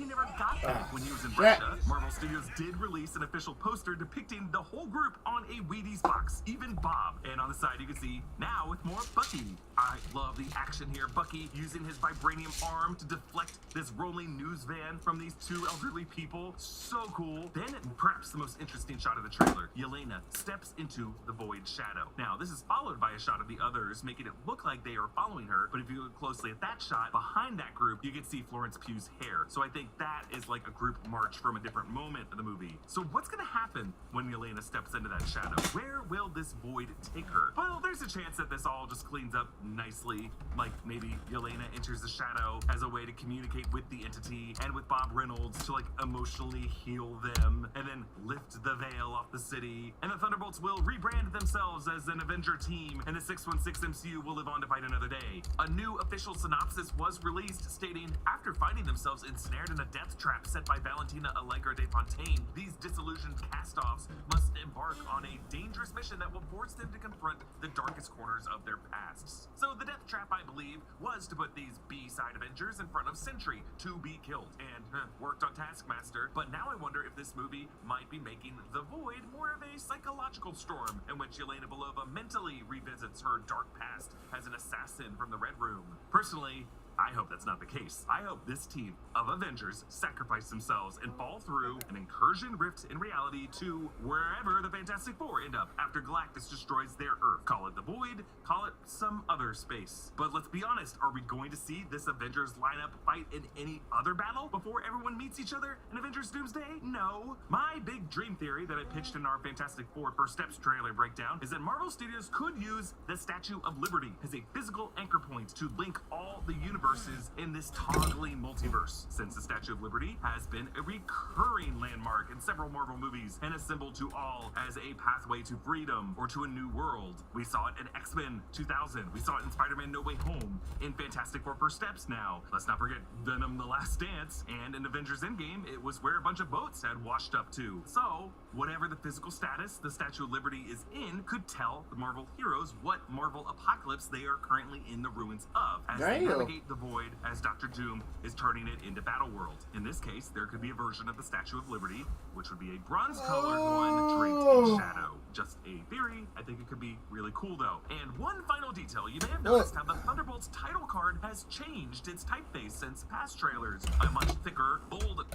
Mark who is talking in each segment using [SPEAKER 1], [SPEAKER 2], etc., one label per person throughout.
[SPEAKER 1] never got that when he was in Russia. Marvel Studios did release an official poster depicting the whole group on a Wheaties box, even Bob. And on the side you can see, now with more Bucky. I love the action here. Bucky using his vibranium arm to deflect this rolling news van from these two elderly people. So cool. Then, perhaps the most interesting shot of the trailer, Yelena steps into the Void shadow. Now, this is followed by a shot of the others, making it look like they are following her, but if you look closely at that shot, behind that group, you can see Florence Pugh's hair. So I think that is like a group march from a different moment of the movie. So what's gonna happen when Yelena steps into that shadow? Where will this Void take her? Well, there's a chance that this all just cleans up nicely, like maybe Yelena enters the shadow as a way to communicate with the entity and with Bob Reynolds to like emotionally heal them and then lift the veil off the city, and the Thunderbolts will rebrand themselves as an Avenger team, and the 616 MCU will live on to fight another day. A new official synopsis was released stating, after finding themselves ensnared in a death trap set by Valentina Allegra de Fontaine, these disillusioned cast-offs must embark on a dangerous mission that will force them to confront the darkest corners of their pasts. So the death trap, I believe, was to put these B-side Avengers in front of Sentry to be killed, and worked on Taskmaster, but now I wonder if this movie might be making the Void more of a psychological storm in which Yelena Belova mentally revisits her dark past as an assassin from the Red Room. Personally, I hope that's not the case. I hope this team of Avengers sacrifice themselves and fall through an incursion rift in reality to wherever the Fantastic Four end up after Galactus destroys their Earth. Call it the Void, call it some other space. But let's be honest, are we going to see this Avengers lineup fight in any other battle before everyone meets each other in Avengers Doomsday? No. My big dream theory that I pitched in our Fantastic Four First Steps trailer breakdown is that Marvel Studios could use the Statue of Liberty as a physical anchor point to link all the universes in this toggling multiverse, since the Statue of Liberty has been a recurring landmark in several Marvel movies and a symbol to all as a pathway to freedom or to a new world. We saw it in X-Men 2000, we saw it in Spider-Man No Way Home, in Fantastic Four First Steps now. Let's not forget Venom The Last Dance, and in Avengers Endgame, it was where a bunch of boats had washed up to. So, whatever the physical status the Statue of Liberty is in could tell the Marvel heroes what Marvel apocalypse they are currently in the ruins of, as they navigate the Void as Dr. Doom is turning it into Battleworld. In this case, there could be a version of the Statue of Liberty, which would be a bronze-colored one draped in shadow. Just a theory. I think it could be really cool, though. And one final detail, you may have noticed how the Thunderbolts title card has changed its typeface since past trailers. A much thicker, bold...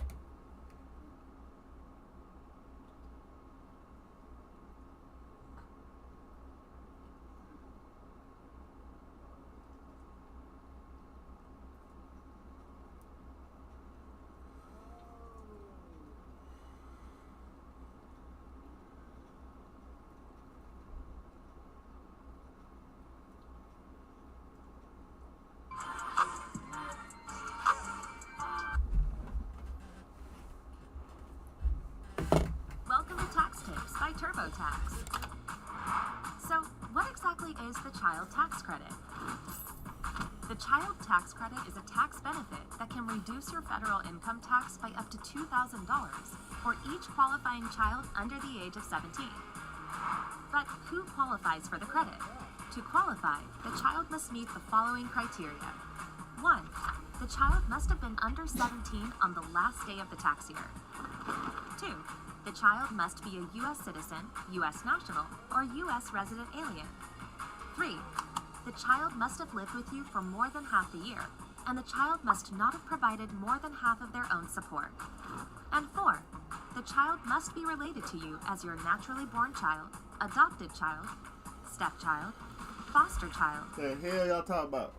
[SPEAKER 2] TurboTax. So, what exactly is the Child Tax Credit? The Child Tax Credit is a tax benefit that can reduce your federal income tax by up to $2,000 for each qualifying child under the age of 17. But who qualifies for the credit? To qualify, the child must meet the following criteria. 1. The child must have been under 17 on the last day of the tax year. 2. The child must be a U.S. citizen, U.S. national, or U.S. resident alien. 3. The child must have lived with you for more than half the year, and the child must not have provided more than half of their own support. And 4. The child must be related to you as your naturally born child, adopted child, stepchild, foster child.
[SPEAKER 3] The hell y'all talking about?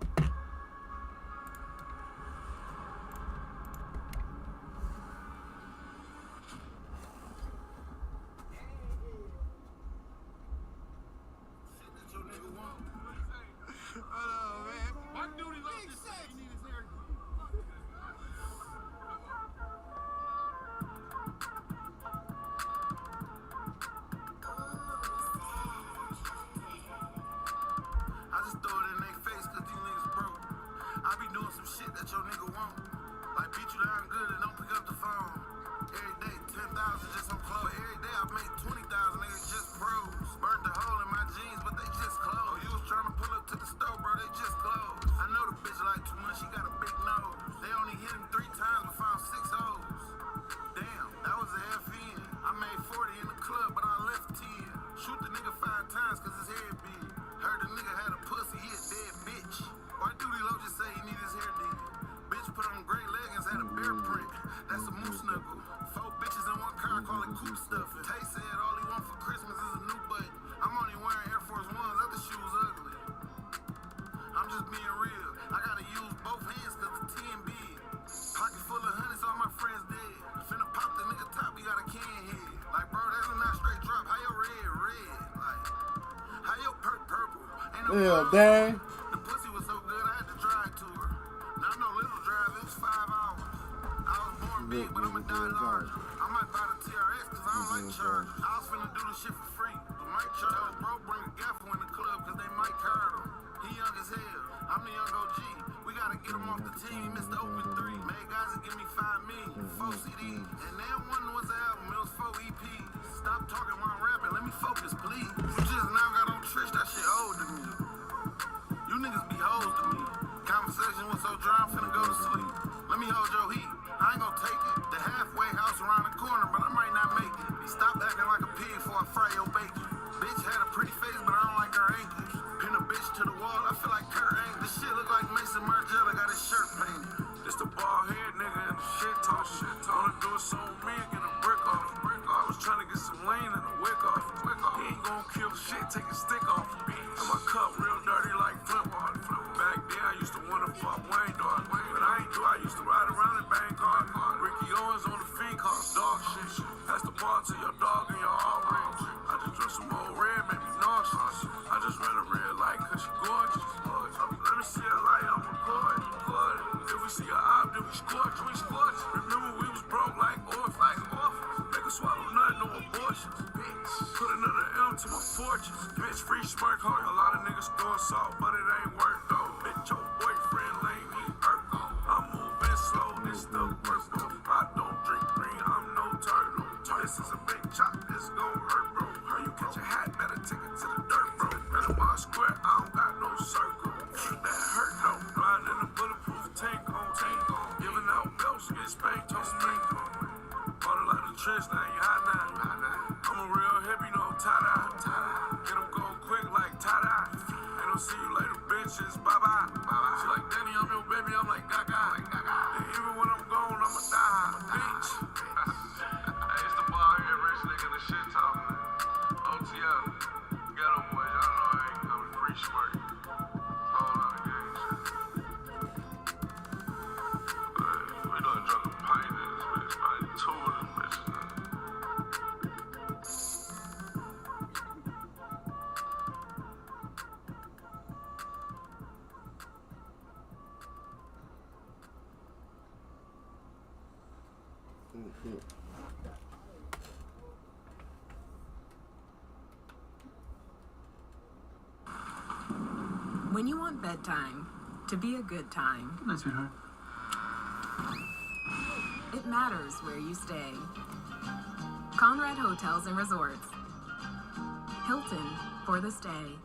[SPEAKER 4] I just throw it in their face because these niggas
[SPEAKER 3] cool stuff. Tay said all he want for Christmas is a new butt. I'm only wearing Air Force Ones, other shoes ugly. I'm just being real. I gotta use both hands cause the T and big. Pocket full of hundreds, all my friends dead. Finna pop the nigga top, he got a can head. Like, bro, that's a not straight drop. How your red? Like, how your purple? Ain't no
[SPEAKER 4] Yeah, dang.
[SPEAKER 3] The pussy was so good, I had to drive to her. Not no little drive, it was 5 hours. I was born big, but I'ma die large. I might buy the TRX cause I don't like charge. I was finna do the shit for free. But Mike Charles, bro, bring a gaffle in the club cause they might card him. He young as hell. I'm the young OG. We gotta get him off the team. He missed the open 3. Made guys that give me 5 million, 4 CDs. And then one was an album, it was 4 EPs. Stop talking while I'm rapping, let me focus, please. You just now got on Trish, that shit old to me. You niggas be hoes to me. Conversation was so dry, I'm finna go to sleep. Let me hold your heat. I ain't gonna take it. The halfway house around the corner, but I might not make it. Stop acting like a pig before I fry your bacon. Bitch had a pretty face, but I don't like her ankles. Pin a bitch to the wall, I feel like Kurt Angle. This shit look like Mason Margiela got his shirt painted. This the bald head nigga and the shit talk. Wanna do it so me and get a brick off. I was trying to get some lane and a wick off. He ain't gonna kill shit, take a stick off. And my cup real dirty like flip on. Back then I used to wanna fuck Wayne dog. But I ain't do, I used to ride around in Bangkok. Ricky Owens on the fiend called dog shit. That's the bar to your dog and your all rings. I just drunk some old red, made me nauseous. I just ran a red light cause she gorgeous. Let me see a light, I'm recording. If we see a op, then we scorch. Remember we was broke like orphans. Make us swallow nothing, no abortions. Bitch, put another M to my fortunes. Bitch, free smirk hard. A lot of niggas throwing salt, but it ain't worth though. Bitch, your boyfriend lame, he hurt. I'm moving slow, this the worst though. I don't drink green, I'm no turtle. This is a big chop, this gon' hurt, bro. How you get your hat, better take it to the dirt, bro. Better my square, I don't got no circle. That hurt though. Riding in a bulletproof tank on. Giving out belts, get spanked on. Bought a lot of tricks, now you hot now. I'm a real hippie, no tie-dye. Get them go quick like tie-dye. Ain't no see you later, bitches, bye-bye. She like, Danny, I'm your baby, I'm like, gaga. And even when I'm gone, I'ma die, bitch. Hey, it's the bar here, rich nigga, the shit talking. OTL, ghetto boys, y'all know I ain't coming free smirk. Whole lot of gang shit. We done drunk a pint in this bitch, probably 2 of them bitches.
[SPEAKER 5] When you want bedtime to be a good time,
[SPEAKER 6] Nice, sweetheart.
[SPEAKER 5] it matters where you stay. Conrad Hotels and Resorts. Hilton for the stay.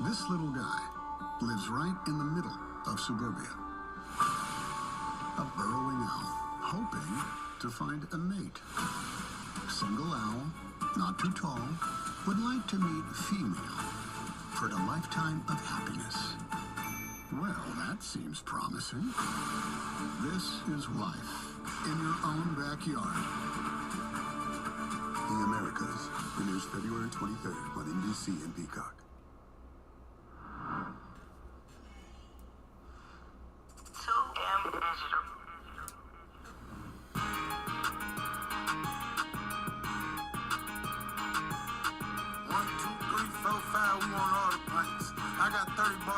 [SPEAKER 7] This little guy lives right in the middle of suburbia. A burrowing owl, hoping to find a mate. Single owl, not too tall, would like to meet female for a lifetime of happiness. Well, that seems promising. This is life in your own backyard. The Americas premieres February 23rd on NBC and Peacock.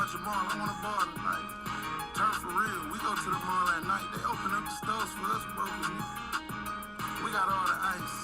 [SPEAKER 3] Jamal, I want a bar tonight. Turn for real, we go to the mall at night. They open up the stores for us, bro. We got all the ice.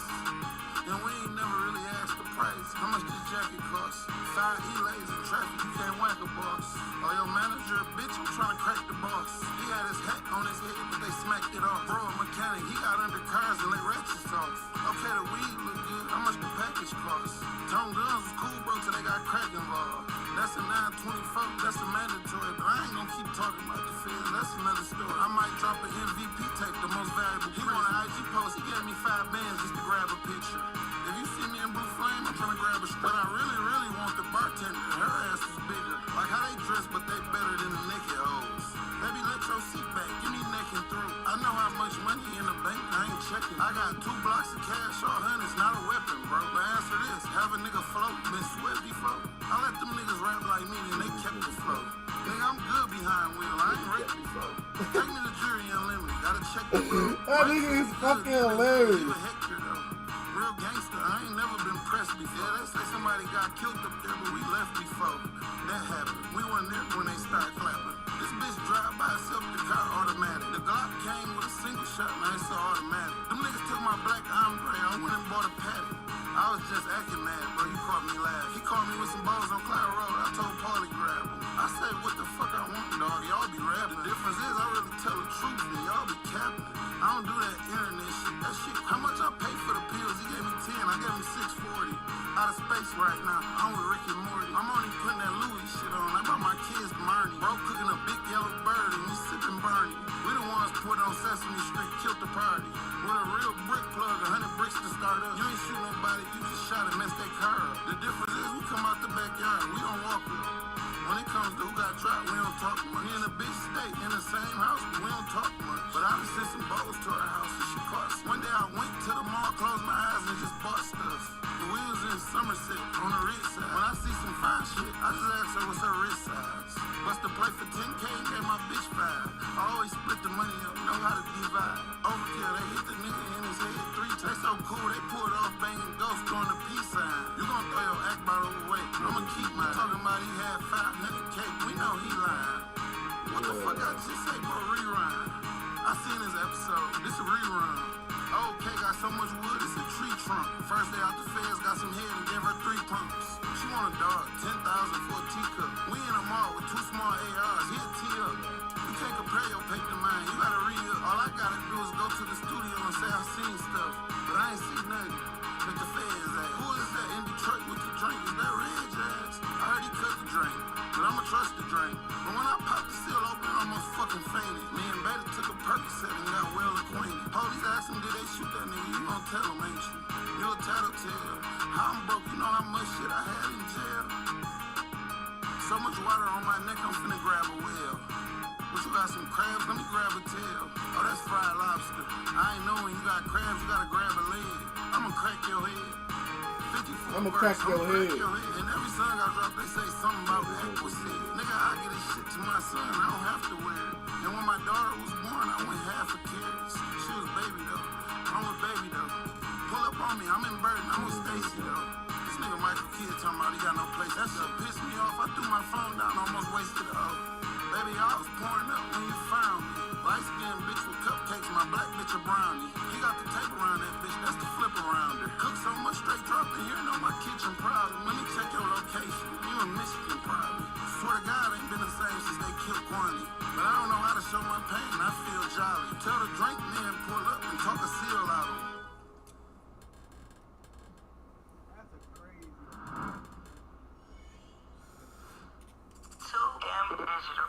[SPEAKER 3] And we ain't never really asked the price. How much this jacket cost? 5 E-lays in traffic, you can't whack a boss. Or your manager, bitch, I'm trying to crack the boss. He had his hat on his head, but they smacked it off. Bro, a mechanic, he got under cars and let ratchets off. Okay, the weed look good. How much the package cost? Tone Guns was cool, bro, till they got crack involved. That's a 924, that's a mandatory. But I ain't gonna keep talking about the feds, that's another story. I might drop an MVP tape, the most valuable. He want an IG post, he gave me 5 bands just to grab a picture. If you see me in blue flame, I'm trying to grab a strip. But I really want the bartender. Her ass was bigger. Like how they dress, but they better than the naked hoes. Baby, let your seat back, give me neck and throat. I know how much money in the bank, I ain't checking. I got got 2 blocks of cash, all hundreds, not a weapon, bro. But answer this, have a nigga float, been sweat before? I let them niggas rap like me and they kept the flow. Nigga, I'm good behind wheel, I ain't ready before. Take me to jury unlimited, gotta check the flow.
[SPEAKER 4] That nigga is fucking hilarious.
[SPEAKER 3] You a Hector though. Real gangster, I ain't never been pressed before. Yeah, they say somebody got killed up there, but we left before. That happened. We weren't there when they started clapping. This bitch drive by itself, the car automatic. The Glock came with a single shot, now it's automatic. Them niggas took my black ombre, I went and bought a paddock. I was just acting mad, bro, you caught me laughing. He called me with some balls on Cloud Road, I told Paulie grab him. I said, what the fuck I want, dog? Y'all be rapping. The difference is I really tell the truth, and y'all be capping. I don't do that internet shit. That shit, how much I pay for the pills? He gave me 10, I gave him 640. Out of space right now, I'm with Rick and Morty. I'm only putting that Louis shit on. I bought my kids Marnie. Bro cooking a big yellow bird and we sipping Barney. We the ones put on Sesame Street, killed the party. With a real brick plug, 100 bricks to start up. You ain't shoot nobody, you just shot and messed their car up. The difference is we come out the backyard, we don't walk up. When it comes to who got dropped, we don't talk much. We in a big state, in the same house, but we don't talk much. But I done sent some bows to her house and she caught us. One day I went to the mall, closed my eyes and just bought stuff. We was in Somerset on the red side. When I see some fine shit, I just ask her what's her wrist size. Bust the play for 10K and gave my bitch 5. I always split the money up, know how to divide. Overkill, they hit the nigga in his head 3 times. They so cool, they pulled off banging ghost doing the peace sign. You gon' throw your act bottle away, I'ma keep mine. Talking about he had 500K, we know he lying. What the fuck I just say, bro? Rerun. I seen this episode, this a rerun. OK got so much wood, it's a tree trunk. First day out the feds, got some head and gave her 3 pumps. She want a dog, 10,000 for a teacup. We in a mall with 2 small ARs, he'll tee up. You can't compare your paper to mine, you gotta re-up. All I gotta do is go to the studio and say I seen stuff, but I ain't seen nothing. But the feds at. Who is that in Detroit with the drink? Is that Red Jazz? I heard he cut the drink, but I'ma trust the drink. But when I popped the seal open, I almost fucking fainted. Me and Betty took a Percocet and got well acquainted. Police asked him, did they shoot that nigga? You gon' tell him, ain't you? You a tattletale. How I'm broke, you know how much shit I had in jail. So much water on my neck, I'm finna grab a whale. What, you got some crabs? Let me grab a tail. Oh, that's fried lobster. I ain't know when you got crabs, you gotta grab a leg. I'ma crack your head. 54
[SPEAKER 4] I'ma crack your head.
[SPEAKER 3] And every song I drop, they say something about accuracy. Nigga, I get this shit to my son, I don't have to wear it. And when my daughter was born, I went half a carrots. She was baby though. I'm with baby though. Pull up on me, I'm in Burton, I'm with Stacy though. This nigga Michael Kidd talking about he got no place. That shit pissed me off. I threw my phone down, almost wasted it all. Baby, I was pouring up when you found me. Light skinned bitch with cupcakes, my black bitch a brownie. He got the tape around that bitch, that's the flip around her. Cook so much straight drop in here, know my kitchen proud. Let me check your location. You in Michigan probably. Swear to God, ain't been the same since they killed Kwani. But I don't know how to show my pain, I feel jolly. Tell the drink man pull up and talk a seal out of him.
[SPEAKER 6] That's a crazy.
[SPEAKER 8] Too damn digital.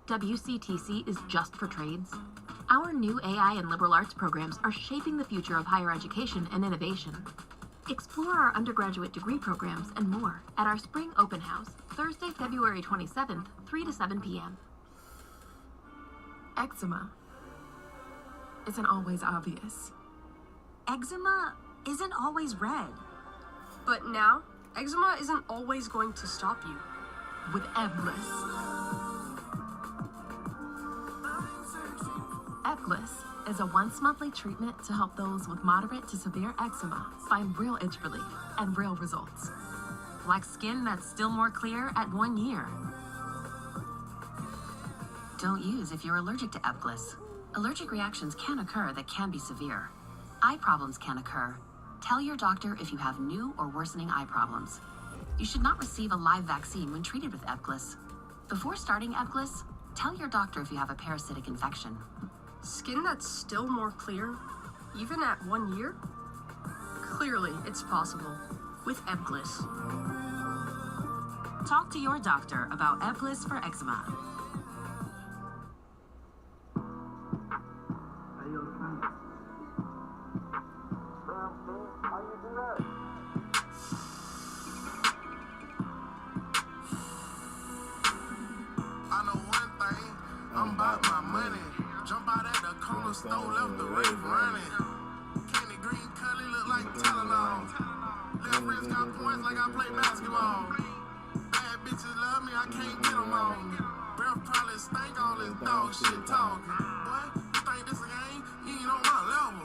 [SPEAKER 2] WCTC is just for trades. Our new AI and liberal arts programs are shaping the future of higher education and innovation. Explore our undergraduate degree programs and more at our Spring Open House, Thursday, February 27th, 3 to 7 p.m.
[SPEAKER 5] Eczema isn't always obvious.
[SPEAKER 9] Eczema isn't always red.
[SPEAKER 10] But now, eczema isn't always going to stop you.
[SPEAKER 5] With Ebglyss. Ebglyss is a once-monthly treatment to help those with moderate to severe eczema find real itch relief and real results.
[SPEAKER 9] Like skin that's still more clear at 1 year.
[SPEAKER 11] Don't use if you're allergic to Ebglyss. Allergic reactions can occur that can be severe. Eye problems can occur. Tell your doctor if you have new or worsening eye problems. You should not receive a live vaccine when treated with Ebglyss. Before starting Ebglyss, tell your doctor if you have a parasitic infection.
[SPEAKER 10] Skin that's still more clear, even at 1 year? Clearly, it's possible with Ebglyss.
[SPEAKER 9] Talk to your doctor about Ebglyss for eczema.
[SPEAKER 3] I know one thing, I'm about my money. corner store, left the rave running. Candy green color look like Tylenol. Left wrist got points like I play basketball. Bad bitches love me, I can't get them all. Breath probably stank all this dog shit talking. Boy, you think this a game? You ain't on my level.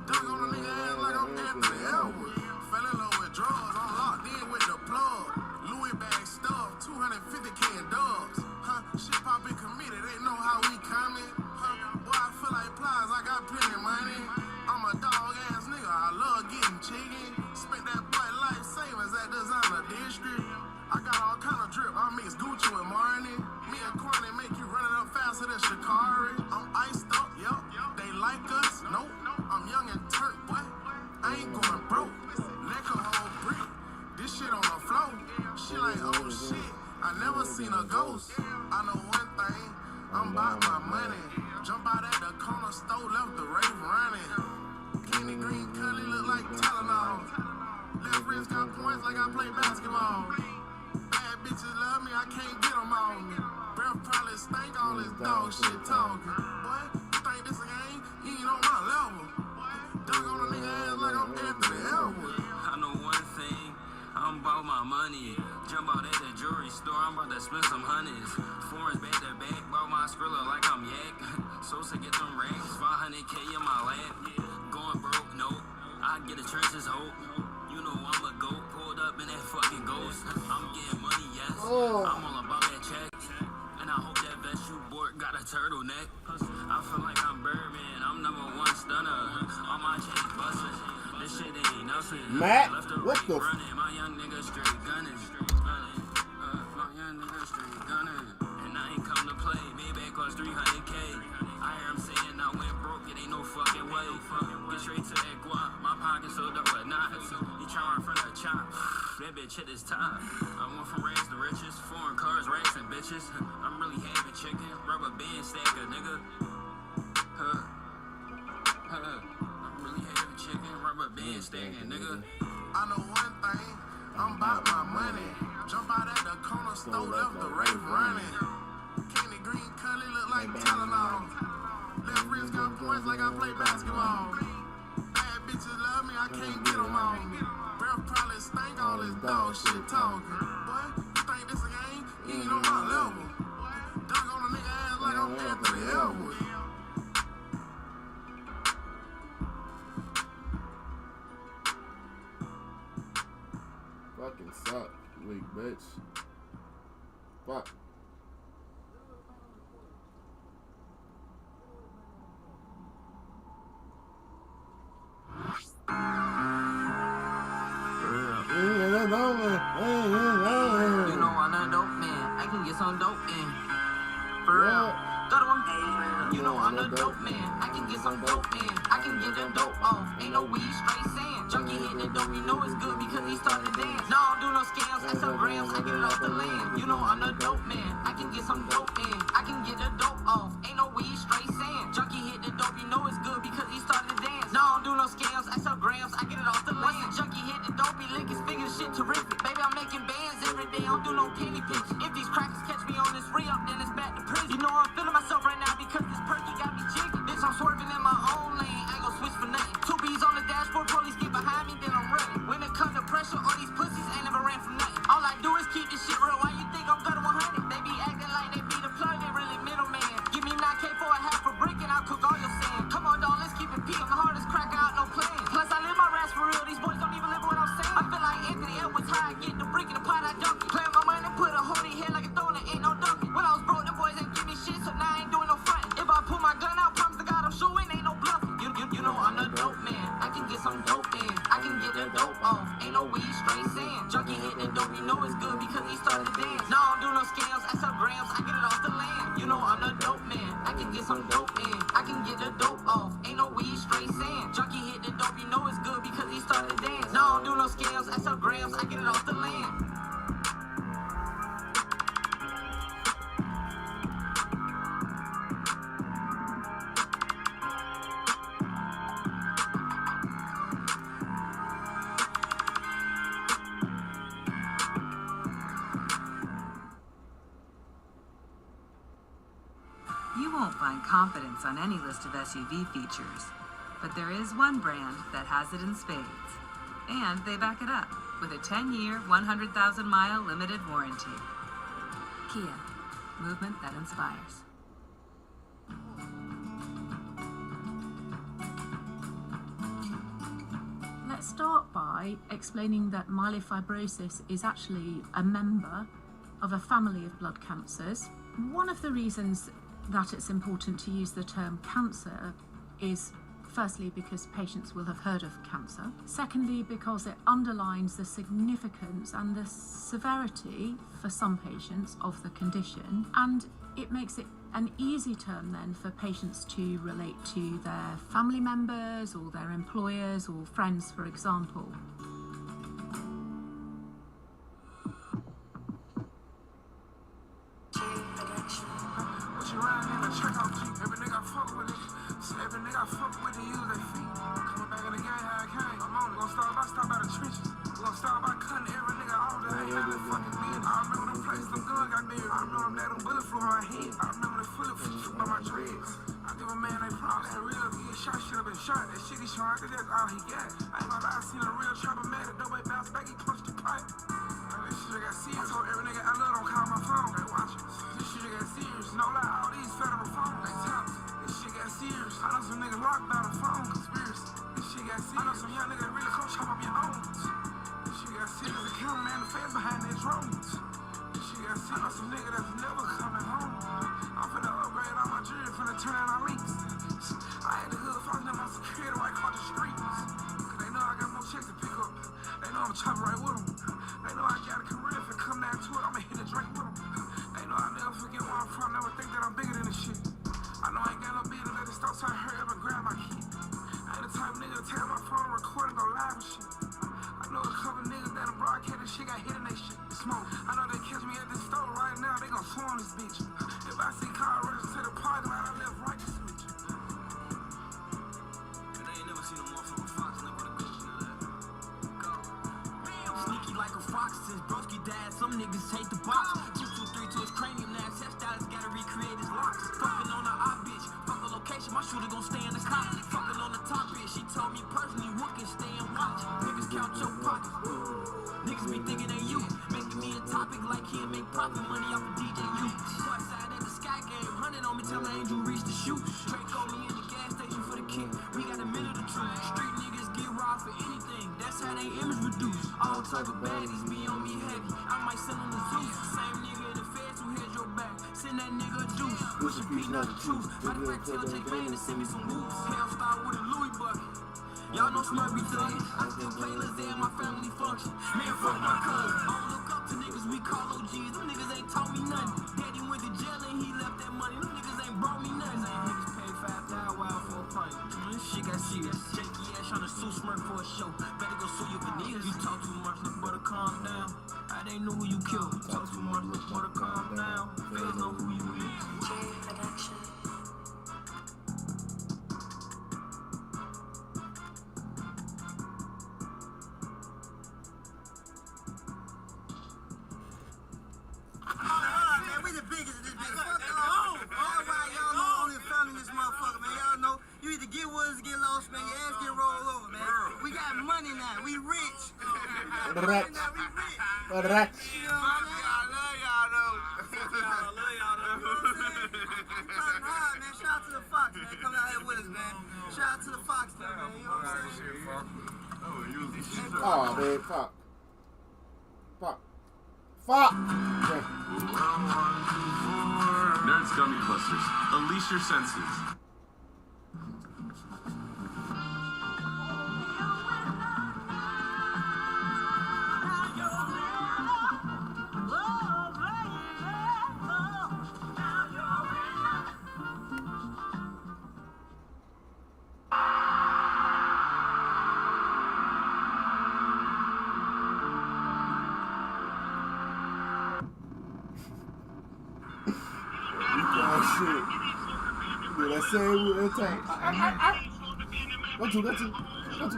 [SPEAKER 3] Dug on a nigga ass like I'm Anthony Edwards. Fell in love with drugs, I'm locked in with the plug. Louis bag stuff, 250K in dubs. Huh, shit poppin' committed, they know how we coming. Huh, boy, I feel like Plies, I got plenty of money. I'm a dog ass nigga, I love getting chicken. Spent that boy life savings at Designer District. I got all kind of drip, I mix Gucci with Marnie. Me and Kwame make you run it up faster than Shikari. I'm iced up, yup. They like us, nope. I'm young and turnt, boy. I ain't going broke. Neck a whole brick. This shit on the floor. She like, oh shit. I never seen a ghost. I know one thing. I'm about my money. Jump out at the corner store, left the rave running. Candy green color look like Tylenol. Left wrist got points like I play basketball. Bad bitches love me, I can't get them all. Breath probably stank all this dog shit talking. Boy, you think this a game? You ain't on my level. Dug on a nigga ass like I'm Anthony Edwards.
[SPEAKER 12] I know one thing, I'm about my money. Jump out at the jewelry store, I'm about to spend some honeys. Foreigns back to back, bought my Skrilla like I'm Yak. So to get them racks, 500K in my lap. Going broke, no, I get the trenches hope. You know I'm a goat, pulled up in that fucking ghost. I'm getting money, yes, I'm all about that check. And I hope that vest you bought got a turtleneck. I feel like I'm Birdman, I'm #1 stunner. All my chains bustin', this shit ain't nothing.
[SPEAKER 4] Matt,
[SPEAKER 12] Left the
[SPEAKER 4] what the
[SPEAKER 12] running, my young nigga straight gunning. My young nigga straight gunning. And I ain't come to play, Maybach cost 300K. I hear him saying I went broke, it ain't no fucking way. Get straight to that guap, my pocket's so double at knots. He trying for the chop, that bitch hit his top. I went from rags to riches, foreign cars, racks and bitches. I'm really having chicken, rubber band stacker, nigga. I'm really having chicken, rubber band stacking, nigga.
[SPEAKER 3] I know one thing, I'm about my money. Jump out at the corner store, left the rave running. Candy green color look like Tylenol. Left wrist got points like I play basketball. Bad bitches love me, I can't get them all. Breath probably stank all this dog shit talking. Boy, you think this a game? You ain't on my level. Dug on a nigga ass like I'm Anthony Edwards.
[SPEAKER 4] fucking suck, weak bitch. Fuck.
[SPEAKER 13] You know I'm a dope man. I can get some dope in. For real. Got one. You know I'm a dope man. I can get some dope in. I can get the dope off. Ain't no weed, straight sand. Junkie hit the dope, you know it's good because he started dance. No, I don't do no scams. I sell grams. I get it off the land. You know I'm a dope man. I can get some dope in. I can get the dope off. Ain't no weed, straight sand. Junkie hit the dope, you know it's good because he started dance. No, I don't do no scams. I sell grams. I get it off the land. Once the junkie hit the dope, he lick his fingers. Shit terrific. Baby, I'm making bands every day. I don't do no penny pinch. If these crackers catch me on this re-up, then it's back to prison. You know I'm feeling myself right now because this perky got me jigging. Bitch, I'm swerving in my own lane. I ain't gon' switch for nothing. 2 B's on the dashboard, police get behind me, then I'm running. When it comes to pressure, all these pussies ain't never ran from nothing. All I do is keep this shit real. Why you think I'm gutter 100? They be acting like they be the plug, they really middleman. Give me 9K for a half a brick and I'll cook all your sand. Come on, dog, let's keep it P. I'm the hardest cracker out, no plan. Plus, I live my raps for real. These boys don't even live what I'm saying. I feel like Anthony Edwards, how I get the brick in the pot, I dunk it. Playing my money, put a hole in your head like a throne, ain't no dunking. When I was broke, them boys ain't give me shit, so now I ain't doing no frontin'. If I pull my gun out, promise to God I'm shooting, ain't no bluffing. You know I'm the dope man. I can get some dope in. I can get the dope off. Ain't no weed, straight sand. Junkie hit the dope, you know it's good because he started dance. No, I don't do no scams. I sell grams. I get it off the land. You know I'm the dope man. I can get some dope in. I can get the dope off. Ain't no weed, straight sand. Junkie hit the dope, you know it's good because he started dance. No, I don't do no scams. I sell grams. I get it off the land.
[SPEAKER 14] You won't find confidence on any list of SUV features, but there is one brand that has it in spades. And they back it up with a 10-year, 100,000-mile limited warranty. Kia, movement that inspires.
[SPEAKER 15] Let's start by explaining that myelofibrosis is actually a member of a family of blood cancers. One of the reasons that it's important to use the term cancer is firstly because patients will have heard of cancer. Secondly, because it underlines the significance and the severity for some patients of the condition, and it makes it an easy term then for patients to relate to their family members or their employers or friends, for example.
[SPEAKER 12] Y'all know smart be thuggin'. I still play Lizzie in my family function. Man, fuck my cousin. I don't look up to niggas we call OGs. Them niggas ain't taught me nothing. Daddy went to jail and he left that money. Them niggas ain't brought me nothing. Niggas paid $5,000 wild for a pint. This shit got serious. Shaky ass tryna sue Smirk for a show. Better go sue your veneers. You talk too much, look better calm down. I didn't know who you killed. Talk too much, look better calm down. Feds know who you is. Production.
[SPEAKER 4] Oh, man, fuck. Fuck!
[SPEAKER 1] Nerds Gummy Clusters. Unleash your senses.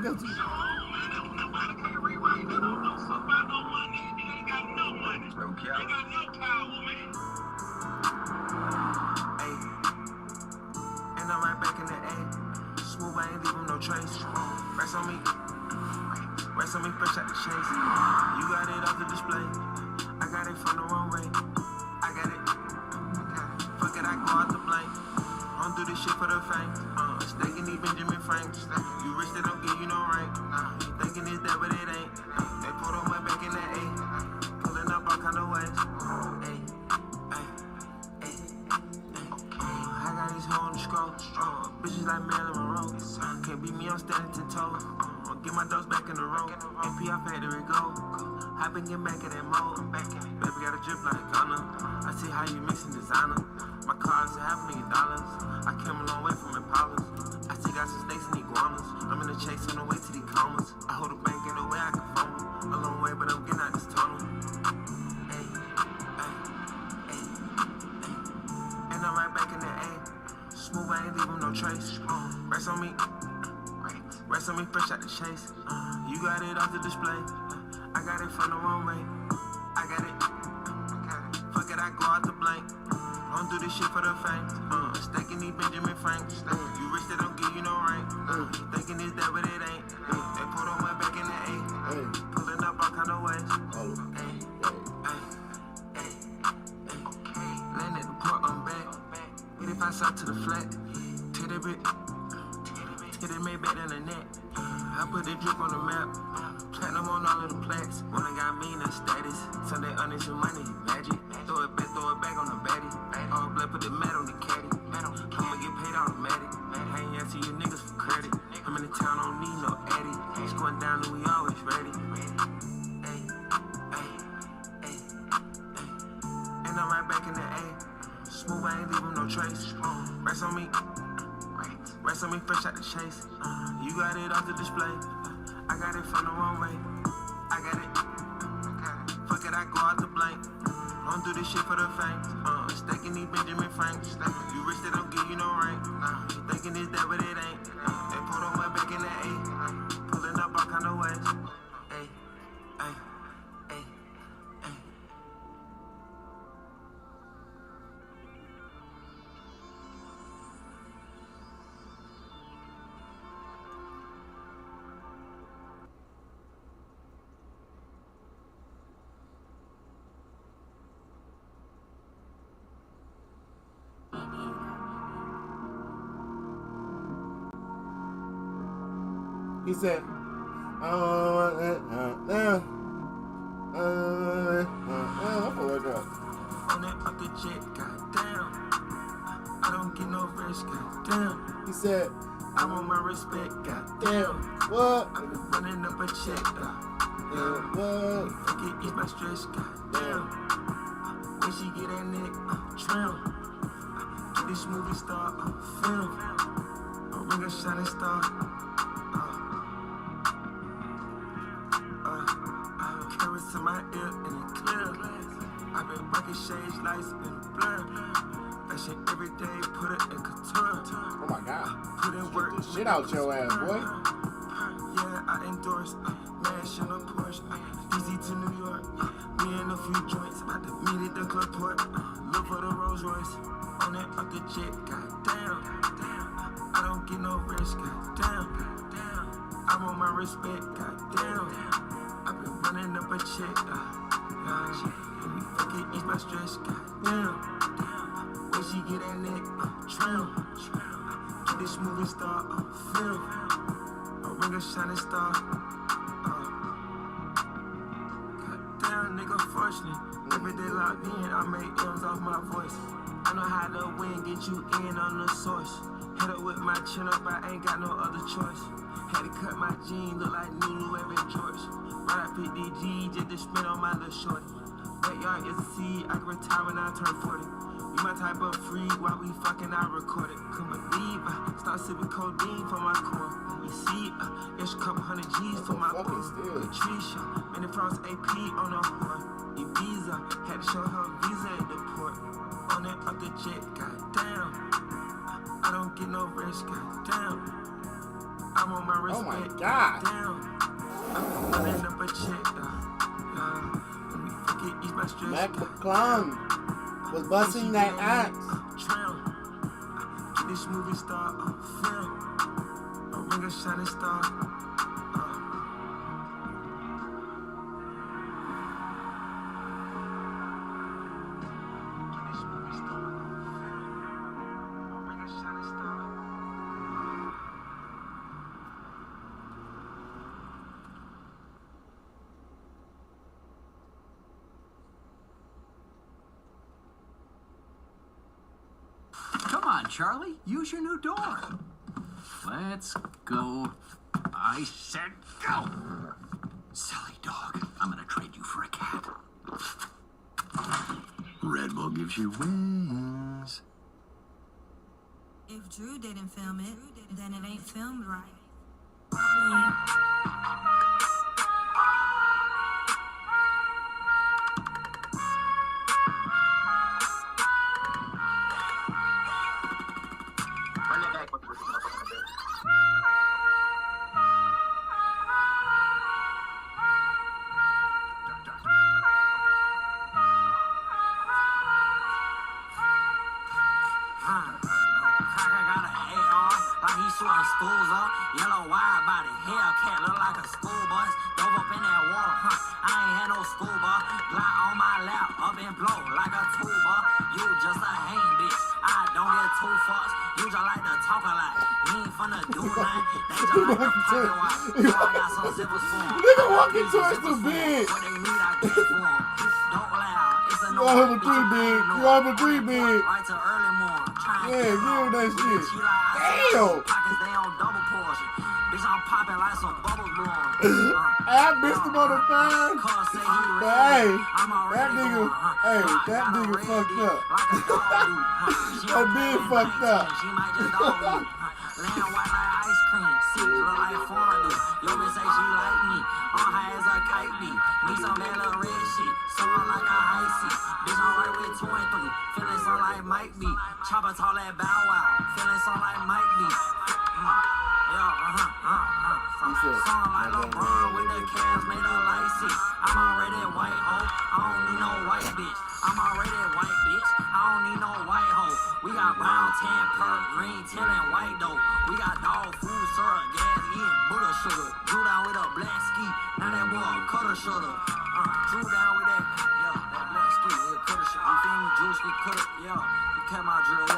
[SPEAKER 4] Go to.
[SPEAKER 3] And I'm right back in the A. Smooth, I ain't leave him no trace. Rest on me. Rest on me, fresh out the chase. You got it off the display. I got it from the wrong way. I got it. Fuck it, I go out the blank. Run through this shit for the fame. Staking these Benjamin Franks. You rich, they don't give you no rank. You thinking it's that, but it ain't. They put on my back in the A. Pulling up all kind of ways. I got these hoes on the scroll. Bitches like Marilyn Monroe. Can't beat me, I'm standing 10 toes. Get my dogs back in the road. AP, I factory go. I been getting back in that mode. Baby got a drip like Ghana. I see how you mixing designer. My car's $500,000. I came a long way from Impalas. I still got some snakes and iguanas. I'm in the chase on the way to these commas. I hold a bank in the way I can phone them. A long way, but I'm getting out this tunnel. And I'm right back in the A. Smooth, I ain't leaving no trace. Rest on me. Rest on me, fresh out the chase. You got it off the display. I got it from the wrong way. I got it. Fuck it, I go out the blank. Run through this shit for the fame. Staking these Benjamin Franks. You rich, they don't give you no rank. You thinking it's that, but it ain't. They put on my back in the A. Pulling up all kind of ways. Land at the port, I'm back. 85 south to the flat. Till they bit. Till they made back down the net. I put the drip on the map. Platinum on all of the plaques. When I got mean and status. Sunday honest and money, magic. Throw it back on the baddie. All blood, put the mat on the caddy. I'ma get paid automatic. I ain't asking you niggas for credit. I'm in the town, don't need no addy. It's going down and we always ready. And I'm right back in the A. Smooth, I ain't leaving no trace. Rest on me. Rest on me, fresh out the chase. You got it off the display. I got it from the wrong way. I got it. Fuck it, I go out the blank. Run through this shit for the fame. Staking these Benjamin Franks. You rich, they don't give you no rank. You thinking it's that, but it ain't. They put on my back in the A. Pulling up all kind of ways.
[SPEAKER 4] He said, I forgot that.
[SPEAKER 3] On that up the jet, goddamn. I don't get no rest, goddamn.
[SPEAKER 4] He said,
[SPEAKER 3] I want my respect, goddamn.
[SPEAKER 4] What?
[SPEAKER 3] I been running up a check,
[SPEAKER 4] what?
[SPEAKER 3] Fuck it, ease my stress, goddamn. When she get that neck, trim. Get this movie star, film. A ring a shining star. Carrots to my ear and it clear. I've been rocking shades, lights, and blur. That shit every day, put it in couture.
[SPEAKER 4] Oh my god.
[SPEAKER 3] Put in work.
[SPEAKER 4] Shit out your ass, boy.
[SPEAKER 3] Yeah, I endorse. Mash in a Porsche. Easy to New York. Me and a few joints. About to meet at the club port. Look for the Rolls Royce. On that up the jet, goddamn. I don't get no rest, goddamn. I want my respect, goddamn. I've been running up a check, let me fuck it, ease my stress, goddamn. When she get that neck, trim. Get this movie star, film. A ring a shining star. Goddamn, nigga, fortunate. Every day locked in, I make M's off my voice. I know how to win, get you in on the source. Head up with my chin up, I ain't got no other choice. Had to cut my jeans, look like new Louis George. Right at 50G, just to spin on my little shorty. Backyard is a seed, I can retire when I turn 40. You my type of freak, while we fucking, I record it. Couldn't believe, start sipping codeine for my core. You see, extra couple $100 G's for my boy. Patricia, and the Frost AP on the horn. Ibiza, had to show her visa at the port. On that up the jet, goddamn. I don't get no rest, goddamn. I'm on my respect,
[SPEAKER 4] oh my god.
[SPEAKER 3] Goddamn. I'm running up a check, let me fuck it, ease my stress.
[SPEAKER 4] Mac McClung was busting that axe.
[SPEAKER 16] this movie star, feel. A ring of shining star.
[SPEAKER 17] Come on, Charlie. Use your new door. Let's go. I said go! Silly dog. I'm gonna trade you for a cat.
[SPEAKER 18] Red Bull gives you wings.
[SPEAKER 19] If Drew didn't film it, then it ain't filmed right.
[SPEAKER 12] Schools up, yellow wire body, Hellcat look like a school bus. Dove up in that water, I ain't had no school bus. Glock on my lap, up and blow like a tuba. You just a hang bitch, I don't get two fucks. You just like to talk a lot, you ain't finna do nothing. They just like to pocket watch, so I got some zippers for them.
[SPEAKER 4] Nigga walking towards the bed.
[SPEAKER 12] What they need, I get for them. Don't loud, it's a no.
[SPEAKER 4] You have a 3 big. You have a 3 big.
[SPEAKER 12] Right till early morning.
[SPEAKER 4] Yeah, give him that shit. Damn.
[SPEAKER 12] Pockets, they on double portion. Bitch, I'm popping like some bubbles blowing.
[SPEAKER 4] I missed him on the thing. Hey, that nigga, that nigga fucked up. That big fucked up.
[SPEAKER 12] Land white like ice cream, see look like fondue. Yo bitch say she like me, on high as a kite be. Need some bad little red shit, someone like a icy. Bitch I'm right with 2 and 3, feeling some like Mike B. Chopper tall that bow wow, feeling some like Mike B. Song like LeBron with the Cavs made of icy. I'm already white hoe, I don't need no white bitch. I'm already white bitch, I don't need no white hoe. We got brown, tan, perk, green, tin, and white dough. We got dog food, syrup, gas, eating Buddha sugar. Drew down with a black ski, now that boy cutter shoulder. Drew down with that, that black ski, cutter sugar. You feel me? Drew ski, cutter, you kept my drill,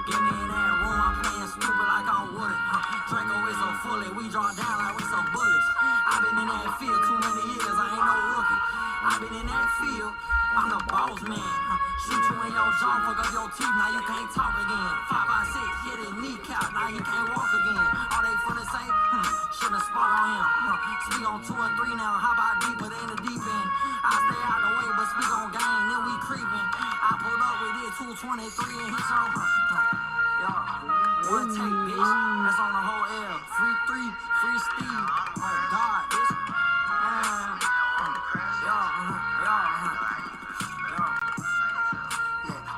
[SPEAKER 12] Get me in that room, I'm playing stupid like I'm Woody. Draco is so fully, we draw down like we some bullets. I been in that field too many years, I ain't no rookie. I been in that field, I'm the boss man. Shoot you in your jaw, fuck up your teeth, now you can't talk again. 5 by 6, hit his kneecap, now he can't walk again. All they finna say, shouldn't have spot on him. Speak on 2 and 3 now, how about deeper than the deep end? I stay out the way, but speak on game, then we creeping. I pulled up with it, 223 and hit some. One take, bitch, that's on the whole L. Free 3, free Steve, oh God, bitch.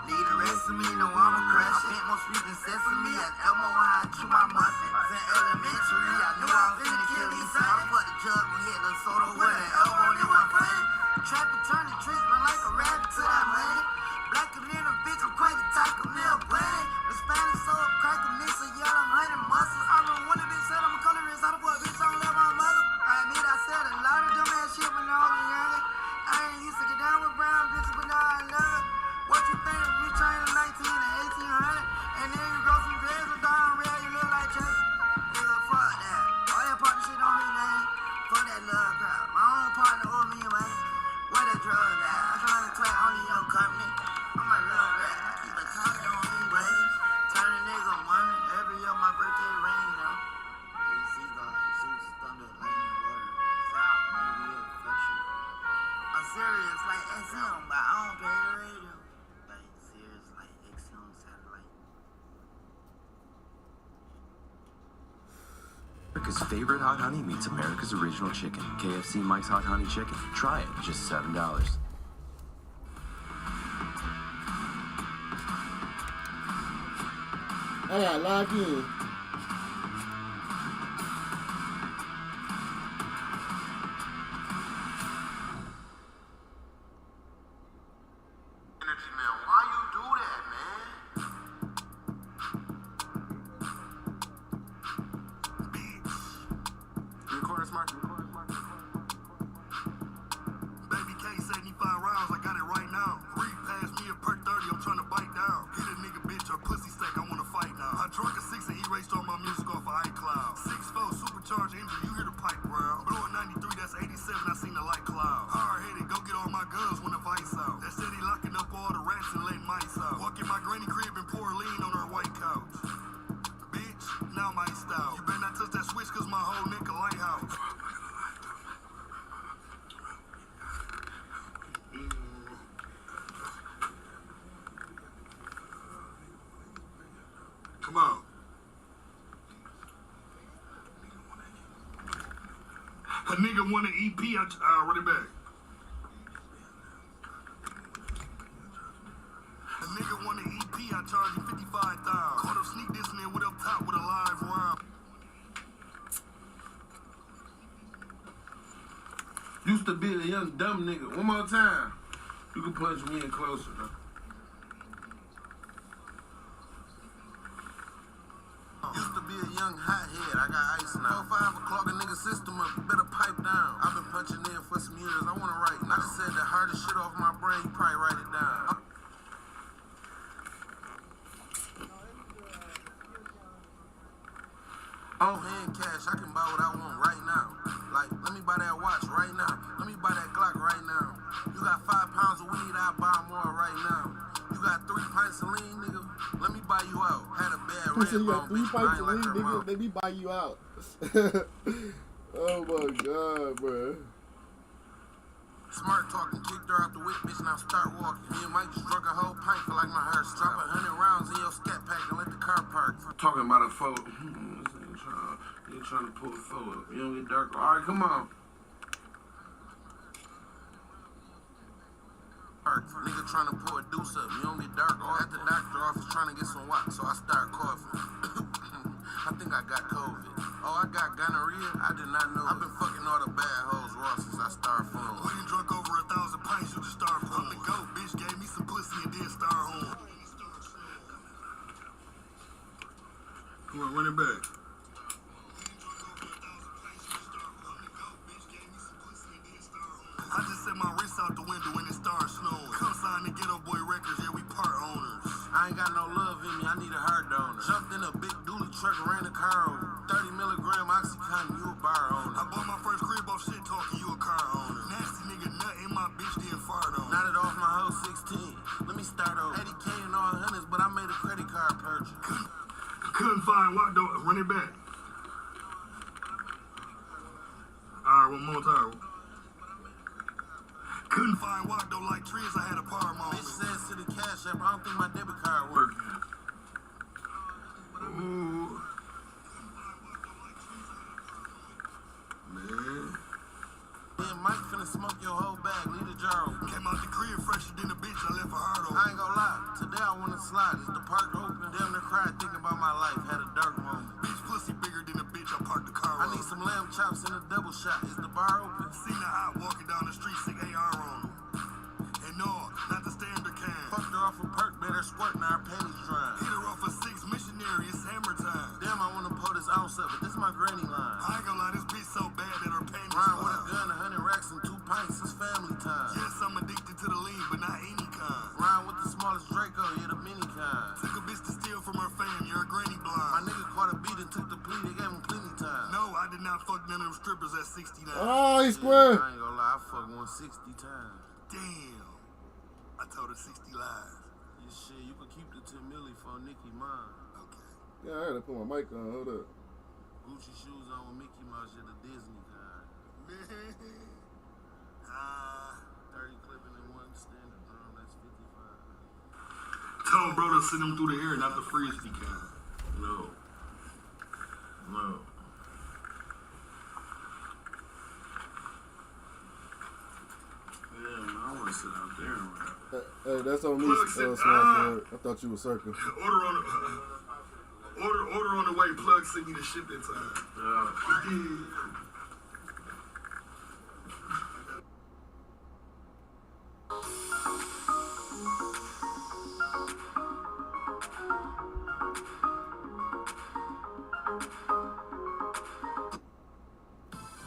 [SPEAKER 3] Need the rest of me, no I'm a crash. Ain't more sweet than sesame. At Elmo, I chew my muffins. In elementary, I knew I was finna kill these son. I put the jug and hit the soda with an elbow, and it was funny. Trapper turn the tricks, run like a rabbit to that money. Blacker than a bitch, I'm quite the type of meal bunny. The Spanish soul crack a mix of yellow honey muscles. I don't want to be said I'm a colorist. I don't put a bitch on love my mother. I admit I said a lot of dumb ass shit when I was younger. I ain't used to get down with brown bitches, but now I love it. What you think if we train in 19 and 1800? And then you grow some dreads with darn red, you look like Jason. Nigga, fuck that. All that partner shit on me, man. Fuck that love crap. My own partner owe me, man. Where the drugs at? I'm trying to track only your company. I'm a real rat. I keep a target on me, baby. Turn a nigga money. Every year my birthday ring, you know. AC God, Zeus, thunder, lightning, water. South, New York, fuck you. I'm serious, like SM, but I don't pay the radio. Like, serious, like XM satellite.
[SPEAKER 20] America's favorite hot honey meets America's original chicken. KFC Mike's Hot Honey Chicken. Try it, just $7.
[SPEAKER 4] I got locked in.
[SPEAKER 3] Energy, man, why you do that, man? Charge engine, you hear the pipe ground. Blowing 93, that's 87, I seen the light cloud. Hard-headed, go get all my guns when the vice out. That steady locking up all the rats and letting mice out. Walk in my granny crib and pour lean on her white couch. Bitch, now my style. You better not touch that switch cause my whole neck a lighthouse. Come on. A nigga want an EP, I run it back. A nigga want an EP, I charge him 55,000. Caught him sneak dissing in with up top with a live round.
[SPEAKER 4] Used to be a young dumb nigga. One more time. You can punch me in closer, though.
[SPEAKER 3] Used to be a young hothead, I got ice now. 4-5 o'clock, a nigga system up, better pipe down. I've been punching in for some years, I wanna write now. I just said the hardest shit off my brain, you probably write it down. On hand cash, I can buy what I want right now. Like, let me buy that watch right now. Let me buy that Glock right now. You got 5 pounds of weed, I'll buy more right now. You got 3 pints of lean, nigga. Let me buy you out. Had a bad red
[SPEAKER 4] You got
[SPEAKER 3] bone,
[SPEAKER 4] 3
[SPEAKER 3] bitch,
[SPEAKER 4] pints
[SPEAKER 3] I
[SPEAKER 4] of
[SPEAKER 3] ain't
[SPEAKER 4] lean,
[SPEAKER 3] like her
[SPEAKER 4] nigga.
[SPEAKER 3] mouth.
[SPEAKER 4] Let me buy you out. Oh my god, bro.
[SPEAKER 3] Smart talking, kicked her out the whip, bitch, now start walking. Me and Mike just drunk a whole pint, feel like my hair. Drop 100 rounds in your scat pack and let the car park.
[SPEAKER 4] Talking about a foe. You're trying to pull a foe up. You don't get dark. All right, come on.
[SPEAKER 3] Nigga trying to pour a deuce up, you don't get dark. At the doctor office trying to get some wax, so I start coughing. I think I got COVID. Oh, I got gonorrhea? I did not know. I've been fucking all the bad hoes raw since I started fooling. When you drunk over 1,000 pints, you just start pulling. The goat bitch gave me some pussy and then start home. Come on, run it back. I just set my wrist out the window when it started snowing. Come sign the Ghetto Boy Records, yeah, we part owners. I ain't got no love in me, I need a heart donor. Jumped in a big dually truck and ran the car over. 30 milligram Oxycontin, you a bar owner. I bought my first crib off shit talking, you a car owner. Nasty nigga nut in my bitch, then fart on. Knotted off my hoe 16. Let me start over. 80K and all hundreds, but I made a credit card purchase. Couldn't find what though, run it back. Alright, one more time. Couldn't find what though, like trees, I had a power moment. Bitch said to the cash app, I don't think my debit card working. Ooh. Man. Then Mike finna smoke your whole bag, need a jar. Came out the crib fresher than a bitch, I left a heart open. I ain't gonna lie, today I wanna slide. Is the park open? Damn near cried thinking about my life, had a dark moment. Bitch pussy bigger than a bitch, I parked the car. I need some lamb chops and a double shot. Is the bar open? Seen the hot walking down the street, sick AR on him. And no, not the standard can. Fucked her off a perk, made her squirt, now her panties dry. Hit her off a 6 missionary, it's hammer time. Damn, I wanna pull this ounce up, but this is my granny line. I ain't gonna lie, this bitch so bad that her panties Ryan with a gun, 100 racks and 2 pints, it's family time. Yes, I'm addicted to the lean, but not any kind. Ryan with the smallest Draco, yeah, the mini kind. Took a bitch to steal from her fam, you're a granny blind. My nigga caught a beat and took the plea, they gave him plenty time. No, I did not fuck none of them strippers at 69.
[SPEAKER 4] Oh, he's square.
[SPEAKER 3] I ain't gonna lie, I fucked 160 times. Damn. I told her 60 lies. Yeah, shit, you could keep the 10 milli for Nicki mine. Okay.
[SPEAKER 4] Yeah, I had to put my mic on. Hold up.
[SPEAKER 3] Gucci shoes on with Mickey Mouse, yeah, the Disney kind. 30 clipping in one standard drum, that's 55. Tell bro to send them through the air, not the frisbee kind. No. No. Yeah, man, I want to sit out there and rap.
[SPEAKER 4] Hey, that's on me, I thought you were circle.
[SPEAKER 3] Order on the way, plug send me the shit that time.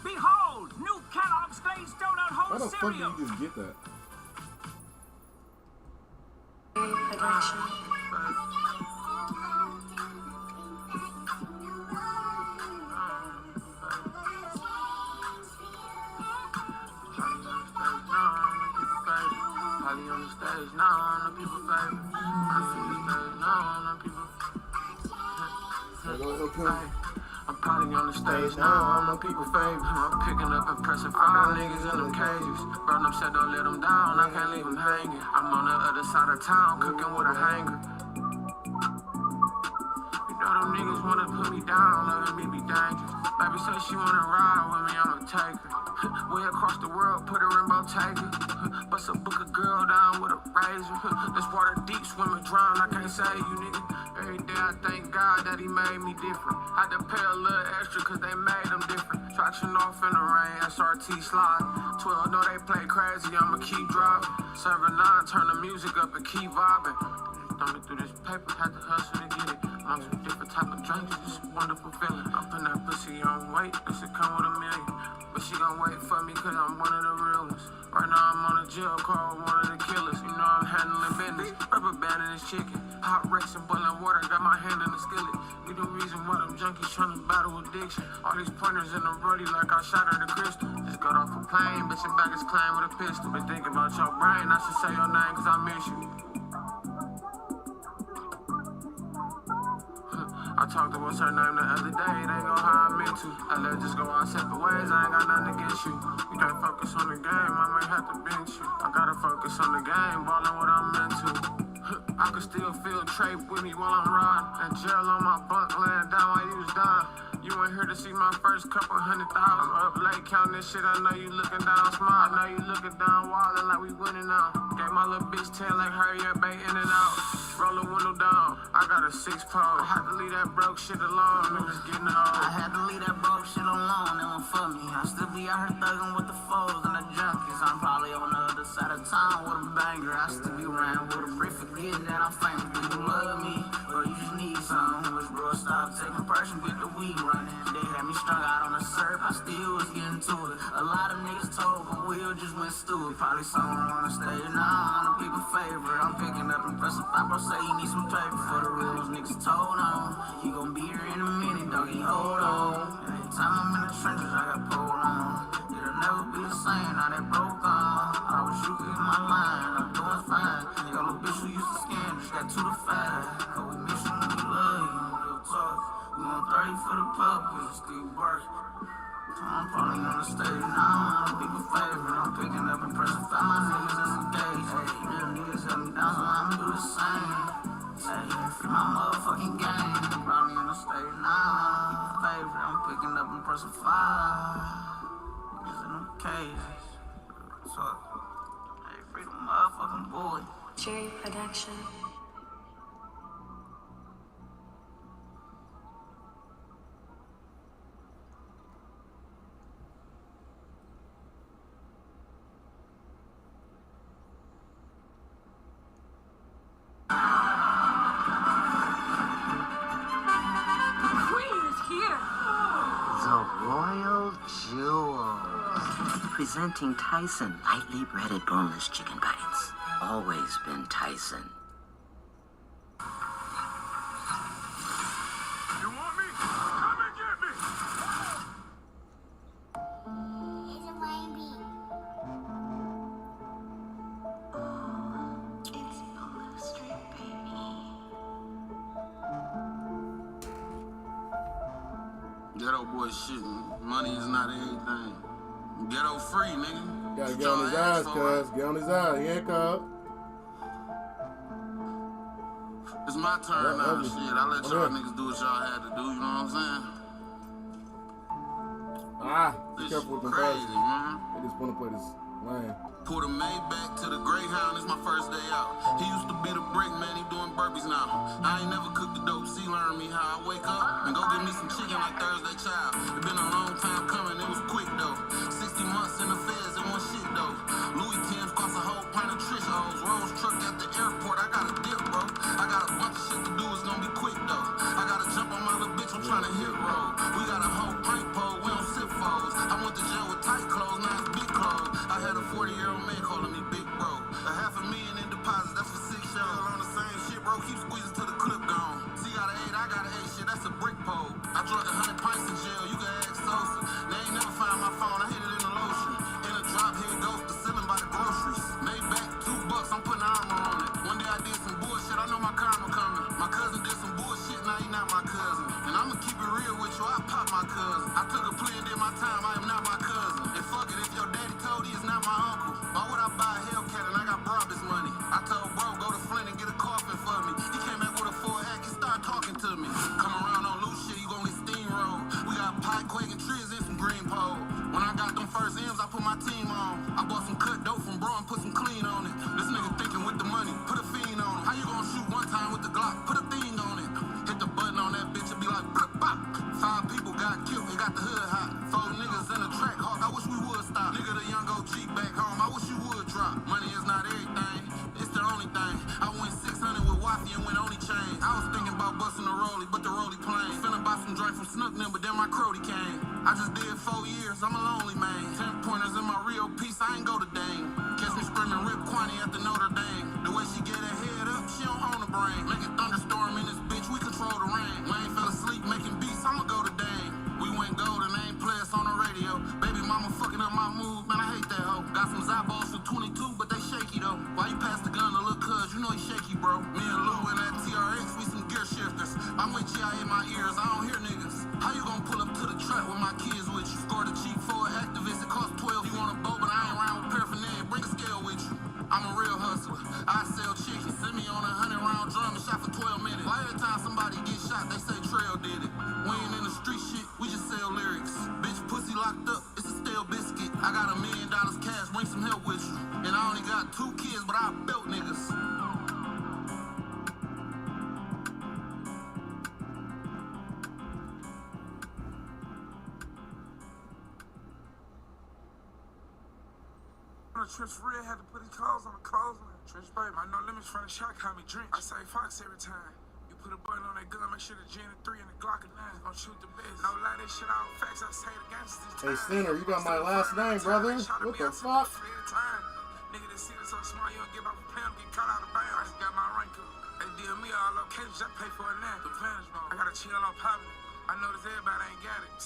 [SPEAKER 12] Behold, new Kellogg's Glazed Donut
[SPEAKER 4] How
[SPEAKER 12] Whole
[SPEAKER 4] the fuck
[SPEAKER 12] Cereal.
[SPEAKER 4] did you just get that?
[SPEAKER 8] I got you.
[SPEAKER 16] I'm probably on the stage now, I'm a people favorite. I'm picking up and pressing 5 niggas in them cages. Bro, them said don't let them down, I can't leave them hanging. I'm on the other side of town, cooking with a hanger. You know them niggas wanna put me down, letting me be dangerous. Baby said she wanna ride with me, I'ma take her. Way across the world, put her in Bottega. Bust a book a girl down with a razor. This water deep, swimming drown, I can't save you, nigga. Every day I thank God that he made me different. Had to pay a little extra cause they made them different. Traction off in the rain, SRT slide. 12 know they play crazy, I'ma keep driving. 7-9, turn the music up and keep vibing. Thumbing through this paper, had to hustle to get it. On some different type of drinks, it's a wonderful feeling. Up in that pussy on weight, this should come with $1 million. But she gon' wait for me cause I'm one of the real ones. Right now I'm on a jail call with one of the killers. You know I'm handling business, rubber banding this chicken. Hot wrecks and boiling water, got my hand in the skillet. We the reason why them junkies tryna battle addiction. All these pointers in the roadie like I shot at a crystal. Just got off a plane, bitch, and back is claim with a pistol. Been thinking about your brain, I should say your name cause I miss you. I talked to what's her name the other day, it ain't gon' how I meant to. I let just go our separate ways, I ain't got nothing against you. You can't focus on the game, I might have to bench you. I gotta focus on the game, ballin' what I'm into. I can still feel Trey with me while I'm riding. And jail on my bunk, laying down while you was dying. You ain't here to see my first couple 100,000. Up late counting this shit, I know you looking down, smile. I know you looking down, wildin' like we winning now. Gave my little bitch 10 like hurry up, bait in and out. Roll the window down, I got a 6-pole. Had to leave that broke shit alone, niggas getting old.
[SPEAKER 13] I had to leave that broke shit alone, it won't for me. I still be out here thugging with the foes and the junkies. I'm probably on the other side of town with a banger. I still be around with a brick, forgetting that I'm famous. Do you love me, or you just need something? Wish bro stop taking person, get the weed running. They had me strung out on the surf, I still was getting to it. A lot of niggas told, but Will just went stupid. Probably somewhere on the stage now, I'm a people favorite. I'm picking up and pressing 5, bro say you need some paper for the real ones. Niggas told on, he gon' be here in a minute, doggy, hold on. Every time I'm in the trenches, I got pulled on. It'll never be the same, now they broke on. I wish you could get my line, I'm doing fine. Your little bitch who used to scam, just got 2 to 5. Cause we miss you when we love you, real talk. We on 30 for the pub, cause it still work. I'm probably on the stage now, I'm a people favorite. I'm picking up and pressing 5, my niggas in the gauge. Hey, real niggas help me down, so I'ma do the same. Hey, free my motherfucking game. I'm probably on the stage now, I'm a people favorite. I'm picking up and pressing 5. Niggas in them cages. So, hey, free the motherfucking boy.
[SPEAKER 8] Jerry Production.
[SPEAKER 21] Presenting Tyson lightly breaded boneless chicken bites. Always been Tyson.
[SPEAKER 16] You want me? Come and get me!
[SPEAKER 8] It's a baby. It's Blue Street Baby.
[SPEAKER 3] Ghetto boy shit, money is not everything. Ghetto free, nigga.
[SPEAKER 4] Gotta get on his eyes, cuz. Get on his eyes. He ain't cuz.
[SPEAKER 3] It's my turn now, shit. I let y'all niggas do what y'all had to do, you know what I'm saying?
[SPEAKER 4] Be careful with them
[SPEAKER 3] crazy, man.
[SPEAKER 4] They just wanna play this lane.
[SPEAKER 3] Pulled a Maybach to the Greyhound, it's my first day out. He used to be the brick man, he doing burpees now. I ain't never cooked the dope, C learned me how I wake up and go get me some chicken like Thursday Child. It been a long time coming, it was quick though. 60 months in the feds, it wasn't shit though. Louis Tim's cost a whole pint of Trish O's. Rose truck at the airport, I got a dip, bro. I got a bunch of shit to do, it's gonna be quick though. I gotta jump on my little bitch, I'm trying to hit roll. We got a whole prank pole, we don't sip foes. I went to jail with tight clothes, now it's big clothes. I had a 40-year-old man calling me big bro. $500,000 in deposits, that's for 6 shows. On the same shit, bro, keep squeezing till the clip gone. See, got an 8, I got an 8, shit, that's a brick pole. I drunk 100 pints in jail, you can ask so. got the hood hot. 4 niggas in the track hawk, I wish we would stop. Nigga, the young OG back home, I wish you would drop. Money is not everything, it's the only thing. I went 600 with Waffy and went only change. I was thinking about busting a rollie, but the rollie plain. Finna buy some drink from Snook them, but then my Crody came. I just did 4 years, I'm a lonely man. 10 pointers in my Rio piece, I ain't go to Dame. Catch me screaming Rip Quanny at the Notre Dame. The way she get her head up, she don't own a brain. Make a thunderstorm in this bitch, we control the rain. Wayne fell asleep making beats, I'ma go to Dame. We went gold and ain't play us on the radio. Baby mama fucking up my mood, man, I hate that hoe. Got some eyeballs from 22, but they shaky though. Why you pass the gun to Lil' Cuz? You know he shaky, bro. Me and Lou and that TRX, we some gear shifters. I'm with GI in my ears, I don't hear niggas. How you gon' pull up to the trap with my kids with you? Scored a cheap for an activist, it cost 12. You want a boat, but I ain't around with paraphernalia. Bring a scale with you. I'm a real hustler. I sell chicken. Send me on a 100-round drum and shot for 12 minutes. Why every time somebody get shot, they say Trail did it? We ain't in the street shit, we just sell lyrics. Bitch, pussy locked up, it's a stale biscuit. I got $1 million cash, bring some help with you. And I only got 2 kids, but I built niggas.
[SPEAKER 16] Trench for real, had to put his clothes on the clothesline. Trench baby, my no limits from the shot caught me drenched. I say Fox every time. You put a button on that gun, make sure the Gen 3 and the Glock 9 gon' shoot the best. No lie, that shit all facts. I say the gangsters.
[SPEAKER 4] Hey, Sinner, you got my last name, brother. What the fuck?
[SPEAKER 16] Nigga, this shit is so small, you don't give up a plan, get caught out of bounds. I just got my rank up. They deal me all locations, I pay for it now. The vantage mode. I gotta chill on poppin'. I notice everybody ain't got it.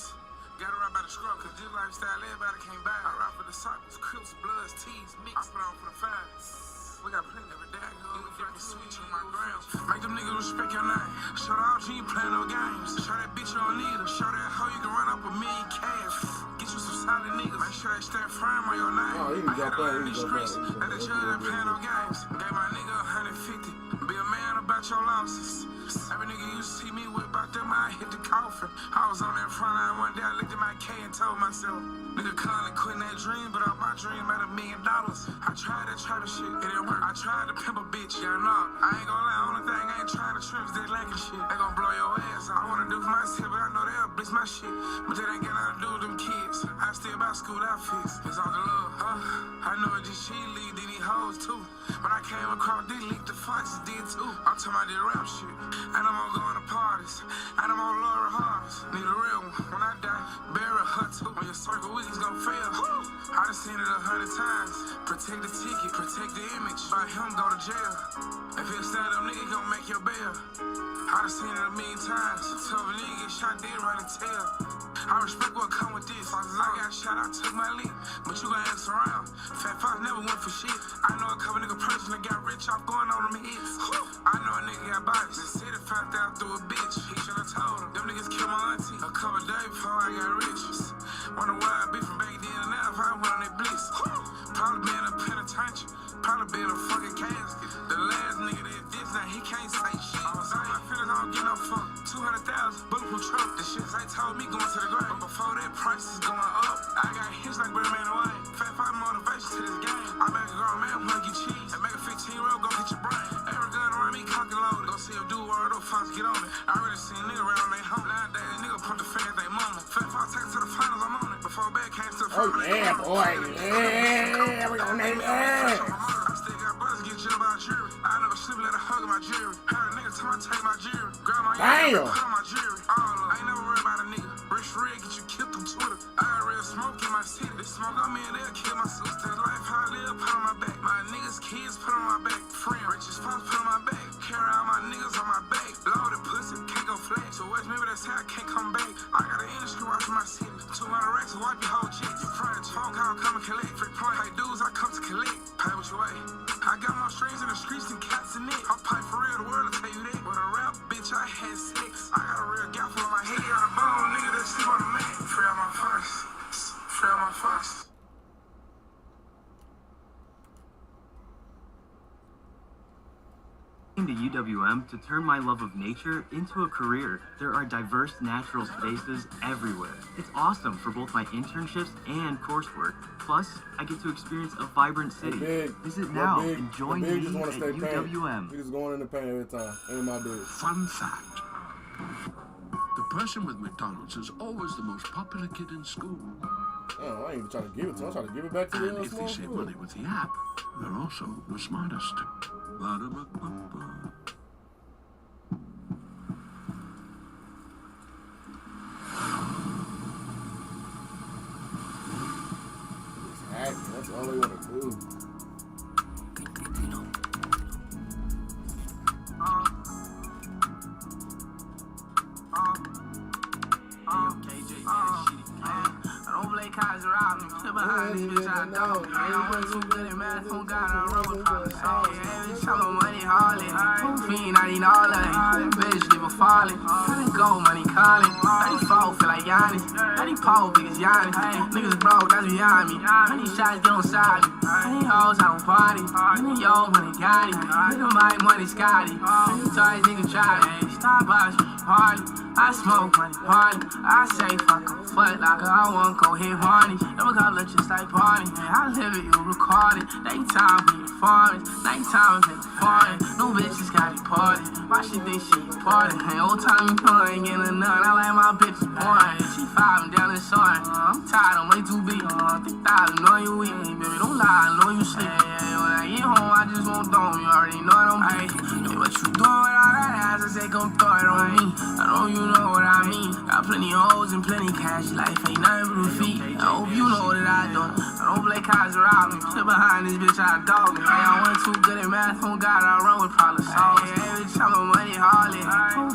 [SPEAKER 16] Gotta ride by the scrub, cause this lifestyle, everybody can't buy it. I ride for the circles, crips, bloods, tees, mix. I put on for the fires. We got plenty of it, dad. You can switch on my ground. Make them niggas respect your name. Show the OG, you playing no games. Show that bitch you don't need her. Show that hoe you can run up $1 million cash. Get you some solid niggas. Make sure they stand firm on your name.
[SPEAKER 4] Oh,
[SPEAKER 16] I had to learn these streets. Let the judge ain't playing no games. Gave my nigga 150. Be a man about your losses. Every nigga you see me with about them, I hit the coffin. I was on that front line one day, I looked at my K and told myself, nigga kindly quitting that dream, but all my dream at $1 million. I tried that trap shit, it didn't work. I tried to pimp a bitch, got knocked. I ain't gonna lie, only thing I ain't trying to trim is that lacking shit. They gon' blow your ass out. I wanna do for myself, but I know they'll blitz my shit. But that ain't got nothing to do with them kids. I still buy school outfits. It's all the love, huh? I know it just she lead, then these hoes too. When I came across this leak, the Foxes did too. I'm talking about this rap shit. And I'm gonna go to parties. And I'm gonna love her hardest. Need a real one. When I die, bury her too. When your circle weak's gonna fail. I done seen it 100 times. Protect the ticket, protect the image. By him, go to jail. If he a stand-up nigga, he gon' make your bail. I done seen it 1,000,000 times. Tough a nigga get shot dead right in tail. I respect what come with this. I got shot, I took my lead. But you gon' ask around. Fat Fox never went for shit. I know a couple nigga personally got rich off going on them hits. I know a nigga got bodies. They said it found out through a bitch. He should've told him. Them niggas killed my auntie a couple days before I got riches. Wonder why I be from back then and now if I went on that blitz. Probably been in a penitentiary. Probably been in a fucking casket. The last nigga that this now, he can't say shit. I was on my feelings, I don't get no fuck. 200,000, bulletproof truck. The shit they told me going to the grave. But before that, price is going up. I got hits like Birdman and Wayne. Fat Five motivation to this game. I make a grown man wanna get cheese. And make a 15-year-old go get your brain. Every gun around me cock and loaded. Go see if do word or Fox get on it. I already seen nigga around they home. Nowadays, nigga pump the finger at they mama. Fat Five take it to the finals, I'm on it. Before bad came to the
[SPEAKER 4] Oh yeah, boy. Yeah, we gonna name it.
[SPEAKER 16] I still got brothers get jailed by a jury. I never sleep, let a hug my jury. Heard a nigga tell me take my jury. Grab my
[SPEAKER 4] Damn.
[SPEAKER 16] put on my jury. All of I ain't never worried about a nigga. Rich red get you killed through Twitter. I got real smoke in my city. They smoke on me and they'll kill my sister. Life how I live, put on my back. My niggas, kids, put on my back. Friend, richest pops, put on my back. Carry all my niggas on my back. Loaded pussy, can't go flat. So watch maybe that's how I can't come back. I got an industry watching my city. 200 racks, wipe your whole cheek. You front, phone call, come and collect. Free point, pay dues, I come to collect. Pay what you weigh. I got more strings in the streets than cats and it. I'll pipe for real, the world will tell you that. With a rap, bitch, I had sex. I got a real gaffle on my head. On a bone, nigga, that sleep on the mat. Free out my first. Free out my first.
[SPEAKER 7] To UWM to turn my love of nature into a career. There are diverse natural spaces everywhere. It's awesome for both my internships and coursework. Plus, I get to experience a vibrant city. Visit now and join me
[SPEAKER 4] just
[SPEAKER 7] at
[SPEAKER 4] stay
[SPEAKER 7] UWM.
[SPEAKER 4] He just going in the paint every time. Ain't my dude.
[SPEAKER 17] Fun fact. The
[SPEAKER 18] person with McDonald's is always the most popular kid in school.
[SPEAKER 4] Oh, I ain't even trying to give it to him. I'm trying to give it back to
[SPEAKER 18] And
[SPEAKER 4] the
[SPEAKER 18] if they
[SPEAKER 4] small
[SPEAKER 18] save
[SPEAKER 4] school.
[SPEAKER 18] money with the app, they're also the smartest. Ba-da-ba-ba-ba.
[SPEAKER 4] That's all they want to do.
[SPEAKER 16] I don't play cards around me. Sit behind this bitch, I don't. I want too good at math, on God, I run with problems. Every time my money hauling, fiend, I need all of it. Bitch, leave a falling. Gotta go, money calling. 34, feel like Giannis. 34, big as Giannis. Niggas broke, that's behind me. Honey shots, get on side me. Honey hoes, I don't party. Honey yo, money got it. Nigga, my money Scotty. Honey toys, nigga try it. Starbucks, party. I smoke money, party. I say fuck a foot locker. I want go hit horny. Never got look just like party. I live it, you record it. Daytime be performance. Nighttime be foreign. No bitches got it party. Why she think she important? Hey, old time ain't getting none. I like my bitches boring. She 5 down and soaring. I'm tired, I'm way too big. 3,000 on you weak, baby. Don't lie, I know you sleep. When I get home, I just won't throw you. Already know it on me. Hey, what you doing with all that ass? I say come throw it on me. I know you know what I mean. Got plenty of hoes and plenty cash. Life ain't nothing but a feet. I hope you know that I don't. I don't play cards around me. Sit behind this bitch, I dog me. Hey, I went too good at math, on God, I run with problems. Every time my money hauling,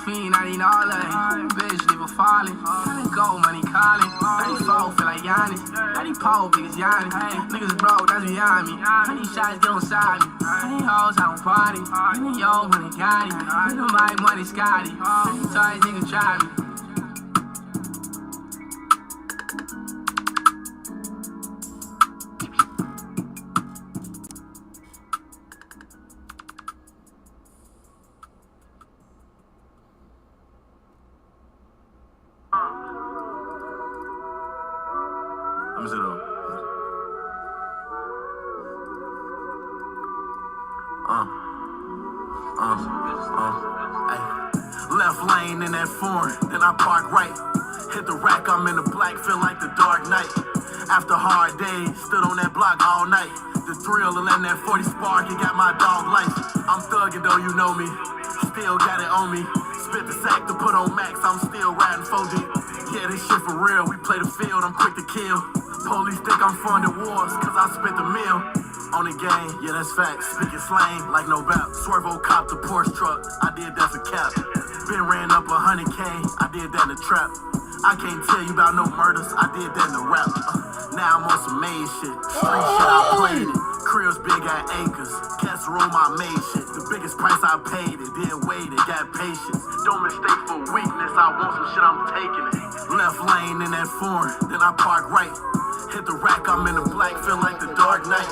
[SPEAKER 16] fiend, I need all of it. Bitch, leave a falling. Gotta go, money calling. 34, feel like Giannis. 34, big as Giannis. Niggas broke, that's behind me. Honey shots, get on side me. Honey hoes, I don't party. Honey yo, money got it. Nigga, my money Scotty. Honey toys, nigga try me.
[SPEAKER 18] Let me sit down.
[SPEAKER 3] Left lane in that foreign, then I park right. Hit the rack, I'm in the black, feel like the dark night. After hard days, stood on that block all night. The thrill of letting that 40 spark, it got my dog life. I'm thugging though, you know me. Still got it on me. Spit the sack to put on max, I'm still riding 4G. Yeah, this shit for real, we play the field, I'm quick to kill. Police think I'm funding wars, cause I spent the meal. On the game, yeah, that's facts. Speaking slang like no bap. Swervo cop the Porsche truck, I did that for cap. Been ran up 100K, I did that in the trap. I can't tell you about no murders, I did that in the rap. Now I'm on some made shit. Street shit, I played it. Cribs big at acres. Casserole, I made shit. The biggest price I paid it. Didn't wait it, got patience. Don't mistake for weakness, I want some shit, I'm taking it. Left lane in that foreign, then I park right. Hit the rack, I'm in the black, feel like the dark night.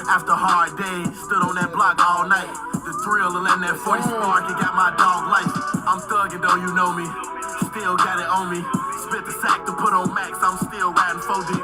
[SPEAKER 3] After hard days, stood on that block all night. The thrill of letting that 40 spark, it got my dog life. I'm thugging though, you know me. Still got it on me. Spit the sack to put on max, I'm still riding 4D.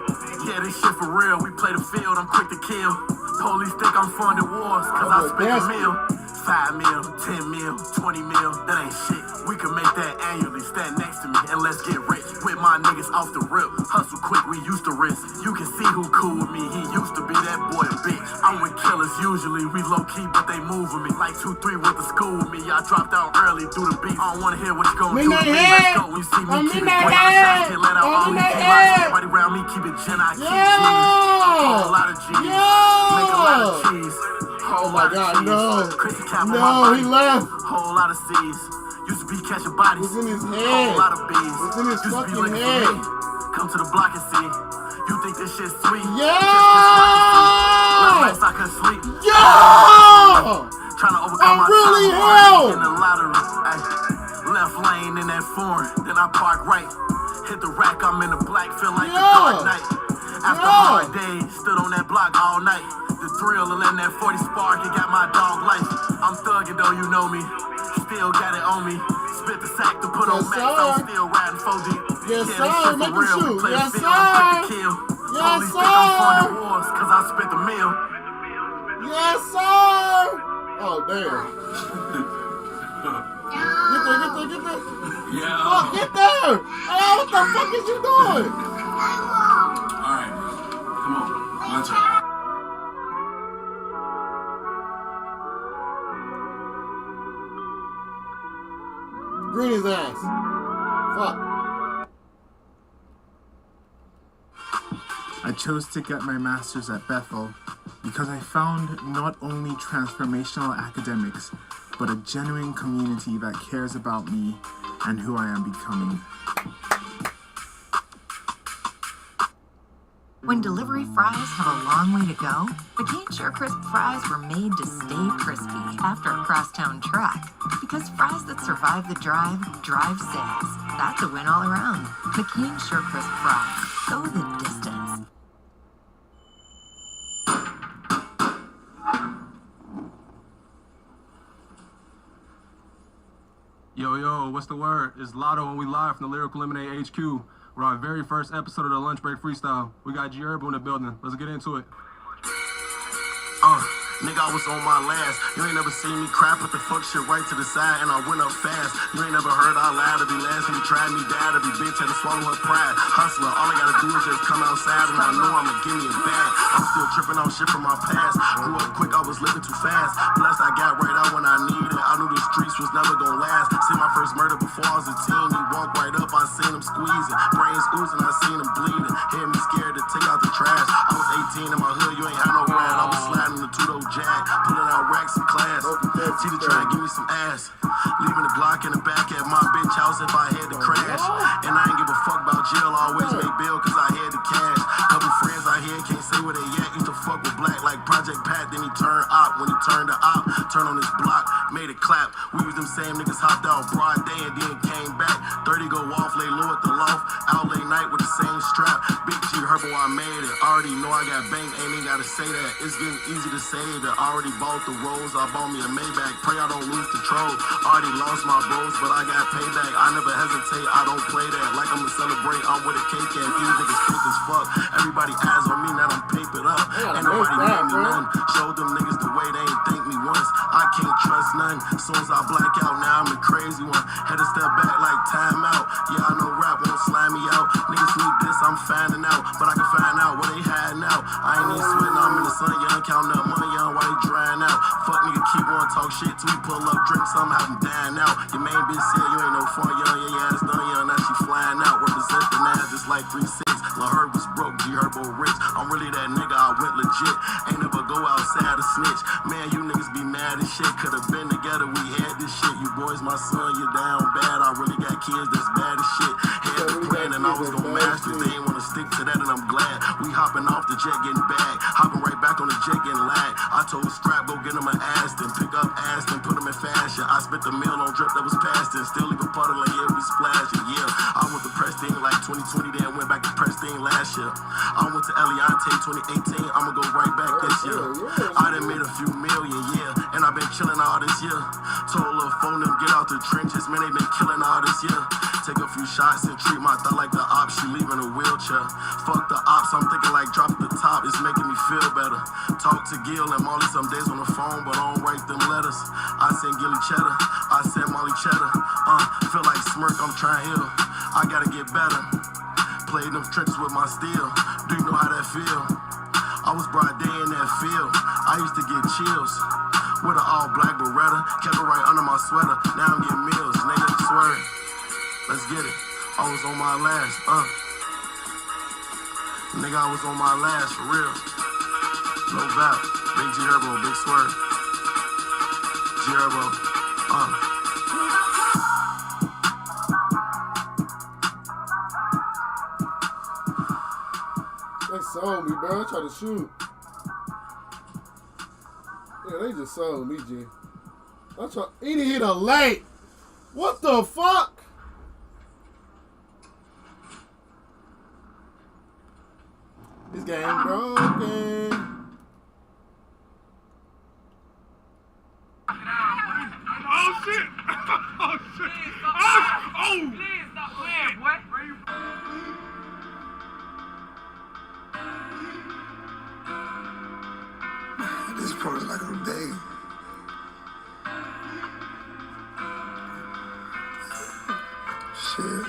[SPEAKER 3] Yeah, this shit for real, we play the field, I'm quick to kill. Police think I'm funding wars, cause I spent a meal. 5 mil, 10 mil, 20 mil, that ain't shit. We can make that annually, stand next to me and let's get rich. With my niggas off the rip, hustle quick, we used to risk. You can see who cool with me, he used to be that boy a bitch. I'm with killers usually, we low key but they move with me. Like 2-3 went to school with me, I dropped out early through the beat. I don't wanna hear what you gon' do to me, let's go. You see me keep it quick, shots get let out, all these G-Lights. Everybody around me keep it gen, I keep G's. Whole lot of G's, make a lot of cheese.
[SPEAKER 4] Oh my God, no. No, he left.
[SPEAKER 3] Whole lot of C's. Used to be catching bodies.
[SPEAKER 4] It's in his head.
[SPEAKER 3] Whole lot of B's.
[SPEAKER 4] It's in his
[SPEAKER 3] Used to be
[SPEAKER 4] fucking
[SPEAKER 3] looking
[SPEAKER 4] head.
[SPEAKER 3] for me. Come to the block and see. You think this shit's sweet?
[SPEAKER 4] Yeah.
[SPEAKER 3] Last nights I couldn't sleep.
[SPEAKER 4] Yeah.
[SPEAKER 3] Trying to overcome my
[SPEAKER 4] really
[SPEAKER 3] trauma in the lottery. Ay. Left lane in that foreign, then I park right. Hit the rack, I'm in the black, feel like the dark night. After hard days, stood on that block all night. The thrill of letting that 40 spark, it got my dog life. I'm thugging though, you know me. Still got it on me. Spit the sack to put on max, I'm still riding 4D.
[SPEAKER 4] Yes,
[SPEAKER 3] yeah,
[SPEAKER 4] sir.
[SPEAKER 3] this shit
[SPEAKER 4] Make
[SPEAKER 3] for
[SPEAKER 4] it
[SPEAKER 3] real, we
[SPEAKER 4] shoot.
[SPEAKER 3] play
[SPEAKER 4] Yes,
[SPEAKER 3] the field, I'm quick to
[SPEAKER 4] sir.
[SPEAKER 3] kill.
[SPEAKER 4] Yes,
[SPEAKER 3] Police think I'm
[SPEAKER 4] sir.
[SPEAKER 3] funding wars, cause I spent the meal.
[SPEAKER 4] Yes, sir. Oh, damn. Get there.
[SPEAKER 18] Yeah.
[SPEAKER 4] Fuck, get there. here! Hey, what the fuck is you doing?
[SPEAKER 18] Alright, bro. Come on. My turn.
[SPEAKER 4] Green his ass. Fuck.
[SPEAKER 6] I chose to get my master's at Bethel because I found not only transformational academics, but a genuine community that cares about me and who I am becoming.
[SPEAKER 22] When delivery fries have a long way to go, the King Sure Crisp fries were made to stay crispy after a crosstown trek. Because fries that survive the drive, drive sales. That's a win all around. The King Sure Crisp fries. Go the distance.
[SPEAKER 23] Yo, what's the word? It's Lotto and we live from the Lyrical Lemonade HQ. We're our very first episode of the Lunch Break Freestyle. We got G Herbo in the building. Let's get into it.
[SPEAKER 3] Nigga, I was on my last. You ain't never seen me cry, put the fuck shit right to the side, and I went up fast. You ain't never heard I lie to be last, and you tried me bad, every bitch had to swallow her pride. Hustler, all I gotta do is just come outside, and I know I'ma give me a bag. I'm still tripping on shit from my past. Grew up quick, I was living too fast. Plus, I got right out when I needed it. I knew the streets was never gonna last. See my first murder before I was a teen. He walked right up, I seen him squeezing. Brains oozing, I seen him bleeding. Had me scared to take out the trash. I was 18 in my hood, you ain't had no rad. I was sliding the two-door jack, pulling out racks in class. Teacher trying to give me some ass. Leaving the Glock in the back at my bitch house if I had to crash. And I ain't give a fuck about jail, I always made bail cause I had the cash. Couple friends I had can't say where they at. Used to fuck with Black like Project Pat, then he turned op. When he turned to op, turned on his block, made it clap. We was them same niggas hopped out broad day and then came back. 30 go off, lay low at the loft, out late night with the same strap. Big G Herbo, I made it. Already know I got bank, ain't even gotta say that. It's getting easy to say that. Already bought the rolls, I bought me a Maybach. Pray I don't lose control. Already lost my bros, but I got payback. I never hesitate, I don't play that. Like I'ma celebrate, I'm with a cake and these niggas fake as fuck. Everybody eyes on me, now I'm papered up. Ain't nobody made me none. Showed them niggas the way they ain't think me once. I can't trust none. Soon as I black out, now I'm the crazy one. Had to step back like time out. Yeah, I know rap won't slime me out. Niggas need this, I'm finding out. But I can find out what they hiding out. I ain't even sweating, I'm in the sun, young, counting up money, young, while they drying out. Fuck nigga, keep on talk shit till we pull up, drink some, have them dying out. Your main bitch said you ain't no fun, young, yeah, your ass done, young, now she flying out. Represent the now just like 3-6. Lil' Herb was broke, G Herbo rich. I'm really that nigga, I went legit. Ain't never go outside to snitch. Man, you niggas be mad as shit. Could've been together, we had this shit. You boys, my son, you down bad. I really got kids that's bad as shit. Had the plan and I was gonna master. They ain't wanna stick to that and I'm glad. We hopping off the jet getting back. Hopping right back on the jet getting lag. I told Strap, go get him an Aston. Pick up Aston, put him in fashion. I spent the meal on drip that was passed and still even puddle like yeah, we splashing. Yeah, I went to Prestige like 2020, then went back to Prestige last year. I went to Eliante 2018, I'ma go right back this year. I done made a few million, yeah, and I've been chilling all this year. Told Lil' phone them get out the trenches, man, they been killing all this year. Take a few shots and treat my thought like the ops, she leaving a wheelchair. Fuck the ops, I'm thinking like drop the top, it's making me feel better. Talk to Gil and Molly some days on the phone, but I don't write them letters. I send Gilly cheddar, I send Molly cheddar. Feel like smirk, I'm trying heal. I gotta get better. Played them trenches with my steel. Do you know how that feel? I was broad day in that field. I used to get chills with an all black Beretta. Kept it right under my sweater. Now I'm getting meals, nigga. Swear. Let's get it. I was on my last. Nigga, I was on my last for real. No doubt. Big G Herbo, big swerve. G Herbo.
[SPEAKER 4] They sold me, bro. I tried to shoot. Yeah, they just sold me, G. He didn't hit a late. What the fuck? This game broken.
[SPEAKER 16] Oh shit! Oh shit! Oh! Please stop playing, boy.
[SPEAKER 3] This part is like a day. Shit.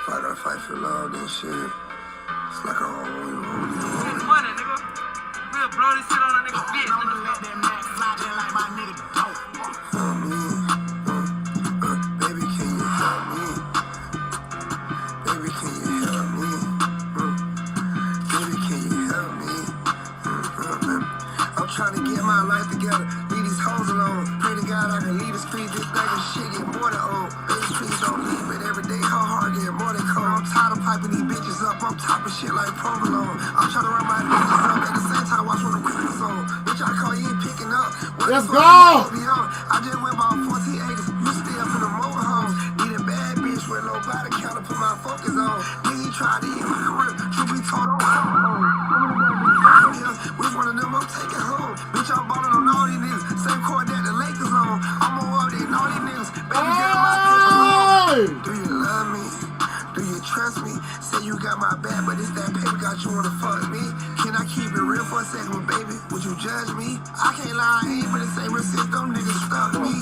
[SPEAKER 3] If I gotta fight for love, then shit. It's like a whole
[SPEAKER 13] It's money, nigga. We'll blow this shit on a nigga bitch. I'm gonna let that Mac fly just like my nigga dope.
[SPEAKER 3] Baby, can you help me? Baby, can you help me? Baby, can you help me? I'm trying to get my life together. Leave these hoes alone. Pray to God I can leave the street. This bag of shit get more than old. These streets don't leave, but every day her heart get more than cold. I'm tired of piping these bitches up. I'm topping shit like provolone. I'm trying to run my bitches up at the same time. Watch what I'm cooking on. Bitch, I call you ain't picking up.
[SPEAKER 4] Let's go!
[SPEAKER 3] I just went about 14 acres. You stay up in the motorhomes. Need a bad bitch with low body count to put my focus on. Then he tried to eat my career. Truth be told, which one of them I'm taking home? Bitch, I'm ballin' on all these niggas. Same court that the Lakers on. I'm more up than all these niggas. Baby girl, my paper on. Do you love me? Do you trust me? Say you got my back, but it's that paper got you wanna fuck me. Can I keep it real for a second, baby? Would you judge me? I can't lie, I ain't but the same since them niggas stuck me.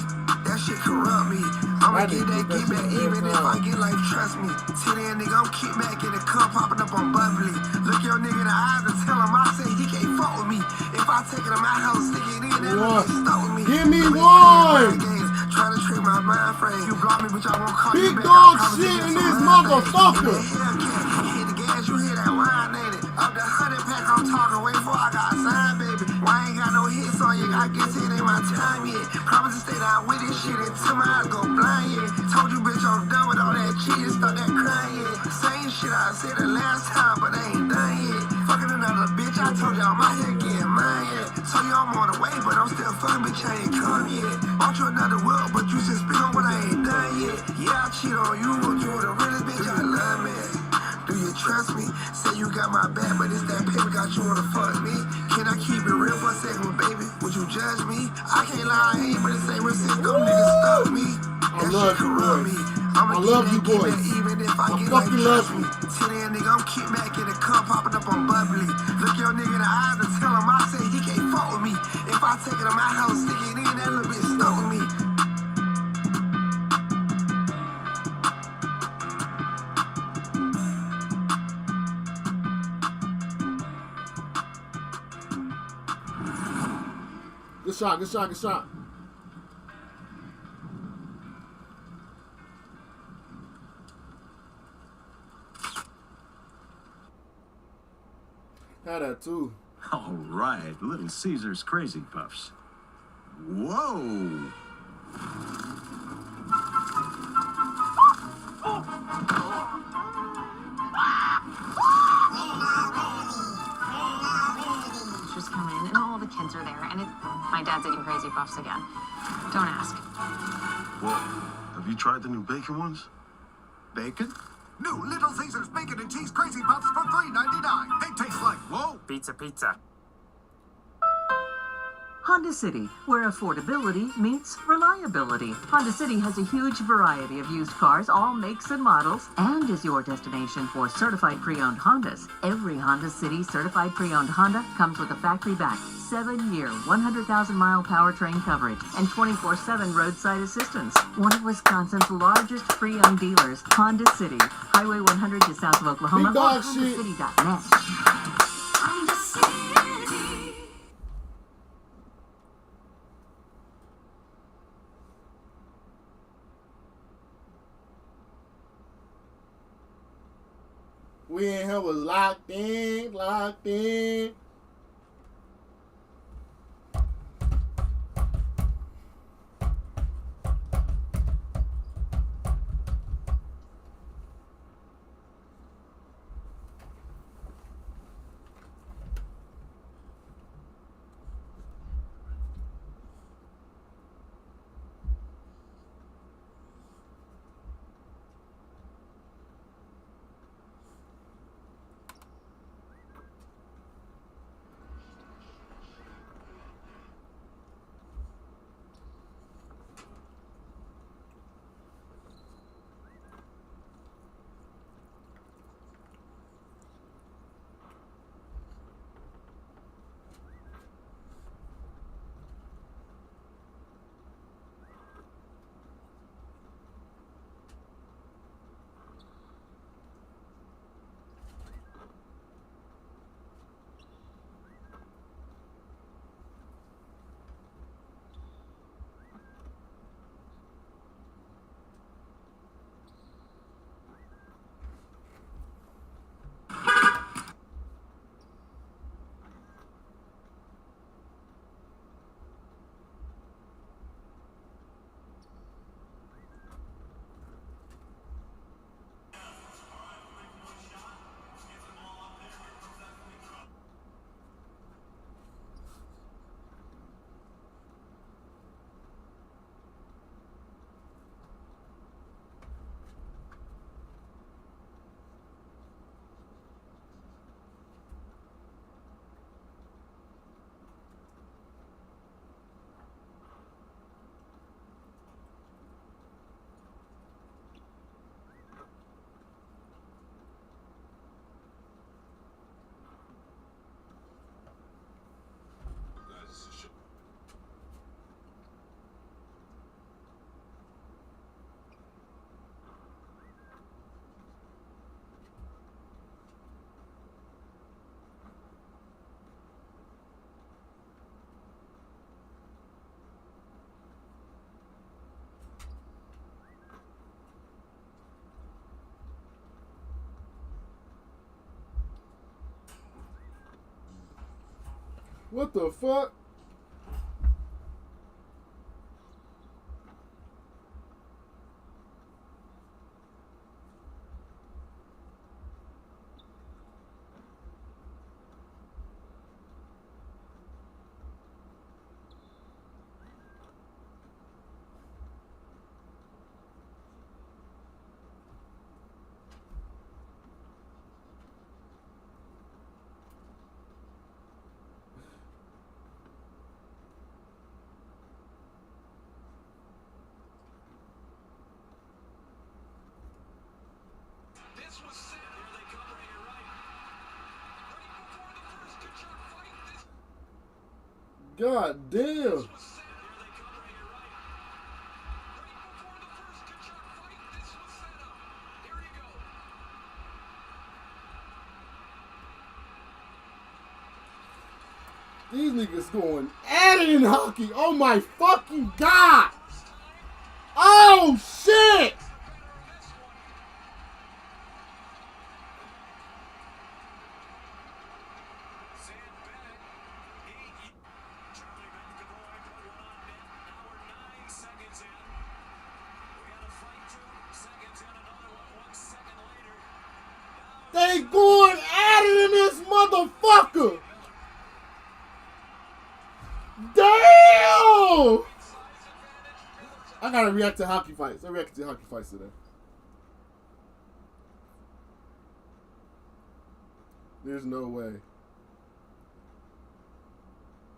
[SPEAKER 3] That shit corrupt me. I'ma get back even if I get life, trust me. Till then, nigga, I'm kick back in the cup, popping up on bubbly. Look your nigga in the eyes and tell him I say he can't fuck with me. If I take it to my house, stick it in, that nigga stuck with me.
[SPEAKER 4] Give me one!
[SPEAKER 3] Trying to trick my mind frame. You block me, but I won't call
[SPEAKER 4] Big
[SPEAKER 3] you back.
[SPEAKER 4] Big dog shit in this motherfucker.
[SPEAKER 3] Hit the gas, you hear that wine, ain't it? Up the 100 pack, I'm talking way before I got signed, baby. Why I ain't got no hits on you? I guess it ain't my time yet. Promise to stay down with this shit until my eyes go blind, yeah. Told you, bitch, I'm done with all that cheating, start that crying, yeah. Same shit I said the last time, but I ain't done yet. Fucking another bitch, I told you I'm out here getting mine, yeah. Told you I'm on the way, but I'm still fucking, bitch, I ain't come yet. Bought you another wheel, but you just spit on what I ain't done yet. Yeah, I cheat on you, but you the realest bitch I love, man. Do you trust me? Say you got my back, but it's that paper got you wanna fuck me. Can I keep it real for a second, baby? Would you judge me? I can't lie, I ain't but the same since them niggas stuck me.
[SPEAKER 4] I love you, boys. I love you, boys. I fucking love you.
[SPEAKER 3] Till then, nigga, I'm kick back in the cup, popping up on bubbly. Look your nigga in the eyes and tell him I say he can't fuck with me. If I take it to my house, stick it in, that little bitch stuck with me.
[SPEAKER 4] Good shot, good shot, good shot. Had that too.
[SPEAKER 18] All right, Little Caesar's Crazy Puffs. Whoa!
[SPEAKER 9] Just come in and all the kids are there, and my dad's eating Crazy Puffs again. Don't ask.
[SPEAKER 18] Well, have you tried the new bacon ones? Bacon?
[SPEAKER 2] New Little Caesar's Bacon and Cheese Crazy Puffs for $3.99. They taste like, whoa!
[SPEAKER 7] Pizza.
[SPEAKER 5] Honda City, where affordability meets reliability. Honda City has a huge variety of used cars, all makes and models, and is your destination for certified pre-owned Hondas. Every Honda City certified pre-owned Honda comes with a factory-backed 7-year, 100,000-mile powertrain coverage and 24/7 roadside assistance. One of Wisconsin's largest pre-owned dealers, Honda City, Highway 100 to south of Oklahoma, or HondaCity.net.
[SPEAKER 4] We in here was locked in, locked in. What the fuck? God damn. These niggas going at it in hockey. Oh my fucking God. Oh shit. They going at it in this motherfucker. Damn! I gotta react to hockey fights. I reacted to hockey fights today. There's no way.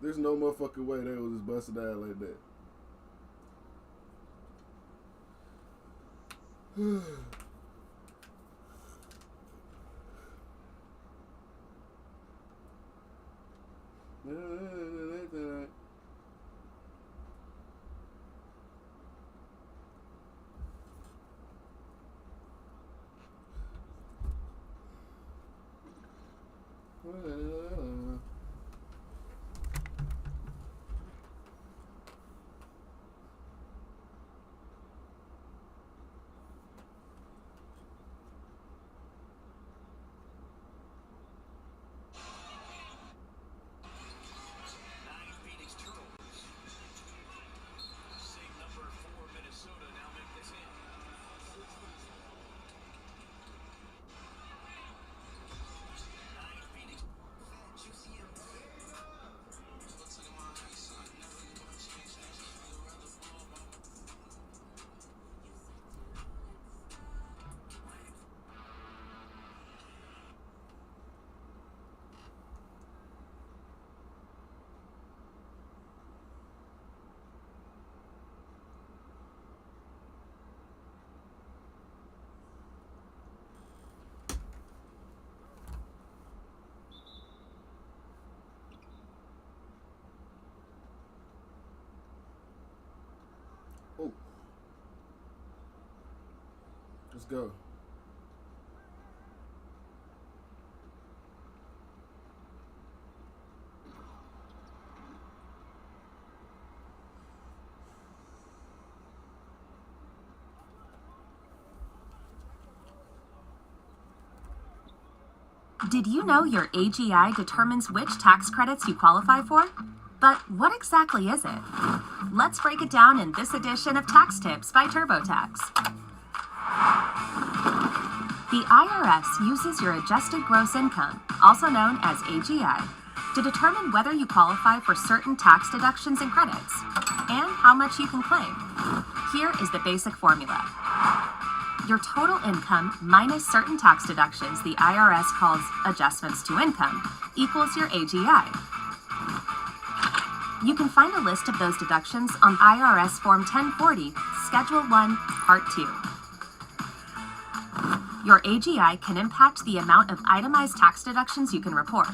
[SPEAKER 4] There's no motherfucking way they was just busting out like that. Let's go.
[SPEAKER 10] Did you know your AGI determines which tax credits you qualify for? But what exactly is it? Let's break it down in this edition of Tax Tips by TurboTax. The IRS uses your adjusted gross income, also known as AGI, to determine whether you qualify for certain tax deductions and credits, and how much you can claim. Here is the basic formula. Your total income minus certain tax deductions the IRS calls adjustments to income equals your AGI. You can find a list of those deductions on IRS Form 1040, Schedule 1, Part 2. Your AGI can impact the amount of itemized tax deductions you can report.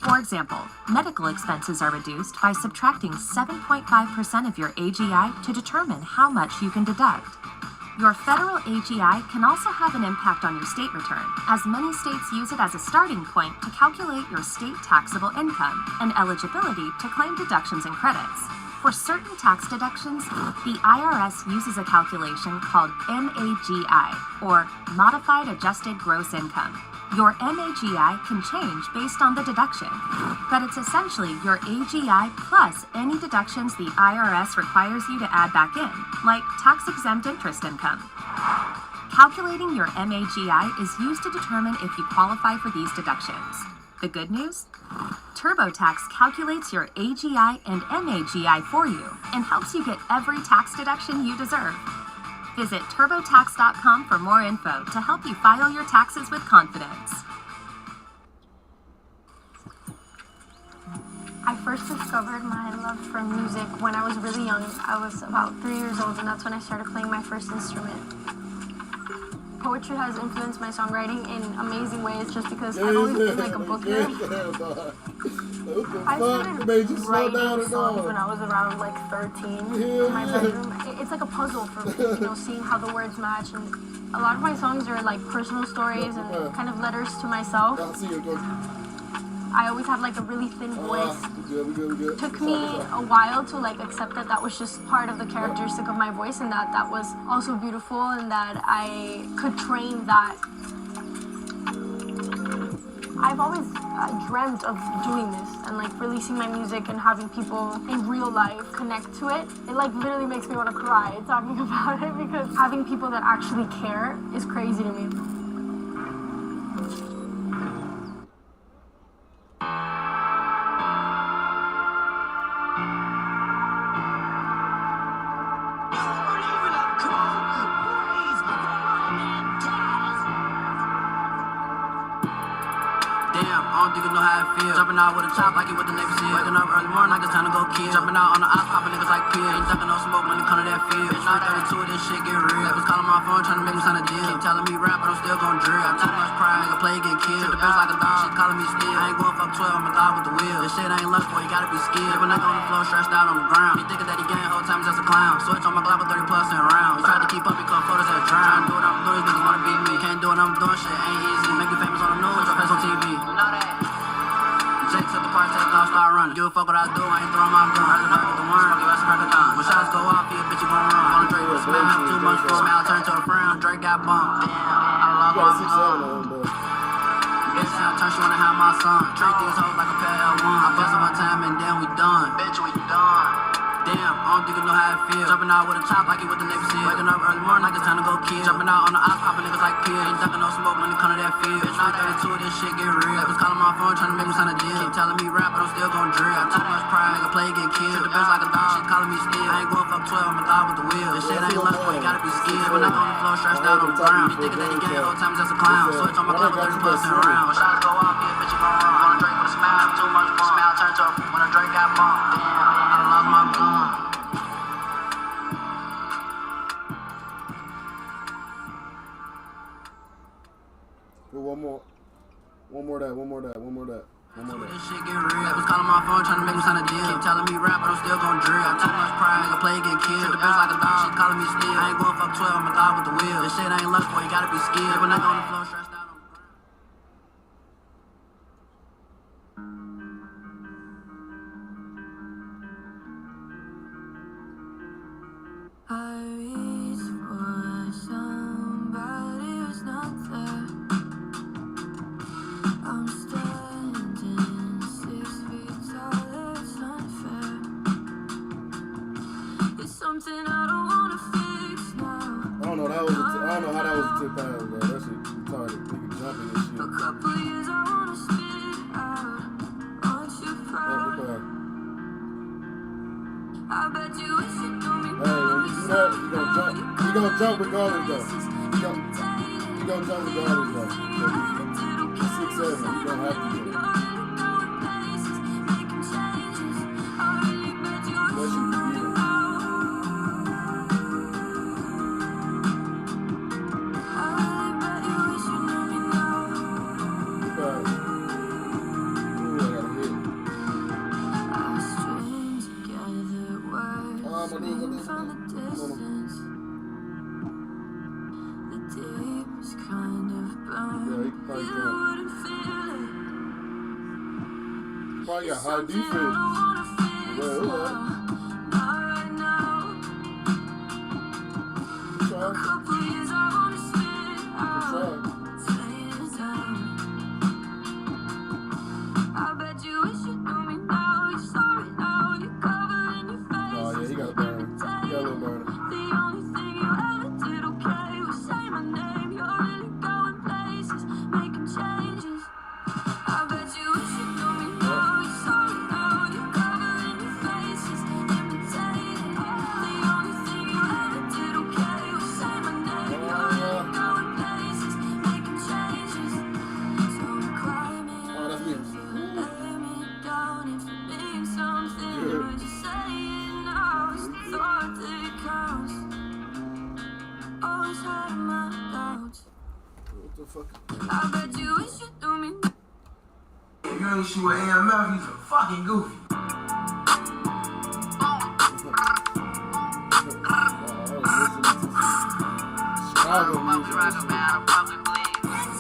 [SPEAKER 10] For example, medical expenses are reduced by subtracting 7.5% of your AGI to determine how much you can deduct. Your federal AGI can also have an impact on your state return, as many states use it as a starting point to calculate your state taxable income and eligibility to claim deductions and credits. For certain tax deductions, the IRS uses a calculation called MAGI, or Modified Adjusted Gross Income. Your MAGI can change based on the deduction, but it's essentially your AGI plus any deductions the IRS requires you to add back in, like tax-exempt interest income. Calculating your MAGI is used to determine if you qualify for these deductions. The good news? TurboTax calculates your AGI and MAGI for you and helps you get every tax deduction you deserve. Visit TurboTax.com for more info to help you file your taxes with confidence.
[SPEAKER 11] I first discovered my love for music when I was really young. I was about 3 years old, and that's when I started playing my first instrument. Poetry has influenced my songwriting in amazing ways just because I've always been like a booker. I started writing songs when I was around like 13 in my bedroom. It's like a puzzle for me, you know, seeing how the words match. And a lot of my songs are like personal stories and kind of letters to myself. I always had like a really thin voice. It took me a while to like accept that that was just part of the characteristic of my voice, and that that was also beautiful, and that I could train that. I've always dreamt of doing this and like releasing my music and having people in real life connect to it. It like literally makes me want to cry talking about it, because having people that actually care is crazy to me.
[SPEAKER 13] Jumping out with a chop like it with the Navy SEAL. Waking up early morning like it's time to go kill. Jumping out on the ice, popping niggas like pills. Ain't ducking no smoke when it come to that field. Bitch, 932, this shit get real. They was calling my phone trying to make me sign a deal. Keep telling me rap, but I'm still gon' drill. Too much pride, nigga play, get killed. Treat the bitch like a dog, shit calling me still. I ain't going fuck 12, I'm a dog with the wheel. This shit ain't luck, boy, you gotta be skilled. When I go on the floor, stretched out on the ground. He thinking that he gang, whole time he's just a clown. Switch on my Glock with 30 plus and round. He tried to keep up, he caught photos that drown. Do what I'm doing, these niggas wanna beat me. Can't do what I'm doing, shit ain't easy. Make you famous on the news, your face on TV. You know that. Jake took the part, take off, start running. Give a fuck what I do, I ain't throwing my gun. Early night with the worm, fuck your ass crack a gun. When shots go off, yeah, bitch, you gon' run. On Drake with a smile, too much for smile, turn to a frown. Drake got bumped. Damn, I lost my son. Bitch, turn, she wanna have my son. Treat these hoes like a pair of one. I bust on my time and then we done. Bitch, we done. Damn, I don't think you know how it feels. Jumping out with a chop like it with the Navy SEAL. Waking up early morning like it's time to go kill. Jumping out on the ice, popping niggas like pills. Ain't ducking no smoke when it come to that field. Bitch, 932, this shit get real. They was calling my phone trying to make me sign a deal. Keep telling me rap, but I'm still gon' drill. Too much pride, nigga play, get killed. Treat the bitch like a dog, shit calling me still. I ain't going fuck 12, I'm a dog with the wheel. This shit ain't luck, boy, you gotta be skilled. When I go on the floor, stretched out on the ground. He thinking that he gang, whole time he's just a clown. Switch on my Glock with 30 plus and round. When shots go off, yeah, bitch, you gon' run. On Drake with a smile, too much fun. Smile turn to a when a Drake got bumped. Damn, I lost my gun.
[SPEAKER 4] One more that.
[SPEAKER 13] This shit get real. They was calling my phone trying to make me sign a deal. Keep telling me rap, but I'm still gon' drill. Too much pride, nigga play, get killed. Treat the bitch like a dog, shit calling me still. I ain't going fuck 12, I'm a dog with the wheel. This shit ain't luck, boy, you gotta be skilled. When I go on the floor, stretched out on the ground.
[SPEAKER 8] I reach for somebody who's not there. I'm standing 6 feet tall, it's unfair. It's something I don't wanna fix now.
[SPEAKER 4] I don't know how that was a tip pass, bro. That shit retarded. Nigga jumping and shit.
[SPEAKER 8] A couple years I wanna spit out. Aren't you proud? I bet you wish you knew me.
[SPEAKER 4] Hey, when you do that, you gonna jump. You gonna jump regardless, though. You gonna jump regardless, though. 6'7", you don't have to do it. Unless you can beat him. Probably got high defense.
[SPEAKER 8] couple years I wanna spit out. I bet you wish you knew me now. You're sorry now. You're covering your face.
[SPEAKER 4] Oh yeah, he got a burner. He got a little burner.
[SPEAKER 8] The only thing you ever did okay was say my name. You're really going places, making changes. I bet you wish you knew me now. You're sorry now. You're covering your faces, imitating. The only thing you ever did okay was say my name. You're really going places, making changes. So cry me.
[SPEAKER 4] Oh, that's me.
[SPEAKER 8] Lay me down if you mean something. Or just say it now. It's the thought that counts. Always had my doubts.
[SPEAKER 4] What the fuck?
[SPEAKER 8] I bet you wish you knew me.
[SPEAKER 13] If you ain't shoot with AML, he's a fucking goofy.
[SPEAKER 4] Chicago music.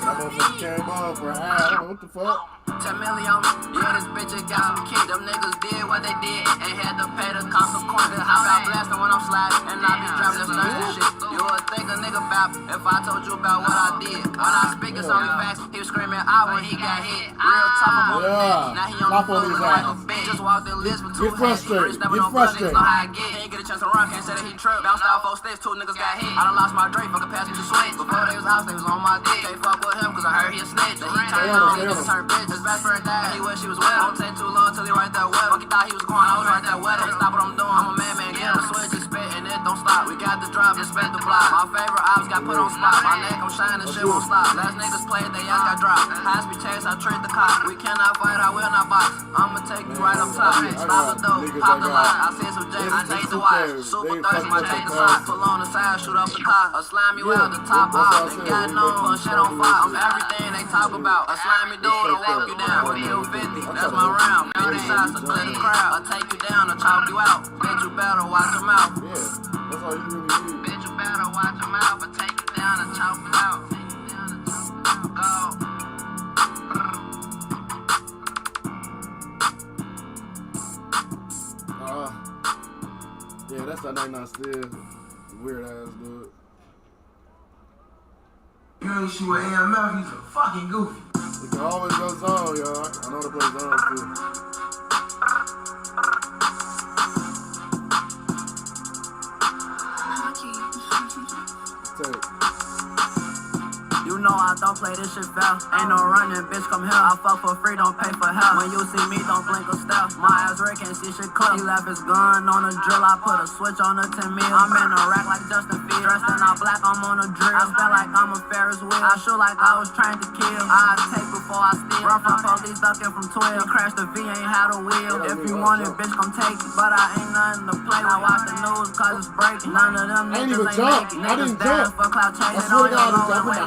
[SPEAKER 4] That motherfucker came on for a high. What the fuck?
[SPEAKER 13] 10 million on me, yeah, this bitch just got some kids. Them niggas did what they did and had to pay the consequences. How about blasting when I'm sliding and I be dropping this nurse shit? You would think a nigga bap if I told you about what I did. When I speak, it's only facts. He was screaming out when he got hit. Real tough on me. Now he on the floor like a bitch. Just walked in list with 2 hands. Stepping on blood, niggas know how I get. He ain't get a chance to run, can't say that he tripped. Bounced out 4 steps, 2 niggas got hit. I done lost my Drake, fucking pass me the switch. Before they was house, they was on my dick. Can't fuck with him, cause I heard he a snitch. Then he turned on, he just turned bitch. His best friend died, he wish he was well. Don't take too long till he right there well. Fuck, he thought he was going, I was right there well. Can't stop what I'm doing, I'm a man, get him a switch and spit, and it don't stop. We got the drive, just spent the block. My favorite ops got put on spot. My neck, I'm shining, shit won't stop. Last niggas played, they ass got dropped. High speed chase, I treat the cop. We cannot fight, I will not box. I'ma take you right up top. Stop the dope, pop the lock. I see some J, I take the watch. Super thirsty, my take the side. Pull on the side, shoot up the car. A slime you out the top off. They got no fun, shit on fire. I'm everything they talk about. A slimy dude to walk you down. With you 50, that's my round. 50 shots to clear the crowd. I'll take you down and chop you out. Bet you better watch your mouth.
[SPEAKER 4] Yeah, that's all you really need.
[SPEAKER 13] Bet you better watch your mouth. I'll take you down and chop you out. Go.
[SPEAKER 4] Yeah, that's that 99 still. Weird ass dude.
[SPEAKER 13] You ain't shoot with AML, he's a fucking goofy.
[SPEAKER 4] It can always go zone, yo. I know to play zone too. Take it.
[SPEAKER 13] You know I don't play this shit foul. Ain't no running, bitch, come here. I fuck for free, don't pay for help. When you see me, don't blink or step. My ass Rick can't see shit clear. He left his gun on a drill, I put a switch on the 10 mil. I'm in a rack like Justin Fields. Dressed in all black, I'm on a drill. I spell like I'm a Ferris wheel. I shoot like I was trained to kill. I take before I steal. Run from police, ducking from 12. Crash the V, ain't had a wheel. If you want it, bitch, come take it. But I ain't nothing to play. I watch the news cause it's breaking. None of them niggas ain't making. Niggas down for clout chasing on your own way.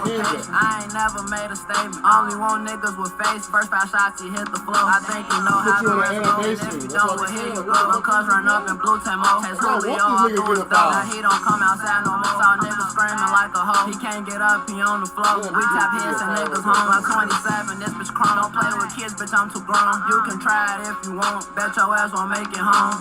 [SPEAKER 13] I ain't never made a statement. Only want niggas with face. First 5 shots, he hit the floor. I think you know how the rest go. And if you don't, well, here you go. My cuz run up in blue Tamo. His Julio all through his door. Now he don't come outside no more. Saw niggas screaming like a hoe. He can't get up, he on the floor. We tap heads and niggas home. I'm 27, this bitch chrome. Don't play with kids, bitch, I'm too grown. You can try it if you want. Bet your ass won't make it home.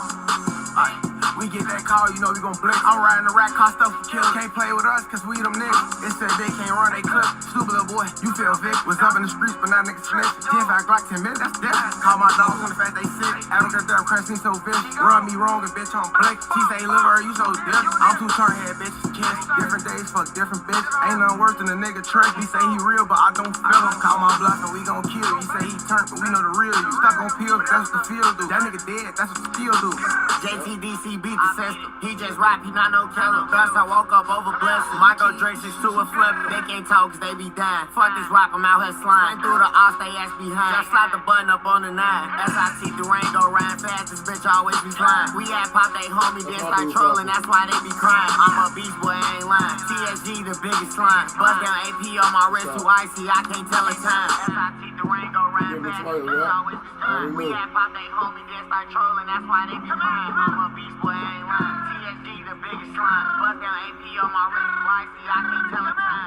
[SPEAKER 13] We get that call, you know we gon' blitz. I'm riding the rack, car stuff for kill. Can't play with us, cause we them niggas. It said they can't run, they cook. Stupid little boy, you feel Vic. Was up in the streets, but now niggas snitch. 10-5 Glock, 10 minutes, that's different. Call my dogs on the fact they sick. I don't get that crash, me so vicious. Run me wrong, and bitch, I'm blick. She say, liver, you so different. I'm too turn head, bitch, kiss. Different days, fuck different bitch. Ain't nothing worse than a nigga trick. He say he real, but I don't feel him. Call my bluff, and we gon' kill. He say he turned, but we know the real you. Stuck on pills, that's what the field do. That nigga dead, that's what the steel do. JTDC beat the system. He just rap, he not no killer. Best I woke up over blessing. Michael Drake 6'2" a flip. They can't talk cause they be dying. Fuck this rap, I'm out here slime. Ain't through the off, they ass behind. Just slap the button up on the 9. SIT Durango riding fast, this bitch always be flying. We at pop, they homie, then start trolling, that's why they be crying. I'm a beast boy, I ain't lying. TSG the biggest slime. Bust down AP on my wrist too icy, I can't tell a time. SIT Durango riding fast, this bitch always be flying. We at pop, they homie, then start trolling, that's why they be crying. I'm a beast boy, I ain't lying. TSG the biggest slime. Bust down AP on my wrist too icy, I can't tell a time.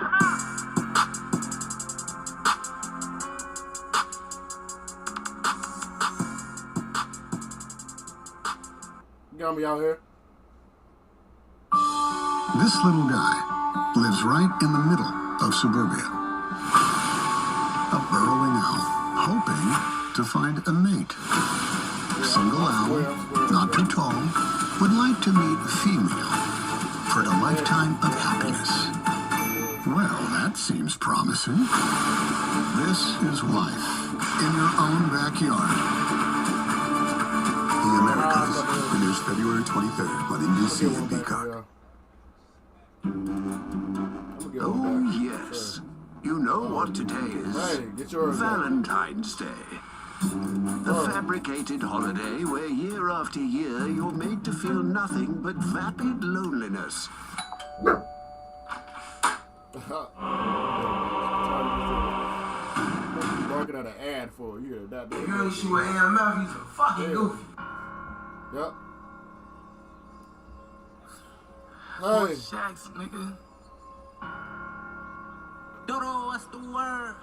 [SPEAKER 4] Got me out here.
[SPEAKER 18] This little guy
[SPEAKER 2] lives right in the middle of suburbia. A burrowing owl, hoping to find a mate. Single owl, not too tall, would like to meet a female for a lifetime of happiness. Well, that seems promising. This is life in your own backyard. The Americas premieres February 23rd on NBC and Peacock.
[SPEAKER 18] Oh, yes. You know what today is? Valentine's Day. The fabricated holiday where year after year you're made to feel nothing but vapid loneliness.
[SPEAKER 4] Barking at an ad for you. That big.
[SPEAKER 3] Girl, you shoot with AMF, he's a fucking goofy.
[SPEAKER 4] Yep.
[SPEAKER 3] Hey. Jackson, nigga.
[SPEAKER 13] Dodo, what's the word?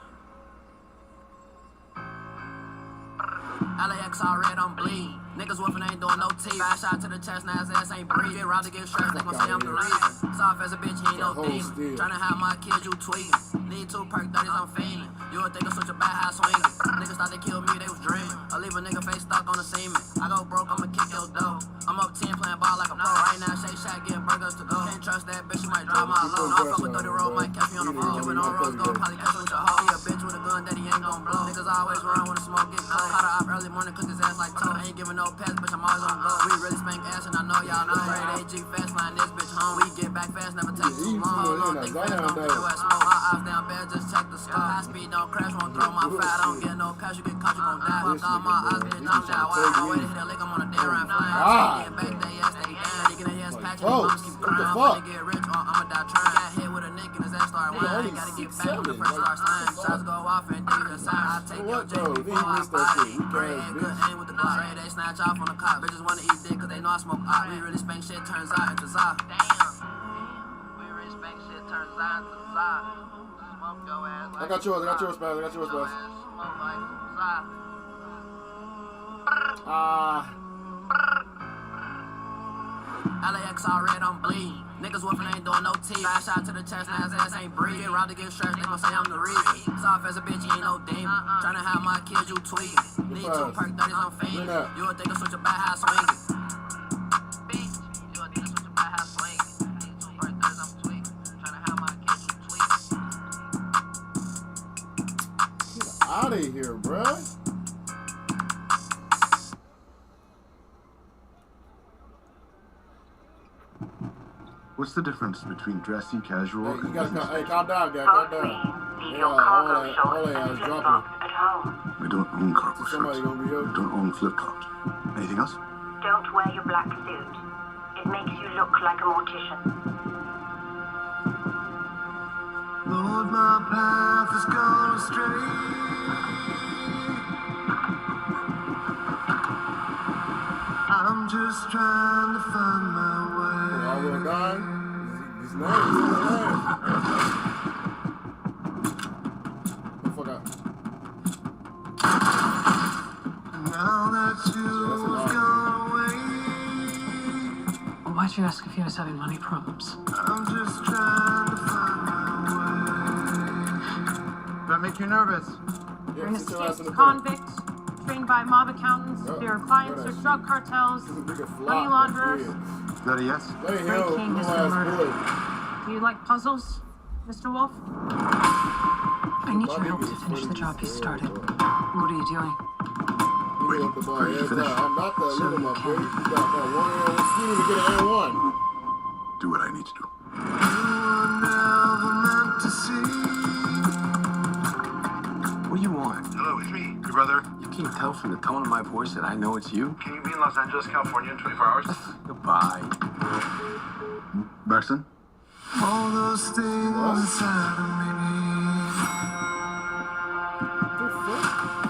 [SPEAKER 13] LAX all red, I'm bleed. Niggas woofing ain't doing no tea. Fast shot to the chest, now his ass ain't breathe. Get robbed to get stressed, they gon' say I'm the reason. Soft as a bitch, he ain't no demon. Tryna have my kids, you tweeting. Need 2 perk 30s, I'm fiending. You would think I switch a bad high swinging. Niggas thought they killed me, they was dreaming. I leave a nigga face stuck on the semen. I go broke, I'ma kick your dough. I'm up 10 playing ball like a pro. Right now, Shake Shack getting burgers to go. Can't trust that bitch, she might drop my low. No, I fuck with 30 roll, might catch me on the phone. Giving on roads, go probably catch me with your hoe. He a bitch with a gun that he ain't gon' blow. Niggas always run when the smoke get cold. Caught her up early morning, cook his ass like toast. I ain't giving no pets, bitch, I'm always on go. We really spank ass and I know y'all know. Grade AG fast line this bitch home. We get back fast, never take too long. Hold on, think fast, don't put your ass smoke. My eyes down bad, just check the score. High speed, don't crash, won't throw my fat. I don't get no cash, you get caught, you gon' die. Fuck all my eyes, bitch, I'm shot. Why I wait to hit a lick, I'm on a damn ride flying. Get back, they ass, they down. They get a ass patch, and moms keep crying. I'm finna get rich or I'ma die trying. Got hit with a nick and his ass start whining. Gotta get back when the first start slime. Shots go off and dig the side. I take your J before I body. Great and good aim with the Glock. Trade, they snatch off on the cop. Bitches wanna eat dick cause they know I smoke pot. We really spank shit, turns out into za. Damn. We really spank shit, turns out into za. Smoke your ass like
[SPEAKER 4] I got yours, Spaz. I got yours, Spaz.
[SPEAKER 13] Smoke like za. LAX all red, I'm bleed. Niggas woofing ain't doing no tea. Fast shot to the chest, now his ass ain't breathe. Get robbed to get stretched, they gon' say I'm the reason. Soft as a bitch, he ain't no demon. Tryna have my kids, you tweaking. Need 2 perk 30s, I'm fiending. You would think I switch a bad high swinging. Bitch, you would think I switch a bad high swinging. Need 2 perk 30s, I'm tweaking. Tryna have my kids, you tweaking.
[SPEAKER 4] Get out of here, bruh.
[SPEAKER 18] What's the difference between dressy, casual,
[SPEAKER 4] Hey, you
[SPEAKER 18] and
[SPEAKER 4] guys,
[SPEAKER 18] business?
[SPEAKER 4] hey, calm down, guys, calm down. Yeah, all that is dropping.
[SPEAKER 18] I don't own cargo
[SPEAKER 4] Somebody
[SPEAKER 18] shirts.
[SPEAKER 4] gonna be here.
[SPEAKER 18] I don't own flip-flops. Anything else?
[SPEAKER 1] Don't wear your black suit. It makes you look like a mortician.
[SPEAKER 3] Lord, my path has gone astray. I'm just trying to find my way.
[SPEAKER 4] I will die. He's nice. He's nice. Oh, fuck out.
[SPEAKER 3] Now that you have gone away,
[SPEAKER 5] Why'd you ask if he was having money problems?
[SPEAKER 3] I'm just trying to find my way.
[SPEAKER 14] That make you nervous?
[SPEAKER 11] You're an escaped convict, trained by mob accountants. Your clients are drug cartels, money launderers.
[SPEAKER 18] Is that a yes?
[SPEAKER 11] Ray King is the murderer. Do you like puzzles, Mr. Wolf?
[SPEAKER 5] I need your help to finish the job you started. What are you doing?
[SPEAKER 4] I'm not the little my boy. You got that one and you need to get an N1.
[SPEAKER 18] Do what I need to do.
[SPEAKER 14] What do you want?
[SPEAKER 2] Hello, it's me, your brother.
[SPEAKER 14] You can't tell from the tone of my voice that I know it's you.
[SPEAKER 2] Can you be in Los Angeles, California in 24 hours?
[SPEAKER 14] Goodbye.
[SPEAKER 18] Braxton?
[SPEAKER 3] All those things inside of me.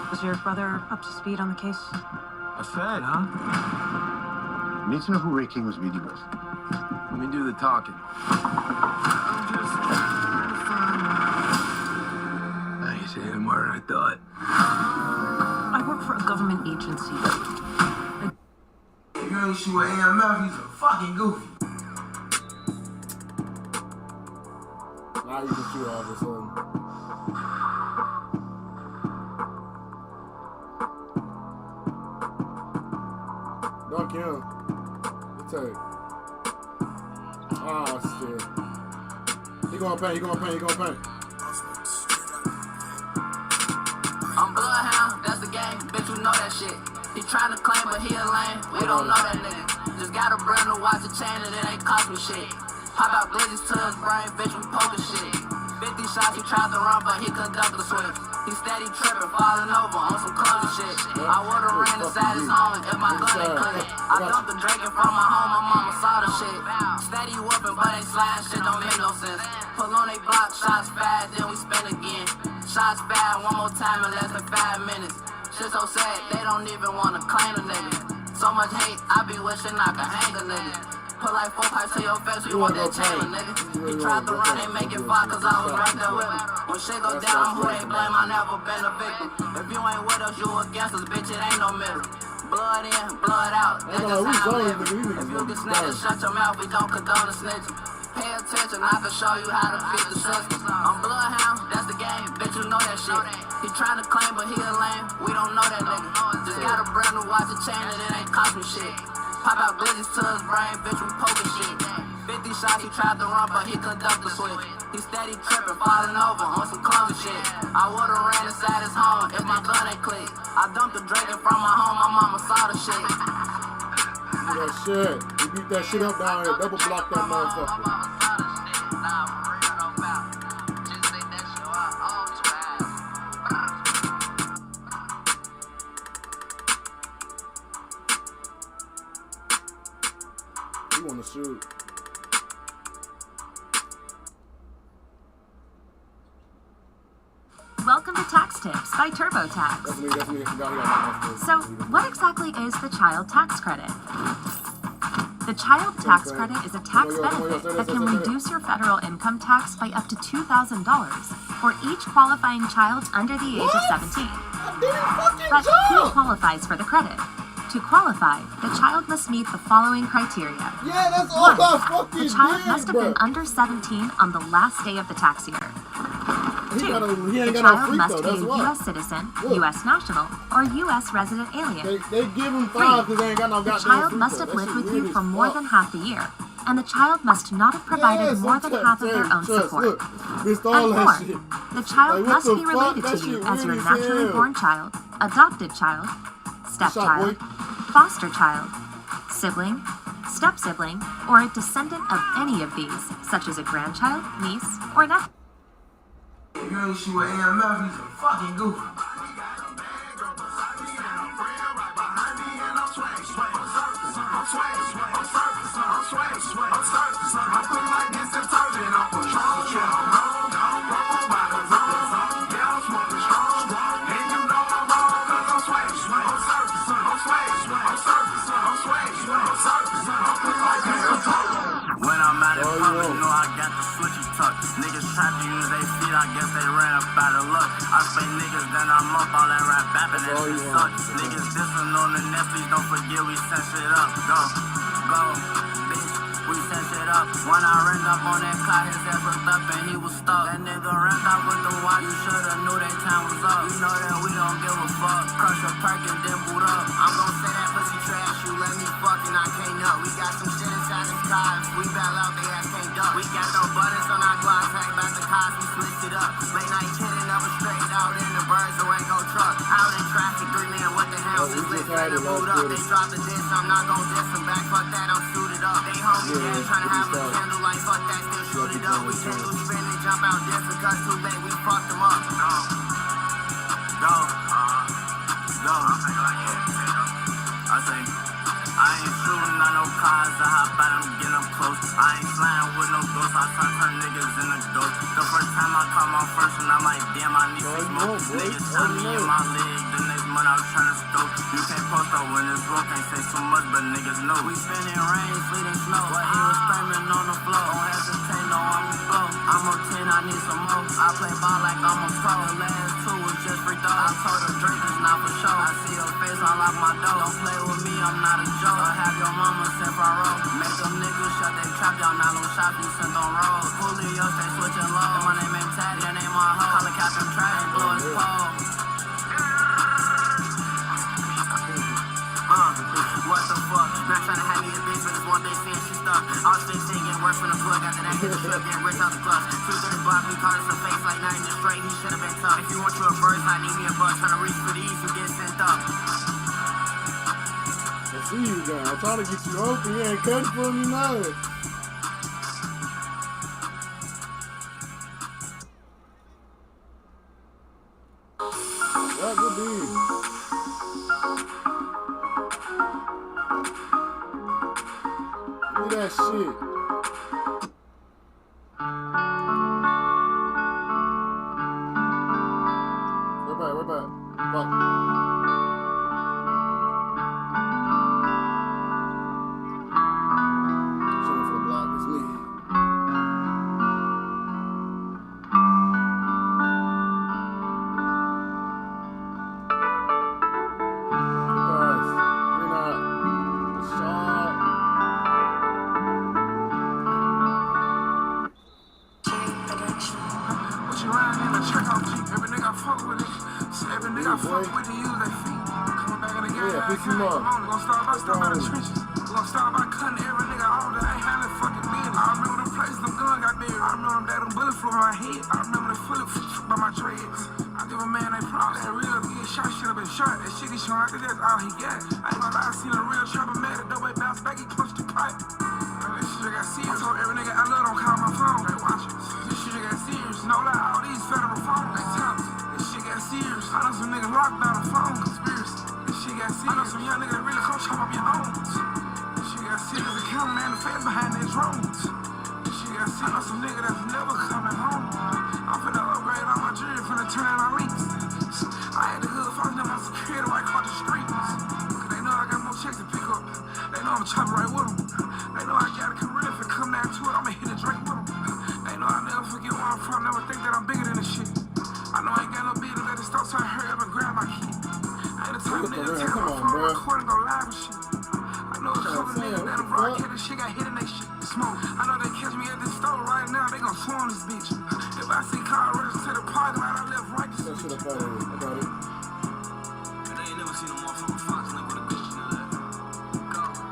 [SPEAKER 5] Was your brother up to speed on the case?
[SPEAKER 14] A Fed, huh?
[SPEAKER 18] Need to know who Ray King was meeting with.
[SPEAKER 14] Let me do the talking. Nice, hit him harder than I thought.
[SPEAKER 5] I work for a government agency.
[SPEAKER 3] You ain't shoot with AMF, he's a fucking goofy.
[SPEAKER 4] Now you can shoot all of a sudden. Dunk him. Take. Oh, shit. He gonna paint.
[SPEAKER 13] I'm Bloodhound, that's the game, bitch, you know that shit. He tryna claim, but he a lame, we don't know that nigga. Just got a brand new watch, a chain, and it ain't cost me shit. Pop out glizzies to his brain, bitch, we poking shit. 50 shots, he tried to run, but he couldn't duck the switch. He steady tripping, falling over on some clumsy shit. I would've ran inside his home if my gun ain't clicked. I dumped the drinking from my home, my mama saw the shit. Steady whooping, but ain't sliding, shit don't make no sense. Pull on they block, shots bad, then we spin again. Shots bad, one more time in less than 5 minutes. Shit so sad, they don't even wanna claim a nigga. So much hate, I be wishing I could hang a nigga. Put like 4 pipes to your face, you want that chain, nigga. He tried to run and make it far, cause I was right there with him. When shit go down, who they blame, I never been a victim. If you ain't with us, you against us, bitch, it ain't no middle. Blood in, blood out, that's just how I'm living. If you can snitch and shut your mouth, we don't condone the snitching. Pay attention, I can show you how to fit the system. I'm Bloodhound, that's the game, bitch, you know that shit. He tryna claim, but he a lame, we don't know that nigga. Just got a brand new watch, a chain, and it ain't cost me shit. Pop out glizzies to his brain, bitch, we poking shit. 50 shots, he tried to run, but he couldn't duck the switch. He steady tripping, falling over on some clumsy shit. I would've ran inside his home if my gun ain't clicked. I dumped the drinking from my home, my mama saw the shit.
[SPEAKER 4] That shit. You beat that shit up down here, double block that motherfucker. You wanna shoot.
[SPEAKER 10] Welcome to Tax Tips by TurboTax.
[SPEAKER 4] That's me.
[SPEAKER 10] So, what exactly is the Child Tax Credit? The Child Tax Credit is a tax benefit that can reduce your federal income tax by up to $2,000 for each qualifying child under the age of 17. But who qualifies for the credit? To qualify, the child must meet the following criteria.
[SPEAKER 4] Yeah, that's all I fucking
[SPEAKER 10] The child
[SPEAKER 4] did,
[SPEAKER 10] must have been under 17 on the last day of the tax year.
[SPEAKER 4] He
[SPEAKER 10] 2.
[SPEAKER 4] ain't
[SPEAKER 10] The
[SPEAKER 4] got no
[SPEAKER 10] child
[SPEAKER 4] freak,
[SPEAKER 10] must
[SPEAKER 4] though,
[SPEAKER 10] be a
[SPEAKER 4] that's why.
[SPEAKER 10] U.S. citizen,
[SPEAKER 4] Look.
[SPEAKER 10] U.S. national, or U.S. resident alien.
[SPEAKER 4] They give him 5 because they ain't got no
[SPEAKER 10] The
[SPEAKER 4] goddamn
[SPEAKER 10] child
[SPEAKER 4] freak,
[SPEAKER 10] must
[SPEAKER 4] though.
[SPEAKER 10] have
[SPEAKER 4] That
[SPEAKER 10] lived
[SPEAKER 4] shit
[SPEAKER 10] with you
[SPEAKER 4] weird
[SPEAKER 10] for
[SPEAKER 4] as
[SPEAKER 10] more
[SPEAKER 4] fuck.
[SPEAKER 10] than half the year, and the child must not have provided more than half of their own support.
[SPEAKER 4] Look, missed all
[SPEAKER 10] And
[SPEAKER 4] that
[SPEAKER 10] 4.
[SPEAKER 4] shit.
[SPEAKER 10] The child
[SPEAKER 4] Like, what
[SPEAKER 10] must
[SPEAKER 4] the
[SPEAKER 10] be
[SPEAKER 4] fuck?
[SPEAKER 10] related
[SPEAKER 4] That
[SPEAKER 10] to you
[SPEAKER 4] shit
[SPEAKER 10] as your
[SPEAKER 4] weird as
[SPEAKER 10] naturally
[SPEAKER 4] hell.
[SPEAKER 10] born child, adopted child, stepchild, foster child, sibling, step-sibling, or a descendant of any of these, such as a grandchild, niece, or nephew.
[SPEAKER 15] If you ain't shoot with AMF, he's a fucking goof.
[SPEAKER 12] When I'm out in public, you know I got the switchy tuck. Niggas try to use their feet, I guess they ran up out of luck. I say niggas, then I'm up all that rap bapping, that shit suck. Niggas dissing on the Netflix, don't forget we set shit up. Go, bitch, we set shit up. When I ran up on that car, his ass was up and he was stuck. That nigga ran up with the watch, you shoulda knew that time was up. You know that we don't give a fuck. Crush a perk and then boot up. I'm gon' say that pussy trash, you let me fuck and I can't up. We got some shit inside the car, if we bail out, they ass can't duck. We got no buttons on our gloves, hang back the cars, we switched it up. Late night chillin', never straight out in the birds, there ain't no truck. Out in traffic, 3 man, what the hell? Just lit, ready to boot up. They dropped the diss, I'm not gon' diss them back, fuck that, I'm suited up. They homie dead, tryna have a candle like fuck that, still shoot it up. We didn't lose spin and jump out different, cause too late, we fucked them up. Go. I say, I ain't shooting at no cars, I hop out, I'm getting up close. I ain't sliding with no ghosts, I turn niggas into ghosts. The first time I caught my first and I'm like, damn, I need some smoke. Niggas shot me in my leg, the next month I was trying to stoke. You can't post up when it's broke, can't say so much, but niggas know. We spinning rain, sleet and snow, but he was screaming on the floor. Don't hesitate, no, I'm a flow. I'm on 10, I need some more. I play ball like I'm a pro. The last 2 was just free throw. I told the drinkers not for show. I see your face
[SPEAKER 13] It's all out my door. Don't play with me, I'm not a joke. I have your mama sent for road. Make them niggas shut their trap, y'all not on shop, you sent on road. Julio, they switching low. And my name ain't Taddy, that ain't my hoe. Call it Captain Trash, blow his pole. What the fuck? Not trying to have me a bitch, but it's one day seeing she stuck. I was 15, getting worse from the plug. After that, hit the strip, getting rich out the club. 230 block, we caught us a face like 9 just straight. He should have been tough. If you want you a verse, I need me a buck. Trying to reach for these, you get sent up.
[SPEAKER 4] I see you guys. I'm trying to get you open. You ain't cutting for me now. That would be. Look at that shit. We're back. Fuck. Someone for the block, it's me.
[SPEAKER 3] Pick him up. Gonna start by stomping the trenches. Gonna start by cutting every nigga off that ain't handling fucking business. I remember them places them gun got buried. I remember them that them bullets flew by my head. I remember the flip by my dreads. I give a man they props. That real to get shot should have been shot. That shit he showing like that's all he got. I ain't gonna lie, I seen a real trapper mad at double bounce back, he punched the pipe. And this shit got serious. I told every nigga I love don't call my phone. They watch it. This shit got serious. No lie, all these federal phones. They tell us. This shit got serious. I know some niggas locked down the phone. Conspiracy. I know some young niggas that really come chop up your homes. She got serious, the cameraman, the face behind their drones. She got serious, I know some niggas that's never coming home. I'm finna upgrade all my jewelry, finna turn out my links. I had the hood found them on security right across the streets. Cause they know I got more checks to pick up. They know I'm chopping right with them. They know I got a career, if it come down to it, I'ma hit a drink with them. They know I never forget where I'm from, never think that I'm bigger than this shit. I know I ain't got no business, let it stop, so I hurry up and grab my key. Come on, bro. I know a couple niggas that have broadcasted shit got hit in they shit. Smoke. I know they catch me at this store right now. They gon' swarm this bitch. If I see car rush to the parking lot, I left right to see. I got it. And they ain't never seen a motherfucking fox like with a bitch.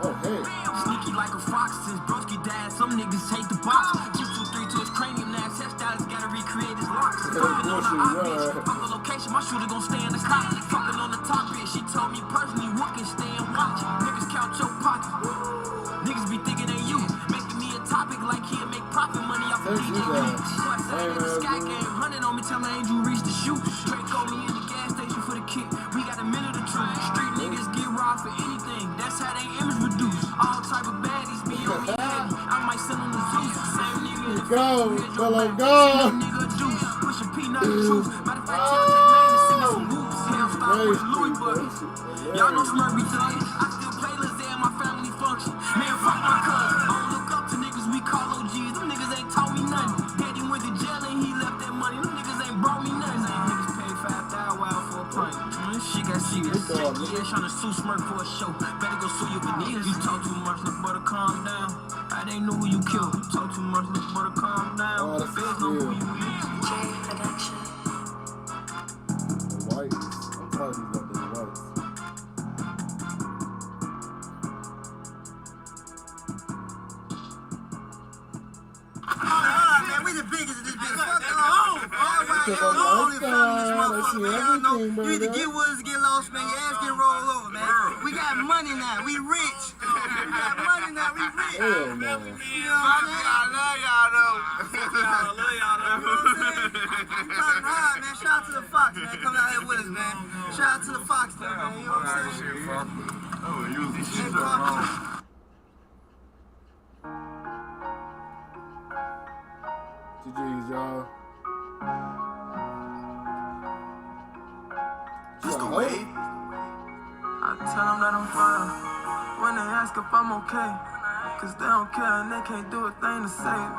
[SPEAKER 3] Oh, hey. Sneaky like a fox since Broski died. Some niggas hate the box. 623 to his cranium now. Textiles gotta recreate his locks. Fucking on the op bitch. Fuck the location. My shooter gon' stay in the cop. Fucking on the top bitch. She told me personally, what can stay and watch. Niggas count your pockets. Niggas be thinking they you. Making me a topic like he'll make profit money off of DJ Leaks. Sky game. 100 on me, tell me Angel reach the shoot. Draco me in the gas station for the kick. We got a minute or two. Street niggas get robbed for anything. That's how they image reduce. All type of baddies be on me heavy. I might send them to Zeus. Same nigga in the
[SPEAKER 4] go, fellow, go.
[SPEAKER 13] Nigga juice. Push a peanut truth. Matter of fact, tell J Man to send me some whoops. Hell stop with Louis Buttons. Y'all know Smurfy Thug. I still play Lizzie at my family function. Man, fuck my cousin. I don't look up to niggas we call OGs. Them niggas ain't taught me nothing. Daddy went to jail and he left that money. Them niggas ain't brought me nothing. Niggas paid $5,000 wild for a pint. This shit got serious. Yeah, trying to sue Smurf for a show. Better go sue your veneers. You talk too much, look, brother, calm down. I didn't know who you killed. Talk too much, look, brother, calm down. Feds know who you is. Production.
[SPEAKER 4] The whites. I'm telling you about the whites.
[SPEAKER 19] Man, we the biggest of this bitch. Fuck it all. You either get woods or get lost, man. Your ass get rolled over, man. We got money now. We rich. We got money now. We rich.
[SPEAKER 4] Hell no.
[SPEAKER 19] You know what I'm saying?
[SPEAKER 3] I love y'all though.
[SPEAKER 19] I love y'all though. You know what I'm saying? I'm talking hard, man. Shout out to the Fox, man. Come out here with us, man. Shout out to the Fox, though, man. You know what I'm saying?
[SPEAKER 3] Oh, use this shit
[SPEAKER 19] Hey,
[SPEAKER 3] wrong.
[SPEAKER 4] GG's, y'all.
[SPEAKER 13] Just the wave. I tell them that I'm fine when they ask if I'm okay. Cause they don't care and they can't do a thing to save it.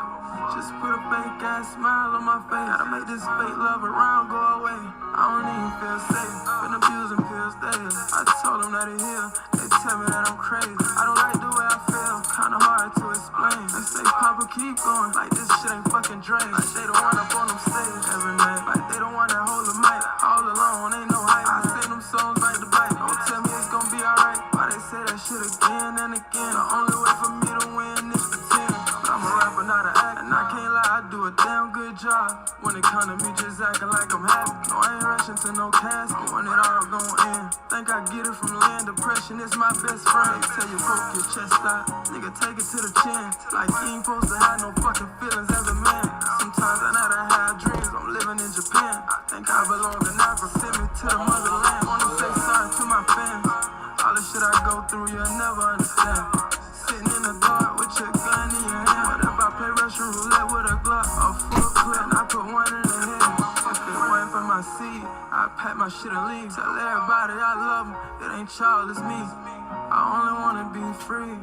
[SPEAKER 13] Just put a fake ass smile on my face. Gotta make this fake love around go away. I don't even feel safe. Been abusing pills.
[SPEAKER 16] niggas they I told them that it heal. They tell me that I'm crazy. I don't like the way I feel. Kinda hard to explain. They say, Papa, keep going. Like this shit ain't fucking drain. Like they don't want up on them stage every night. Like they don't want that hold the mic. All alone, ain't no hype. I sing them songs like the bike. Don't tell me it's gonna be alright. Why they say that shit again and again? The only way for me to win is pretend. But I'm a rapper, not an act. And I can't lie, I do a damn good job. When it come to me just acting like I'm happy. No, I ain't rushing to no casket. When it all gon' end. Think I get it from land. Depression is my best friend. Tell you poke your chest out. Nigga, take it to the chin. Like you ain't supposed to have no fucking feelings as a man. Sometimes I know that I have dreams. I'm living in Japan. I think I belong in Africa. Send me to the motherland. Wanna say sorry to my fans. All the shit I go through, you'll never understand. Sitting in the dark with your gun in your hand. What if I play Russian roulette with a Glock? A full clip and I put one in the head. If it went for my seed, I pack my shit and leave. Tell everybody I love them. It ain't y'all, it's me. I only wanna be free.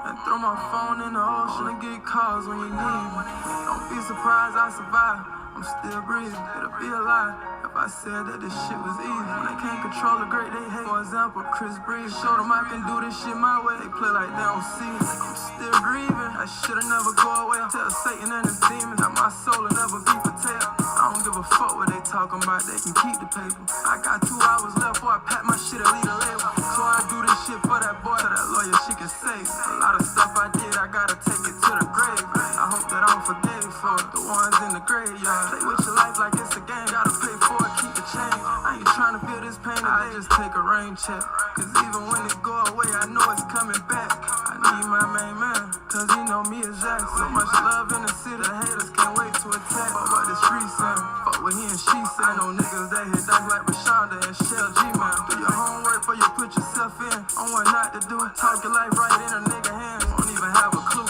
[SPEAKER 16] And throw my phone in the ocean and get calls when you need me. Don't be surprised I survive. I'm still breathing. It'll be a lie if I said that this shit was easy. When they can't control the great, they hate. For example, Chris Breeze. Show them I can do this shit my way. They play like they don't see it. I'm still grieving. I should've never go away. Tell Satan and his demons that my soul will never be potato. I don't give a fuck what they talking about. They can keep the paper. I got 2 hours left before I pack my shit and leave the label. So I do this shit for that boy. Tell that lawyer she can save. A lot of stuff I did, I gotta take it to the grave. I hope that I'm forgave for the ones in the graveyard. Play with your life like it's a game. Gotta pay for it, keep the change. I ain't trying to feel this pain today. I just take a rain check. Cause even when it go away, I know it's coming back. I need my main man, cause he know me as Jack. So much love in the city, the haters can't wait to attack. Fuck what the streets saying, fuck what he and she say. No niggas that hit dice like Rashonda and Shell G, man. Do your homework before you put yourself in. On what not to do, talk your life right in a nigga hands. Won't even have a clue.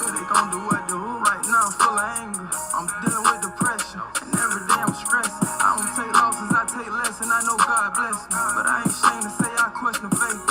[SPEAKER 16] Say they gon' do what to who. Right now I'm full of anger. I'm dealing with depression, and every day I'm stressed. I don't take losses, I take less, and I know God bless me. But I ain't ashamed to say I question faith.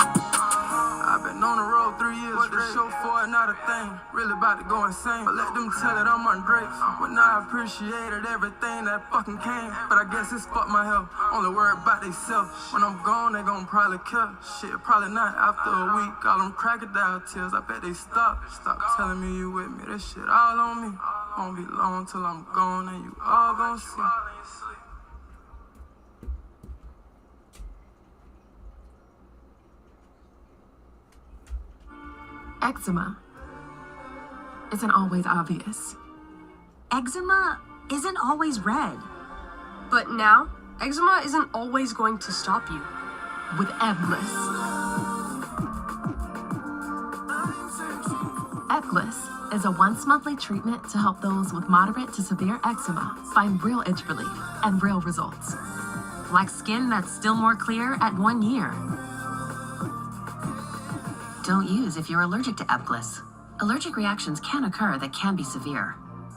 [SPEAKER 16] I've been on the road 3 years straight. What the show for, not a thing. Really about to go insane. But let them tell it I'm ungrateful. But now I appreciated everything that fucking came. But I guess it's fuck my health. Only worry about they self. When I'm gone, they gon' probably kill. Shit, probably not after a week. All them crocodile tears, I bet they stop. Stop telling me you with me. This shit all on me. Won't be long till I'm gone and you all gon' see.
[SPEAKER 17] Eczema isn't always obvious.
[SPEAKER 10] Eczema isn't always red.
[SPEAKER 11] But now, eczema isn't always going to stop you.
[SPEAKER 17] With Eblis. Eblis is a once-monthly treatment to help those with moderate to severe eczema find real itch relief and real results.
[SPEAKER 10] Like skin that's still more clear at 1 year. Don't use if you're allergic to Eblis. Allergic reactions can occur that can be severe.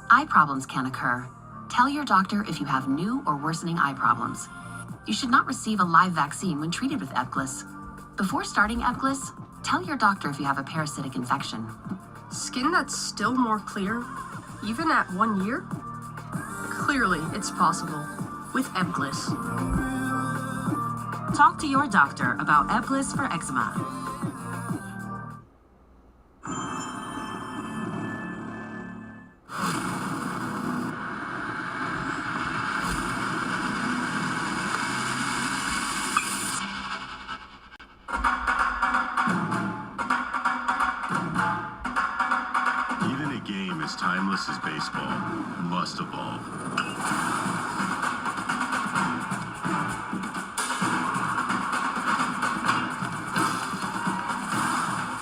[SPEAKER 10] Eye problems can occur. Tell your doctor if you have new or worsening eye problems. You should not receive a live vaccine when treated with Eblis. Before starting Eblis, tell your doctor if you have a parasitic infection.
[SPEAKER 11] Skin that's still more clear, even at 1 year? Clearly, it's possible with Eblis.
[SPEAKER 10] Talk to your doctor about Eblis for eczema.
[SPEAKER 20] Even a game as timeless as baseball must evolve.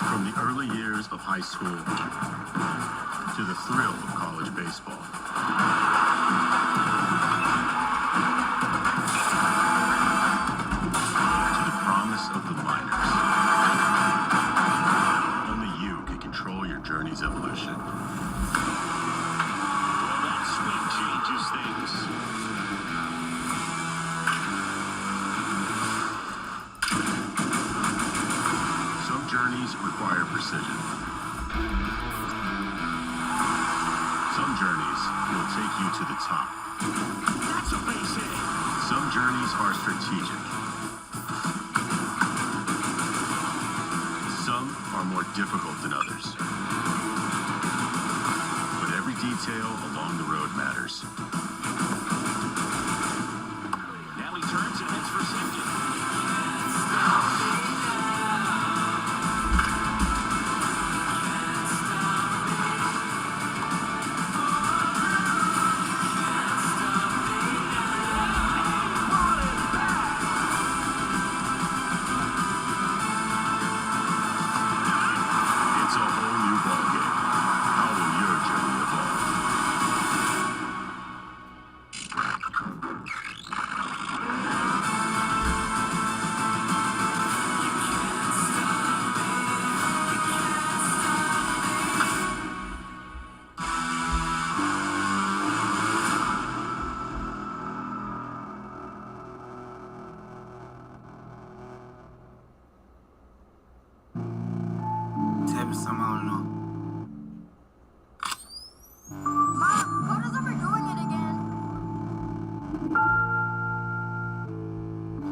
[SPEAKER 20] From the early years of high school to the thrill of college baseball. To the promise of the minors. Only you can control your journey's evolution. Well, that swing changes things. Some journeys require precision. Some journeys will take you to the top. That's a base hit. Some journeys are strategic. difficult than others. But every detail along the road matters.
[SPEAKER 12] Now he turns and heads for safety.
[SPEAKER 20] It's a whole new ballgame. How will your journey evolve?
[SPEAKER 19] Tell me something I don't know.
[SPEAKER 11] Mom, Coda's overdoing it again.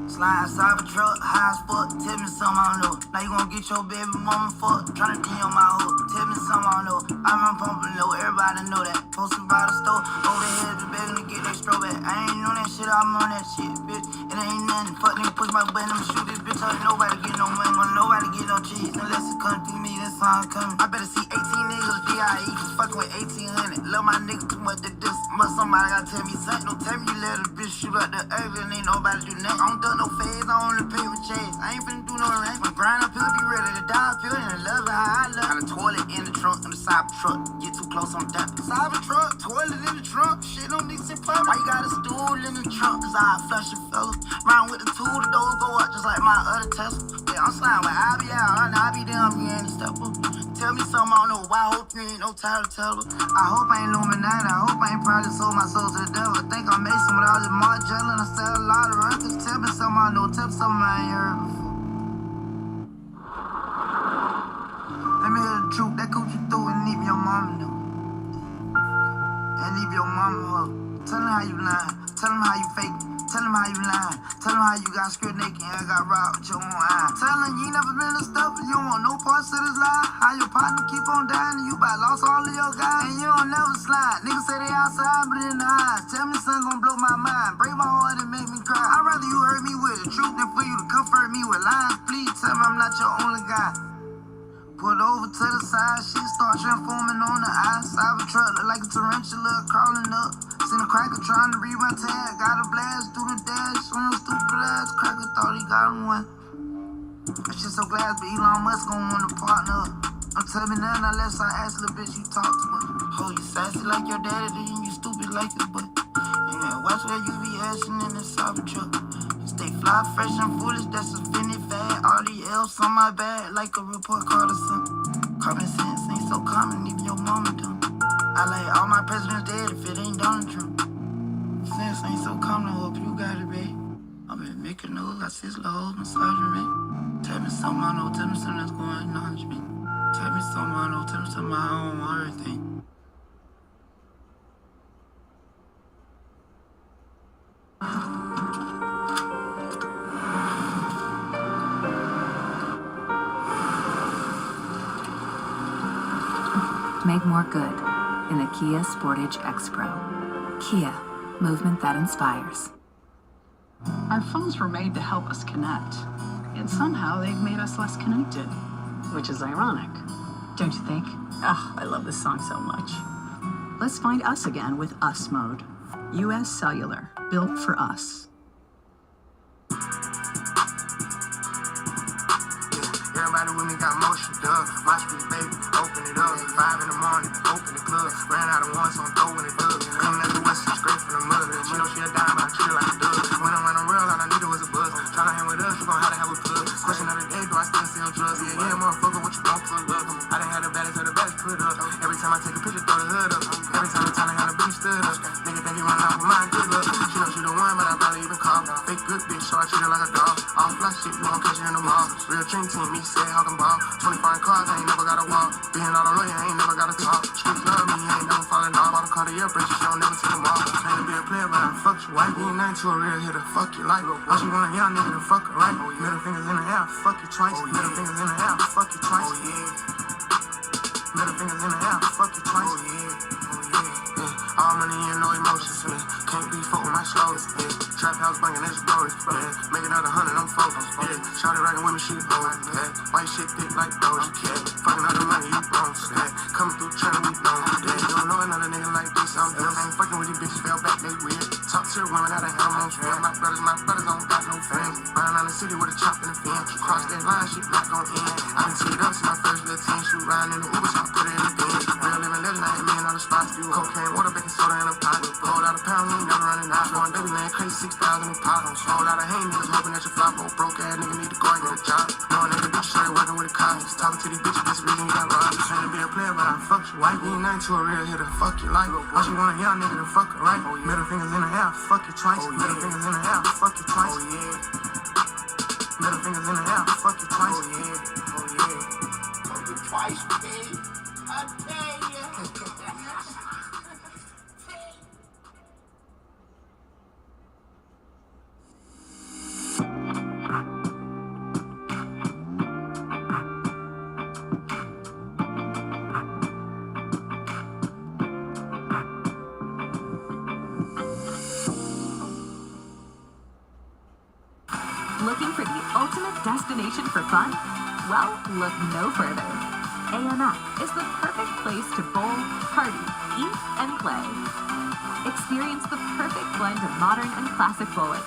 [SPEAKER 19] Slide inside a truck, high as fuck. Tell me something I don't know. Now you gonna get your baby mama fucked. Tryna DM my hoe. Tell me something I don't know. I'm on pumping low, everybody know that. Posted by the store, over the head of begging to get that strobe back. I ain't on that shit, I'm on that shit, bitch. It ain't nothing. Fuck nigga, push my button, I'ma shoot this bitch. Ain't nobody get no money, want nobody get no cheese. Unless it come through me, that's how I'm coming. I better see 18 niggas DIE, just fucking with 1800. Love my nigga too much to this. Must somebody gotta tell me something. Don't tell me you let a bitch shoot out the earth and ain't nobody do nothing. I don't duck no phase, I only pay with chase. I ain't finna do no rent. My grind up here, be ready to die up here and love it how I love. Got a toilet in the trunk, in the cyber truck. Get too close, I'm dapping. Cyber truck, toilet in the trunk. Shit don't need to public. Why you got a stool in the trunk? Cause I flush it, fella. Round with the tool, the doors go up just like my other Tesla. Yeah, I'm sliding with I be out, I be down, you ain't a stepper. Tell me something I don't know. Why I hope you ain't no title teller. I hope I ain't Illuminati. I hope I ain't probably sold my soul to the devil. I think I'm Mason with all this Margiela and I sell a lot of records. Tell me something I know. Tell me something I ain't heard before. Let me hear the truth. That coochie through and leave your mama know. And leave your mama hoe. Tell them how you lying. Tell them how you fake. Tell them how you lying. Tell them how you got stripped naked and got robbed with your own eye. Tell them you ain't never been a stuffer. You don't want no parts of this lie. How your partner keep on dying and you about lost all of your guys. And you don't never slide. Niggas say they outside but in the eyes. Tell me something gon' blow my mind. Break my heart and make me cry. I'd rather you hurt me with the truth than for you to comfort me with lies. Please tell me I'm not your only guy. Put over to the side, shit start transforming on the ice. Cyber truck look like a tarantula crawling up. Seen a cracker trying to read my tag. Got a blast through the dash on your stupid ass. Cracker thought he got him one. That shit so glad, but Elon Musk gon' want to partner up. Don't tell me nothing unless I ask little bitch you talk too much. Oh, you sassy like your daddy, then you stupid like his butt. Yeah, watch where you be ashing in the cyber truck. Stay fly, fresh and foolish, that's a Vinny fad. All the else on my bag, like a report card or something. Common sense ain't so common, even your mama dumb. I like all my presidents dead if it ain't Donald Trump. Sense ain't so common, I hope you got it, babe. I'm in making news, I sizzle the whole massaging me. Tell me something I know, tell me something that's going on with me. Tell me something I know, tell me something I don't want everything.
[SPEAKER 6] Make more good in the Kia Sportage X Pro. Kia, movement that inspires.
[SPEAKER 21] Our phones were made to help us connect, and somehow they've made us less connected, which is ironic, don't you think? Oh, I love this song so much. Let's find us again with Us Mode. US Cellular, built for us.
[SPEAKER 3] Everybody with me got motion, dog. My street, baby, open it up. 5 in the morning, open the club. Ran out of one, so I'm throwing it up. Coming at the west, straight from the mud. She know she a dime, but I treat her like a dog. When I'm running real, all I needed was a buzz. Tryna hang with us, you gon' have to have a plug. Question of the day, do I still sell drugs? Yeah, motherfucker, what you want for love? I done had the baddest of the best put up. Every time I take a picture, throw the hood up. Every time I tell her how the bitch stood up. Nigga think he run off with mine, good luck. She know she the one, but I probably even call. Fake good
[SPEAKER 16] bitch, so I treat her like a dog. All fly shit, you gon' catch her in the mall. Real dream team, me say how can ball. 20 foreign cars, I ain't never got a walk. Being all a lawyer, I ain't never got a talk. Streets love me, I ain't never falling off. Bought a car to your bridge, she don't never take them off. Trying to be a player, but I fuck you white. You ain't nothing to a real hitter, fuck your life. All she want a young nigga to fuck her right. Middle fingers in the air, fuck you twice. Middle fingers in the air, fuck you twice. Middle fingers in the air, fuck you twice. All money and no emotions, can't be fucked with my slows. Trap house banging, that's blowing. Make another 100, I'm focused. Shawty rockin' with me, she old. White shit thick like Doja. Fucking all the money, you bones. Coming through trying to be known. You don't know another nigga like this, I'm done. I ain't fucking with these bitches, fell back, they weird. Talk to the women, I done had them on film. My brothers don't got no friends. Riding around the city with a chop in the fin. Cross that line, shit not gon' end. I done teed up, see my first little team. Shoot riding in the Uber, so I put it in the bin. Real living legend, I ain't me in all the spots. Cocaine, water, baking soda in a pot. Whole lot of pounds, you ain't never running out. Going baby land, crazy 6,000 in pot. Whole lot of hang niggas hoping that you flop. Oh, broke ass nigga need to go and get a job. Knowing that the bitch started working with the cops. Talking to these bitches, that's the reason you got robbed. Trying to be a player, but I fuck you white. You ain't nothing to a real hitter, fuck your life. All she want a young nigga to fuck her right. Middle fingers in the air, fuck you twice. Middle fingers in the air, fuck you twice. Middle fingers in the air, fuck you twice. Fuck you twice, baby. I tell you.
[SPEAKER 5] Looking for the ultimate destination for fun? Well, look no further. AMF is the perfect place to bowl, party, eat, and play. Experience the perfect blend of modern and classic bowling,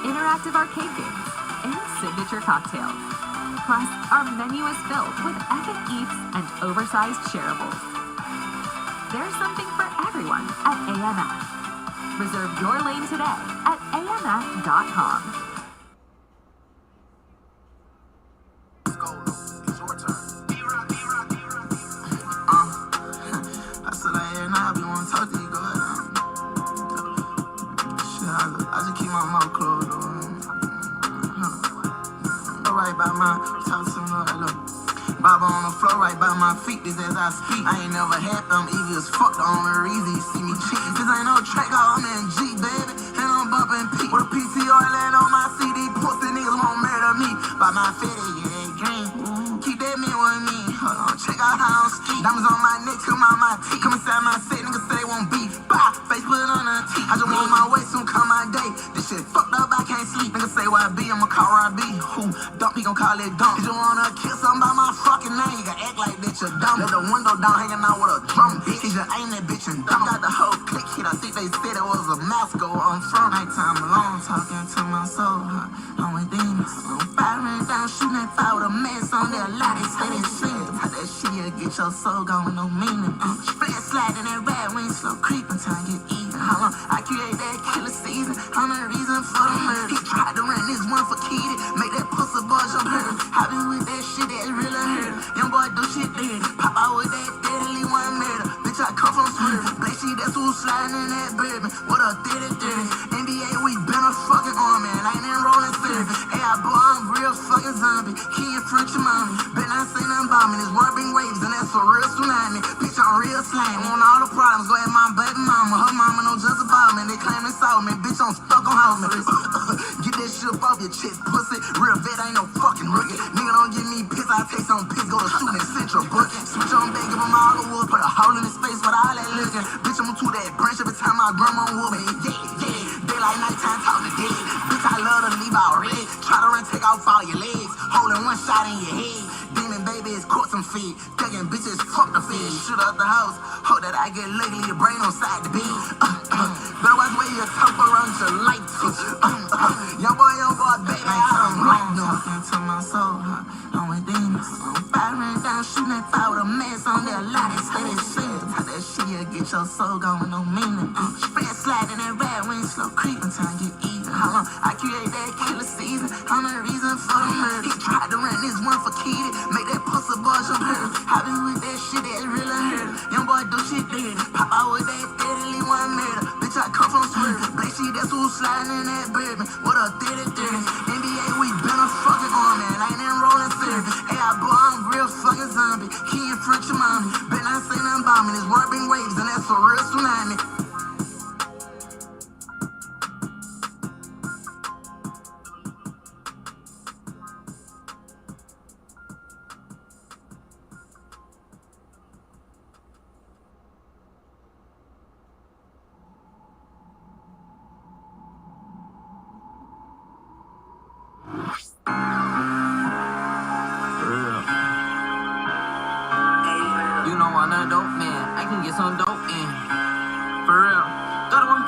[SPEAKER 5] interactive arcade games, and signature cocktails. Plus, our menu is filled with epic eats and oversized shareables. There's something for everyone at AMF. Reserve your lane today at amf.com.
[SPEAKER 19] Baba on the floor right by my feet, this as I speak. I ain't never had them easy as fuck, the only reason you see me cheat. This ain't no track, I'm in G, baby, and I'm bumping P. With a PTR land on my CD, pussy niggas won't murder me. By my fitty, yeah, green. Keep that man with me, hold on, check out how I'm ski. Diamonds on my neck, come out my teeth. Come inside my set, niggas say they won't beef. Bah, face put on the teeth. I just want my way, soon come my day. This shit fucked up, I can't sleep. Niggas say YB, I'ma call YB. Who? Dump, he gon' call it dump. You just wanna kill something by my fucking name, you can act like that you're dumb. Let the window down, hanging out with a drum. He just ain't that bitch and dumb. Got the whole clique hit, I think they said it was a mask go on front. Nighttime alone, talking to my soul, I'm with demons. I'm firing down, shooting that fire with a mess on their light. They say they shit, how that shit, yeah, get your soul going, no meaning. Split sliding that red wing, slow creeping, time to get even. How long I create that killer season, I'm the reason for the murder. He tried to run this one for Keaton, make that pussy boy jump hurt. I been with that shit that really hurt. Young boy do shit dirty, pop out with that deadly one murder. Bitch, I come from Swerve, black shit, that's who's sliding in that bourbon. What a 30-30, NBA, we been a fucking army, lightning rolling third. Hey, boy, I'm real fucking zombie, key in front your mommy. Bet I seen them bombing, it's warping waves, and that's a real tsunami. Bitch, I'm real slime, on all the problems, go at my baby mama. Her mama know just about me, they claim it's all me. Bitch, I'm stuck on house, man. Get that shit up off your chest, pussy. Real vet, ain't no fucking rookie. Nigga, don't give me piss, I take some piss, go to shooting Central Bucket. Switch on back, give him all the wood, put a hole in his face with all that looking. Bitch, I'm to that branch every time my grandma whoop me. Yeah, yeah. Daylight, nighttime, talk to dead. Bitch, I love to leave out red. Try to run, take off all your legs. Holding one shot in your head. Demon baby is caught some feet. Taking bitches, fuck the feed. Shoot up the house. Hope that I get lucky, your brain on side the beat. Better watch where you talk around your light. Young boy, baby, I'm right now. Talking to my soul, I'm with demons. I'm firing down, shooting that fire with a mess on their light. They say that shit, how that shit, you get your soul going, no meaning. Spread sliding that red wing, slow creeping, time to get even. How long I create that killer season, I'm the reason for the murder. He tried to run this one for Keaton, make that pussy boy jump hurt. I been with that shit that really hurt. Young boy do shit dirty, pop out with that deadly one murder. Bitch, I come from Swerve, black shit, that's who's sliding. riding in that baby. What a ditty. NBA, we been a fucking army. Lightning rolling city. Hey, boy, I'm real fucking zombie. Key in French mommy. Bet I say nothing about me. This rubbing waves and that's a real tsunami.
[SPEAKER 13] You know I'm a dope man. I can get some dope in. For real. Got one.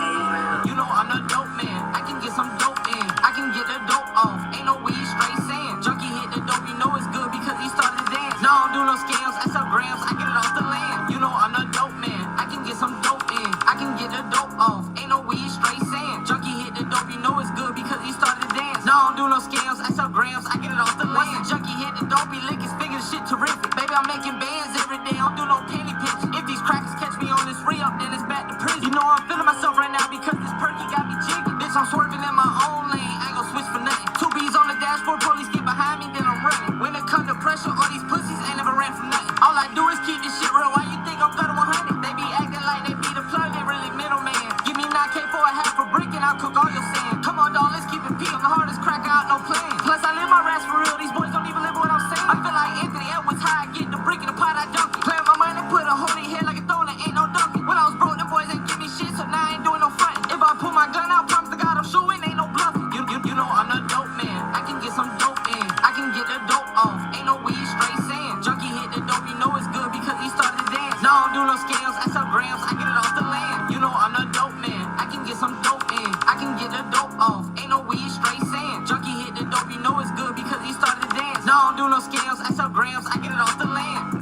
[SPEAKER 13] You know I'm a dope man. I can get some dope in. I can get the dope off. Ain't no weed, straight sand. Junkie hit the dope, you know it's good because he started to dance. No, I don't do no scams. I sell grams. I get it off the land. You know I'm a dope man. I can get some dope in. I can get the dope off. Ain't no weed, straight sand. Junkie hit the dope, you know it's good because he started to dance. No, I don't do no scams. I sell grams. I get it off the land. Once the junkie hit the dope, he lick his fingers. Shit terrific. Baby, I'm making bands every day. I don't do no penny pitch. If these crackers catch me on this re-up, then it's back to prison. You know I'm feeling myself right now because this perky got me jiggy. Bitch, I'm swerving in my own lane. I ain't gon' switch for nothing. 2 B's on the dashboard, police get behind me, then I'm running. When it comes to pressure, all these pussies ain't never ran from nothing. All I do is keep this shit real. Why you think I'm 30-100? They be acting like they be the plug, they really middleman. Give me 9K for a half a brick and I'll cook all your sand. Come on, dog, let's keep it peak. I'm the hardest cracker out, no plan. Plus, I live my raps for real. These boys don't even live what I'm saying. I feel like Anthony Edwards, how I get the brick in the pot, I dunk it. Playing my mind and put a hole in your head like a throne, ain't no dunking. When I was broke, the boys ain't give me shit, so now I ain't doing no frontin'. If I pull my gun out, promise to God I'm shooting, ain't no bluffing. You know I'm a dope man. I can get some dope in. I can get the dope off. Ain't no weed, straight sand. Junkie hit the dope, you know it's good because he started to dance. No, I don't do no scams. I sell grams. I get it off the land. You know I'm a dope man. I can get some dope in. I can get the dope off. Ain't no weed, straight sand. Junkie hit the dope, you know it's good because he started to dance. No, I don't do no scams. I sell grams. I get it off the land.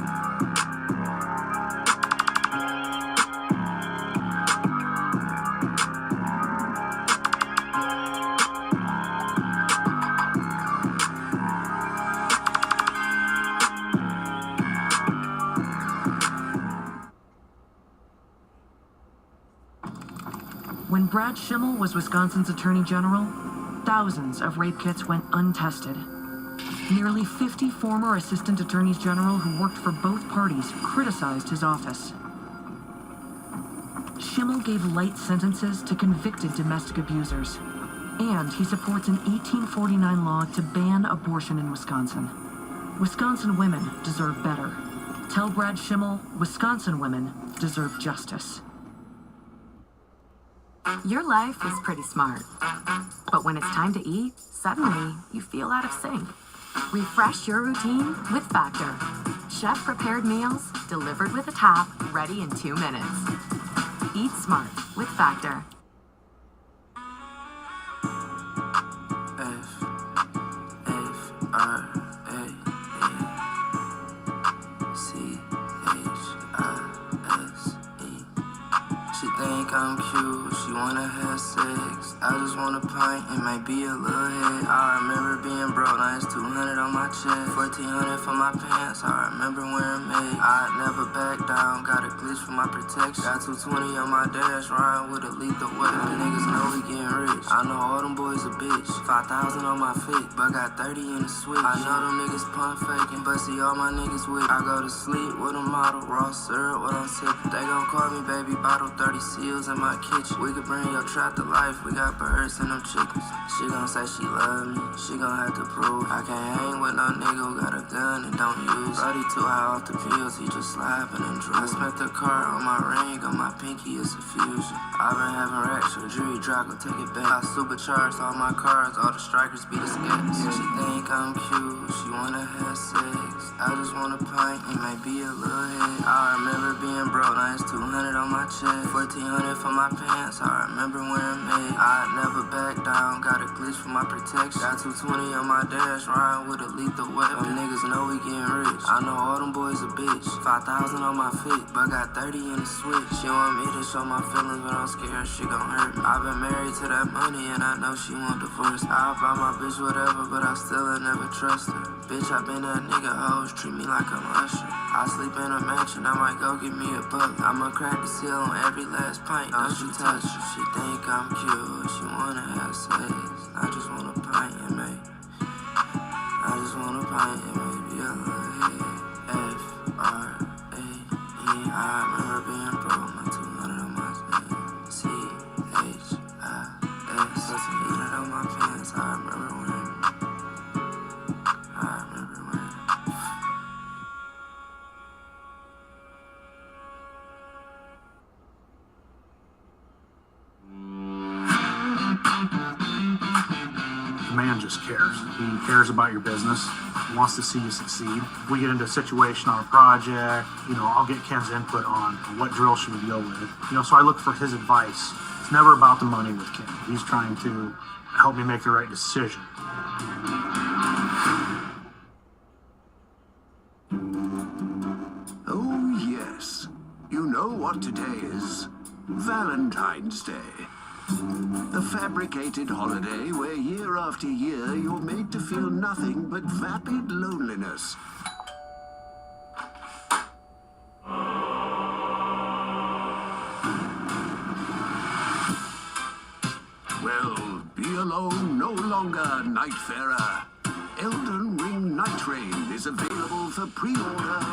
[SPEAKER 9] When Brad Schimmel was Wisconsin's Attorney General, thousands of rape kits went untested. Nearly 50 former Assistant Attorneys General who worked for both parties criticized his office. Schimmel gave light sentences to convicted domestic abusers, and he supports an 1849 law to ban abortion in Wisconsin. Wisconsin women deserve better. Tell Brad Schimmel, Wisconsin women deserve justice.
[SPEAKER 6] Your life is pretty smart. But when it's time to eat, suddenly you feel out of sync. Refresh your routine with Factor. Chef-prepared meals delivered with a tap, ready in 2 minutes. Eat smart with Factor.
[SPEAKER 13] She think I'm cute, she wanna have sex. I just want a pint, it might be a little head. I remember being broke, now it's 200 on my chest. 1400 for my pants, I remember wearing Meg. I never back down, got a glitch for my protection. Got 220 on my dash, riding with a lethal weapon. The niggas know we getting rich, I know all them boys a bitch. 5,000 on my feet, but got 30 in the switch. I know them niggas pump faking, but see all my niggas with. I go to sleep with a model, raw syrup, what I'm sipping. They gon' call me baby bottle, 30 seals in my kitchen. We could bring your trap to life, we got birds and them chickens. She gon' say she love me, she gon' have to prove. I can't hang with no nigga who got a gun and don't use. Brody too high off the pills, he just slapping and drool. I spent the car on my ring, on my pinky, it's a fusion. I've been having rack surgery, Draco, take it back. I supercharged all my cars, all the strikers be the skets. She think I'm cute, she wanna have sex. I just want a pint, it might be a little head. I remember being broke, now it's 200 on my chest. 1400 for my pants, I remember wearing Meg. I never back down, got a glitch for my protection. Got 220 on my dash, riding with a lethal weapon. Them niggas know we getting rich, I know all them boys a bitch. 5,000 on my feet, but got 30 in the switch. She want me to show my feelings, but I'm
[SPEAKER 12] scared she gon' hurt me. I've been married to that money and I know she want divorce. I'll buy my bitch whatever, but I still ain't never trust her. Bitch, I been that nigga, hoes treat me like I'm Usher. I sleep in a mansion, I might go get me a buck. I'ma crack the seal on every last pint, don't you touch her. She think I'm cute, she wanna have sex. I just wanna pint and make. I just wanna pint and maybe a little hit. F-R-A-E, I remember being broke, my 200 on my C-H-I-S. Plus 100 on my pants, I remember when.
[SPEAKER 7] The man just cares. He cares about your business. He wants to see you succeed. If we get into a situation on a project, I'll get Ken's input on what drill should we go with. So I look for his advice. It's never about the money with Ken. He's trying to help me make the right decision.
[SPEAKER 18] Oh, yes. You know what today is? Valentine's Day. The fabricated holiday where year after year you're made to feel nothing but vapid loneliness. Well, be alone no longer, Nightfarer. Elden Ring Night Rain is available for pre-order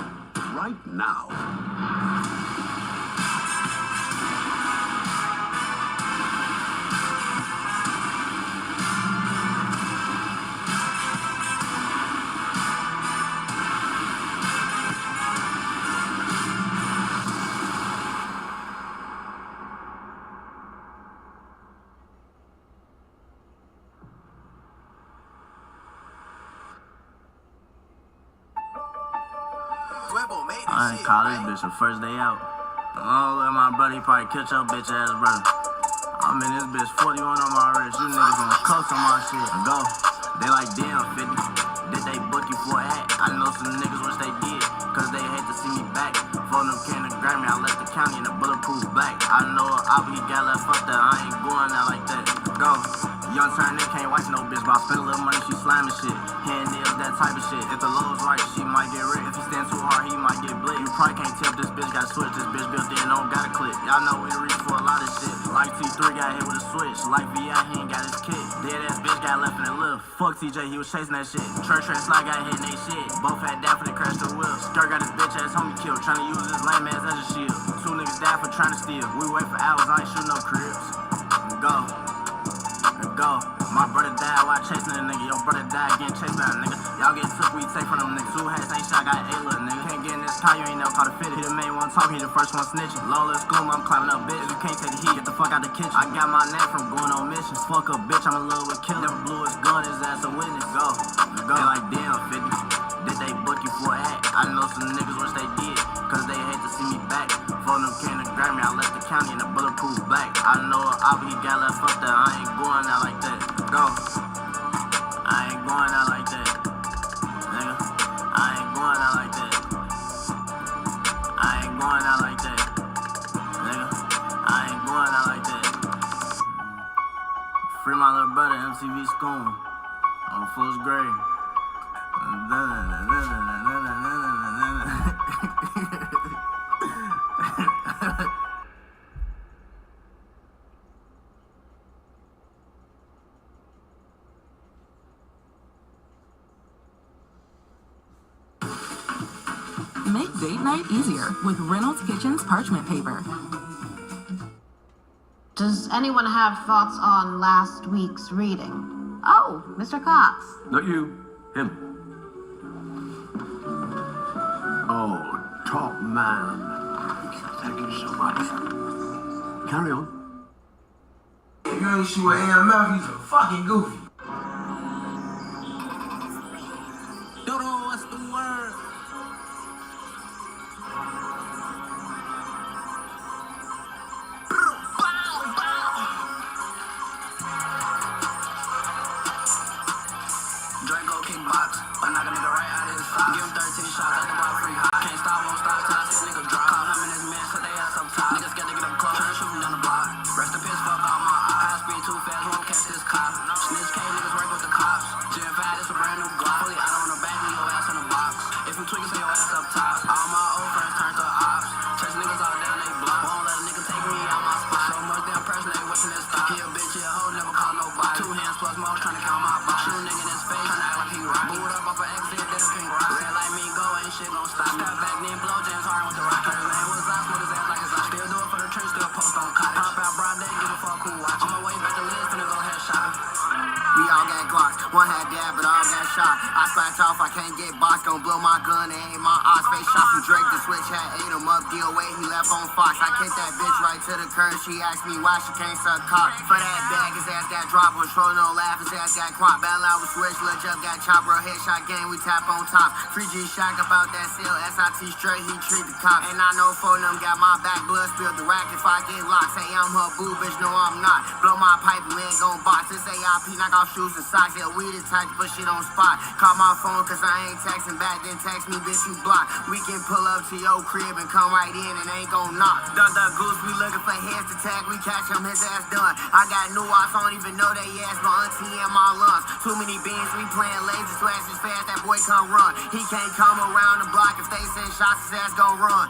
[SPEAKER 18] right now.
[SPEAKER 12] I ain't call this bitch the first day out. Oh, let my buddy probably catch up bitch ass brother. I'm in this bitch 41 on my wrist. You niggas on the coast on my shit. I go. They like damn 50. Did they book you for a hat? I know some niggas wish they did, cause they hate to see me back. For them came to grab me, I left the county in a bulletproof black. I know a op, he got left up there. I ain't going out like that. Go. Young turn nigga can't wipe no bitch, but I spend a little money, she slamming shit. Hand nails, that type of shit. If the low's right, she might get ripped. If he stand too hard, he might get blitzed. You probably can't tell this bitch got switch. This bitch built in, don't got a clip. Y'all know we reach for a lot of shit. Like T3 got hit with a switch. Like VI, he ain't got his kick. Dead ass bitch got left in the lift. Fuck TJ, he was chasing that shit. Church and Sly got hit in they shit. Both had died for they crashed the wheel. Skirt got his bitch ass homie killed, trying to use his lame ass as a shield. Two niggas died for trying to steal. We wait for hours, I ain't shooting no cribs. Go. Go. My brother died while chasing a nigga. Your brother died getting chased by a nigga. Y'all get took, we take from them niggas. Two hats ain't shot, got a little nigga. Can't get in this car, you ain't never caught a fit. He the main one talking, he the first one snitching. Long little school, I'm climbing up bitch. You can't take the heat, get the fuck out the kitchen. I got my name from going on missions. Fuck a bitch, I'm in love with killing. Never blew his gun, his ass a witness. Go. They like damn 50. Did they book you for a hat? I know some niggas wish they did, cause they hate to see me back. For them came to grab me, I left the county in a bulletproof black. I know a op, he got left up there. I ain't going out like that. Go. I ain't going out like that. Nigga. I ain't going out like that. I ain't going out like that. Nigga. I ain't going out like that. Free my little brother, MTV School. On first grade.
[SPEAKER 6] Make date night easier with Reynolds Kitchen's parchment paper.
[SPEAKER 10] Does anyone have thoughts on last week's reading? Oh, Mr. Cox.
[SPEAKER 14] Not you. Him. Oh, top man. Thank you so much. Carry on.
[SPEAKER 15] If you ain't shoot with AMF, he's a fucking goofy.
[SPEAKER 12] Dodo, what's the word? Draco kickbox, but knock a nigga right out of his fox. Give him 13 shots, I can buy free. Can't stop, won't stop, till I see a nigga drop. Call him and his man, so they ass up top. Niggas scared to get up close, trying to shoot him down the block.
[SPEAKER 13] nigga gon' stop. Step back, then blow James Harden with the rocket. Man, what's up? Smooth his ass like a Still do it for the church, still post on cottage. Pop out broad day, give a fuck who watch. On my way back to Liz, finna go head shopping.
[SPEAKER 8] We all got Glocks, one had dad, but all got shot. I scratch off, I can't get boxed, gon' blow my gun, and aim my odds. Face shot from Drake, the switch had ate him up, DOA, he left on Fox. I kicked that bitch right to the curb, she asked me why she can't suck cock. For that bag, his ass got dropped, was trolling no laugh, his ass got crop. Battle out with switch, Lil Jeff got chop, real headshot game, we tap on top. Free G shock about that seal, SIT straight, he treat the cops. And I know 4 of them got my back, blood spilled the rack if I get locked. Say I'm her boo, bitch, no I'm not. Blow my pipe, we ain't gon' box. This AIP, knock off shoes and socks. Yeah, we the type to put shit on spot. Call my phone cause I ain't texting back, then text me, bitch, you block. We can pull up to your crib and come right in and ain't gon' knock. Duck, duck, goose, we looking for heads to tag. We catch him, his ass done. I got new ops, don't even know they ass, my auntie and my lungs. Too many beans, we playing lazy, slash is fast, that boy can't run. He can't come around the block, if they send shots, his ass gon' run.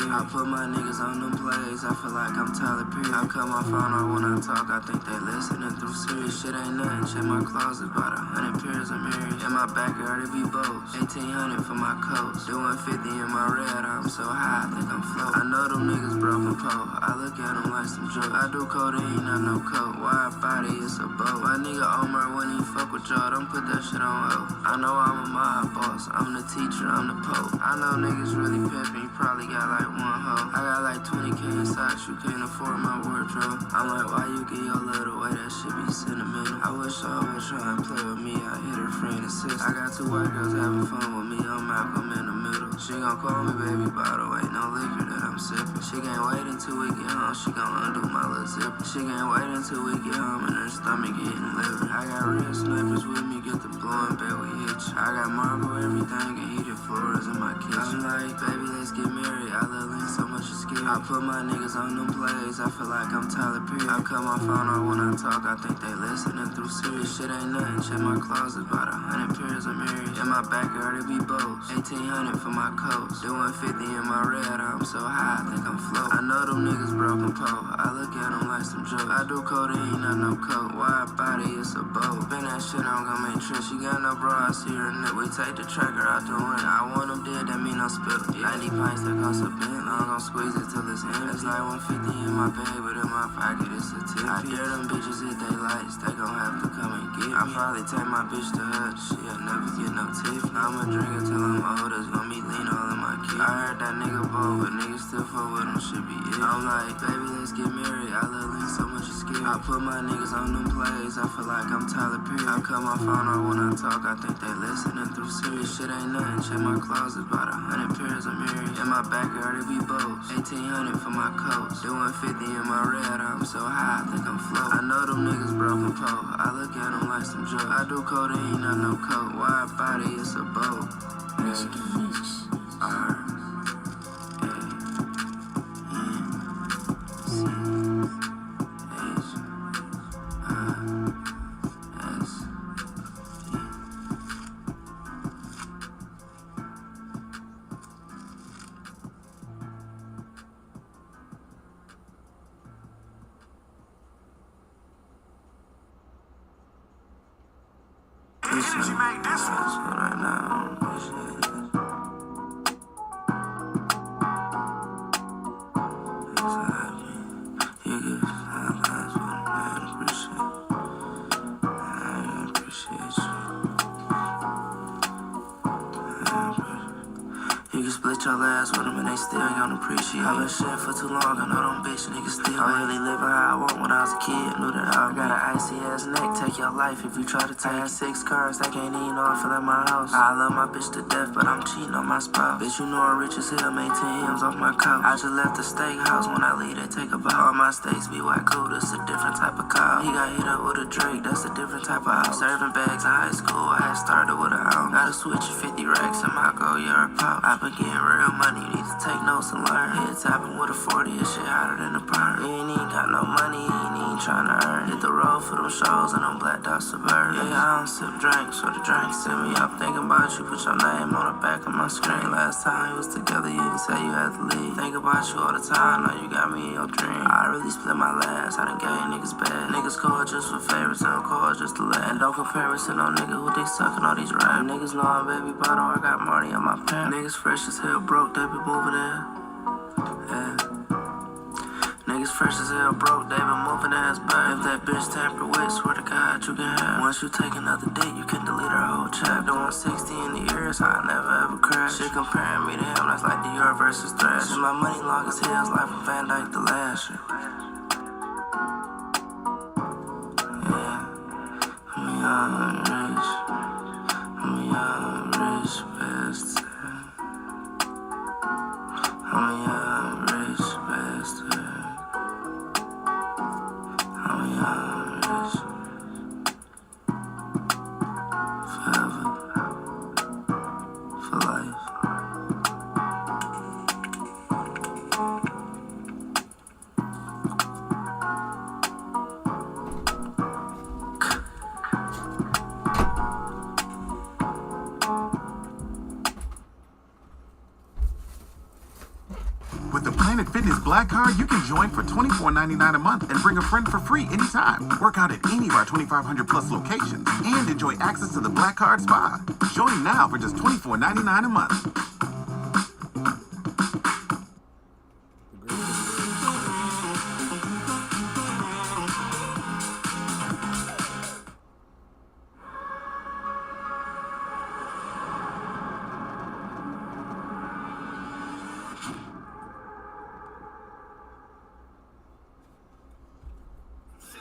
[SPEAKER 22] I put my niggas on them plays, I feel like I'm Tyler Perry. I cut my phone off when I talk, I think they listening through Siri. Shit ain't nothing, check my closet, about 100 pairs of Marys. In my backyard it be bows, 1800 for my coats. Doing 50 in my red, I'm so high, I think I'm floating. I know them niggas broken pole, I look at them like some jokes. I do codeine, not no coke, wide body, it's a boat. My nigga Omar, when he fuck with y'all, don't put that shit on O. I know I'm a mob boss, I'm the teacher, I'm the pope. I know niggas really pimpin', you probably got like one hoe. I got like 20K in socks, you can't afford my wardrobe. I'm like, why you get your little way, that shit be sentimental. I wish I would try and play with me, I hit her friend and sister. I got 2 white girls having fun with me, I'm Malcolm in the middle. She gon' call me baby bottle, ain't no liquor that I'm sipping. She can't wait until we get home, she gon' undo my little zipper. She can't wait until we get home and her stomach getting liver. I got real snipers with me, get the blowing, bet we hit you. I got marble everything and heated floors in my kitchen. I'm like, baby, let's get married, I love Link so much it's scary. I put my niggas on them plays, I feel like I'm Tyler Perry. I cut my phone off when I talk, I think they listening through Siri. Shit ain't nothing, check my closet, about 100 pairs of Marys. In my backyard it be bows, 1800 for my coats. Doing 50 in my red, I'm so high, I think I'm floating. I know them niggas broken pole, I look at them like some jokes. I do codeine, not no coke, wide body, it's a boat. Spin that shit, I'm gonna make trips. She got no bra, I see her nip. We take the tracker out the rent. I want them dead, that mean I'm spilled. 90 pints that cost a bent, I'm gonna squeeze it till it's in. It's like 150 in my bag, but in my pocket it's a tip. I dare them bitches hit they lights, they gon' have to come and get me. I probably take my bitch to her, she'll never get no tip. I'ma drink it till I'm old, it's gonna be lean all in my kids. I heard that nigga bold, but niggas still fuck with him, should be it. I'm like, baby, let's get married, I love Link so much it's scary. I put my niggas on them plays, I feel like I'm Tyler Perry. I cut my phone off when I talk, I think they listening through Siri. Shit ain't nothing, check my closet, about 100 pairs of Marys. In my backyard it be bows, 1800 for my coats. Doing 50 in my red, I'm so high, I think I'm floating. I know them niggas broken pole, I look at them like some jokes. I do codeine, not no coke, wide body, it's a boat.
[SPEAKER 3] Energy made this one.
[SPEAKER 22] Right now. Split your ass with them and they still don't appreciate. I've been shit for too long, I know them bitch niggas still. I really living how I want when I was a kid, knew that I got an icy ass neck, take your life if you try to take. I had 6 cars, they can't even know I'm filling my house. I love my bitch to death, but I'm cheating on my spouse. Bitch, you know I'm rich as hell, made 10 M's off my couch. I just left the steakhouse, when I leave they take a bite. All my steaks be white cool, this a different type of cow. out. He got hit up with a Drake, that's a different type of house. Serving bags in high school, I had started with a house. Got a switch of 50 racks in my go-yard pop. I been getting real money, you need to take notes and learn. Head tapping with a 40, and shit hotter than a perm. You ain't even got no money, you ain't even tryna earn. Hit the road for them shows and them black dot suburban. Yeah, I don't sip drinks, so the drink sent me up. Thinking about you, put your name on the back of my screen. Last time we was together, you didn't say you had to leave. Think about you all the time, know you got me in your dream. I really split my last, I done gave niggas bad. Niggas call just for favorites, and I'm called just to laugh. And don't compare me to no nigga who they sucking all these rap. Niggas know I'm baby bottle, I got money on my pants. Niggas fresh as hell broke, they be moving in. Yeah. Niggas fresh as hell broke, they been moving ass back. If that bitch tamper with, swear to God you can have. Once you take another date, you can delete her whole chat. Doing 60 in the years, I never ever crash. Shit comparing me to him, that's like Dior versus Thrash. And my money long as hell's like from Van Dyke to Lasher. Yeah, I'm young, rich. I'm young, rich, bastard. I'm young, rich, bastard. I'm young, rich. Forever. For life.
[SPEAKER 1] With the Planet Fitness Black Card, you can join for $24.99 a month and bring a friend for free anytime. Work out at any of our 2,500 plus locations and enjoy access to the Black Card Spa. Join now for just $24.99 a month.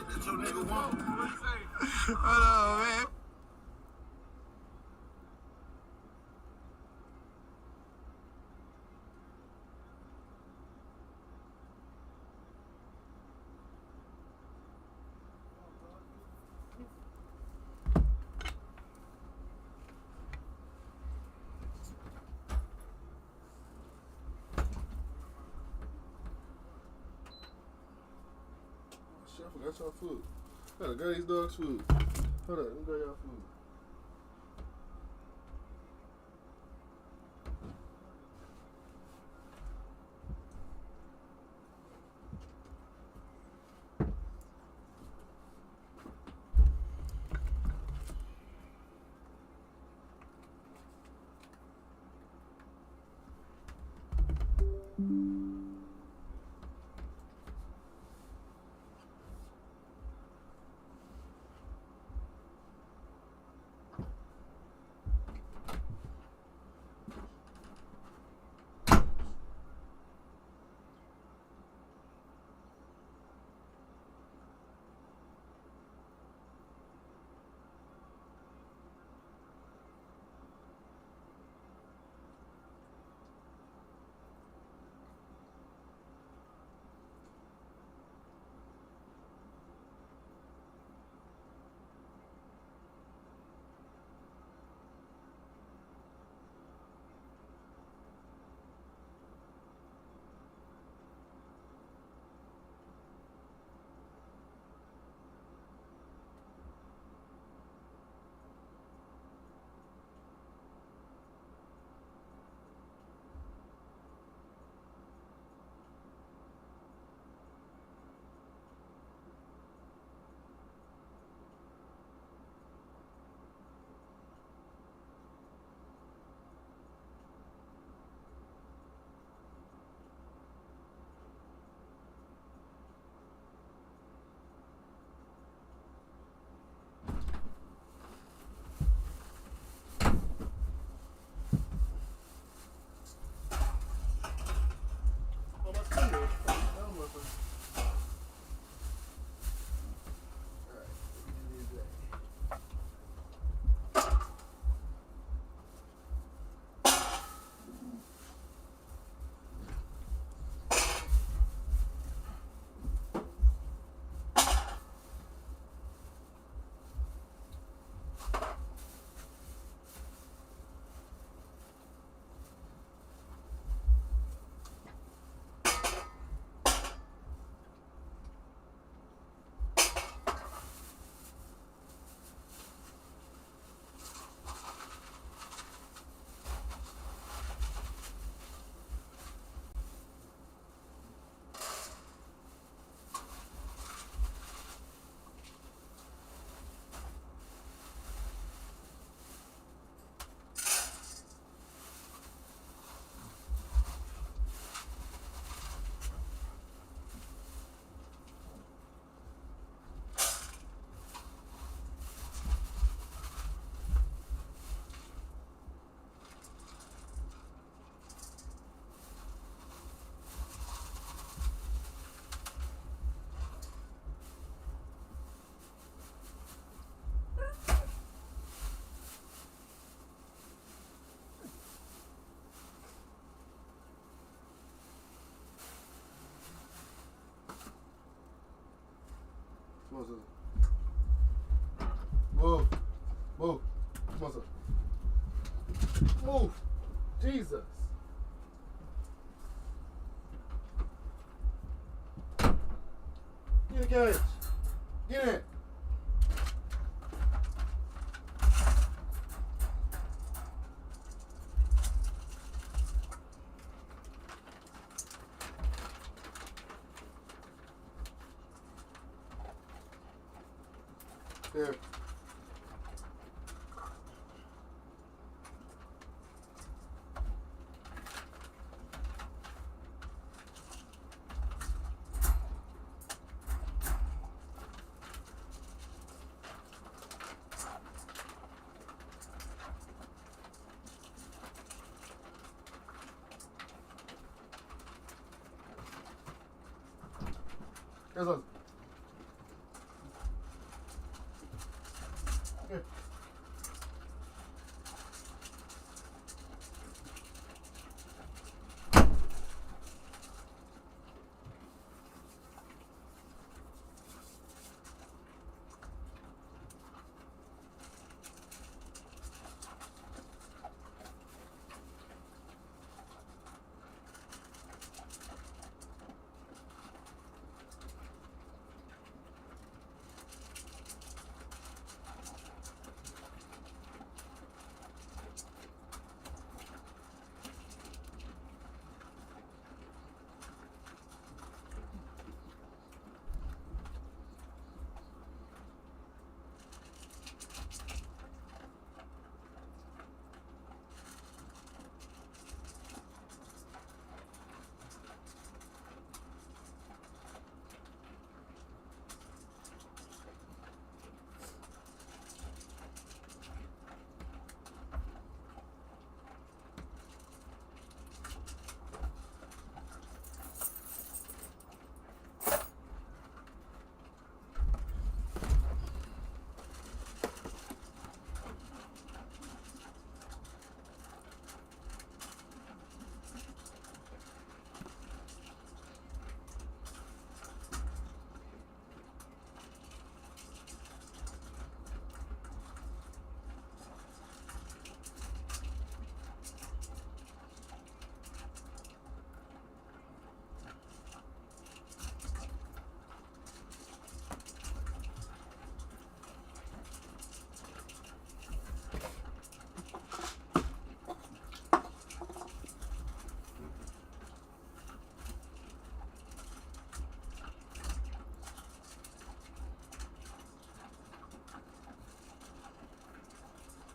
[SPEAKER 3] That your nigga want. What you say?
[SPEAKER 1] Hold on, man.
[SPEAKER 4] Shit, I forgot y'all food. I got these dogs' food. Hold up, let me grab y'all food. Move. Move. Come on, son. Move. Jesus. Get the cage. Get it. There. Here's us. Here.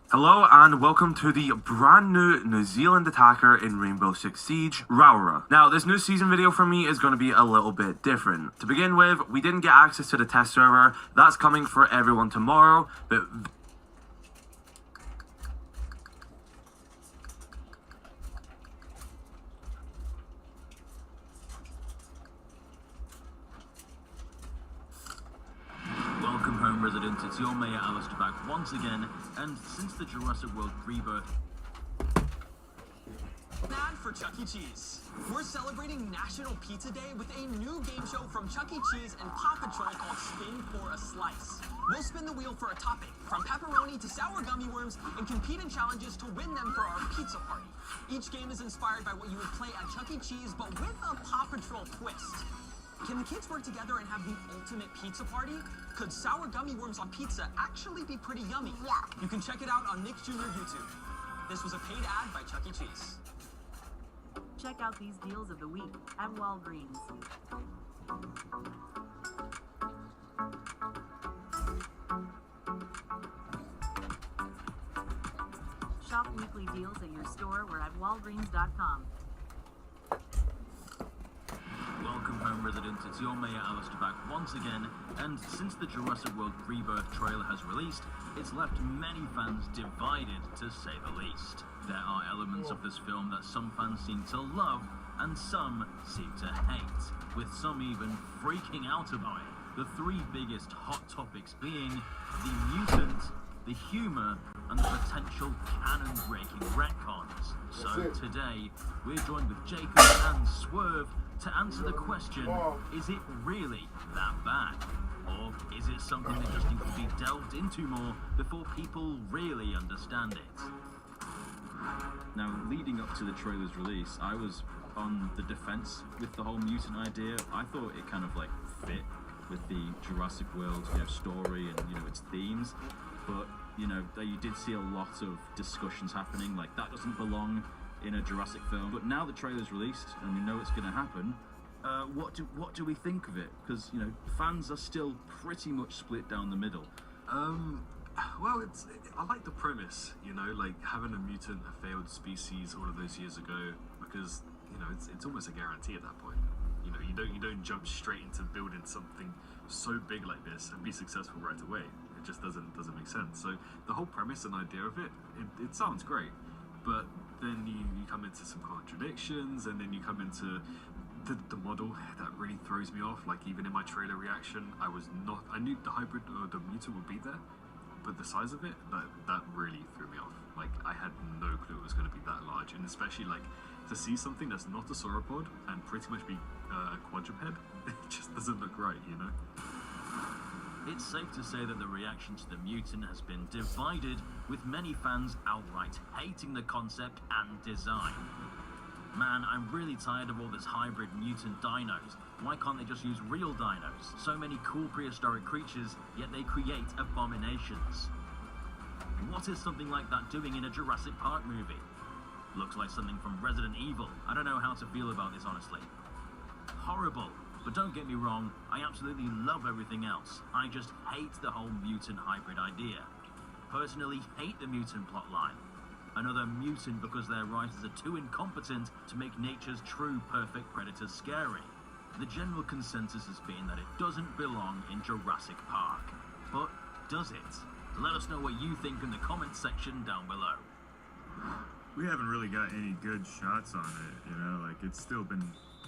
[SPEAKER 2] Hello and welcome to the brand new New Zealand attacker in Rainbow Six Siege, Raura. Now, this new season video for me is going to be a little bit different. To begin with, we didn't get access to the test server. That's coming for everyone tomorrow, but
[SPEAKER 17] Welcome home, residents. It's your Mayor Alistair back once again, and since the Jurassic World rebirth.
[SPEAKER 23] Mad for Chuck E. Cheese. We're celebrating National Pizza Day with a new game show from Chuck E. Cheese and Paw Patrol called Spin for a Slice. We'll spin the wheel for a topping, from pepperoni to sour gummy worms, and compete in challenges to win them for our pizza party. Each game is inspired by what you would play at Chuck E. Cheese, but with a Paw Patrol twist. Can the kids work together and have the ultimate pizza party? Could sour gummy worms on pizza actually be pretty yummy? Yeah. You can check it out on Nick Jr. YouTube. This was a paid ad by Chuck E. Cheese.
[SPEAKER 5] Check out these deals of the week at Walgreens. Shop weekly deals at your store or at walgreens.com.
[SPEAKER 17] Welcome home, residents. It's your Mayor Alistair back once again, and since the Jurassic World Rebirth trailer has released, it's left many fans divided, to say the least. There are elements of this film that some fans seem to love, and some seem to hate, with some even freaking out about it. The three biggest hot topics being the mutant, the humor, and the potential canon-breaking retcons. So today, we're joined with Jacob and Swerve to answer the question, is it really that bad? Or is it something that just needs to be delved into more before people really understand it?
[SPEAKER 11] Now, leading up to the trailer's release, I was on the defense with the whole mutant idea. I thought it kind of like fit with the Jurassic World, story and, its themes. But, you did see a lot of discussions happening, like that doesn't belong in a Jurassic film. But now the trailer's released and we know it's going to happen, what do we think of it? Because, fans are still pretty much split down the middle.
[SPEAKER 20] Well, I like the premise, like having a mutant, a failed species all of those years ago, because, it's almost a guarantee at that point. You don't jump straight into building something so big like this and be successful right away. It just doesn't make sense. So the whole premise and idea of it sounds great, but then you come into some contradictions, and then you come into the model that really throws me off. Like, even in my trailer reaction, I knew the hybrid or the mutant would be there, but the size of it, that really threw me off. Like, I had no clue it was going to be that large, and especially like to see something that's not a sauropod and pretty much be a quadruped, it just doesn't look right,
[SPEAKER 17] It's safe to say that the reaction to the mutant has been divided, with many fans outright hating the concept and design. Man, I'm really tired of all this hybrid mutant dinos. Why can't they just use real dinos? So many cool prehistoric creatures, yet they create abominations. What is something like that doing in a Jurassic Park movie? Looks like something from Resident Evil. I don't know how to feel about this, honestly. Horrible. But don't get me wrong, I absolutely love everything else. I just hate the whole mutant hybrid idea. Personally, hate the mutant plotline. Another mutant because their writers are too incompetent to make nature's true perfect predators scary. The general consensus has been that it doesn't belong in Jurassic Park. But does it? Let us know what you think in the comments section down below.
[SPEAKER 21] We haven't really got any good shots on it, like it's still been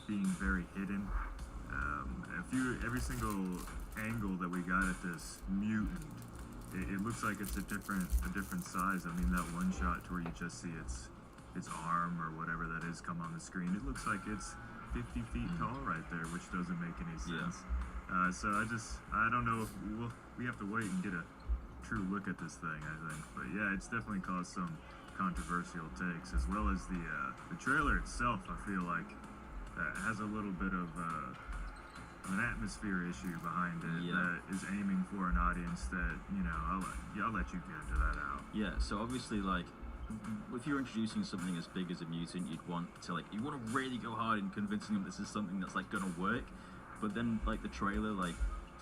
[SPEAKER 21] being very hidden. Every single angle that we got at this mutant, it looks like it's a different size. I mean, that one shot to where you just see its arm or whatever that is come on the screen, it looks like it's 50 feet tall right there, which doesn't make any sense. So I don't know if we have to wait and get a true look at this thing, I think. But yeah, it's definitely caused some controversial takes, as well as the trailer itself. I feel like has a little bit of an atmosphere issue behind it that is aiming for an audience that, I'll let you get into that out.
[SPEAKER 11] Yeah, so obviously, like, if you're introducing something as big as a mutant, you want to really go hard in convincing them this is something that's like gonna work. But then, like, the trailer, like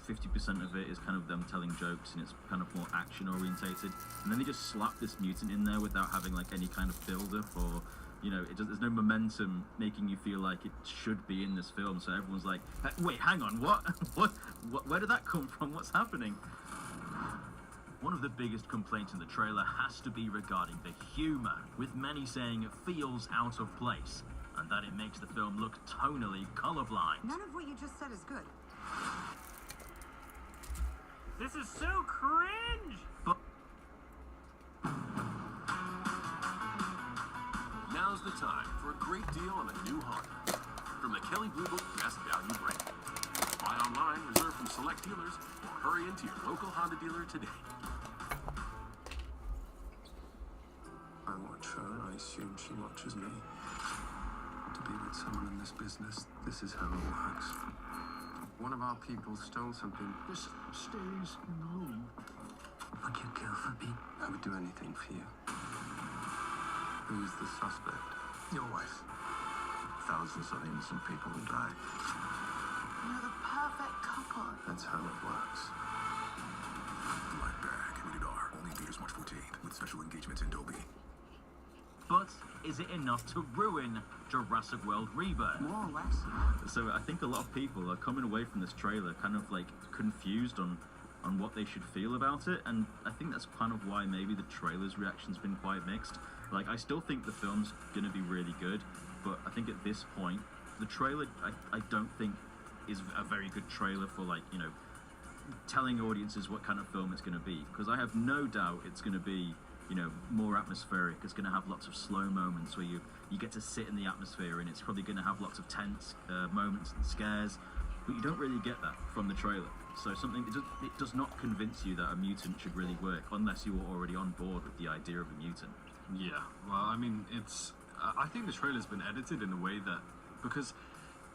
[SPEAKER 11] 50% of it is kind of them telling jokes, and it's kind of more action orientated. And then they just slap this mutant in there without having like any kind of build-up, or there's no momentum making you feel like it should be in this film. So everyone's like, wait, hang on, what? Where did that come from? What's happening? One of the biggest complaints in the trailer has to be regarding the humor, with many saying it feels out of place, and that it makes the film look tonally colorblind.
[SPEAKER 24] None of what you just said is good.
[SPEAKER 25] This is so cringe!
[SPEAKER 11] But
[SPEAKER 26] now's the time for a great deal on a new Honda from the Kelley Blue Book Best Value brand. Buy online, reserve from select dealers, or hurry into your local Honda dealer today.
[SPEAKER 27] I watch her, I assume she watches me. To be with someone in this business, this is how it works. One of our people stole something. This stays in the room. Would you kill for me? I would do anything for you. Who's the suspect?
[SPEAKER 26] Your wife. Thousands of innocent people will die.
[SPEAKER 24] You're the perfect couple.
[SPEAKER 27] That's how it works.
[SPEAKER 26] Black bag, rated R, only in theaters March 14th, with special engagements in Dolby.
[SPEAKER 17] But is it enough to ruin Jurassic World Rebirth?
[SPEAKER 24] More or less.
[SPEAKER 11] So I think a lot of people are coming away from this trailer kind of like confused on what they should feel about it, and I think that's kind of why maybe the trailer's reaction's been quite mixed. Like, I still think the film's gonna be really good, but I think at this point, the trailer, I don't think is a very good trailer for, like, telling audiences what kind of film it's gonna be, because I have no doubt it's gonna be, more atmospheric. It's going to have lots of slow moments where you get to sit in the atmosphere, and it's probably going to have lots of tense moments and scares, but you don't really get that from the trailer.
[SPEAKER 17] So something it does not convince you that a mutant should really work unless you are already on board with the idea of a mutant.
[SPEAKER 20] Yeah, well, I mean, I think the trailer's been edited in a way that, because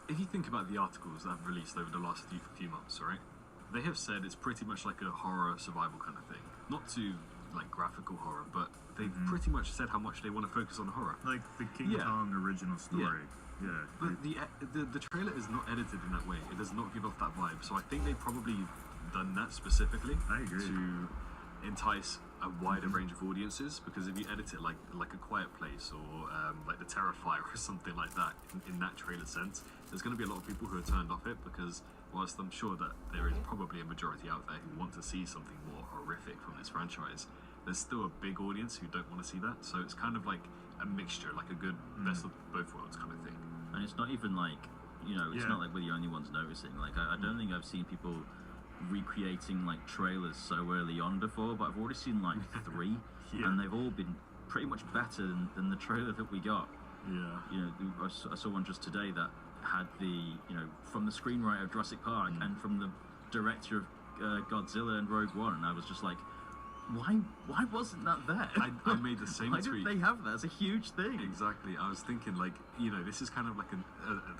[SPEAKER 20] if you think about the articles that have released over the last few months, right? They have said it's pretty much like a horror survival kind of thing. Not too like graphical horror, but they've pretty much said how much they want to focus on horror.
[SPEAKER 21] Like the King Kong original story. Yeah.
[SPEAKER 20] But the trailer is not edited in that way. It does not give off that vibe. So I think they've probably done that specifically to entice a wider range of audiences. Because if you edit it like A Quiet Place or like The Terrifier or something like that in that trailer sense, there's going to be a lot of people who are turned off it, because whilst I'm sure that there is probably a majority out there who want to see something more horrific from this franchise, there's still a big audience who don't want to see that. So it's kind of like a mixture, like a good best of both worlds kind of thing.
[SPEAKER 17] And it's not even like, you know, it's not like we're the only ones noticing. Like, I don't think I've seen people recreating like trailers so early on before, but I've already seen like 3, and they've all been pretty much better than the trailer that we got.
[SPEAKER 20] Yeah.
[SPEAKER 17] You know, I saw one just today that had the, you know, from the screenwriter of Jurassic Park and from the director of Godzilla and Rogue One, and I was just like, why wasn't that there?
[SPEAKER 20] I made the same
[SPEAKER 17] Why
[SPEAKER 20] tweet.
[SPEAKER 17] Why didn't they have that? It's a huge thing.
[SPEAKER 20] Exactly. I was thinking, like, you know, this is kind of like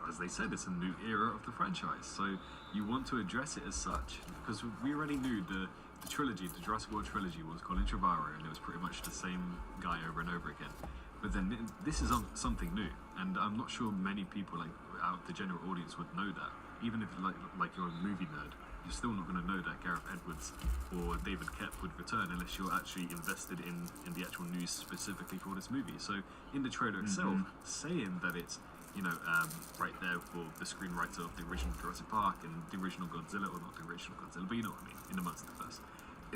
[SPEAKER 20] as they said, it's a new era of the franchise. So you want to address it as such, because we already knew the trilogy, the Jurassic World trilogy, was Colin Trevorrow, and it was pretty much the same guy over and over again. But then this is something new, and I'm not sure many people, like out the general audience, would know that. Even if like you're a movie nerd, you're still not going to know that Gareth Edwards or David Koepp would return unless you're actually invested in the actual news specifically for this movie. So in the trailer itself, saying that it's, you know, right there for the screenwriter of the original Jurassic Park and the original Godzilla, or not the original Godzilla, but you know what I mean, in the Monsterverse,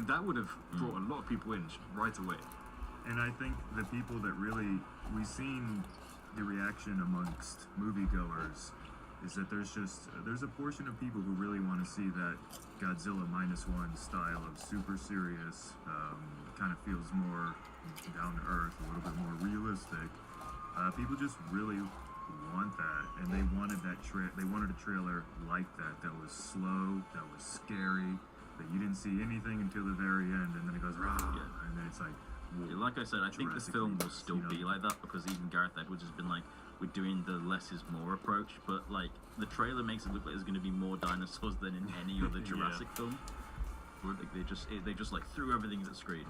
[SPEAKER 20] that would have brought a lot of people in right away.
[SPEAKER 21] And I think the people that really, we've seen the reaction amongst moviegoers is that there's a portion of people who really want to see that Godzilla -1 style of super serious, kind of feels more down to earth, a little bit more realistic. People just really want that, and they wanted they wanted a trailer like that was slow, that was scary, that you didn't see anything until the very end, and then it goes rah, and then it's like.
[SPEAKER 17] Like I said, I think the film will still be like that, because even Gareth Edwards has been like, we're doing the less is more approach, but like the trailer makes it look like there's going to be more dinosaurs than in any other Jurassic film. Like they just like threw everything at the screen.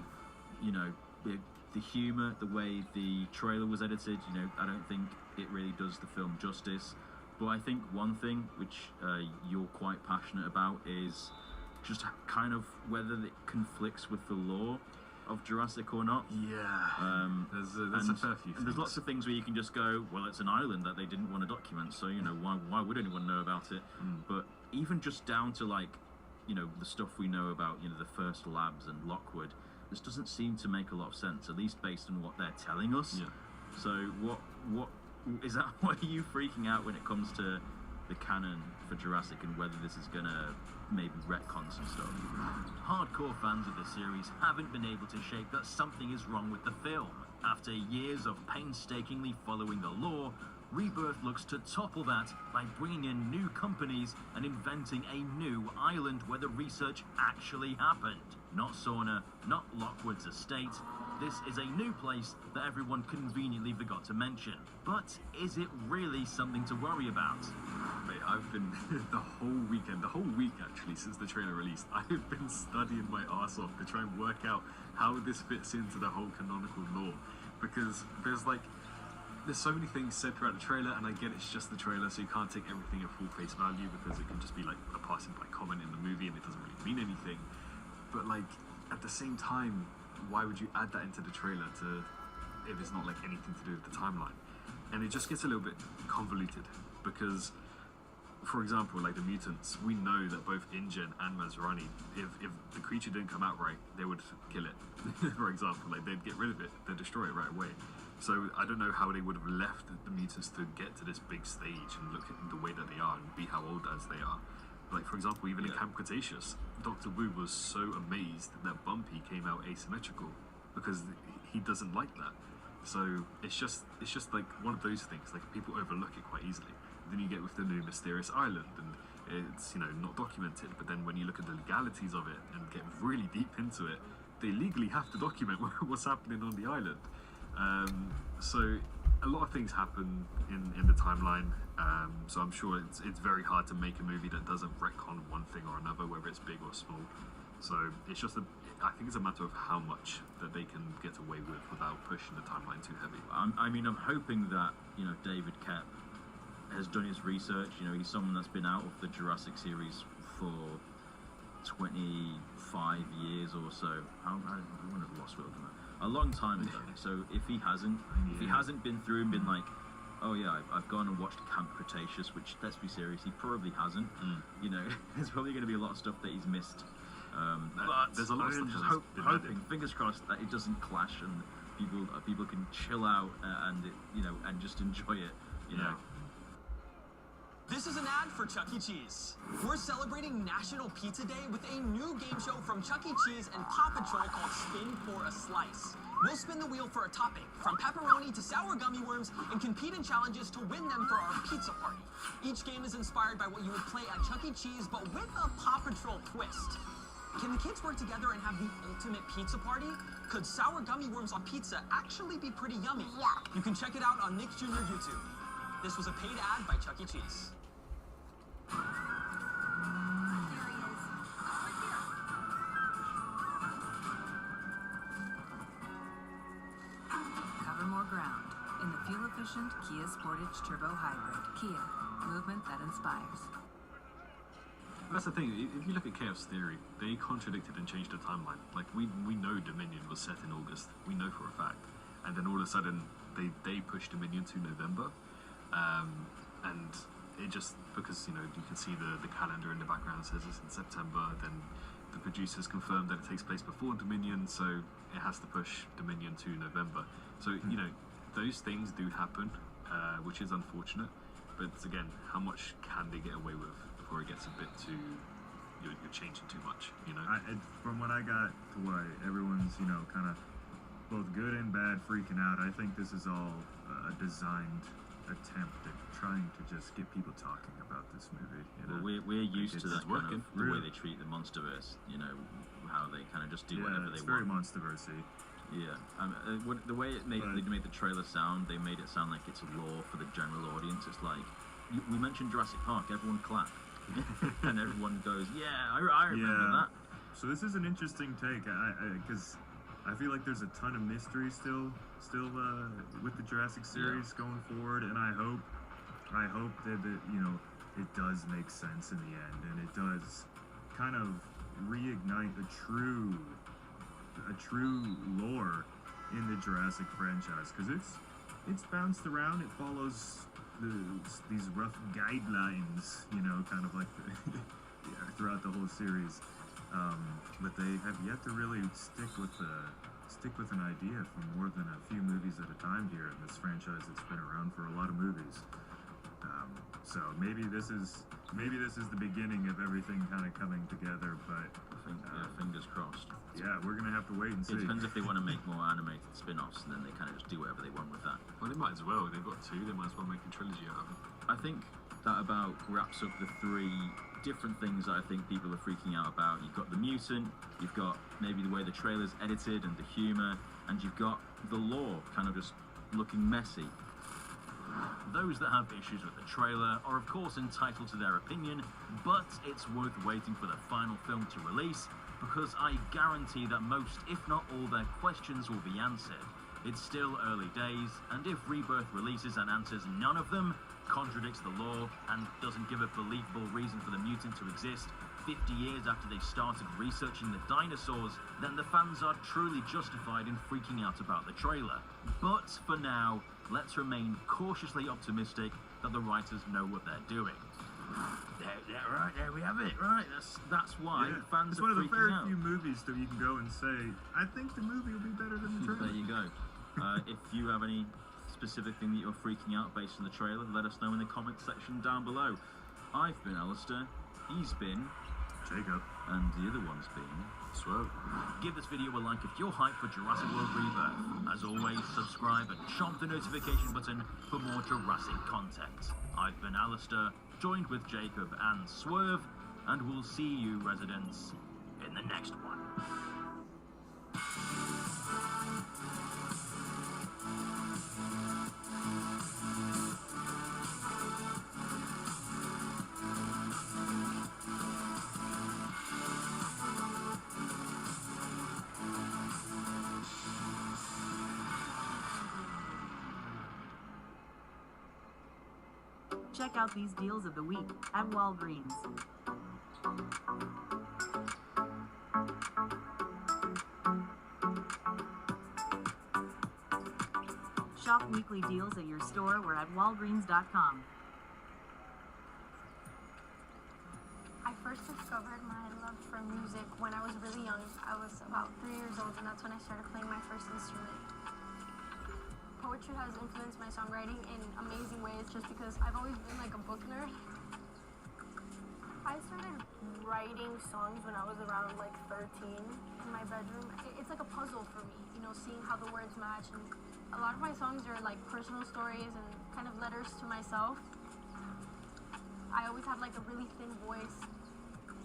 [SPEAKER 17] You know, the humor, the way the trailer was edited, you know, I don't think it really does the film justice. But I think one thing which you're quite passionate about is just kind of whether it conflicts with the lore of Jurassic or not.
[SPEAKER 20] There's a fair few things.
[SPEAKER 17] And there's lots of things where you can just go, well, it's an island that they didn't want to document, so, you know, why would anyone know about it? But even just down to, like, you know, the stuff we know about, you know, the first labs and Lockwood, this doesn't seem to make a lot of sense, at least based on what they're telling us. So what is that? Why are you freaking out when it comes to the canon for Jurassic and whether this is gonna maybe retcon some stuff?
[SPEAKER 6] Hardcore fans of the series haven't been able to shake that something is wrong with the film. After years of painstakingly following the lore, Rebirth looks to topple that by bringing in new companies and inventing a new island where the research actually happened. Not Sauna, not Lockwood's estate. This is a new place that everyone conveniently forgot to mention. But is it really something to worry about?
[SPEAKER 20] Mate, I've been the whole week actually, since the trailer released, I've been studying my arse off to try and work out how this fits into the whole canonical lore. Because there's so many things said throughout the trailer, and I get it's just the trailer, so you can't take everything at full face value, because it can just be like a passing by comment in the movie and it doesn't really mean anything. But like, at the same time, why would you add that into the trailer if it's not like anything to do with the timeline? And it just gets a little bit convoluted, because for example, like the mutants, we know that both InGen and Masrani, if the creature didn't come out right, they would kill it. For example, like they'd get rid of it, they'd destroy it right away. So I don't know how they would have left the mutants to get to this big stage and look at the way that they are and be how old as they are. Like, for example, even in Camp Cretaceous, Dr. Wu was so amazed that Bumpy came out asymmetrical, because he doesn't like that. So it's just like one of those things, like people overlook it quite easily. Then you get with the new mysterious island, and it's, you know, not documented. But then when you look at the legalities of it and get really deep into it, they legally have to document what's happening on the island. So a lot of things happen in the timeline. So I'm sure it's very hard to make a movie that doesn't retcon one thing or another, whether it's big or small. So it's just I think it's a matter of how much that they can get away with without pushing the timeline too heavy.
[SPEAKER 11] I mean, I'm hoping that, you know, David Koepp has done his research. You know, he's someone that's been out of the Jurassic series for 25 years or so. I would have lost world a long time ago. So if he hasn't been through and been like, oh yeah, I've gone and watched Camp Cretaceous, which, let's be serious, he probably hasn't. You know, there's probably going to be a lot of stuff that he's missed. But
[SPEAKER 20] there's a lot of stuff
[SPEAKER 11] just hoping, fingers crossed, that it doesn't clash and people can chill out and you know, and just enjoy it. You know.
[SPEAKER 23] This is an ad for Chuck E. Cheese. We're celebrating National Pizza Day with a new game show from Chuck E. Cheese and Paw Patrol called Spin for a Slice. We'll spin the wheel for a topping, from pepperoni to sour gummy worms, and compete in challenges to win them for our pizza party. Each game is inspired by what you would play at Chuck E. Cheese, but with a Paw Patrol twist. Can the kids work together and have the ultimate pizza party? Could sour gummy worms on pizza actually be pretty yummy? Yeah. You can check it out on Nick's Jr. YouTube. This was a paid ad by Chuck E. Cheese.
[SPEAKER 7] Cover more ground in the fuel-efficient Kia Sportage Turbo Hybrid. Kia, movement that inspires.
[SPEAKER 20] That's the thing, if you look at Chaos Theory, they contradicted and changed the timeline. Like, we know Dominion was set in August, we know for a fact. And then all of a sudden, they pushed Dominion to November. And it just, because, you know, you can see the calendar in the background says it's in September, then the producers confirmed that it takes place before Dominion, so it has to push Dominion to November. So, you know, those things do happen, which is unfortunate. But again, how much can they get away with before it gets a bit too, you're changing too much, you know?
[SPEAKER 21] From what I got to what everyone's, you know, kind of both good and bad freaking out, I think this is all a designed attempt at trying to just get people talking about this movie. You know?
[SPEAKER 11] Well, we're used to that kind of the way
[SPEAKER 21] Really.
[SPEAKER 11] they treat the Monsterverse. You know, how they kind of just do whatever they
[SPEAKER 21] it's
[SPEAKER 11] want.
[SPEAKER 21] very Monsterverse-y.
[SPEAKER 11] Yeah, the way they made the trailer sound, they made it sound like it's a lore for the general audience. It's like, we mentioned Jurassic Park, everyone clapped. And everyone goes, yeah, I remember that.
[SPEAKER 21] So this is an interesting take, because I feel like there's a ton of mystery still with the Jurassic series going forward, and I hope that you know, it does make sense in the end, and it does kind of reignite a true lore in the Jurassic franchise, because it's bounced around. It follows these rough guidelines, you know, kind of like throughout the whole series. But they have yet to really stick with an idea for more than a few movies at a time here in this franchise that's been around for a lot of movies. So maybe this is the beginning of everything kind of coming together. But
[SPEAKER 11] I think fingers crossed.
[SPEAKER 21] Yeah, we're gonna have to wait and see.
[SPEAKER 11] It depends if they want to make more animated spin-offs, and then they kind of just do whatever they want with that.
[SPEAKER 20] Well, they might as well. They've got two. They might as well make a trilogy out of it.
[SPEAKER 11] I think that about wraps up the three different things that I think people are freaking out about. You've got the mutant, you've got maybe the way the trailer's edited and the humor, and you've got the lore kind of just looking messy.
[SPEAKER 6] Those that have issues with the trailer are of course entitled to their opinion, but it's worth waiting for the final film to release, because I guarantee that most, if not all, their questions will be answered. It's still early days, and if Rebirth releases and answers none of them, contradicts the law, and doesn't give a believable reason for the mutant to exist 50 years after they started researching the dinosaurs, then the fans are truly justified in freaking out about the trailer. But for now, let's remain cautiously optimistic that the writers know what they're doing.
[SPEAKER 11] Right, there we have it, right? That's why fans
[SPEAKER 21] It's
[SPEAKER 11] are
[SPEAKER 21] one of the
[SPEAKER 11] freaking
[SPEAKER 21] very
[SPEAKER 11] out.
[SPEAKER 21] few movies that you can go and say, I think the movie will be better than the trailer.
[SPEAKER 11] There you go. If you have any specific thing that you're freaking out based on the trailer, let us know in the comment section down below. I've been Alistair, he's been
[SPEAKER 21] Jacob.
[SPEAKER 6] And the other one's being Swerve. Give this video a like if you're hyped for Jurassic World Rebirth. As always, subscribe and chomp the notification button for more Jurassic content. I've been Alistair, joined with Jacob and Swerve, and we'll see you, residents, in the next one.
[SPEAKER 5] Check out these deals of the week at Walgreens. Shop weekly deals at your store or at walgreens.com.
[SPEAKER 9] I first discovered my love for music when I was really young. I was about 3 years old, and that's when I started playing my first instrument. Poetry has influenced my songwriting in amazing ways just because I've always been like a book nerd. I started writing songs when I was around like 13 in my bedroom. It's like a puzzle for me, you know, seeing how the words match. And a lot of my songs are like personal stories and kind of letters to myself. I always had like a really thin voice.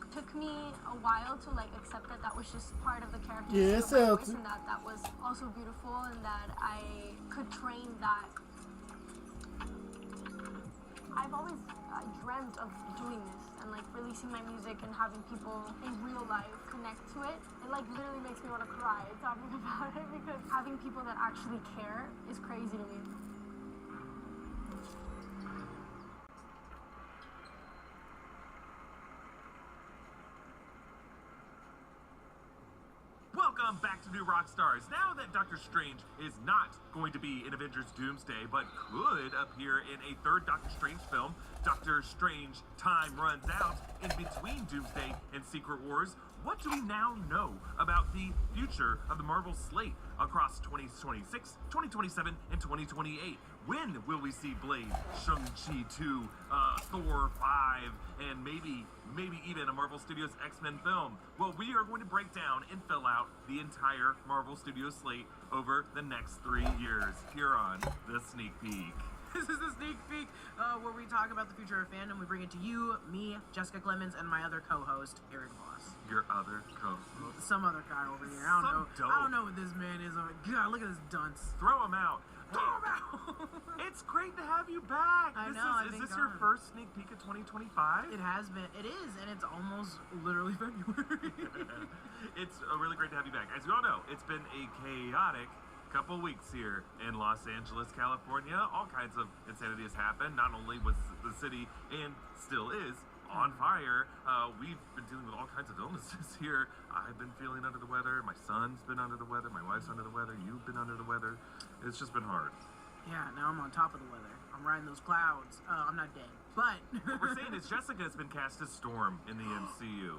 [SPEAKER 9] It took me a while to like accept that that was just part of the character of my voice, and that was also beautiful, and that I could train that. I've always dreamt of doing this and like releasing my music and having people in real life connect to it. It like literally makes me want to cry talking about it, because having people that actually care is crazy to me.
[SPEAKER 2] Welcome back to New Rockstars. Now that Doctor Strange is not going to be in Avengers Doomsday, but could appear in a third Doctor Strange film, Doctor Strange Time Runs Out, in between Doomsday and Secret Wars, what do we now know about the future of the Marvel slate across 2026, 2027, and 2028? When will we see Blade, Shang-Chi 2, Thor 5, and maybe even a Marvel Studios X-Men film? Well, we are going to break down and fill out the entire Marvel Studios slate over the next 3 years here on The Sneak Peek.
[SPEAKER 10] This is the Sneak Peek, where we talk about the future of fandom. We bring it to you, me, Jessica Clemens, and my other co-host, Eric Voss.
[SPEAKER 2] Your other co-host?
[SPEAKER 10] Some other guy over here. I don't know what this man is. God, look at this dunce.
[SPEAKER 2] Throw him out. It's great to have you back. Is this your first sneak peek of 2025?
[SPEAKER 10] It has been. It is, and it's almost literally February.
[SPEAKER 2] It's really great to have you back. As you all know, it's been a chaotic couple weeks here in Los Angeles, California. All kinds of insanity has happened. Not only was the city, and still is, on fire, we've been dealing with all kinds of illnesses here. I've been feeling under the weather. My son's been under the weather. My wife's under the weather. You've been under the weather. It's just been hard.
[SPEAKER 10] Yeah, now I'm on top of the weather. I'm riding those clouds. I'm not dead, but
[SPEAKER 2] what we're saying is Jessica has been cast as Storm in the MCU.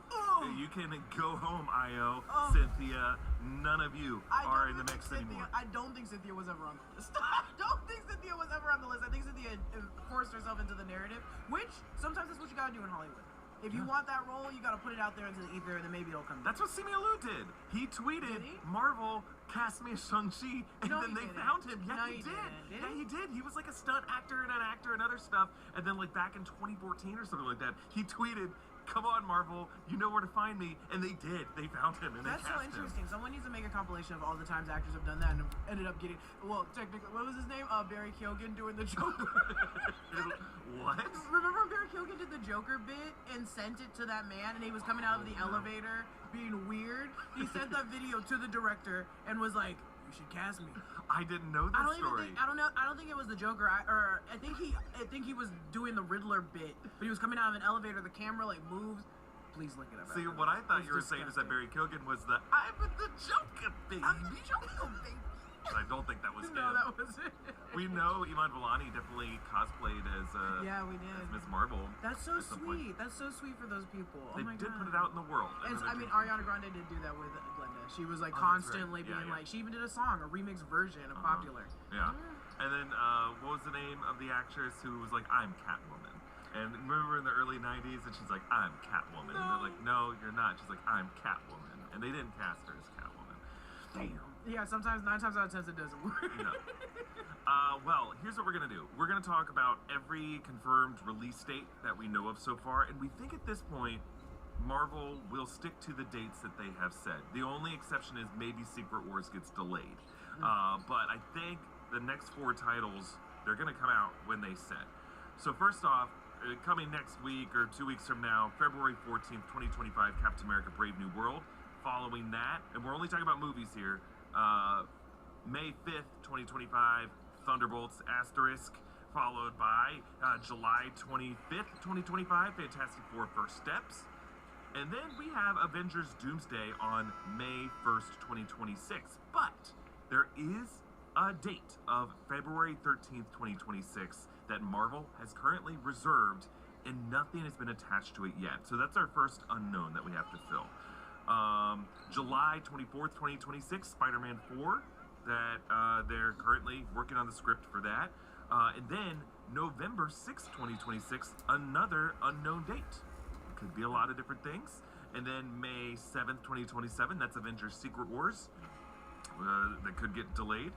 [SPEAKER 2] You can go home, Io, Cynthia. None of you are in the mix anymore.
[SPEAKER 10] I don't think Cynthia was ever on the list. I don't think Cynthia was ever on the list. I think Cynthia forced herself into the narrative, which sometimes that's what you gotta do in Hollywood. If you want that role, you gotta put it out there into the ether, and then maybe it'll come.
[SPEAKER 2] That's what Simu Liu did. He tweeted, Marvel cast me as Shang-Chi, and then they found him. Yeah, he did. Yeah, he did. He was like a stunt actor and an actor and other stuff. And then like back in 2014 or something like that, he tweeted, "Come on, Marvel, you know where to find me." And they did. They found him, and
[SPEAKER 10] that's
[SPEAKER 2] they cast
[SPEAKER 10] so interesting. Someone needs to make a compilation of all the times actors have done that and ended up getting, well, technically, what was his name? Barry Keoghan doing the Joker.
[SPEAKER 2] What?
[SPEAKER 10] Remember when Barry Keoghan did the Joker bit and sent it to that man, and he was coming out of the elevator being weird? He sent that video to the director and was like, "You should cast me."
[SPEAKER 2] I didn't know that story.
[SPEAKER 10] I don't think it was the Joker. I think he was doing the Riddler bit, but he was coming out of an elevator. The camera like moves. Please look it up.
[SPEAKER 2] See, what I thought you were saying is that Barry Keoghan was the "I'm the Joker baby." But I don't think that was him.
[SPEAKER 10] No, that was it.
[SPEAKER 2] We know Iman Vellani definitely cosplayed as
[SPEAKER 10] yeah, we did.
[SPEAKER 2] as Miss Marvel.
[SPEAKER 10] That's so sweet. That's so sweet for those people.
[SPEAKER 2] They
[SPEAKER 10] oh my
[SPEAKER 2] did
[SPEAKER 10] God.
[SPEAKER 2] put it out in the world.
[SPEAKER 10] I mean, Ariana Grande did do that with Glenda. She was like constantly being like, she even did a song, a remix version of Popular.
[SPEAKER 2] Yeah. And then what was the name of the actress who was like, "I'm Catwoman"? And remember in the early 90s, and she's like, I'm Catwoman. And they're like, no, you're not. She's like, I'm Catwoman. And they didn't cast her as Catwoman. Damn.
[SPEAKER 10] Yeah, sometimes 9 times out of 10 it doesn't work.
[SPEAKER 2] No. Well, here's what we're going to do. We're going to talk about every confirmed release date that we know of so far, and we think at this point, Marvel will stick to the dates that they have said. The only exception is maybe Secret Wars gets delayed. But I think the next 4 titles, they're going to come out when they said. So first off, coming next week or 2 weeks from now, February 14th, 2025, Captain America Brave New World. Following that, and we're only talking about movies here, May 5th, 2025, Thunderbolts Asterisk, followed by July 25th, 2025, Fantastic Four First Steps. And then we have Avengers Doomsday on May 1st, 2026. But there is a date of February 13th, 2026 that Marvel has currently reserved, and nothing has been attached to it yet. So that's our first unknown that we have to fill. July 24th, 2026, Spider-Man 4, that they're currently working on the script for that. And then November 6th, 2026, another unknown date. Could be a lot of different things. And then May 7th, 2027, that's Avengers Secret Wars. That could get delayed.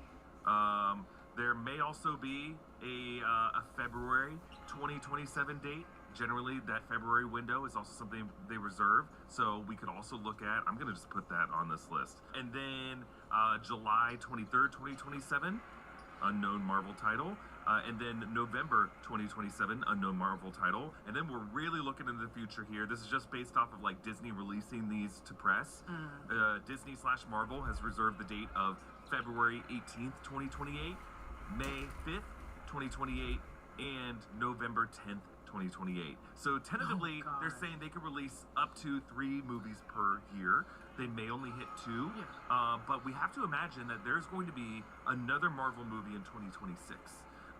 [SPEAKER 2] There may also be a February 2027 date. Generally, that February window is also something they reserve, so we could also look at, I'm going to just put that on this list. And then July 23rd, 2027, unknown Marvel title. And then November 2027, unknown Marvel title. And then we're really looking into the future here. This is just based off of like Disney releasing these to press. Disney/Marvel has reserved the date of February 18th, 2028, May 5th, 2028, and November 10th, 2028. So tentatively, they're saying they could release up to 3 movies per year. They may only hit 2, but we have to imagine that there's going to be another Marvel movie in 2026.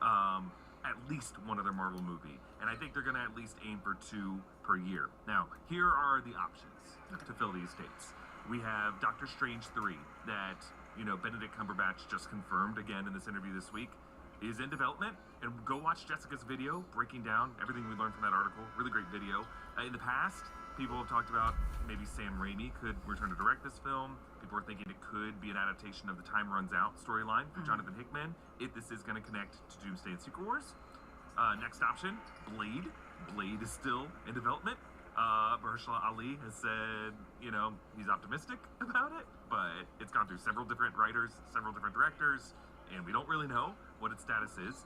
[SPEAKER 2] At least one other Marvel movie. And I think they're going to at least aim for 2 per year. Now, here are the options to fill these dates. We have Doctor Strange 3 that, you know, Benedict Cumberbatch just confirmed again in this interview this week is in development. And go watch Jessica's video breaking down everything we learned from that article. Really great video. In the past, people have talked about maybe Sam Raimi could return to direct this film. People are thinking it could be an adaptation of the Time Runs Out storyline for Jonathan Hickman, if this is going to connect to Doomsday and Secret Wars. Next option, Blade. Blade is still in development. Mahershala Ali has said, you know, he's optimistic about it, but it's gone through several different writers, several different directors, and we don't really know what its status is.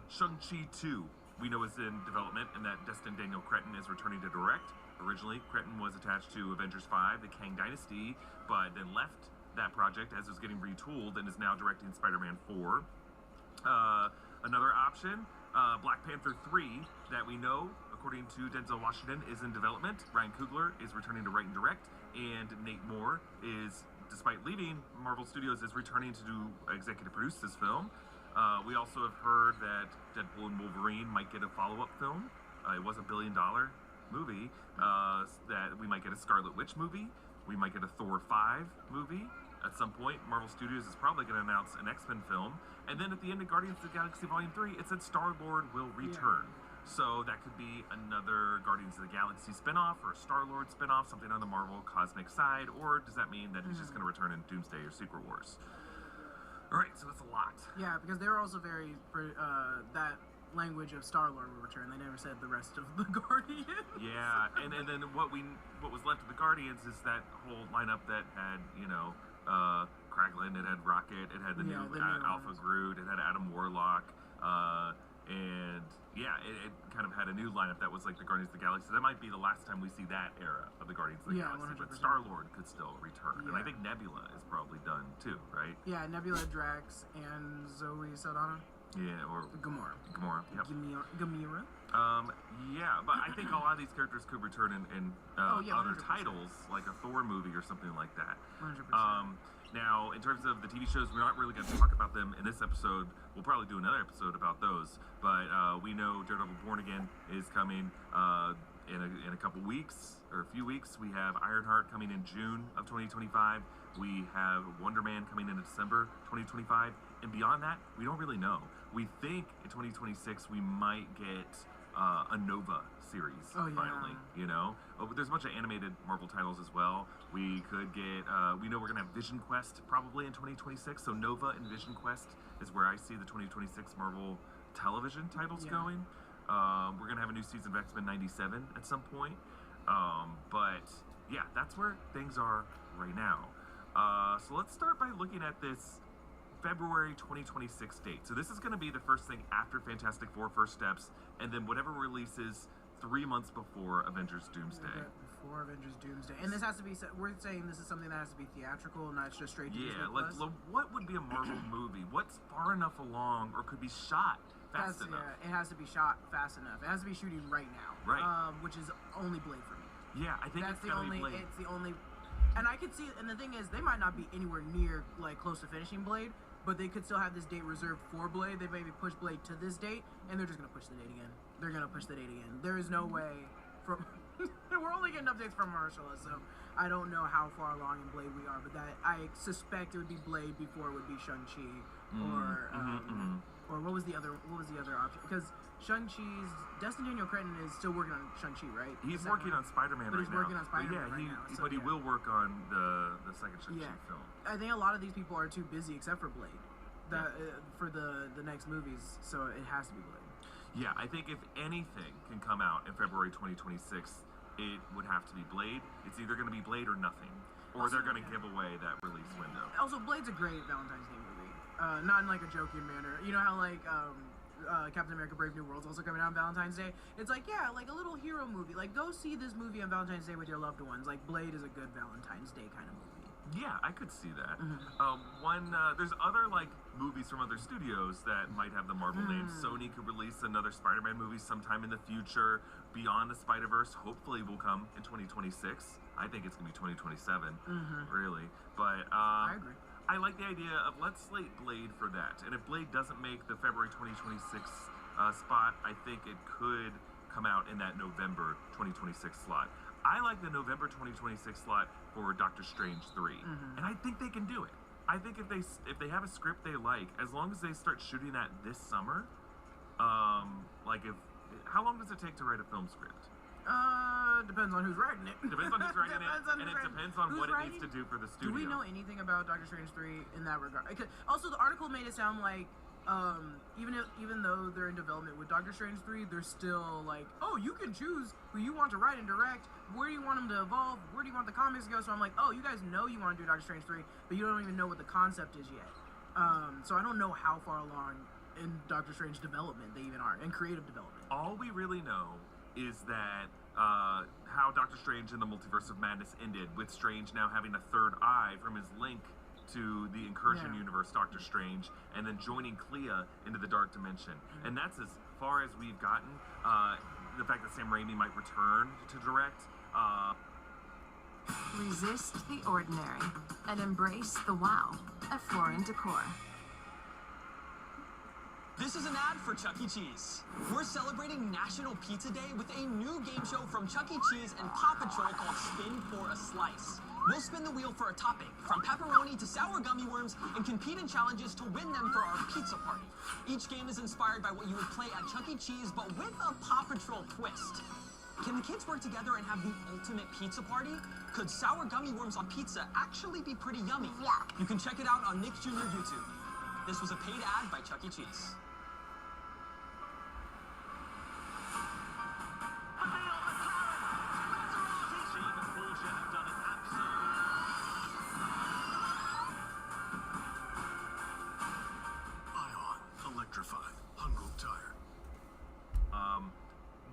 [SPEAKER 2] Shang-Chi 2, we know is in development, and that Destin Daniel Cretton is returning to direct. Originally, Cretton was attached to Avengers 5, the Kang Dynasty, but then left that project as it was getting retooled and is now directing Spider-Man 4. Another option, Black Panther 3, that we know, according to Denzel Washington, is in development. Ryan Coogler is returning to write and direct, and Nate Moore is, despite leaving Marvel Studios, is returning to executive produce this film. We also have heard that Deadpool and Wolverine might get a follow-up film. It was $1 billion movie. That we might get a Scarlet Witch movie. We might get a Thor 5 movie. At some point, Marvel Studios is probably going to announce an X-Men film. And then at the end of Guardians of the Galaxy Volume 3, it said Star-Lord will return. So that could be another Guardians of the Galaxy spinoff or a Star-Lord spinoff, something on the Marvel cosmic side. Or does that mean that he's just going to return in Doomsday or Secret Wars? All right, so that's a lot.
[SPEAKER 10] Yeah, because they were also very that language of Star-Lord will return. They never said the rest of the Guardians.
[SPEAKER 2] Yeah, and then what was left of the Guardians is that whole lineup that had, you know, Kraglin, it had Rocket, it had the new Alpha Groot, it had Adam Warlock, and yeah, it kind of had a new lineup that was like the Guardians of the Galaxy. So that might be the last time we see that era of the Guardians of the Galaxy. 100%. But Star-Lord could still return. And I think Nebula is probably done too, right?
[SPEAKER 10] Yeah, Nebula, Drax, and Zoe Saldana.
[SPEAKER 2] Yeah, or
[SPEAKER 10] Gamora.
[SPEAKER 2] Yep.
[SPEAKER 10] Gamora.
[SPEAKER 2] Yeah, but I think a lot of these characters could return in other
[SPEAKER 10] 100%.
[SPEAKER 2] titles, like a Thor movie or something like that.
[SPEAKER 10] 100%.
[SPEAKER 2] Now, in terms of the TV shows, we're not really going to talk about them in this episode. We'll probably do another episode about those. But we know Daredevil Born Again is coming in a couple weeks, or a few weeks. We have Ironheart coming in June of 2025. We have Wonder Man coming in December 2025. And beyond that, we don't really know. We think in 2026 we might get a Nova series finally. You know, there's a bunch of animated Marvel titles as well. We could get. We know we're gonna have Vision Quest probably in 2026. So Nova and Vision Quest is where I see the 2026 Marvel television titles going. We're gonna have a new season of X-Men '97 at some point. But yeah, that's where things are right now. So let's start by looking at this February 2026 date. So this is going to be the first thing after Fantastic Four First Steps, and then whatever releases 3 months before Avengers Doomsday.
[SPEAKER 10] Before Avengers Doomsday. And this has to be, we're saying this is something that has to be theatrical, not just straight to Disney Plus.
[SPEAKER 2] Like what would be a Marvel movie? What's far enough along or could be shot fast enough?
[SPEAKER 10] Yeah, it has to be shot fast enough. It has to be shooting right now.
[SPEAKER 2] Right.
[SPEAKER 10] Which is only Blade for me.
[SPEAKER 2] Yeah, I think
[SPEAKER 10] that's
[SPEAKER 2] it's
[SPEAKER 10] the only.
[SPEAKER 2] Blade.
[SPEAKER 10] It's the only. And I could see, and the thing is, they might not be anywhere near like close to finishing Blade, but they could still have this date reserved for Blade. They maybe push Blade to this date, and they're just gonna push the date again. They're gonna push the date again. There is no way from. We're only getting updates from Ursula, so I don't know how far along in Blade we are, but that I suspect it would be Blade before it would be Shang-Chi or what was the other option? Because Shang-Chi's Destin Daniel Cretton is still working on Shang-Chi, right?
[SPEAKER 2] He's working on Spider-Man right now.
[SPEAKER 10] But he's working on Spider-Man right now.
[SPEAKER 2] But he will work on the second Shang-Chi film.
[SPEAKER 10] I think a lot of these people are too busy, except for Blade, for the next movies. So it has to be Blade.
[SPEAKER 2] Yeah, I think if anything can come out in February 2026, it would have to be Blade. It's either going to be Blade or nothing, or they're going to give away that release window.
[SPEAKER 10] Also, Blade's a great Valentine's Day movie. Not in like a joking manner. You know how like Captain America: Brave New World's also coming out on Valentine's Day. It's like like a little hero movie. Like go see this movie on Valentine's Day with your loved ones. Like Blade is a good Valentine's Day kind of movie.
[SPEAKER 2] Yeah, I could see that. There's other like movies from other studios that might have the Marvel name. Sony could release another Spider-Man movie sometime in the future. Beyond the Spider-Verse hopefully will come in 2026. I think it's gonna be 2027, really. But
[SPEAKER 10] I agree.
[SPEAKER 2] I like the idea of let's slate Blade for that. And if Blade doesn't make the February 2026 spot, I think it could come out in that November 2026 slot. I like the November 2026 slot for Doctor Strange 3, and I think they can do it. I think if they have a script they like, as long as they start shooting that this summer, how long does it take to write a film script?
[SPEAKER 10] Depends on who's writing it.
[SPEAKER 2] Depends on who's writing it, and it depends on what it needs to do for the studio.
[SPEAKER 10] Do we know anything about Doctor Strange 3 in that regard? Also, the article made it sound like even though they're in development with Doctor Strange 3, they're still like, oh, you can choose who you want to write and direct. Where do you want them to evolve? Where do you want the comics to go? So I'm like, oh, you guys know you want to do Doctor Strange 3, but you don't even know what the concept is yet. So I don't know how far along in Doctor Strange development they even are, in creative development.
[SPEAKER 2] All we really know is that how Doctor Strange and the Multiverse of Madness ended, with Strange now having a third eye from his link to the Incursion universe, Doctor Strange, and then joining Clea into the Dark Dimension. And that's as far as we've gotten. The fact that Sam Raimi might return to direct.
[SPEAKER 12] Resist the ordinary and embrace the wow at Florin Decor.
[SPEAKER 23] This is an ad for Chuck E. Cheese. We're celebrating National Pizza Day with a new game show from Chuck E. Cheese and Paw Patrol called Spin for a Slice. We'll spin the wheel for a topping, from pepperoni to sour gummy worms, and compete in challenges to win them for our pizza party. Each game is inspired by what you would play at Chuck E. Cheese, but with a Paw Patrol twist. Can the kids work together and have the ultimate pizza party? Could sour gummy worms on pizza actually be pretty yummy?
[SPEAKER 12] Yeah.
[SPEAKER 23] You can check it out on Nick Jr. YouTube. This was a paid ad by Chuck E. Cheese.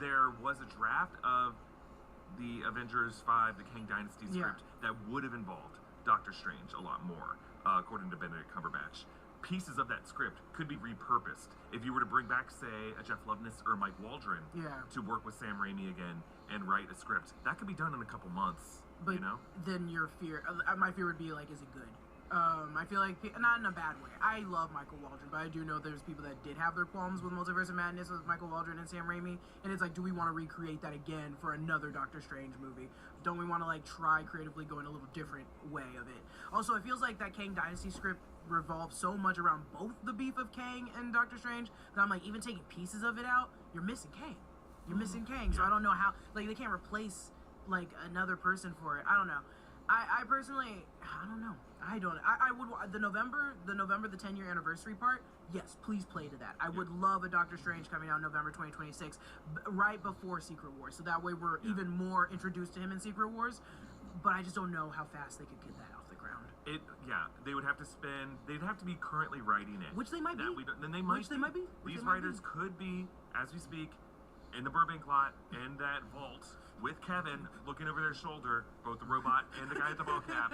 [SPEAKER 2] There was a draft of the Avengers 5, the Kang Dynasty script that would have involved Doctor Strange a lot more, according to Benedict Cumberbatch. Pieces of that script could be repurposed. If you were to bring back, say, a Jeff Loveness or Mike Waldron to work with Sam Raimi again and write a script, that could be done in a couple months.
[SPEAKER 10] But
[SPEAKER 2] you know?
[SPEAKER 10] Then my fear would be like, is it good? I feel like, not in a bad way. I love Michael Waldron, but I do know there's people that did have their qualms with Multiverse of Madness with Michael Waldron and Sam Raimi, and it's like, do we want to recreate that again for another Doctor Strange movie? Don't we want to like try creatively go in a little different way of it? Also, it feels like that Kang Dynasty script revolves so much around both the beef of Kang and Doctor Strange that I'm like, even taking pieces of it out, you're missing Kang. You're missing Kang, so I don't know how. Like, they can't replace like another person for it. I don't know. I personally, I don't know. I would the November the 10-year anniversary part. Yes, please play to that. I would love a Doctor Strange coming out November 2026, right before Secret Wars, so that way we're even more introduced to him in Secret Wars. But I just don't know how fast they could get that off the ground.
[SPEAKER 8] They would have to spend. They'd have to be currently writing it,
[SPEAKER 10] which they might be.
[SPEAKER 8] Then they might. These writers could be, as we speak, in the Burbank lot in that vault with Kevin looking over their shoulder, both the robot and the guy at the ball cap.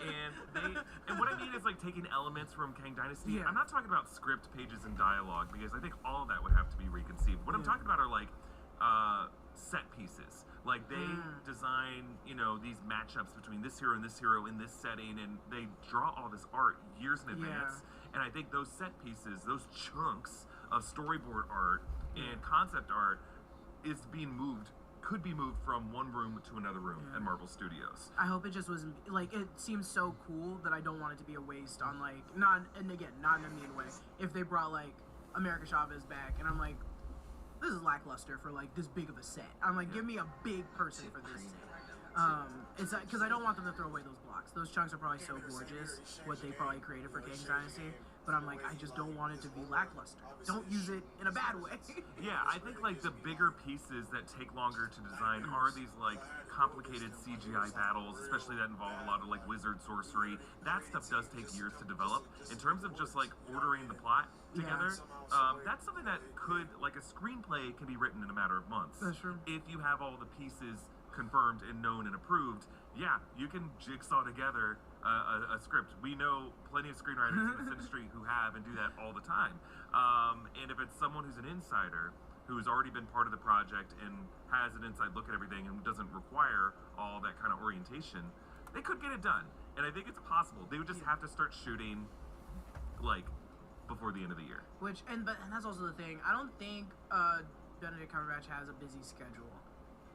[SPEAKER 8] And what I mean is like taking elements from Kang Dynasty.
[SPEAKER 10] Yeah.
[SPEAKER 8] I'm not talking about script pages and dialogue because I think all of that would have to be reconceived. What I'm talking about are like set pieces. Like they design, these matchups between this hero and this hero in this setting, and they draw all this art years in advance. And I think those set pieces, those chunks of storyboard art and concept art could be moved from one room to another room at Marvel Studios.
[SPEAKER 10] I hope it just wasn't like, it seems so cool that I don't want it to be a waste on like, not in a mean way. If they brought like America Chavez back and I'm like, this is lackluster for like this big of a set. I'm like, give me a big person for this set. It's because I don't want them to throw away those blocks. Those chunks are probably so gorgeous, what they probably created for King Dynasty. But I'm like, I just don't want it to be lackluster. Don't use it in a bad way.
[SPEAKER 8] Yeah, I think like the bigger pieces that take longer to design are these like complicated CGI battles, especially that involve a lot of like wizard sorcery. That stuff does take years to develop. In terms of just like ordering the plot together, that's something that could, like a screenplay can be written in a matter of months.
[SPEAKER 10] That's true.
[SPEAKER 8] If you have all the pieces confirmed and known and approved, you can jigsaw together a script. We know plenty of screenwriters in this industry who have and do that all the time. And if it's someone who's an insider, who's already been part of the project and has an inside look at everything and doesn't require all that kind of orientation, they could get it done. And I think it's possible. They would just have to start shooting like before the end of the year.
[SPEAKER 10] And that's also the thing. I don't think Benedict Cumberbatch has a busy schedule.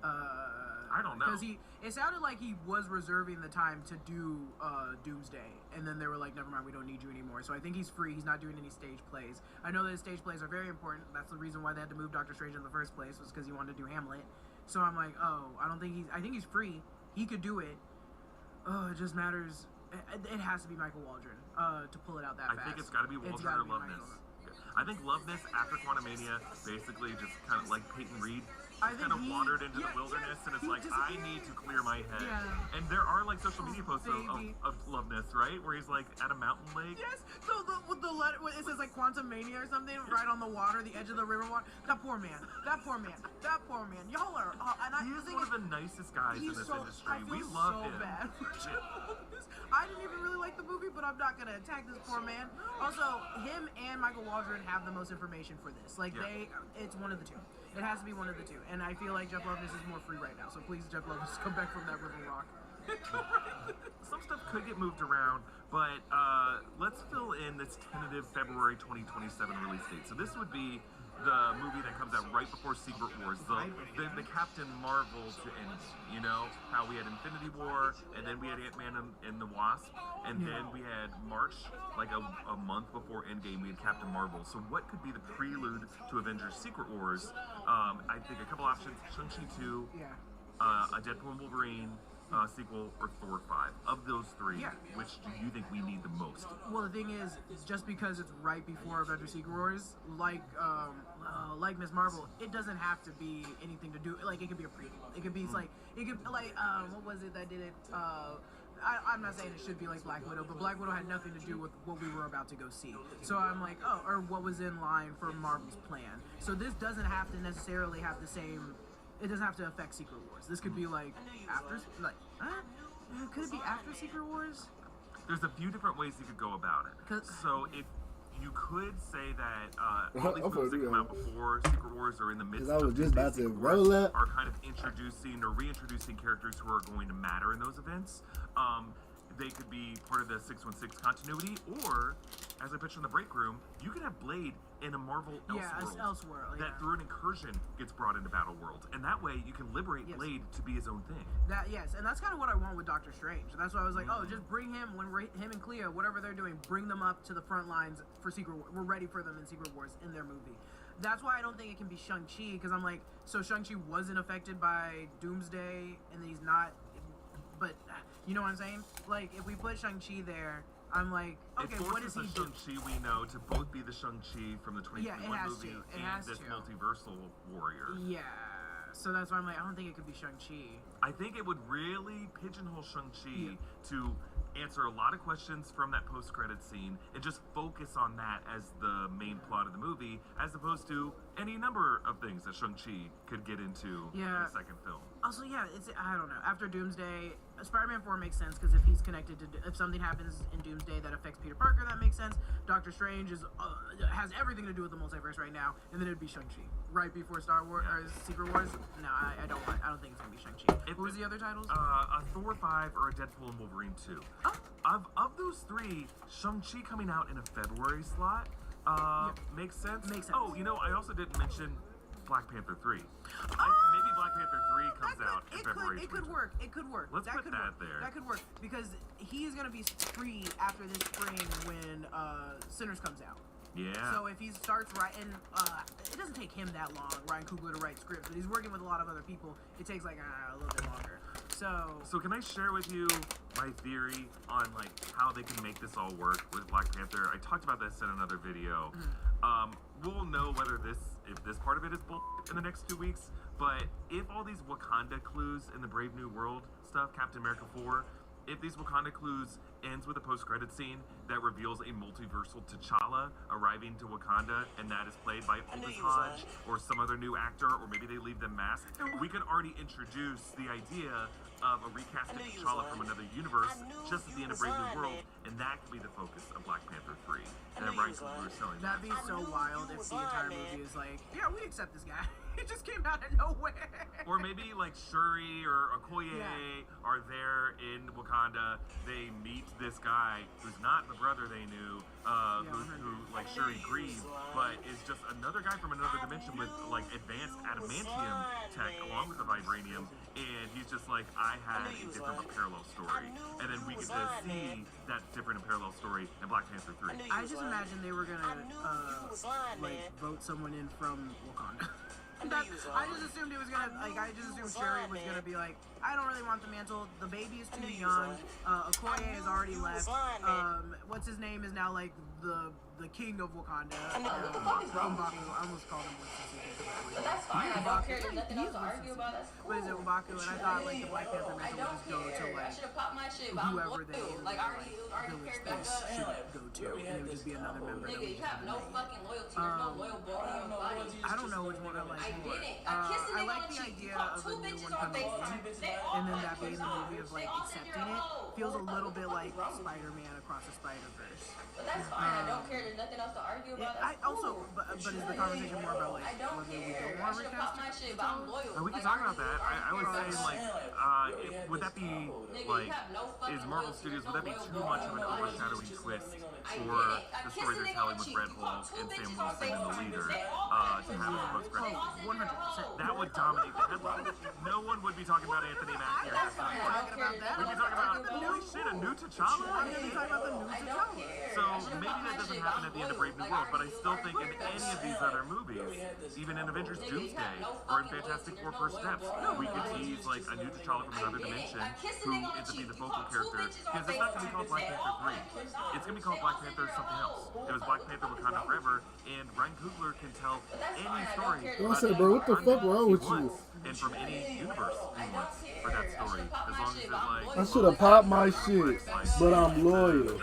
[SPEAKER 8] I don't know.
[SPEAKER 10] Because it sounded like he was reserving the time to do Doomsday, and then they were like, never mind, we don't need you anymore. So I think he's free. He's not doing any stage plays. I know that his stage plays are very important. That's the reason why they had to move Doctor Strange in the first place, was because he wanted to do Hamlet. So I'm like, I think he's free. He could do it. It just matters. It has to be Michael Waldron to pull it out that fast.
[SPEAKER 8] I think it's got to be Waldron or Loveness. I think Loveness after Quantumania basically just kind of like Peyton Reed. Kind of wandered into the wilderness, and it's like, I need to clear my head. Yeah. And there are like social media posts of Loveness, right, where he's like at a mountain lake.
[SPEAKER 10] Yes. So with the letter, it says like Quantum Mania or something, right on the water, the edge of the river water. That poor man. Y'all are.
[SPEAKER 8] He's one of the nicest guys in this industry. We
[SPEAKER 10] so
[SPEAKER 8] love him.
[SPEAKER 10] Bad for I didn't even really like the movie, but I'm not gonna attack this poor man. Also, him and Michael Waldron have the most information for this. Like it's one of the two. It has to be one of the two. And I feel like Jeff Loveness is more free right now. So please, Jeff Loveness, come back from that river rock.
[SPEAKER 8] Some stuff could get moved around, but let's fill in this tentative February 2027 release date. So this would be the movie that comes out right before Secret Wars, the Captain Marvel to Endgame. You know how we had Infinity War, and then we had Ant-Man and the Wasp, and then we had March, like a month before Endgame, we had Captain Marvel. So what could be the prelude to Avengers Secret Wars? I think a couple options: Shang-Chi 2, a Deadpool and Wolverine sequel, or Thor 5. Of those three, which do you think we need the most?
[SPEAKER 10] Well, the thing is, just because it's right before Avengers Secret Wars, like Ms. Marvel, it doesn't have to be anything to do. Like, it could be a preview. It could be what was it that did it? I'm not saying it should be like Black Widow, but Black Widow had nothing to do with what we were about to go see. So I'm like, or what was in line for Marvel's plan. So this doesn't have to necessarily have the same. It doesn't have to affect Secret Wars. This could be like after, could it be after Secret Wars?
[SPEAKER 8] There's a few different ways you could go about it. So if you could say that all these movies that come out before Secret Wars or in the midst of Secret Wars are kind of introducing or reintroducing characters who are going to matter in those events. They could be part of the 616 continuity, or, as I pitched in the break room, you could have Blade in a Marvel Elseworld that through an incursion gets brought into Battle World, and that way you can liberate Blade to be his own thing.
[SPEAKER 10] And that's kind of what I want with Doctor Strange. And that's why I was like, just bring him him and Clea, whatever they're doing, bring them up to the front lines for Secret Wars. We're ready for them in Secret Wars in their movie. That's why I don't think it can be Shang-Chi, because I'm like, so Shang-Chi wasn't affected by Doomsday, and then he's not, but you know what I'm saying? Like, if we put Shang-Chi there, I'm like, okay, what does he do?
[SPEAKER 8] Shang-Chi we know to both be the Shang-Chi from the 2021 movie and this multiversal warrior.
[SPEAKER 10] Yeah, so that's why I'm like, I don't think it could be Shang-Chi.
[SPEAKER 8] I think it would really pigeonhole Shang-Chi to answer a lot of questions from that post-credit scene and just focus on that as the main plot of the movie, as opposed to any number of things that Shang-Chi could get into in the second film.
[SPEAKER 10] Also, yeah, I don't know. After Doomsday, Spider-Man 4 makes sense because if he's connected to, if something happens in Doomsday that affects Peter Parker, that makes sense. Doctor Strange has everything to do with the multiverse right now, and then it'd be Shang-Chi right before Star Wars or Secret Wars. No, I don't think it's gonna be Shang-Chi. What was the other titles?
[SPEAKER 8] A Thor 5 or a Deadpool and Wolverine 2. Of those three, Shang-Chi coming out in a February slot makes sense. Oh, you know, I also didn't mention Black Panther 3. Maybe Black Panther 3 comes out in February.
[SPEAKER 10] It could work. It could work.
[SPEAKER 8] Let's put that there.
[SPEAKER 10] That could work because he is going to be free after this spring when Sinners comes out.
[SPEAKER 8] Yeah.
[SPEAKER 10] So if he starts writing, it doesn't take him that long, Ryan Coogler, to write scripts, but he's working with a lot of other people. It takes like a little bit longer. So
[SPEAKER 8] can I share with you my theory on like how they can make this all work with Black Panther? I talked about this in another video. We'll know whether if this part of it is bull in the next 2 weeks, but if all these Wakanda clues in the Brave New World stuff, Captain America 4, if these Wakanda clues ends with a post-credit scene that reveals a multiversal T'Challa arriving to Wakanda, and that is played by Aldous Hodge or some other new actor, or maybe they leave them masked, we could already introduce the idea of a recasted T'Challa from another universe just at the end of Brave New World, and that could be the focus of Black Panther 3. And then Ryan Coogler is selling that.
[SPEAKER 10] That'd be so wild if the entire movie is like, yeah, we accept this guy. It just came out of nowhere.
[SPEAKER 8] Or maybe like Shuri or Okoye are there in Wakanda. They meet this guy who's not the brother they knew, who like Shuri grieved, but is just another guy from another dimension with like advanced adamantium tech along with the vibranium. And he's just like, I had a different but parallel story. And then we get to see that different and parallel story in Black Panther 3.
[SPEAKER 10] I just imagined they were gonna like vote someone in from Wakanda. I just assumed it was gonna, like, I just assumed Shuri was gonna be like, I don't really want the mantle, the baby is too young, Okoye has already left, what's his name is now, like, the king of Wakanda, M'Baku, I almost called him what's his name.
[SPEAKER 13] But that's fine, I don't care, there's nothing else to argue about, that's cool.
[SPEAKER 10] What is it, M'Baku, and I thought, like, the Black Panther mantle would just go to, like, whoever they village this should go to, and it would just be another member.
[SPEAKER 13] Nigga, you have no fucking loyalty, there's no loyal bone in your body.
[SPEAKER 10] I don't know which one I like more. I like the idea of a new one coming in, and then that being the movie of like accepting it. Feels a little bit like Spider-Man Across the Spider-Verse.
[SPEAKER 13] But that's fine, I don't care, there's nothing else to argue about.
[SPEAKER 10] I also, but is the conversation more about like whether we don't want to recast it?
[SPEAKER 8] We can talk about that. I was saying like, would that be like, is Marvel Studios, would that be too much of an overshadowing twist for the story they're telling with Red Hulk and Sam Wilson and the leader to have a post-credit?
[SPEAKER 10] 100%.
[SPEAKER 8] That would dominate the headline. No one would be talking about Anthony Mackie. We'd be talking about, holy shit, a new T'Challa?
[SPEAKER 10] I'm going to be talking about the new T'Challa.
[SPEAKER 8] So maybe that doesn't happen at the end of Brave New World, but I still think in any of these other movies, even in Avengers Doomsday or in Fantastic Four First Steps, we could tease like a new T'Challa from another dimension who ends up being the focal character. Because it's not going to be called Black Panther 3. It's going to be called Black Panther something else. It was Black Panther Wakanda Forever, and Ryan Coogler can tell any story.
[SPEAKER 4] I said, bro, what the fuck wrong with you?
[SPEAKER 8] And from any universe he wants for that story, as long as it like.
[SPEAKER 4] I should have popped my shit, but I'm loyal.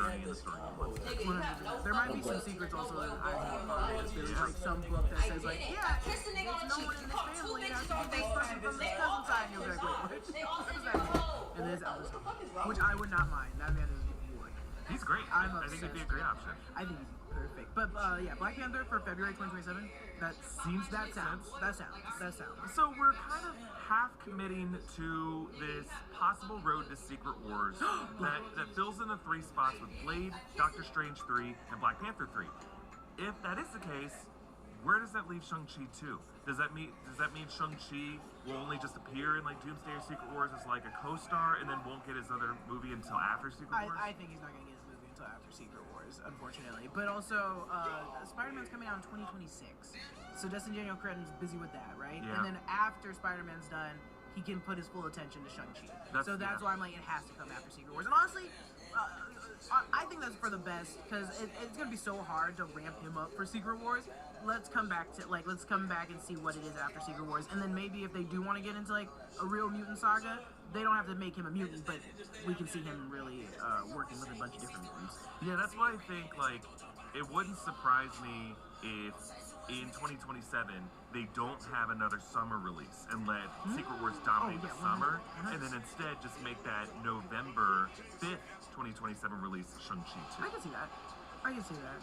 [SPEAKER 10] There might be some secrets also that I have. There's like some book that says like, yeah, it's no one in this family has to be this person from this cousin side. And you'll be like, wait, what? What does that mean? And there's Elvis, which I would not mind. That man is boy.
[SPEAKER 8] He's great. I think he'd be a great option.
[SPEAKER 10] I think he's perfect. But yeah, Black Panther for February 2027. That sounds.
[SPEAKER 8] So we're kind of half committing to this possible road to Secret Wars that fills in the 3 spots with Blade, Doctor Strange 3, and Black Panther 3. If that is the case, where does that leave Shang-Chi 2? Does that mean Shang-Chi will only just appear in like Doomsday or Secret Wars as like a co-star and then won't get his other movie until after Secret Wars?
[SPEAKER 10] I think he's not gonna get his movie until after Secret Wars. unfortunately. But also, Spider-Man's coming out in 2026. So Destin Daniel Cretton's busy with that, right?
[SPEAKER 8] Yeah.
[SPEAKER 10] And then after Spider-Man's done, he can put his full attention to Shang-Chi. That's why I'm like, it has to come after Secret Wars. And honestly, I think that's for the best, because it's gonna be so hard to ramp him up for Secret Wars. Let's come back and see what it is after Secret Wars, and then maybe if they do want to get into like a real mutant saga, they don't have to make him a mutant, but we can see him really working with a bunch of different mutants.
[SPEAKER 8] Yeah, that's why I think like it wouldn't surprise me if in 2027 they don't have another summer release and let Secret Wars dominate the summer, and then instead just make that November 5th 2027 release Shang-Chi 2.
[SPEAKER 10] I can see that. I can see that.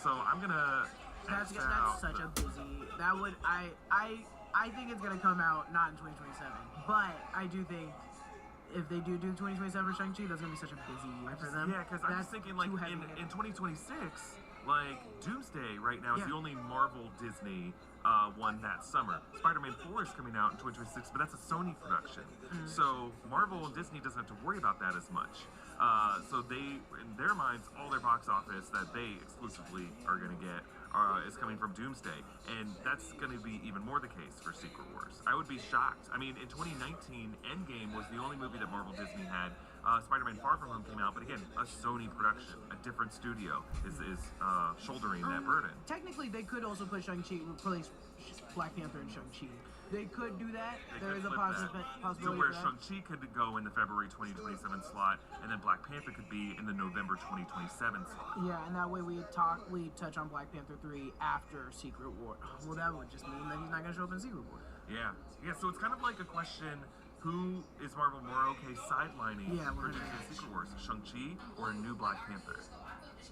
[SPEAKER 8] So I'm gonna.
[SPEAKER 10] That's such a busy. That would I think it's gonna come out not in 2027, but I do think if they do 2027 for Shang-Chi, that's gonna be such a busy year for them.
[SPEAKER 8] Yeah, because I'm just thinking like in 2026, like Doomsday right now is the only Marvel Disney one that summer. Spider-Man 4 is coming out in 2026, but that's a Sony production. So Marvel and Disney doesn't have to worry about that as much. So they, in their minds, all their box office that they exclusively are going to get is coming from Doomsday. And that's going to be even more the case for Secret Wars. I would be shocked. I mean, in 2019, Endgame was the only movie that Marvel Disney had. Spider-Man Far From Home came out, but again, a Sony production, a different studio is shouldering that burden.
[SPEAKER 10] Technically, they could also put Shang-Chi, replace Black Panther and Shang-Chi. They could do that. There is a possibility
[SPEAKER 8] to where Shang-Chi could go in the February 2027 slot, and then Black Panther could be in the November 2027 slot.
[SPEAKER 10] Yeah, and that way we touch on Black Panther 3 after Secret War. Well, that would just mean that he's not going to show up in Secret War.
[SPEAKER 8] Yeah. So it's kind of like a question. Who is Marvel more okay sidelining for Secret Wars? Shang-Chi or a new Black Panther?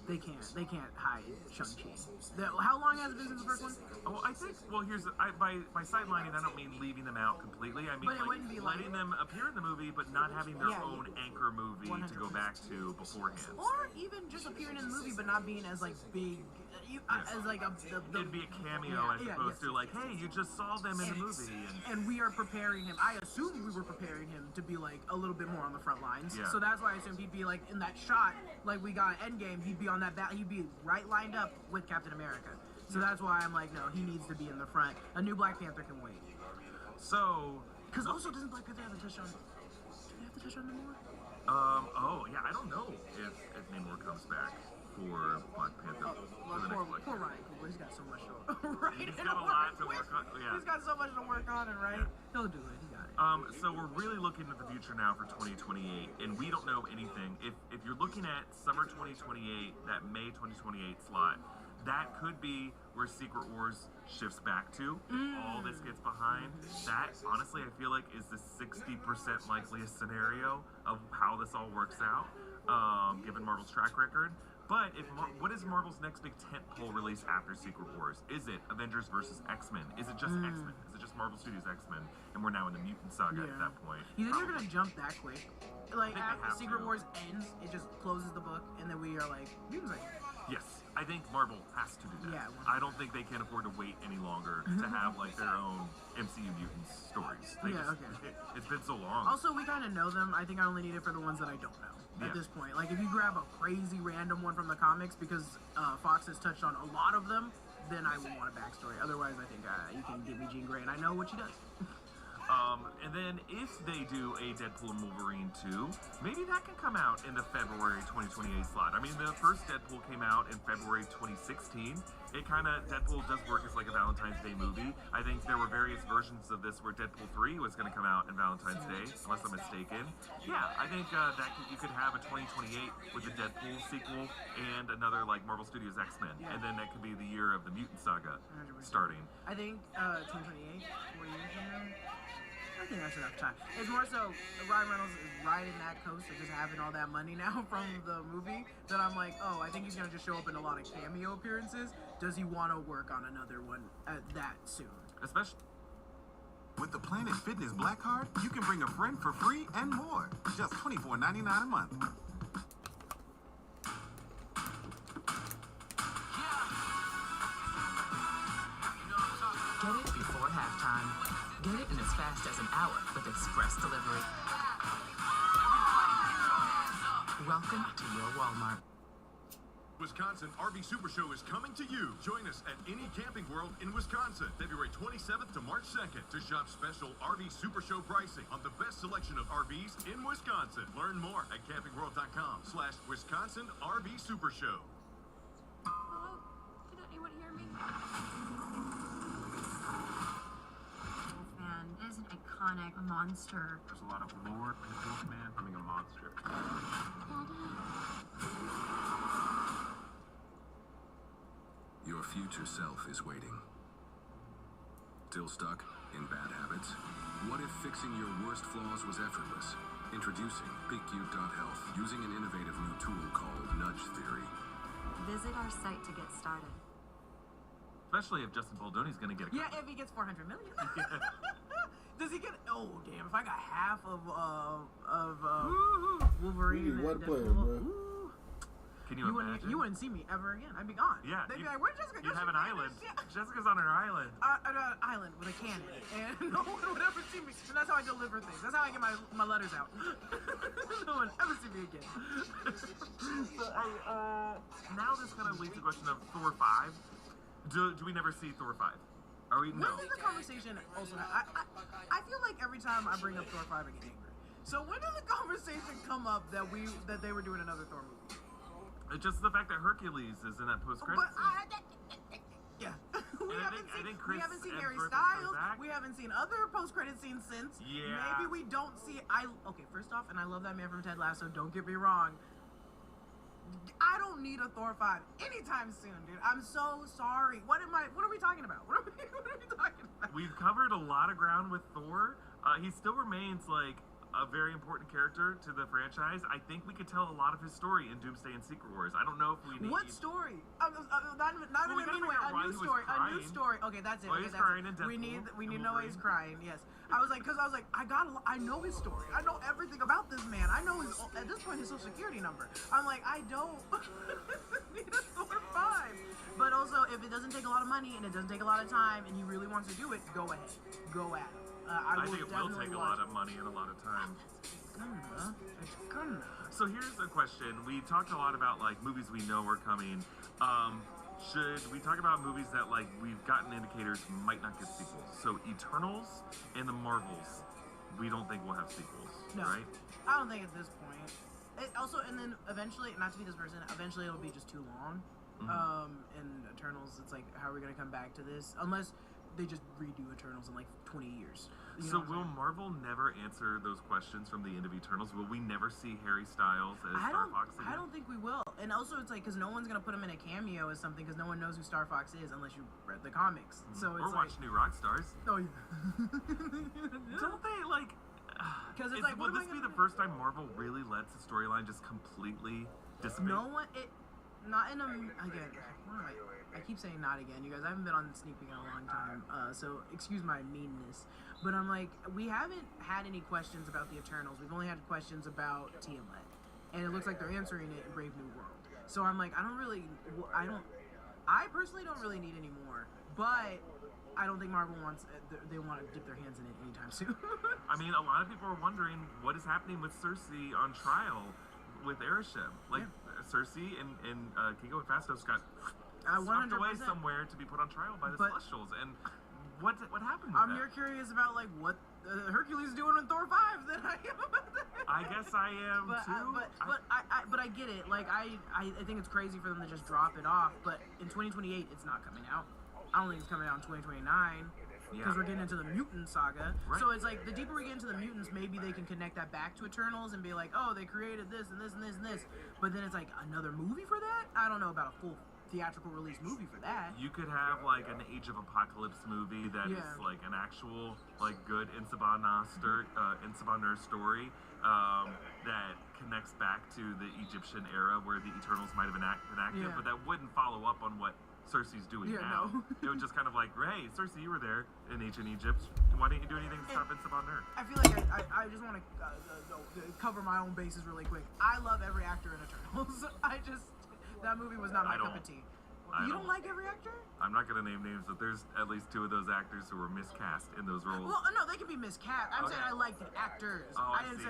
[SPEAKER 10] They can't hide Shang-Chi. How long has it been since the first one?
[SPEAKER 8] Oh, I think, by sidelining, I don't mean leaving them out completely. I mean letting them appear in the movie, but not having their own anchor movie 100%. To go back to beforehand.
[SPEAKER 10] Or even just appearing in the movie, but not being as like big, as like
[SPEAKER 8] it'd be a cameo as opposed to like, hey, you just saw them in the movie.
[SPEAKER 10] And we are preparing him. I assumed we were preparing him to be like a little bit more on the front lines.
[SPEAKER 8] Yeah.
[SPEAKER 10] So that's why I assumed he'd be like in that shot, like we got Endgame, he'd be on that he'd be right lined up with Captain America. So that's why I'm like, no, he needs to be in the front. A new Black Panther can wait.
[SPEAKER 8] So,
[SPEAKER 10] because also doesn't Black Panther have to touch on? Do they have to touch on Namor?
[SPEAKER 8] I don't know if Namor comes back for Black Panther.
[SPEAKER 10] Poor Ryan Coogler, he's got so much to write.
[SPEAKER 8] He's got a lot to work on. Yeah.
[SPEAKER 10] He's got so much to work on and write. He'll do it. He got it.
[SPEAKER 8] So we're really looking at the future now for 2028, and we don't know anything. If you're looking at summer 2028, that May 2028 slot, that could be where Secret Wars shifts back to. If all this gets behind, that honestly I feel like is the 60% likeliest scenario of how this all works out, given Marvel's track record. But what is Marvel's next big tentpole release after Secret Wars? Is it Avengers versus X-Men? Is it just X-Men? Is it just Marvel Studios X-Men? And we're now in the mutant saga at that point.
[SPEAKER 10] You think they're gonna jump that quick? Like after Secret Wars ends, it just closes the book, and then we are like mutants.
[SPEAKER 8] Yes, I think Marvel has to do that.
[SPEAKER 10] Yeah,
[SPEAKER 8] I don't think they can afford to wait any longer to have like their own MCU mutants stories. It's been so long.
[SPEAKER 10] Also, we kind of know them. I think I only need it for the ones that I don't know at this point. Like if you grab a crazy random one from the comics, because Fox has touched on a lot of them, then I would want a backstory. Otherwise, I think you can give me Jean Grey, and I know what she does.
[SPEAKER 8] And then if they do a Deadpool and Wolverine 2, maybe that can come out in the February 2028 slot. I mean, the first Deadpool came out in February 2016. Deadpool does work as like a Valentine's Day movie. I think there were various versions of this where Deadpool 3 was going to come out in Valentine's Day, unless I'm mistaken. Yeah, I think you could have a 2028 with the Deadpool sequel and another like Marvel Studios X-Men. And then that could be the year of the mutant saga
[SPEAKER 10] 100%.
[SPEAKER 8] starting.
[SPEAKER 10] I think 2028, 4 years from now. I think that's enough time. It's more so Ryan Reynolds is riding that coast of just having all that money now from the movie that I'm like, I think he's going to just show up in a lot of cameo appearances. Does he want to work on another one that soon?
[SPEAKER 8] Especially
[SPEAKER 1] with the Planet Fitness Black Card, you can bring a friend for free and more. Just $24.99 a month.
[SPEAKER 3] Get it before halftime. Get it in as fast as an hour with express delivery. Welcome to your Walmart.
[SPEAKER 14] Wisconsin RV Super Show is coming to you. Join us at any Camping World in Wisconsin, February 27th to March 2nd, to shop special RV Super Show pricing on the best selection of RVs in Wisconsin. Learn more at campingworld.com/Wisconsin RV Super Show.
[SPEAKER 9] Hello? Can anyone hear me?
[SPEAKER 12] Wolfman is an iconic monster.
[SPEAKER 8] There's a lot of lore in Wolfman becoming a monster.
[SPEAKER 15] Your future self is waiting. Still stuck in bad habits? What if fixing your worst flaws was effortless? Introducing BigCube.health, using an innovative new tool called Nudge Theory.
[SPEAKER 7] Visit our site to get started.
[SPEAKER 8] Especially if Justin Baldoni's going to get a
[SPEAKER 10] Yeah, if he gets 400 million. Does he get? Oh damn! If I got half of Wolverine,
[SPEAKER 4] What
[SPEAKER 10] and
[SPEAKER 4] player,
[SPEAKER 10] Deadpool,
[SPEAKER 4] bro?
[SPEAKER 10] ooh,
[SPEAKER 8] Can you imagine?
[SPEAKER 10] you wouldn't see me ever again. I'd be gone.
[SPEAKER 8] Yeah.
[SPEAKER 10] They'd be like, "Where's Jessica?"
[SPEAKER 8] You'd have an island.
[SPEAKER 10] Yeah.
[SPEAKER 8] Jessica's on her island.
[SPEAKER 10] An island with a cannon, and no one would ever see me. And that's how I deliver things. That's how I get my letters out. No one ever see me again.
[SPEAKER 8] So, now this kind of leads to the question of Thor 5. Do we never see Thor 5? Are we? No.
[SPEAKER 10] When did the conversation also I feel like every time I bring up Thor 5 I get angry. So when did the conversation come up that they were doing another Thor movie?
[SPEAKER 8] It's just the fact that Hercules is in that post-credits scene.
[SPEAKER 10] Yeah.
[SPEAKER 8] We
[SPEAKER 10] we haven't seen Harry
[SPEAKER 8] Hemsworth is
[SPEAKER 10] Styles.
[SPEAKER 8] back.
[SPEAKER 10] We haven't seen other post-credit scenes since.
[SPEAKER 8] Yeah.
[SPEAKER 10] Maybe we don't see. Okay. First off, and I love that man from Ted Lasso. Don't get me wrong. I don't need a Thor 5 anytime soon, dude. I'm so sorry. What are we talking about? What are we talking about?
[SPEAKER 8] We've covered a lot of ground with Thor. He still remains like a very important character to the franchise. I think we could tell a lot of his story in Doomsday and Secret Wars. I don't know if we need...
[SPEAKER 10] What story? Not in a mean way. A new story. A new story. Okay, that's it.
[SPEAKER 8] Well,
[SPEAKER 10] okay,
[SPEAKER 8] he's
[SPEAKER 10] that's
[SPEAKER 8] crying
[SPEAKER 10] it.
[SPEAKER 8] in
[SPEAKER 10] We
[SPEAKER 8] Deadpool
[SPEAKER 10] need
[SPEAKER 8] and
[SPEAKER 10] to know why he's crying. Yes. I was like, I know his story. I know everything about this man. I know at this point his social security number. I'm like, I don't need a Thor 5. But also, if it doesn't take a lot of money and it doesn't take a lot of time and he really wants to do it, go ahead. Go at it.
[SPEAKER 8] I think it will take a lot of money and a lot of time. So here's a question. We talked a lot about like movies we know are coming. Should we talk about movies that like we've gotten indicators might not get sequels? So Eternals and the Marvels, we don't think we'll have sequels,
[SPEAKER 10] No,
[SPEAKER 8] right?
[SPEAKER 10] I don't think at this point. And then eventually, not to be this person, eventually it'll be just too long. And Eternals, it's like, how are we gonna come back to this? Unless they just redo Eternals in like 20 years. You
[SPEAKER 8] So
[SPEAKER 10] know what I'm
[SPEAKER 8] will
[SPEAKER 10] saying?
[SPEAKER 8] Marvel never answer those questions from the end of Eternals? Will we never see Harry Styles as Star Fox again?
[SPEAKER 10] I don't think we will. And also, it's like, because no one's gonna put him in a cameo as something, because no one knows who Star Fox is unless you read the comics. So it's
[SPEAKER 8] or
[SPEAKER 10] like,
[SPEAKER 8] watch New Rockstars.
[SPEAKER 10] oh yeah.
[SPEAKER 8] Don't they like?
[SPEAKER 10] Because it's like,
[SPEAKER 8] will
[SPEAKER 10] what am
[SPEAKER 8] this
[SPEAKER 10] I
[SPEAKER 8] be
[SPEAKER 10] gonna
[SPEAKER 8] the first time Marvel really lets the storyline just completely dissipate?
[SPEAKER 10] No one, not in a, again, I keep saying not again, you guys. I haven't been on Sneak Peek in a long time, so excuse my meanness. But I'm like, we haven't had any questions about the Eternals. We've only had questions about Tiamat. And it looks like they're answering it in Brave New World. So I'm like, I personally don't really need any more. But I don't think Marvel they want to dip their hands in it anytime soon.
[SPEAKER 8] I mean, a lot of people are wondering what is happening with Cersei on trial with Arishem. Like, Cersei and Kingo and Phastos got swept away
[SPEAKER 10] 100%.
[SPEAKER 8] somewhere to be put on trial by the
[SPEAKER 10] But-
[SPEAKER 8] Celestials. And what happened with
[SPEAKER 10] I'm
[SPEAKER 8] that?
[SPEAKER 10] more curious about like what Hercules is doing in Thor 5 than I am about that.
[SPEAKER 8] I guess I am too.
[SPEAKER 10] But I get it. Like I think it's crazy for them to just drop it off. But in 2028, it's not coming out. I don't think it's coming out in 2029 because we're getting into the mutant saga.
[SPEAKER 8] Right.
[SPEAKER 10] So it's like the deeper we get into the mutants, maybe they can connect that back to Eternals and be like, oh, they created this and this and this and this. But then it's like another movie for that. I don't know about a full theatrical release movie for that.
[SPEAKER 8] You could have like an Age of Apocalypse movie that is like an actual like good Insabanar story that connects back to the Egyptian era where the Eternals might have been active, but that wouldn't follow up on what Cersei's doing now.
[SPEAKER 10] No.
[SPEAKER 8] It would just kind of like, hey, Cersei, you were there in ancient Egypt. Why didn't you do anything to stop Insabanar?
[SPEAKER 10] I feel like I just want to cover my own bases really quick. I love every actor in Eternals. That movie was not my cup of tea. You don't like every actor?
[SPEAKER 8] I'm not going to name names, but there's at least 2 of those actors who were miscast in those roles.
[SPEAKER 10] Well, no, they can be miscast. I'm saying I like the actors.
[SPEAKER 8] Oh,
[SPEAKER 10] I didn't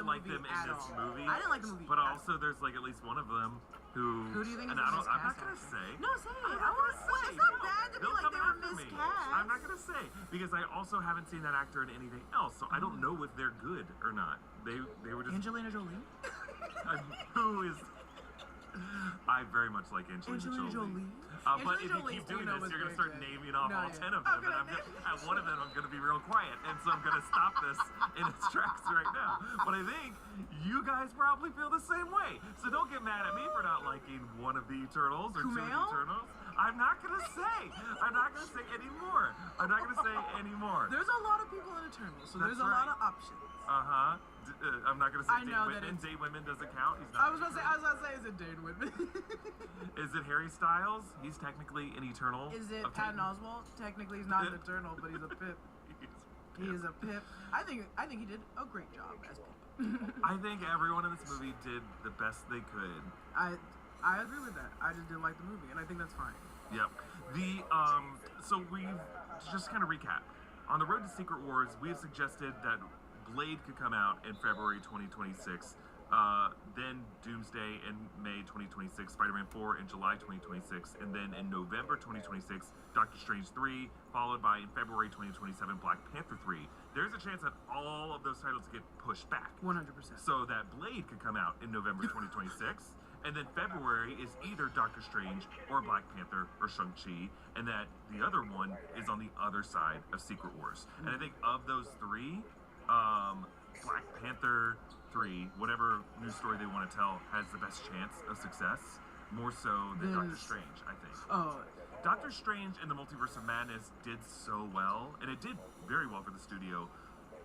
[SPEAKER 10] like the movie
[SPEAKER 8] them in
[SPEAKER 10] at
[SPEAKER 8] this
[SPEAKER 10] all.
[SPEAKER 8] movie.
[SPEAKER 10] I didn't like the movie.
[SPEAKER 8] But also, there's like at least one of them
[SPEAKER 10] Who do you think is
[SPEAKER 8] and
[SPEAKER 10] the
[SPEAKER 8] I'm not
[SPEAKER 10] miscast
[SPEAKER 8] gonna
[SPEAKER 10] actor?
[SPEAKER 8] say.
[SPEAKER 10] No, say it.
[SPEAKER 8] I'm not gonna say.
[SPEAKER 10] It's not bad to be
[SPEAKER 8] They'll
[SPEAKER 10] like
[SPEAKER 8] come
[SPEAKER 10] they were
[SPEAKER 8] after me.
[SPEAKER 10] miscast.
[SPEAKER 8] I'm not gonna say because I also haven't seen that actor in anything else, so I don't know if they're good or not. They were just
[SPEAKER 10] Angelina Jolie.
[SPEAKER 8] who is. I very much like Angelina Jolie. But if you keep doing this, you're going to start naming off all 10 of them. And at one of them, I'm going to be real quiet. And so I'm going to stop this in its tracks right now. But I think you guys probably feel the same way. So don't get mad at me for not liking one of the Eternals or two of the Eternals. I'm not going to say. I'm not going to say anymore. I'm not going to say anymore.
[SPEAKER 10] There's a lot of people in Eternals, so there's a lot of options.
[SPEAKER 8] Uh-huh. I'm not going to say Dane
[SPEAKER 10] know
[SPEAKER 8] Whitman.
[SPEAKER 10] that
[SPEAKER 8] Dane Whitman doesn't count. He's not.
[SPEAKER 10] I was going to say, is it Dane Whitman?
[SPEAKER 8] Is it Harry Styles? He's technically an Eternal.
[SPEAKER 10] Is it
[SPEAKER 8] of
[SPEAKER 10] Patton
[SPEAKER 8] Titan.
[SPEAKER 10] Oswalt? Technically, he's not an Eternal, but he's a Pip. He is a Pip. I think he did a great job as Pip.
[SPEAKER 8] I think everyone in this movie did the best they could.
[SPEAKER 10] I agree with that. I just didn't like the movie, and I think that's fine.
[SPEAKER 8] Yep. So we've just kind of recap. On the road to Secret Wars, we have suggested that Blade could come out in February 2026. Then Doomsday in May 2026, Spider-Man 4 in July 2026, and then in November 2026, Doctor Strange 3, followed by in February 2027, Black Panther 3. There's a chance that all of those titles get pushed back.
[SPEAKER 10] 100%.
[SPEAKER 8] So that Blade could come out in November 2026, and then February is either Doctor Strange or Black Panther or Shang-Chi, and that the other one is on the other side of Secret Wars. And I think of those three, Black Panther 3, whatever new story they want to tell, has the best chance of success, more so than Doctor Strange, I think.
[SPEAKER 10] Oh.
[SPEAKER 8] Doctor Strange and the Multiverse of Madness did so well, and it did very well for the studio,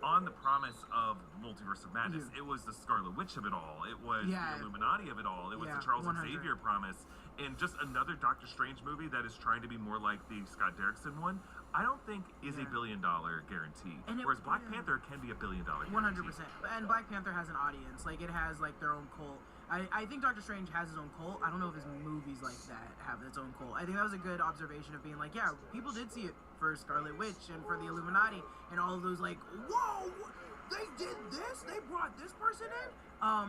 [SPEAKER 8] on the promise of Multiverse of Madness. It was the Scarlet Witch of it all. It was the Illuminati of it all. It was the Charles
[SPEAKER 10] 100.
[SPEAKER 8] Xavier promise. And just another Doctor Strange movie that is trying to be more like the Scott Derrickson one, I don't think is a $1 billion guarantee. Whereas Black Panther can be a $1 billion guarantee.
[SPEAKER 10] 100%. And Black Panther has an audience. Like, it has, like, their own cult. I think Doctor Strange has his own cult. I don't know if his movies like that have its own cult. I think that was a good observation of being like, yeah, people did see it for Scarlet Witch and for the Illuminati and all of those, like, whoa, they did this? They brought this person in? I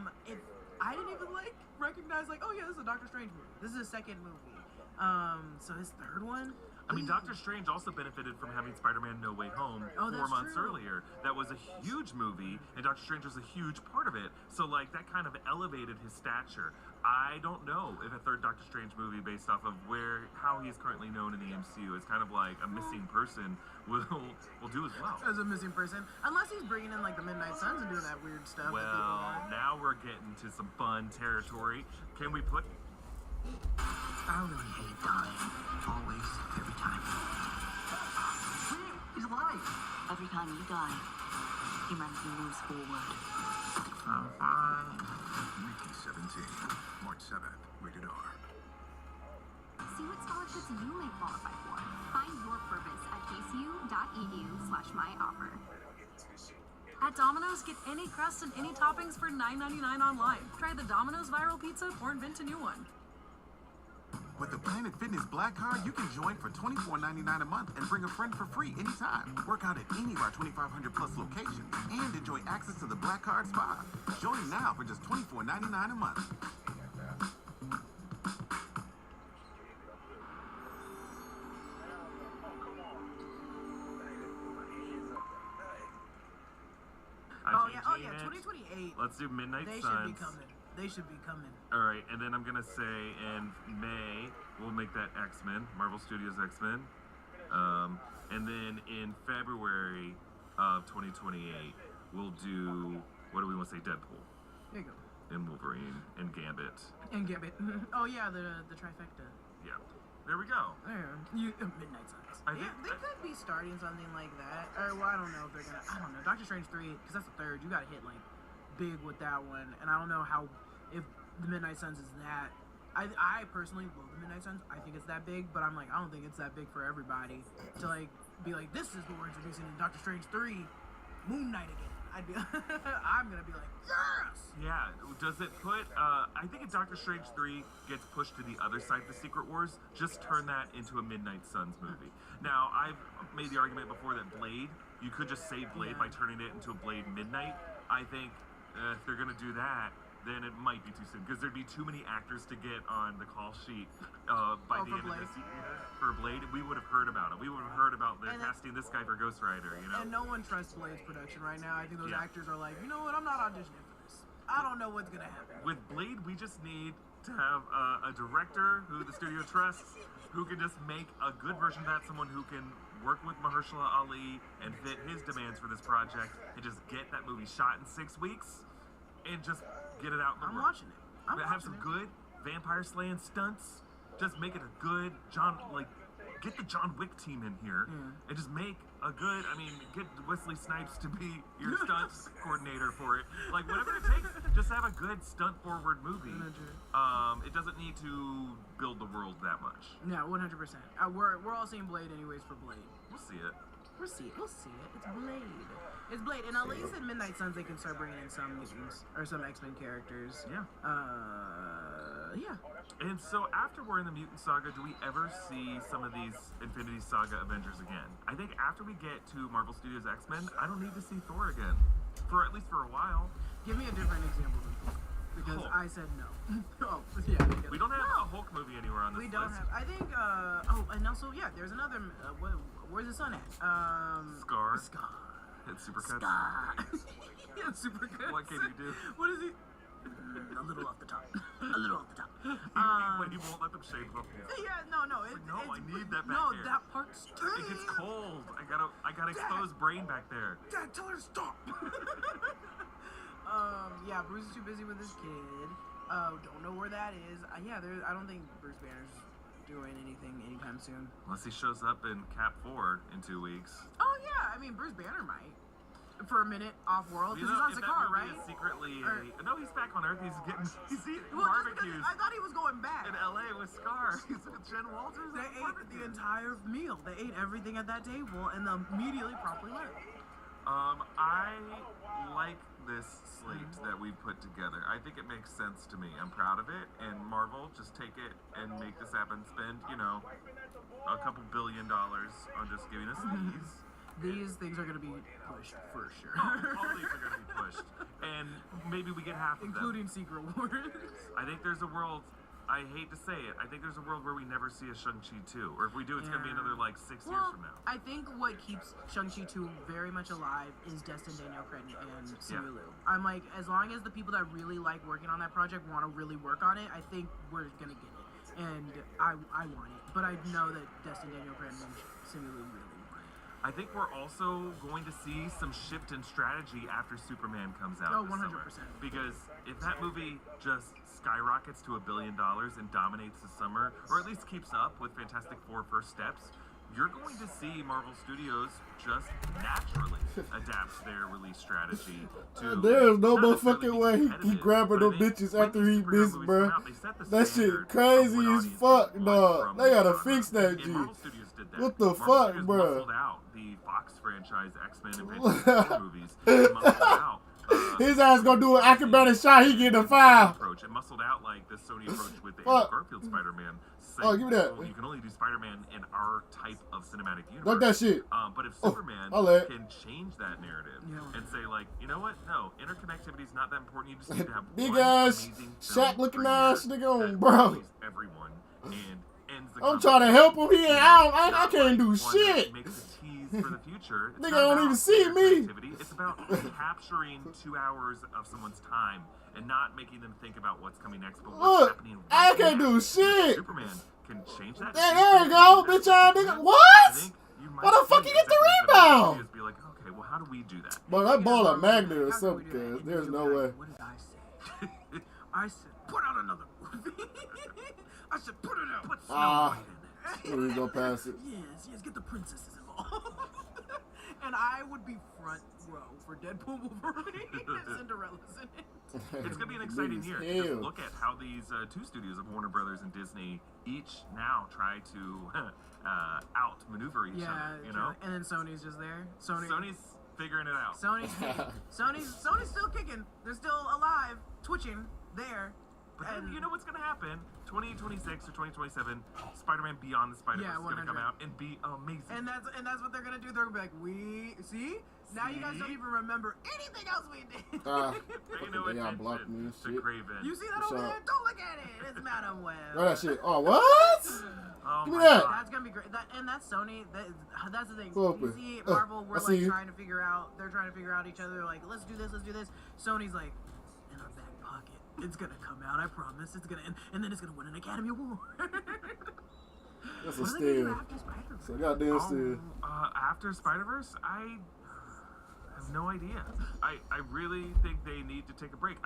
[SPEAKER 10] didn't even, like, recognize, like, oh, yeah, this is a Doctor Strange movie. This is his second movie. So his third one?
[SPEAKER 8] I mean, Doctor Strange also benefited from having Spider-Man No Way Home 4 months earlier. That was a huge movie, and Doctor Strange was a huge part of it. So, like, that kind of elevated his stature. I don't know if a third Doctor Strange movie based off of how he is currently known in the MCU is kind of like a missing person will do as well.
[SPEAKER 10] As a missing person. Unless he's bringing in, like, the Midnight Suns and doing that weird stuff.
[SPEAKER 8] Well, now we're getting to some fun territory. Can we put...
[SPEAKER 16] I really hate dying. Always, every time. He's alive.
[SPEAKER 18] Every time you die, humanity moves forward.
[SPEAKER 15] Mickey 17, March 7th, rated R.
[SPEAKER 19] See what scholarships you may qualify for. Find your purpose at kcu.edu/myoffer.
[SPEAKER 22] At Domino's, get any crust and any toppings for $9.99 online. Try the Domino's viral pizza or invent a new one.
[SPEAKER 1] With the Planet Fitness Black Card, you can join for $24.99 a month and bring a friend for free anytime. Work out at any of our 2,500 plus locations and enjoy access to the Black Card Spa. Join now for just $24.99 a month.
[SPEAKER 10] Oh yeah, 2028.
[SPEAKER 8] Let's do Midnight
[SPEAKER 10] They
[SPEAKER 8] Suns.
[SPEAKER 10] should be coming. They should be coming.
[SPEAKER 8] All right, and then I'm gonna say in May we'll make that X-Men, Marvel Studios X-Men, and then in February of 2028 we'll do, what do we want to say, Deadpool.
[SPEAKER 10] There you go.
[SPEAKER 8] And Wolverine and Gambit.
[SPEAKER 10] And Gambit. Oh yeah, the trifecta.
[SPEAKER 8] Yeah. There we go.
[SPEAKER 10] There. Midnight Suns. They could be starting something like that. Or well, I don't know if they're gonna. I don't know. Doctor Strange 3, because that's the third. You gotta hit like big with that one, and I don't know if the Midnight Suns is that. I personally love the Midnight Suns. I think it's that big, but I'm like, I don't think it's that big for everybody to like be like, this is what we're introducing in Doctor Strange 3, Moon Knight again. I'd be, I'm gonna be like, yes.
[SPEAKER 8] Yeah. Does it put? I think if Doctor Strange 3 gets pushed to the other side of the Secret Wars, just turn that into a Midnight Suns movie. Now, I've made the argument before that Blade, you could just save Blade by turning it into a Blade Midnight. I think if they're gonna do that, then it might be too soon because there'd be too many actors to get on the call sheet by the end of this year for Blade. We would have heard about it. We would have heard about they're casting this guy for Ghost Rider. You know.
[SPEAKER 10] And no one trusts Blade's production right now. I think those actors are like, you know what? I'm not auditioning for this. I don't know what's gonna happen.
[SPEAKER 8] With Blade, we just need to have a director who the studio trusts, who can just make a good version of that. Someone who can work with Mahershala Ali and fit his demands for this project, and just get that movie shot in 6 weeks, and just get it out in the world.
[SPEAKER 10] Watching it.
[SPEAKER 8] Have some good vampire slaying stunts. Just make it a good get the John Wick team in here and just make a good. I mean, get Wesley Snipes to be your stunt coordinator for it. Like whatever it takes, just have a good stunt forward movie. It doesn't need to build the world that much.
[SPEAKER 10] Yeah, 100%. We're all seeing Blade anyways for Blade.
[SPEAKER 8] We'll see it.
[SPEAKER 10] We'll see it. It's Blade. It's Blade. And at least in Midnight Suns they can start bringing in some mutants or some X-Men characters.
[SPEAKER 8] Yeah.
[SPEAKER 10] Yeah.
[SPEAKER 8] And so after we're in the Mutant Saga, do we ever see some of these Infinity Saga Avengers again? I think after we get to Marvel Studios X-Men, I don't need to see Thor again. For at least for a while.
[SPEAKER 10] Give me a different example than Thor. Because
[SPEAKER 8] Hulk.
[SPEAKER 10] I said no. Yeah.
[SPEAKER 8] We don't have a Hulk movie anywhere on this list.
[SPEAKER 10] We don't have. I think. And also, yeah, there's another. Where's the sun at?
[SPEAKER 8] Scar. It's Supercuts.
[SPEAKER 10] Scar. Yeah, Supercuts.
[SPEAKER 8] What can you do?
[SPEAKER 10] What is he? A little off the top. A little off the top.
[SPEAKER 8] But he won't let them shave the whole.
[SPEAKER 10] Yeah, no.
[SPEAKER 8] No, I need that back
[SPEAKER 10] No,
[SPEAKER 8] there.
[SPEAKER 10] that part's
[SPEAKER 8] It gets cold. I gotta expose brain back there.
[SPEAKER 10] Dad, tell her to stop. Yeah, Bruce is too busy with his kid. Don't know where that is. I don't think Bruce Banner's doing anything anytime soon.
[SPEAKER 8] Unless he shows up in Cap 4 in 2 weeks.
[SPEAKER 10] Oh yeah, I mean Bruce Banner might. For a minute off world because he's on Sakaar, right?
[SPEAKER 8] Secretly, no, he's back on Earth. He's eating
[SPEAKER 10] Well,
[SPEAKER 8] barbecues.
[SPEAKER 10] I thought he was going back
[SPEAKER 8] in LA with Scar. He's with Jen Walters.
[SPEAKER 10] They ate the entire meal. They ate everything at that table and then immediately promptly left.
[SPEAKER 8] I like this slate that we put together. I think it makes sense to me. I'm proud of it. And Marvel, just take it and make this happen. Spend, a couple $1 billion on just giving us these.
[SPEAKER 10] These things are going to be pushed for sure.
[SPEAKER 8] All these are going to be pushed. And maybe we get half of them.
[SPEAKER 10] Including Secret Wars.
[SPEAKER 8] I think there's a world, I hate to say it, I think there's a world where we never see a Shang-Chi 2. Or if we do, it's going to be another, 6 years from now.
[SPEAKER 10] I think what keeps Shang-Chi 2 very much alive is Destin Daniel Craig and Simu Liu. I'm like, as long as the people that really like working on that project want to really work on it, I think we're going to get it. And I want it. But I know that Destin Daniel Craig and Simu Liu really.
[SPEAKER 8] I think we're also going to see some shift in strategy after Superman comes out.
[SPEAKER 10] Oh,
[SPEAKER 8] this
[SPEAKER 10] 100%.
[SPEAKER 8] summer. Because if that movie just skyrockets to $1 billion and dominates the summer, or at least keeps up with Fantastic Four First Steps, you're going to see Marvel Studios just naturally adapt their release strategy to.
[SPEAKER 4] There's no motherfucking way he grabbing them bitches after he missed, bro. That shit crazy as fuck, dog. They gotta fix that, G. What the fuck, bro?
[SPEAKER 8] The Fox franchise X-Men and Fantastic Four movies. Muscled out.
[SPEAKER 4] His ass gonna do an acrobatic shot. He get a 5.
[SPEAKER 8] Approach. It muscled out like the Sony approach with the Andrew Garfield Spider-Man.
[SPEAKER 4] Oh, give me that.
[SPEAKER 8] You can only do Spider-Man in our type of cinematic universe.
[SPEAKER 4] Like that shit.
[SPEAKER 8] But if Superman can change that narrative and say, you know what? No, interconnectivity is not that important. You just need to have
[SPEAKER 4] big
[SPEAKER 8] one
[SPEAKER 4] ass,
[SPEAKER 8] amazing
[SPEAKER 4] Shaq looking ass nigga on,
[SPEAKER 8] that
[SPEAKER 4] bro.
[SPEAKER 8] everyone and ends the
[SPEAKER 4] I'm trying to help him. He ain't out. I can't do shit.
[SPEAKER 8] Makes a tease for the future.
[SPEAKER 4] Nigga don't even see me.
[SPEAKER 8] It's about capturing 2 hours of someone's time and not making them think about what's coming next, but what's happening
[SPEAKER 4] I can't do shit.
[SPEAKER 8] Superman can change that.
[SPEAKER 4] There you go, bitch ass nigga. What? Why the fuck you get the rebound?
[SPEAKER 8] Just be like, okay, well, how do we do that?
[SPEAKER 4] Bro, that ball a magnet or something, cuz there's no way.
[SPEAKER 10] What did I say? I said, put out another movie. I said, put it out. Put Snow White in there.
[SPEAKER 4] We gonna pass it.
[SPEAKER 10] Yes, get the princesses involved. And I would be front row for Deadpool, Wolverine, and Cinderella's in it.
[SPEAKER 8] It's gonna be an exciting year. Just look at how these two studios of Warner Brothers and Disney each now try to outmaneuver each other. You know,
[SPEAKER 10] and then Sony's just there.
[SPEAKER 8] Sony's figuring it out.
[SPEAKER 10] Sony's still kicking. They're still alive, twitching there.
[SPEAKER 8] But then you know what's gonna happen? 2026 or 2027, Spider-Man Beyond the Spider-Verse is gonna come out and be amazing.
[SPEAKER 10] And that's what they're gonna do. They're gonna be like, we see. Now you guys don't even remember anything else we did.
[SPEAKER 8] Pay no attention
[SPEAKER 4] blocked me and
[SPEAKER 8] to
[SPEAKER 4] shit.
[SPEAKER 8] Craven.
[SPEAKER 10] You see that over there? Don't look at it. It's Madam Web.
[SPEAKER 4] Oh, that shit. Oh, what?
[SPEAKER 8] Oh
[SPEAKER 4] Give me
[SPEAKER 8] my
[SPEAKER 4] that.
[SPEAKER 8] God.
[SPEAKER 10] That's gonna be great. And that's Sony. That's the thing.
[SPEAKER 4] Go up
[SPEAKER 10] You
[SPEAKER 4] there.
[SPEAKER 10] see, Marvel, we're
[SPEAKER 4] I see
[SPEAKER 10] like
[SPEAKER 4] you.
[SPEAKER 10] trying to figure out. They're trying to figure out each other. Like, let's do this. Let's do this. Sony's like, in our back pocket. It's gonna come out. I promise. It's gonna, and then it's gonna win an Academy Award.
[SPEAKER 4] That's a
[SPEAKER 10] What are they gonna do
[SPEAKER 4] steal.
[SPEAKER 10] after Spider-Verse?
[SPEAKER 4] So goddamn steal.
[SPEAKER 8] After Spider-Verse, I have no idea. I really think they need to take a break.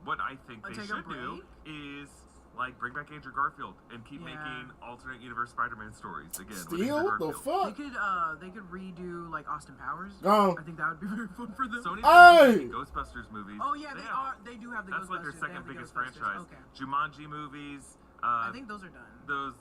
[SPEAKER 8] What I think they should do is like bring back Andrew Garfield and keep making alternate universe Spider-Man stories again.
[SPEAKER 4] Steal? What the fuck?
[SPEAKER 10] They could redo like Austin Powers.
[SPEAKER 4] Oh.
[SPEAKER 10] I think that would be very fun for them.
[SPEAKER 8] Sony's
[SPEAKER 4] Hey!
[SPEAKER 8] making Ghostbusters movies.
[SPEAKER 10] Oh yeah, they do have the
[SPEAKER 8] That's
[SPEAKER 10] Ghostbusters.
[SPEAKER 8] like their
[SPEAKER 10] They
[SPEAKER 8] second
[SPEAKER 10] have the
[SPEAKER 8] biggest
[SPEAKER 10] Ghostbusters.
[SPEAKER 8] franchise.
[SPEAKER 10] Okay.
[SPEAKER 8] Jumanji movies.
[SPEAKER 10] I think those are done.
[SPEAKER 8] Those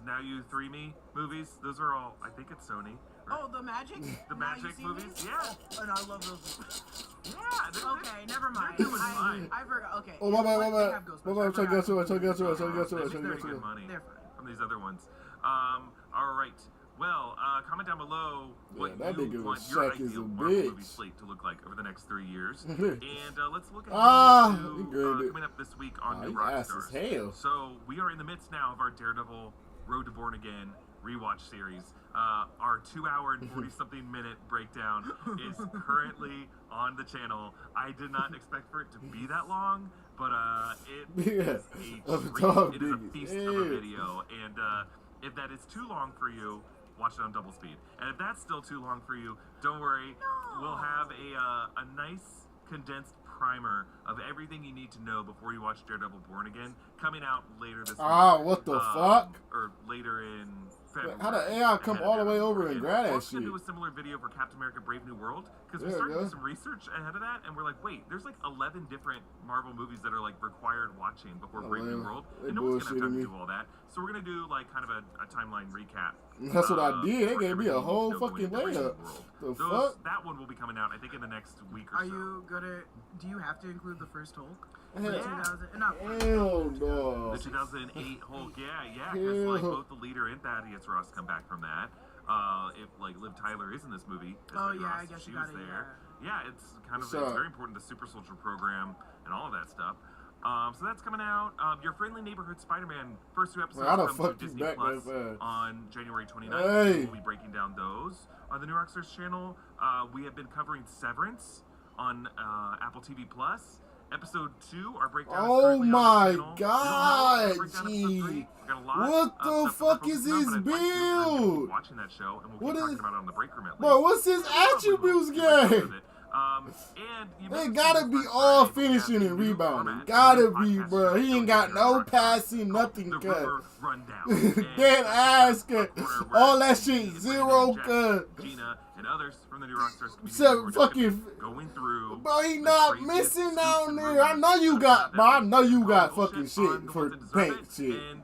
[SPEAKER 8] Now You 3 Me movies. Those are all. I think it's Sony.
[SPEAKER 10] Oh, the Magic?
[SPEAKER 8] The
[SPEAKER 10] Now You
[SPEAKER 8] Magic
[SPEAKER 10] See
[SPEAKER 8] movies.
[SPEAKER 10] Me?
[SPEAKER 8] Yeah.
[SPEAKER 10] And I love those movies.
[SPEAKER 8] Yeah.
[SPEAKER 10] Okay, never mind.
[SPEAKER 8] They're doing fine.
[SPEAKER 10] I forgot. Okay.
[SPEAKER 4] Oh, my bad, my
[SPEAKER 10] They
[SPEAKER 4] bad.
[SPEAKER 10] have
[SPEAKER 4] My
[SPEAKER 10] Ghostbusters.
[SPEAKER 4] bad, check that to it, check that to it, check that to
[SPEAKER 8] They
[SPEAKER 4] it,
[SPEAKER 8] make
[SPEAKER 4] check
[SPEAKER 8] very
[SPEAKER 4] that to
[SPEAKER 8] good
[SPEAKER 4] it.
[SPEAKER 8] money
[SPEAKER 10] They're fine.
[SPEAKER 8] from these other ones. All right. Well, comment down below what
[SPEAKER 4] that
[SPEAKER 8] you
[SPEAKER 4] nigga
[SPEAKER 8] want
[SPEAKER 4] was
[SPEAKER 8] your
[SPEAKER 4] shack as
[SPEAKER 8] ideal
[SPEAKER 4] a
[SPEAKER 8] Marvel movie
[SPEAKER 4] bitch.
[SPEAKER 8] slate to look like over the next 3 years. And let's look at
[SPEAKER 4] he grabbed it.
[SPEAKER 8] coming up this week on New
[SPEAKER 4] he ass
[SPEAKER 8] Rockstars.
[SPEAKER 4] as hell.
[SPEAKER 8] So we are in the midst now of our Daredevil Road to Born Again rewatch series. Our 2 hour and 40-something minute breakdown is currently on the channel. I did not expect for it to be that long, but it is a treat. It is a feast of a video. And if that is too long for you, watch it on double speed. And if that's still too long for you, don't worry. We'll have a nice condensed primer of everything you need to know before you watch Daredevil Born Again, coming out later this week.
[SPEAKER 4] What the fuck?
[SPEAKER 8] Or later in February.
[SPEAKER 4] How the AI come all the way over and grab that
[SPEAKER 8] We're
[SPEAKER 4] shit?
[SPEAKER 8] going to do a similar video for Captain America Brave New World, because we
[SPEAKER 4] Yeah,
[SPEAKER 8] started to
[SPEAKER 4] yeah.
[SPEAKER 8] do some research ahead of that, and we're like, wait, there's like 11 different Marvel movies that are like required watching before Brave New
[SPEAKER 4] man.
[SPEAKER 8] World,
[SPEAKER 4] They
[SPEAKER 8] and no one's going to have time
[SPEAKER 4] bullshitting
[SPEAKER 8] to
[SPEAKER 4] me.
[SPEAKER 8] do all that. So we're going to do like kind of a timeline recap.
[SPEAKER 4] That's what I did. They
[SPEAKER 8] for
[SPEAKER 4] gave me a
[SPEAKER 8] everything
[SPEAKER 4] whole
[SPEAKER 8] you know
[SPEAKER 4] fucking
[SPEAKER 8] going into
[SPEAKER 4] layup.
[SPEAKER 8] Brave New
[SPEAKER 4] The
[SPEAKER 8] World.
[SPEAKER 4] fuck?
[SPEAKER 8] That one will be coming out, I think, in the next week or
[SPEAKER 10] Are
[SPEAKER 8] so.
[SPEAKER 10] you gonna? Do you have to include the first Hulk?
[SPEAKER 4] Hell,
[SPEAKER 10] The 2000, not
[SPEAKER 4] hell no.
[SPEAKER 8] The 2008 Hulk, yeah, because like
[SPEAKER 4] Hell.
[SPEAKER 8] both the leader and Thaddeus Ross come back from that. If like Liv Tyler is in this movie, as
[SPEAKER 10] Oh,
[SPEAKER 8] Betty
[SPEAKER 10] yeah,
[SPEAKER 8] Ross,
[SPEAKER 10] I guess
[SPEAKER 8] she
[SPEAKER 10] you
[SPEAKER 8] was
[SPEAKER 10] gotta,
[SPEAKER 8] there. Yeah, it's kind of
[SPEAKER 4] What's up?
[SPEAKER 8] it's very important, the Super Soldier program and all of that stuff. So that's coming out. Your Friendly Neighborhood Spider-Man first 2 episodes
[SPEAKER 4] How the
[SPEAKER 8] come
[SPEAKER 4] fuck
[SPEAKER 8] to
[SPEAKER 4] you
[SPEAKER 8] Disney
[SPEAKER 4] back
[SPEAKER 8] Plus
[SPEAKER 4] that fast?
[SPEAKER 8] on January 29th.
[SPEAKER 4] Hey.
[SPEAKER 8] We'll be breaking down those on the New Rockstars channel. We have been covering Severance on Apple TV Plus. Episode 2, our breakdown is
[SPEAKER 4] Oh
[SPEAKER 8] currently on the
[SPEAKER 4] my
[SPEAKER 8] channel.
[SPEAKER 4] god,
[SPEAKER 8] We don't have a breakdown of episode
[SPEAKER 4] G.
[SPEAKER 8] 3. We got a lot
[SPEAKER 4] What
[SPEAKER 8] of
[SPEAKER 4] the
[SPEAKER 8] stuff that
[SPEAKER 4] fuck
[SPEAKER 8] we're
[SPEAKER 4] is
[SPEAKER 8] focusing on,
[SPEAKER 4] his
[SPEAKER 8] but I'd like to. I'm gonna keep
[SPEAKER 4] build?
[SPEAKER 8] watching that show, and we'll
[SPEAKER 4] What
[SPEAKER 8] keep
[SPEAKER 4] is-
[SPEAKER 8] talking about it on the break room at least.
[SPEAKER 4] Bro, what's his attributes game?
[SPEAKER 8] And you
[SPEAKER 4] They
[SPEAKER 8] mentioned
[SPEAKER 4] gotta
[SPEAKER 8] this
[SPEAKER 4] be
[SPEAKER 8] last
[SPEAKER 4] all
[SPEAKER 8] Friday, we
[SPEAKER 4] finishing
[SPEAKER 8] have
[SPEAKER 4] and
[SPEAKER 8] a new
[SPEAKER 4] rebounding.
[SPEAKER 8] format,
[SPEAKER 4] Gotta
[SPEAKER 8] new
[SPEAKER 4] be,
[SPEAKER 8] podcast
[SPEAKER 4] bro.
[SPEAKER 8] show
[SPEAKER 4] He ain't
[SPEAKER 8] going
[SPEAKER 4] got
[SPEAKER 8] on
[SPEAKER 4] no
[SPEAKER 8] Rock
[SPEAKER 4] passing,
[SPEAKER 8] called
[SPEAKER 4] nothing
[SPEAKER 8] The
[SPEAKER 4] cut.
[SPEAKER 8] Rumor Rundown.
[SPEAKER 4] Dead ass cut. All that shit,
[SPEAKER 8] Brandon,
[SPEAKER 4] zero
[SPEAKER 8] Jack,
[SPEAKER 4] cut.
[SPEAKER 8] Gina, and others from the New Rockstars community.
[SPEAKER 4] So
[SPEAKER 8] We're just gonna
[SPEAKER 4] fucking-
[SPEAKER 8] be going through.
[SPEAKER 4] Bro, he
[SPEAKER 8] the
[SPEAKER 4] not
[SPEAKER 8] craziest
[SPEAKER 4] missing
[SPEAKER 8] scoops
[SPEAKER 4] down
[SPEAKER 8] and
[SPEAKER 4] there. I
[SPEAKER 8] rumors
[SPEAKER 4] know you
[SPEAKER 8] about
[SPEAKER 4] got,
[SPEAKER 8] that
[SPEAKER 4] bro. I
[SPEAKER 8] we
[SPEAKER 4] know you got
[SPEAKER 8] call
[SPEAKER 4] fucking
[SPEAKER 8] bullshit on
[SPEAKER 4] shit
[SPEAKER 8] the
[SPEAKER 4] for
[SPEAKER 8] ones that deserve
[SPEAKER 4] paint
[SPEAKER 8] it,
[SPEAKER 4] shit.
[SPEAKER 8] and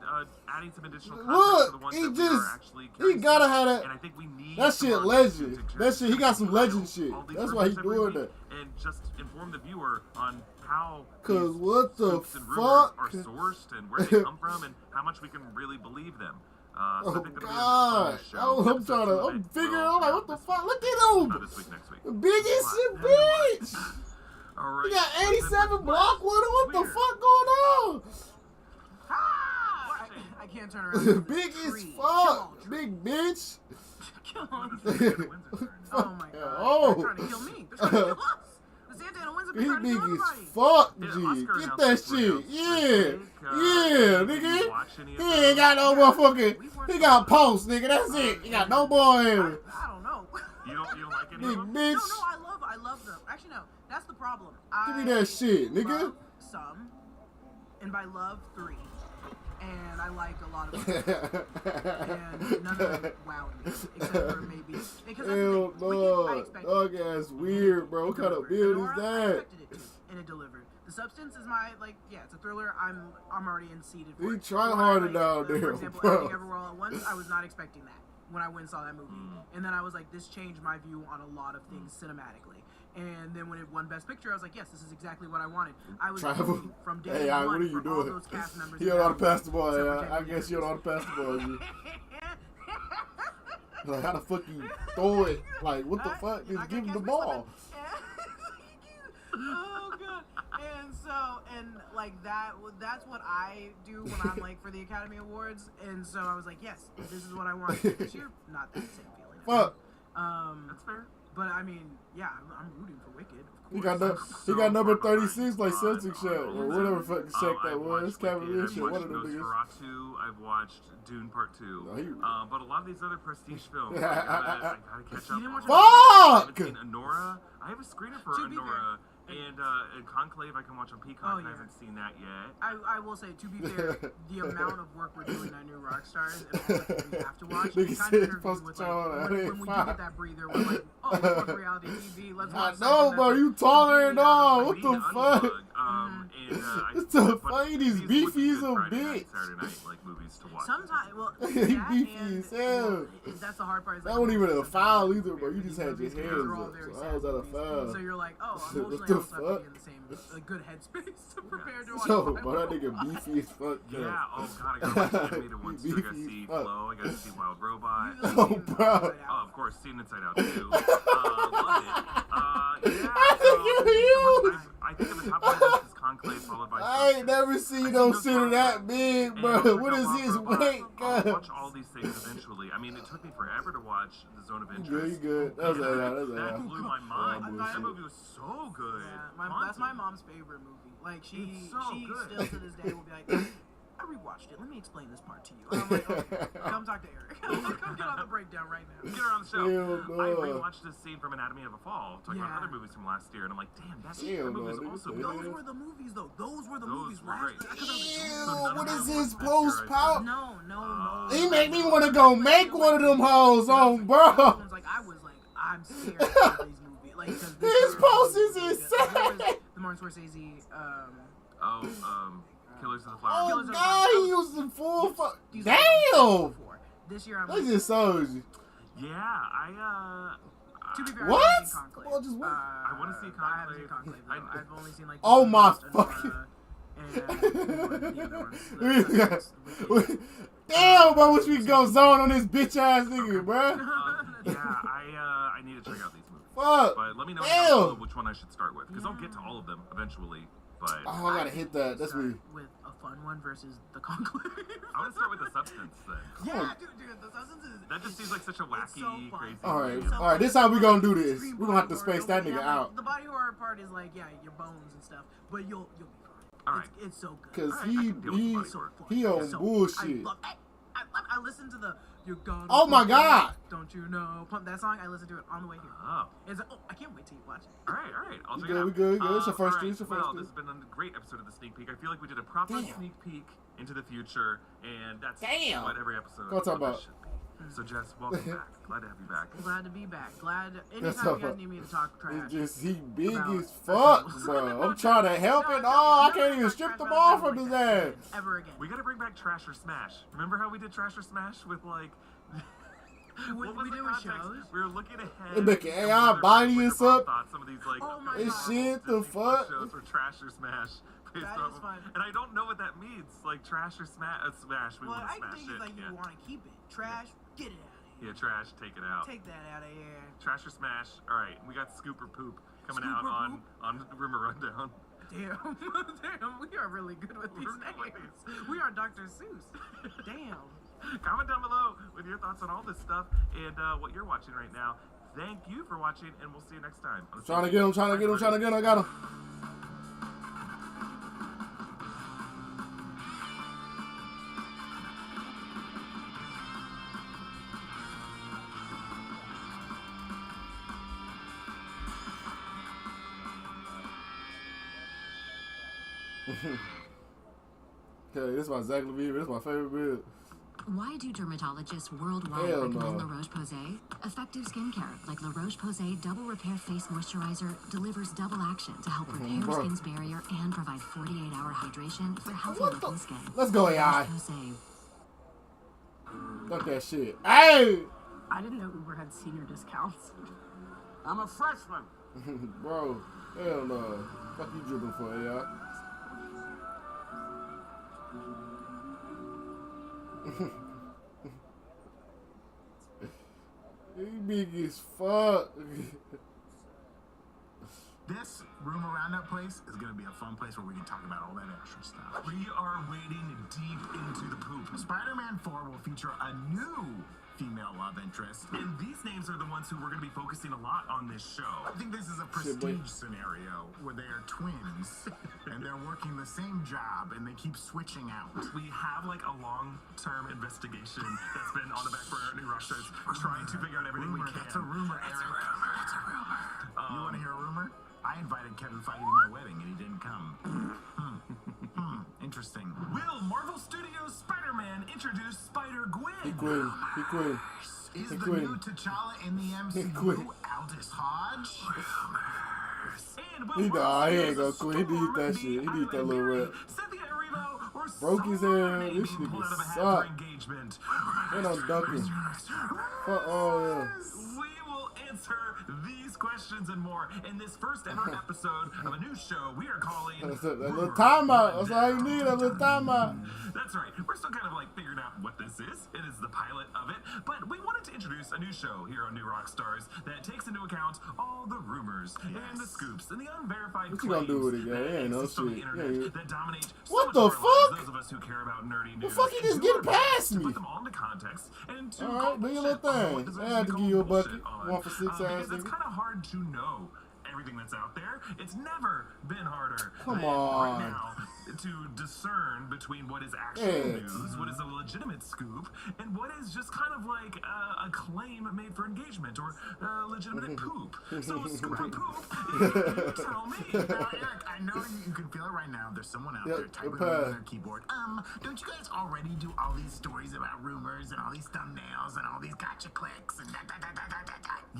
[SPEAKER 8] adding some additional context
[SPEAKER 4] Look,
[SPEAKER 8] to the ones
[SPEAKER 4] he
[SPEAKER 8] that we
[SPEAKER 4] just,
[SPEAKER 8] are actually
[SPEAKER 4] he
[SPEAKER 8] curious
[SPEAKER 4] gotta
[SPEAKER 8] about.
[SPEAKER 4] have that.
[SPEAKER 8] And I think we need
[SPEAKER 4] That
[SPEAKER 8] some
[SPEAKER 4] shit
[SPEAKER 8] Marvel
[SPEAKER 4] legend.
[SPEAKER 8] to
[SPEAKER 4] That shit, he got some
[SPEAKER 8] compile
[SPEAKER 4] legend shit.
[SPEAKER 8] all these
[SPEAKER 4] That's why he
[SPEAKER 8] rumors every
[SPEAKER 4] doing
[SPEAKER 8] week
[SPEAKER 4] that.
[SPEAKER 8] and just inform the viewer on how
[SPEAKER 4] Cause
[SPEAKER 8] these
[SPEAKER 4] what the
[SPEAKER 8] scoops and rumors
[SPEAKER 4] fuck?
[SPEAKER 8] are sourced and where they come from and how much we can really believe them. So I
[SPEAKER 4] Oh
[SPEAKER 8] think that'll be a
[SPEAKER 4] god.
[SPEAKER 8] fun show.
[SPEAKER 4] Oh, I'm
[SPEAKER 8] Episode
[SPEAKER 4] trying to,
[SPEAKER 8] 2 of
[SPEAKER 4] I'm
[SPEAKER 8] it
[SPEAKER 4] figuring
[SPEAKER 8] will
[SPEAKER 4] out like
[SPEAKER 8] come
[SPEAKER 4] what the
[SPEAKER 8] out this
[SPEAKER 4] fuck. Look
[SPEAKER 8] week.
[SPEAKER 4] at him.
[SPEAKER 8] Not this week, next week.
[SPEAKER 4] The biggest shit, bitch.
[SPEAKER 8] All right.
[SPEAKER 4] He got 87
[SPEAKER 8] What's
[SPEAKER 4] block with him. What the
[SPEAKER 8] weird?
[SPEAKER 4] fuck going on?
[SPEAKER 10] I can't turn around.
[SPEAKER 4] Big as
[SPEAKER 10] Tree.
[SPEAKER 4] fuck. Big bitch.
[SPEAKER 10] Kill him.
[SPEAKER 4] Oh
[SPEAKER 10] my god.
[SPEAKER 4] Oh.
[SPEAKER 10] They're trying to kill me. They're trying to kill us. The Santa and Windsor
[SPEAKER 4] He
[SPEAKER 10] trying to
[SPEAKER 4] big
[SPEAKER 10] kill
[SPEAKER 4] as
[SPEAKER 10] everybody.
[SPEAKER 4] fuck,
[SPEAKER 8] Yeah,
[SPEAKER 4] G.
[SPEAKER 8] Oscar
[SPEAKER 4] Get
[SPEAKER 8] announced
[SPEAKER 4] that
[SPEAKER 8] this
[SPEAKER 4] shit.
[SPEAKER 8] week,
[SPEAKER 4] Yeah,
[SPEAKER 8] did you
[SPEAKER 4] nigga.
[SPEAKER 8] watch any of
[SPEAKER 4] He
[SPEAKER 8] those?
[SPEAKER 4] ain't got no motherfucking. He got posts, nigga. That's it. He got no more in him.
[SPEAKER 10] I don't know.
[SPEAKER 8] You don't like any
[SPEAKER 4] Big
[SPEAKER 8] of them?
[SPEAKER 4] bitch.
[SPEAKER 10] No, I love them. Actually, no. That's the problem.
[SPEAKER 4] Give me that shit, nigga.
[SPEAKER 10] Love some, and by love, 3. And I like a lot of them. And none of them wow me. Except for maybe. Because
[SPEAKER 4] Hell
[SPEAKER 10] that's the thing. I
[SPEAKER 4] no.
[SPEAKER 10] expected
[SPEAKER 4] Dog ass weird, bro. What kind of build is
[SPEAKER 10] I
[SPEAKER 4] that?
[SPEAKER 10] expected it to, and it delivered. The Substance is my, like, yeah, it's a thriller. I'm already seated for
[SPEAKER 4] He
[SPEAKER 10] it.
[SPEAKER 4] try
[SPEAKER 10] When
[SPEAKER 4] harder
[SPEAKER 10] I,
[SPEAKER 4] down
[SPEAKER 10] For
[SPEAKER 4] there,
[SPEAKER 10] example,
[SPEAKER 4] bro.
[SPEAKER 10] Everything Everywhere All at Once, I was not expecting that when I went and saw that movie. And then I was like, this changed my view on a lot of things cinematically. And then when it won Best Picture, I was like, yes, this is exactly what I wanted. I was
[SPEAKER 4] Travel.
[SPEAKER 10] rooting from day
[SPEAKER 4] Hey,
[SPEAKER 10] one
[SPEAKER 4] what are you
[SPEAKER 10] for all
[SPEAKER 4] doing?
[SPEAKER 10] those cast members.
[SPEAKER 4] You don't know how to pass the ball.
[SPEAKER 10] except for
[SPEAKER 4] I
[SPEAKER 10] Jamie
[SPEAKER 4] guess you don't know how to pass the ball. G.
[SPEAKER 10] Lee
[SPEAKER 4] Like, how the fuck you throw it? Like, what the fuck? Just give him the ball.
[SPEAKER 10] Oh god. And like that's what I do when I'm like for the Academy Awards. And so I was like, yes, this is what I want. This year, not that same feeling.
[SPEAKER 4] Fuck.
[SPEAKER 8] That's fair.
[SPEAKER 10] But I mean, yeah, I'm rooting for Wicked.
[SPEAKER 4] He got number 36 like Celtic shit or whatever fucking check that was. Cavalier shit. One of them niggas.
[SPEAKER 8] Nosferatu. I've watched Dune Part 2. But a lot of these other prestige films, I gotta catch up.
[SPEAKER 4] Fuck!
[SPEAKER 8] I haven't seen Anora. I have a screener for Anora. And Conclave I can watch on Peacock. I haven't seen that yet.
[SPEAKER 10] I will say, to be fair, the amount of work we're doing on New Rockstars and all the things we have to watch, we kind of interviewed with like, when we do get that breather, we're like, oh, let's watch reality TV, let's watch
[SPEAKER 4] no, bro, you taller and all. What the fuck?
[SPEAKER 8] What
[SPEAKER 4] the fuck? These beefy as a bitch.
[SPEAKER 8] Saturday night like movies to watch.
[SPEAKER 10] Sometimes, well,
[SPEAKER 4] He beefy as hell.
[SPEAKER 10] That's the hard part.
[SPEAKER 4] That wasn't even a foul either, bro. You just had your hands up. So I was at a foul.
[SPEAKER 10] So you're like, oh, emotionally,
[SPEAKER 4] What the
[SPEAKER 10] I also have to
[SPEAKER 4] fuck?
[SPEAKER 10] be in the same good headspace to prepare to watch.
[SPEAKER 4] Yo, bro, that nigga beefy as fuck.
[SPEAKER 8] Yeah, oh god, I gotta watch the animated ones too. I gotta see Flow, I gotta see Wild Robot.
[SPEAKER 4] Oh, bro.
[SPEAKER 8] Oh, of course, seen Inside Out too. Love it. Yeah, I think at the top of my list is Conclave, followed by
[SPEAKER 4] I ain't never seen no shit that big, bro. What is his weight,
[SPEAKER 8] I'll
[SPEAKER 4] God?
[SPEAKER 8] watch all these things eventually. I mean, it took me forever to watch The Zone of Interest.
[SPEAKER 4] You good. That
[SPEAKER 8] That blew my mind. That movie was so good.
[SPEAKER 10] Yeah, that's my mom's favorite movie. Like she still to this day will be like, I rewatched it. Let me explain this part to you. And I'm like, okay, come talk to Eric. Come get on the breakdown right now.
[SPEAKER 8] Get her on the show. I rewatched this scene from Anatomy of a Fall, talking about other movies from last year, and I'm like, damn, that movie is also good.
[SPEAKER 10] Those were the movies, though. Those were the movies
[SPEAKER 8] last
[SPEAKER 10] year.
[SPEAKER 4] What is his post pop?
[SPEAKER 10] No.
[SPEAKER 4] He make me want to go make one of them hoes on, bro.
[SPEAKER 10] I'm scared of these movies. Like,
[SPEAKER 4] his post is insane.
[SPEAKER 10] The Martin Scorsese,
[SPEAKER 8] Killers of the Flower
[SPEAKER 4] Oh,
[SPEAKER 8] Moon.
[SPEAKER 4] God, he used the full fuck. Damn!
[SPEAKER 10] This year,
[SPEAKER 4] That just shows you.
[SPEAKER 8] Yeah,
[SPEAKER 10] to be fair,
[SPEAKER 4] what?
[SPEAKER 10] I
[SPEAKER 4] just what?
[SPEAKER 8] I want to see Conclave.
[SPEAKER 10] I haven't seen Conclave, though. I've only seen, like,
[SPEAKER 4] Oh, my fucking... Damn, bro, wish we could go zone on this bitch ass nigga, bro.
[SPEAKER 8] I need to check out these movies.
[SPEAKER 4] Fuck.
[SPEAKER 8] But let me know which one I should start with, because I'll get to all of them eventually. But
[SPEAKER 4] oh, I gotta hit that. That's me.
[SPEAKER 10] With a fun one versus the Conclave.
[SPEAKER 8] I want to start with The Substance then.
[SPEAKER 10] Yeah, dude, The Substance is...
[SPEAKER 8] That just seems like such a wacky, crazy
[SPEAKER 4] All right, this how we gonna do this. We're gonna have to space that nigga out.
[SPEAKER 10] The body horror part is like, yeah, your bones and stuff, but you'll be fine.
[SPEAKER 8] All right.
[SPEAKER 10] It's so good.
[SPEAKER 4] Cause he on bullshit.
[SPEAKER 10] I listened to the "You Gonna."
[SPEAKER 4] Oh my God!
[SPEAKER 10] Don't you know? Pump that song. I listened to it on the way here.
[SPEAKER 8] Oh.
[SPEAKER 10] It's like, I can't wait till you watch it.
[SPEAKER 8] All right. I'll check it
[SPEAKER 4] We
[SPEAKER 8] out.
[SPEAKER 4] good. It's your first
[SPEAKER 8] all right.
[SPEAKER 4] stream.
[SPEAKER 8] Well, this has been a great episode of the Sneak Peek. I feel like we did a proper sneak peek into the future, and that's what every episode
[SPEAKER 4] Go talk about.
[SPEAKER 8] should be. So, Jess, welcome back. Glad to have you back.
[SPEAKER 10] Glad to be back. Glad anytime you guys need me to talk trash.
[SPEAKER 4] It's just he big as fuck, bro. I'm trying to help it. Oh, I can't even strip the ball from his ass.
[SPEAKER 10] Ever again.
[SPEAKER 8] We got to bring back Trash or Smash. Remember how we did Trash or Smash with like. What was the context? We were looking ahead.
[SPEAKER 4] They making AI body and stuff.
[SPEAKER 8] Some of these like
[SPEAKER 4] This shit, the fuck.
[SPEAKER 8] shows were Trash or Smash.
[SPEAKER 10] That is fun.
[SPEAKER 8] And I don't know what that means. Like Trash or Smash. Smash. We want to smash
[SPEAKER 10] think
[SPEAKER 8] it.
[SPEAKER 10] it's like you want to keep it. Trash, get it out of here.
[SPEAKER 8] Yeah, Trash, take it out.
[SPEAKER 10] Take that out of here.
[SPEAKER 8] Trash or Smash. All right, we got Scoop or Poop coming out on Rumor Rundown.
[SPEAKER 10] Damn, we are really good with these names. We are Dr. Seuss. Damn.
[SPEAKER 8] Comment down below with your thoughts on all this stuff and what you're watching right now. Thank you for watching, and we'll see you next time.
[SPEAKER 4] Trying to get him. I got him. Okay, this is my Zach Levine. This is my favorite build.
[SPEAKER 11] Why do dermatologists worldwide recommend La Roche-Posay? Effective skincare like La Roche-Posay Double Repair Face Moisturizer delivers double action to help repair skin's barrier and provide 48-hour hydration for healthy-looking skin.
[SPEAKER 4] Let's go, AI.
[SPEAKER 11] Roche-Posay.
[SPEAKER 4] Fuck that shit. Hey!
[SPEAKER 17] I didn't know Uber had senior discounts.
[SPEAKER 20] I'm a freshman.
[SPEAKER 4] Bro, hell no. Fuck you dripping for, y'all. He big as fuck.
[SPEAKER 17] This rumor roundup place is going to be a fun place where we can talk about all that extra stuff.
[SPEAKER 8] We are wading deep into the poop.
[SPEAKER 17] Spider-Man 4 will feature a new female love interest.
[SPEAKER 8] And these names are the ones who we're going to be focusing a lot on this show.
[SPEAKER 17] I think this is a prestige scenario where they are twins and they're working the same job and they keep switching out.
[SPEAKER 8] We have like a long-term investigation that's been on the back burner at New Rock Stars, trying to figure out everything we can.
[SPEAKER 17] That's a rumor, Eric.
[SPEAKER 8] It's a rumor.
[SPEAKER 17] It's a rumor. You want to hear a rumor? I invited Kevin Feige to my wedding and he didn't come. Interesting.
[SPEAKER 8] Will Marvel Studios Spider-Man introduce Spider-Gwen?
[SPEAKER 4] He queen. He queen.
[SPEAKER 17] Is
[SPEAKER 4] He
[SPEAKER 17] the
[SPEAKER 4] queen.
[SPEAKER 17] new T'Challa in the
[SPEAKER 4] He
[SPEAKER 17] MCU
[SPEAKER 4] queen.
[SPEAKER 17] Aldous Hodge?
[SPEAKER 8] And
[SPEAKER 4] He nah, he ain't gonna quit. He need that shit. He need that little rep. Broke his hair. This nigga suck. And I'm dunking. Fuck all yeah.
[SPEAKER 8] We will answer these questions and more in this first ever episode of a new show we are calling
[SPEAKER 4] That little timeout. That's all you need, a little timeout.
[SPEAKER 8] That's right. We're still kind of like figuring out what this is. It is the pilot of it. But we wanted to introduce a new show here on New Rock Stars that takes into account all the rumors and the scoops and the unverified
[SPEAKER 4] What you gonna do with it,
[SPEAKER 8] claims
[SPEAKER 4] guy? It ain't no
[SPEAKER 8] exist on the
[SPEAKER 4] shit.
[SPEAKER 8] internet
[SPEAKER 4] Yeah.
[SPEAKER 8] that dominate so
[SPEAKER 4] What
[SPEAKER 8] much
[SPEAKER 4] the
[SPEAKER 8] of our lives,
[SPEAKER 4] fuck?
[SPEAKER 8] those of us who care about nerdy
[SPEAKER 4] The
[SPEAKER 8] news.
[SPEAKER 4] fuck you just
[SPEAKER 8] and
[SPEAKER 4] get
[SPEAKER 8] do our best
[SPEAKER 4] past
[SPEAKER 8] to
[SPEAKER 4] me?
[SPEAKER 8] put them all into context and to
[SPEAKER 4] All
[SPEAKER 8] call
[SPEAKER 4] right, do your
[SPEAKER 8] bullshit
[SPEAKER 4] little
[SPEAKER 8] on what
[SPEAKER 4] thing.
[SPEAKER 8] deserves
[SPEAKER 4] I
[SPEAKER 8] to
[SPEAKER 4] had
[SPEAKER 8] be
[SPEAKER 4] to give you a
[SPEAKER 8] called
[SPEAKER 4] bucket.
[SPEAKER 8] bullshit on.
[SPEAKER 4] 1 for 6
[SPEAKER 8] Because
[SPEAKER 4] hours,
[SPEAKER 8] it's
[SPEAKER 4] nigga.
[SPEAKER 8] kind of hard to know everything that's out there. It's never been harder
[SPEAKER 4] Come
[SPEAKER 8] than
[SPEAKER 4] on.
[SPEAKER 8] right now to discern between what is actual news, what is a legitimate scoop, and what is just kind of like a claim made for engagement or legitimate poop. So scoop or poop, you tell me.
[SPEAKER 17] Now, Eric, I know you can feel it right now. There's someone out there typing on their keyboard. Don't you guys already do all these stories about rumors and all these thumbnails and all these gotcha clicks and da.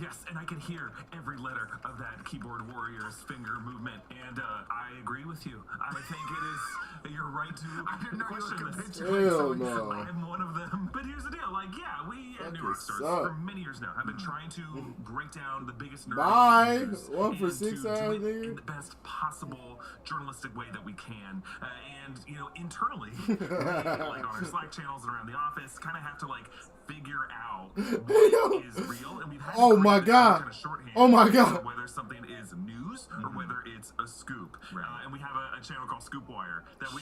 [SPEAKER 8] Yes, and I can hear every letter of that keyboard warrior's finger movement, and I agree with you. I think it is your right to question this.
[SPEAKER 4] Hell no.
[SPEAKER 8] I'm one of them. But here's the deal, like, yeah, we at New
[SPEAKER 4] Fucking
[SPEAKER 8] Rock Stars
[SPEAKER 4] suck.
[SPEAKER 8] for many years now have been trying to break down the biggest nerd
[SPEAKER 4] Bye.
[SPEAKER 8] news
[SPEAKER 4] 1 for
[SPEAKER 8] and
[SPEAKER 4] 6
[SPEAKER 8] to
[SPEAKER 4] hours,
[SPEAKER 8] do it
[SPEAKER 4] nigga.
[SPEAKER 8] in the best possible journalistic way that we can. And, you know, internally, we, like on our Slack channels and around the office, kind of have to, like, figure out what is real. And we've had
[SPEAKER 4] Oh
[SPEAKER 8] to
[SPEAKER 4] my
[SPEAKER 8] create this
[SPEAKER 4] God.
[SPEAKER 8] kind of shorthand
[SPEAKER 4] Oh my
[SPEAKER 8] for
[SPEAKER 4] God.
[SPEAKER 8] whether something is news or whether it's a scoop. And we have a channel called Scoop Wire that we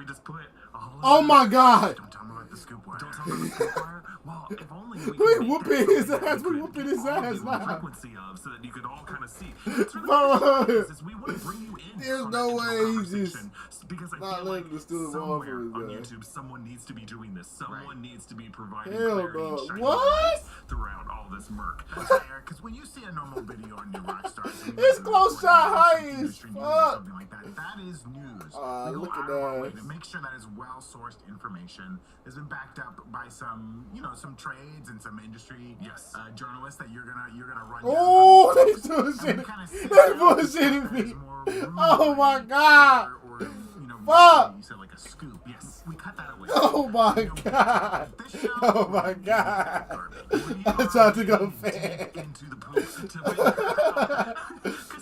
[SPEAKER 8] just put all of
[SPEAKER 4] Oh
[SPEAKER 8] the-
[SPEAKER 4] my God.
[SPEAKER 17] Don't tell me about the scoop wire.
[SPEAKER 8] Don't tell me about the Scoop Wire. Well, if only we
[SPEAKER 4] We
[SPEAKER 8] could make
[SPEAKER 4] whooping
[SPEAKER 8] that
[SPEAKER 4] his
[SPEAKER 8] something
[SPEAKER 4] ass.
[SPEAKER 8] that
[SPEAKER 4] We
[SPEAKER 8] we
[SPEAKER 4] whooping
[SPEAKER 8] could
[SPEAKER 4] his
[SPEAKER 8] all
[SPEAKER 4] ass
[SPEAKER 8] be on
[SPEAKER 4] now.
[SPEAKER 8] the frequency of, so that you could all kind of see. That's really what it is we want to bring you in.
[SPEAKER 4] There's
[SPEAKER 8] on
[SPEAKER 4] no
[SPEAKER 8] that
[SPEAKER 4] way
[SPEAKER 8] internal
[SPEAKER 4] he's just
[SPEAKER 8] conversation, because I
[SPEAKER 4] not
[SPEAKER 8] feel
[SPEAKER 4] letting
[SPEAKER 8] like
[SPEAKER 4] the student ball
[SPEAKER 8] somewhere
[SPEAKER 4] for his
[SPEAKER 8] on
[SPEAKER 4] ass.
[SPEAKER 8] YouTube, someone needs to be doing this. Someone needs to be providing
[SPEAKER 4] Hell
[SPEAKER 8] clarity
[SPEAKER 4] no.
[SPEAKER 8] and shining
[SPEAKER 4] What?
[SPEAKER 8] light throughout all this murk.
[SPEAKER 17] Because when you see a normal video on New Rock Stars,
[SPEAKER 4] It's close shot high as
[SPEAKER 17] industry news or
[SPEAKER 4] fuck.
[SPEAKER 17] something like that, that is news. We
[SPEAKER 4] Look
[SPEAKER 17] go
[SPEAKER 4] at
[SPEAKER 17] out of our way
[SPEAKER 4] that.
[SPEAKER 17] to make sure that is well-sourced information. Has been backed up by some, some trades and some industry journalists that you're gonna run.
[SPEAKER 4] Oh,
[SPEAKER 17] down
[SPEAKER 4] they
[SPEAKER 17] for these folks. And we
[SPEAKER 4] bullshitting.
[SPEAKER 17] kinda see
[SPEAKER 4] They
[SPEAKER 17] that
[SPEAKER 4] bullshitting
[SPEAKER 17] as
[SPEAKER 4] me.
[SPEAKER 17] more
[SPEAKER 4] Oh
[SPEAKER 17] rumor
[SPEAKER 4] my God.
[SPEAKER 17] or
[SPEAKER 4] Fuck.
[SPEAKER 17] you said like a scoop. Yes, we cut that away.
[SPEAKER 4] Oh my God. Oh my God. I tried to go fan.
[SPEAKER 8] Into the post because